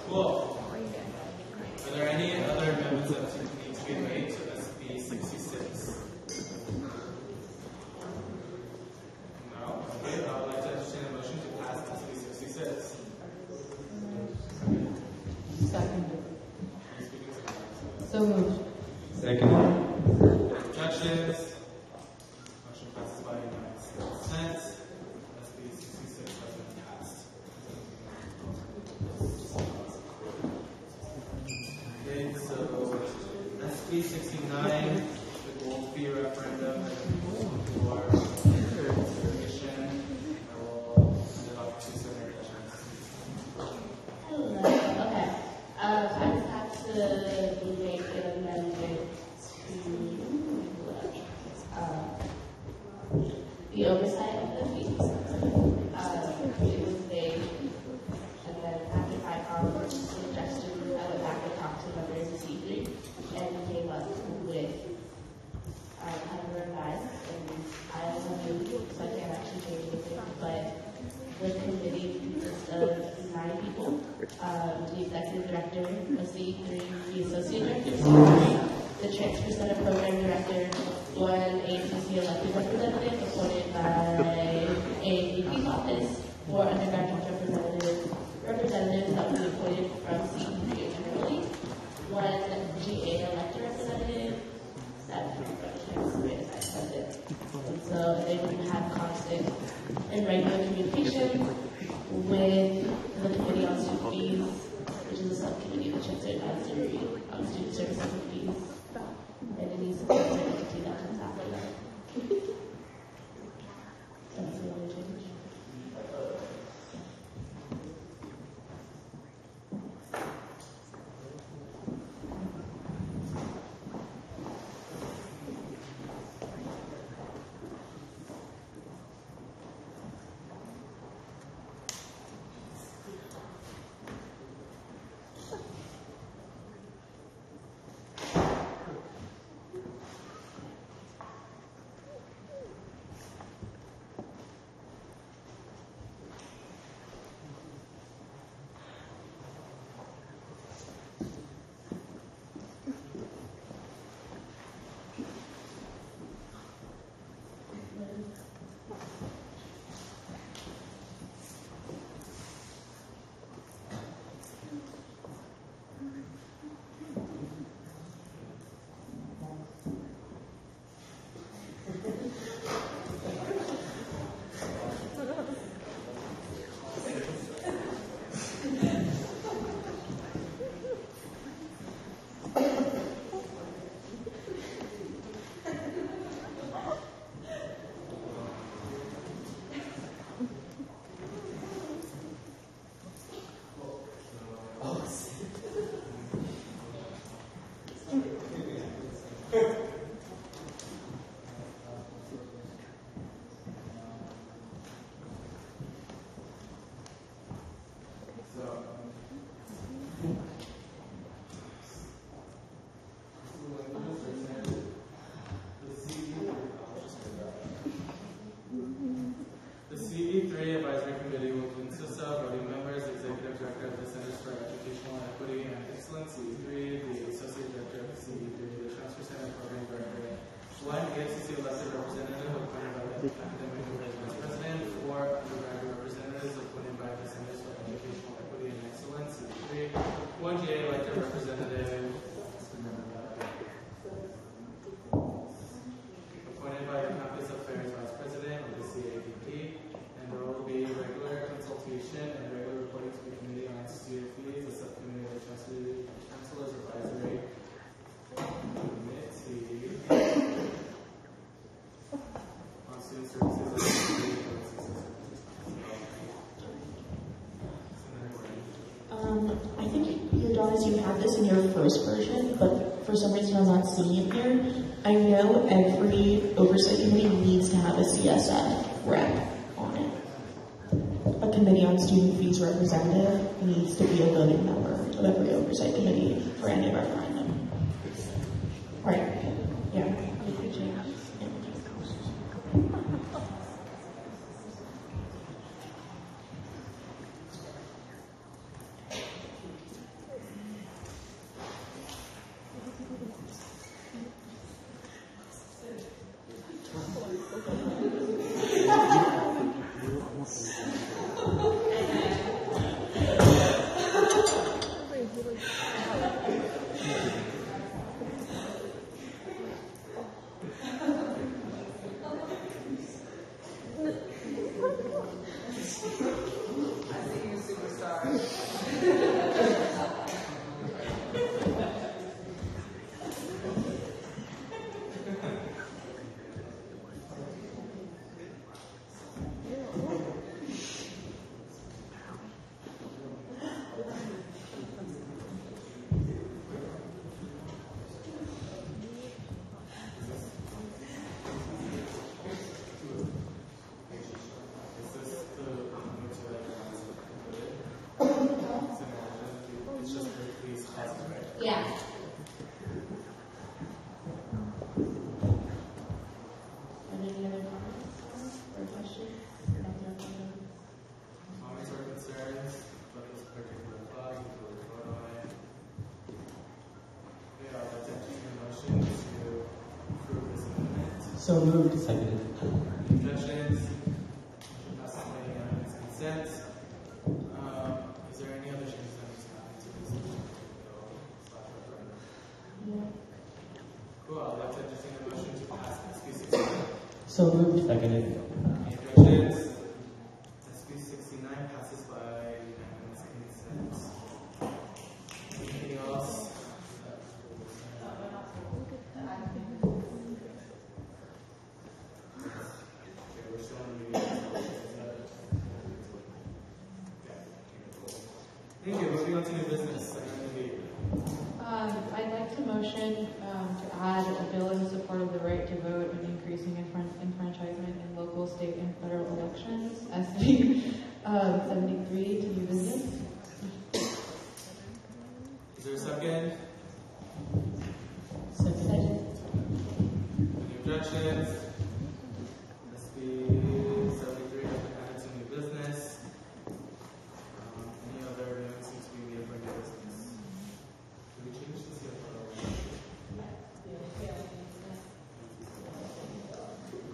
Cool. Are there any other amendments that need to be made to SB 66? No? Okay, I would like to entertain a motion to pass SB 66. Second. So moved. Second. Objections? Motion passes by unanimous consent. SB 66 has been passed. Okay, so SB 69, the gold fee referendum for consideration. I will send it off to Senator Hutchins. Hello. Okay. I just have to make an amendment to the oversight of the fees. It was vague, and then after FICOM suggestions, I went back and talked to members of C3 and came up with kind of a revised, and I also knew, so I can't actually change anything, but the committee consists of 9 people. The executive director, a C3, the associate director, the transfer center program director, one APC elected representative appointed by a VP's office, 4 undergraduate representatives that will be appointed from C3 internally, 1 GA elected representative, that that's it. And so they would have constant and regular communication with the Committee on Student Fees, which is a subcommittee of the Chancellor Advisory on Student Services and Fees, and it needs to be an entity that comes after that. That's the only change. The CE3 Advisory Committee will consist of voting members, the Executive Director of the Centers for Educational Equity and Excellence, CE3, the Associate Director of CE3, the Transfer Center Program Director, one ASUC elected representative appointed by the Academic Affairs Vice President, four undergraduate representatives appointed by the Centers for Educational Equity and Excellence, CE3, one GA elected representative appointed by the Campus Affairs Vice President or the CAVP, and there will be regular consultation and regular reporting to the Committee on CFEs, the Subcommittee of the Chancellor's Advisory Committee on Student Services. I think your daughters, you had this in your first version, but for some reason I'm not seeing it here. I know every oversight committee needs to have a CSF rep on it. A committee on student fees representative needs to be a voting member of every oversight committee for any referendum. Right. Yeah. Yeah. Any other comments or questions? Comments or concerns about this particular clause before we vote on it? Okay, I'll entertain a motion to approve this amendment. So moved. Seconded. Objections? Motion passes by unanimous consent. Is there any other changes that need to happen to this? Cool, I'll entertain a motion to pass SB 69. So moved. Seconded. Any objections? SB 69 passes by unanimous consent. Anything else? Okay, we're still on the meeting. Thank you. Moving on to new business. I'd like to motion to add a bill in support of the right to vote and increasing enfranchisement in local, state, and federal elections, SB 73 to new business. Is there a second? Second. Any objections? SB 73 has been added to new business. Any other items seem to be needed for new business? Did we change the CFO?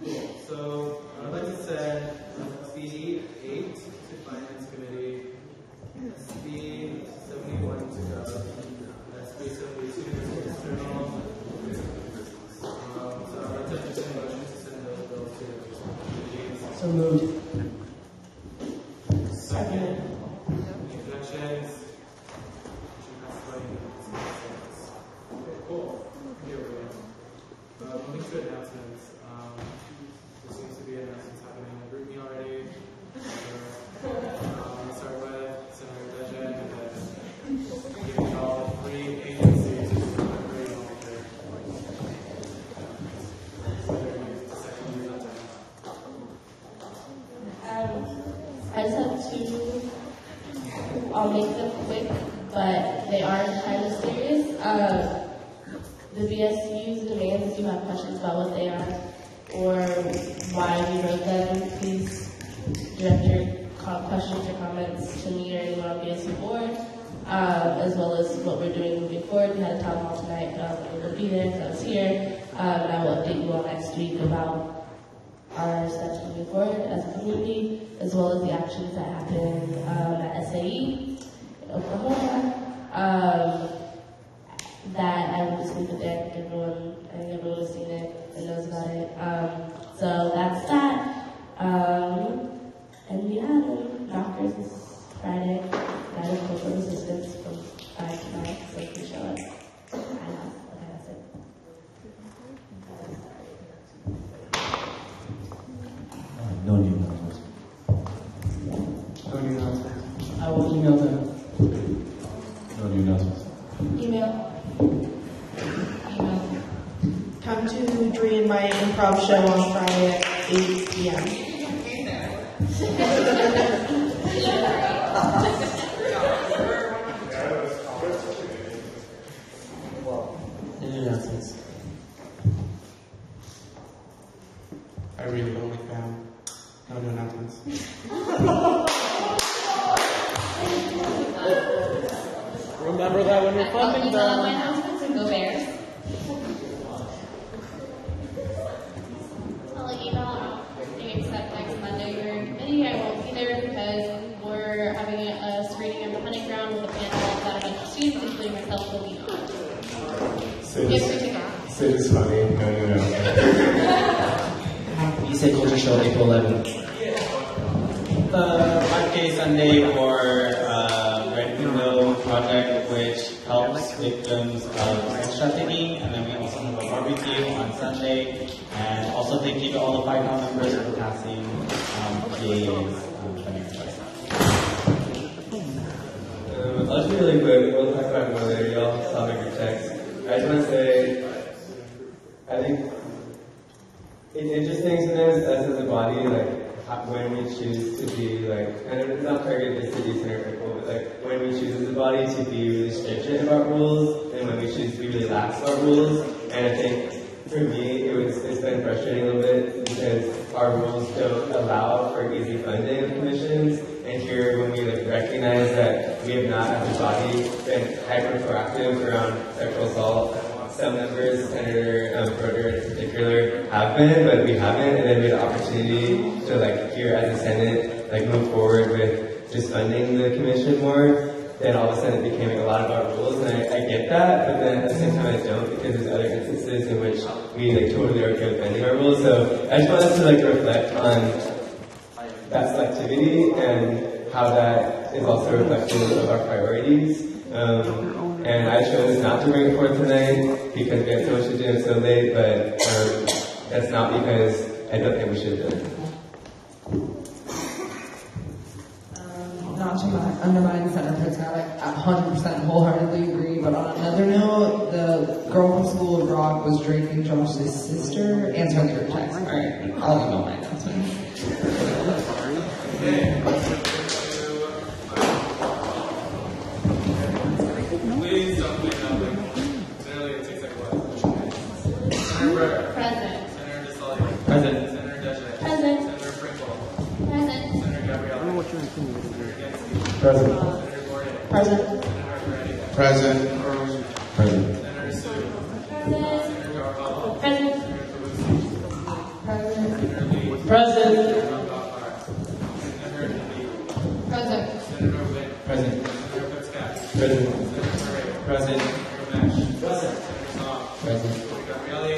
Cool. So I'd like to send SB 8 to Finance Committee, SB 71 to Gov, SB 72 to External. So I'd like to entertain a motion to send those bills to committees. So moved. Second. Any objections? Motion passes by unanimous consent. Okay, cool. Here we go. Moving to announcements. There seems to be announcements happening in the group meet already. I'll start with Senator Dejan and then giving y'all 3 agencies to collaborate on their second years of time. but they are kind of serious. The BSU's demands, if you have questions about what they are or why we wrote them, please direct your questions or comments to me or anyone on BSU board, as well as what we're doing moving forward. We had a town hall tonight. I will be there because I was here, and I will update you all next week about our steps moving forward as a community, as well as the actions that happened at SAE in Oklahoma. That I will just leave it there. I think everyone has seen it and knows about it. So that's that. And yeah, doctors this Friday. Guided cultural assistance from 5 to 9, so if you show up. I know. Okay, that's it. No new announcements. No new announcements. I will email them. No new announcements. Email. Come to Dre and my improv show on Friday at 8 p.m. Any announcements? I really don't like that. No new announcements. Remember that when you're funding I'll email my them. announcements and go Bears. I'll let you know except next Monday you're in committee. I won't be there because we're having a screening of the hunting ground with a panel that a bunch of students, including myself, will be on. Sid is funny. No. You said culture show April 11th. 5K Sunday for Red Window Project, which helps victims of sex trafficking, and then we also have a barbecue on Sunday. And also thank you to all the 5 town members for passing PA's funding request. I'll just be really quick. We'll talk about it more later, y'all. So I'll make your text. I just want to say, I think it's interesting sometimes us as a body, like when we choose to be like, kind of not targeted just to be center people, but like when we choose as a body to be really stringent about rules, and when we choose to be really lax about rules. And I think for me, it's been frustrating a little bit because our rules don't allow for easy funding of commissions. And here, when we recognize that we have not, as a body, been hyper proactive around sexual assault, some members, Senator Broder in particular, have been, but we haven't. And then we had the opportunity to, here as a Senate, move forward with just funding the commission more. Then all of a sudden it became a lot about rules, and I get that, but then at the same time I don't, because there's other instances in which we totally are okay with bending our rules. So I just want us to reflect on that selectivity and how that is also reflective of our priorities. And I chose not to bring it forth tonight because we had so much to do and so late, but that's not because I don't think we should do it. Not to undermine Senator Fitzgerald, I 100% wholeheartedly agree, but on another note, the girl from School of Rock was Drake and Josh's sister. Answer the group text. Alright, I'll email my announcement. Please don't clean up. Literally, it takes what? Senator Burke. Present. Senator DeSalia. Present. Senator Deshaies. Present. Senator Frinkle. Present. Senator Gabrielle. I don't know what you're insinuating here. Present. Senator Gordon. Present. Senator Moretti. Present. Present. Senator Sue. Present. Senator Garofalo. Present. Senator Calusi. Present. Senator Lee. Present. Senator Gopar. Senator Lee. Present. Senator Witt. Present. Senator Fitzgerald. Present. Senator Murray. Present. Senator Mesh. Present. Senator Song. Present. Senator Gabrielli.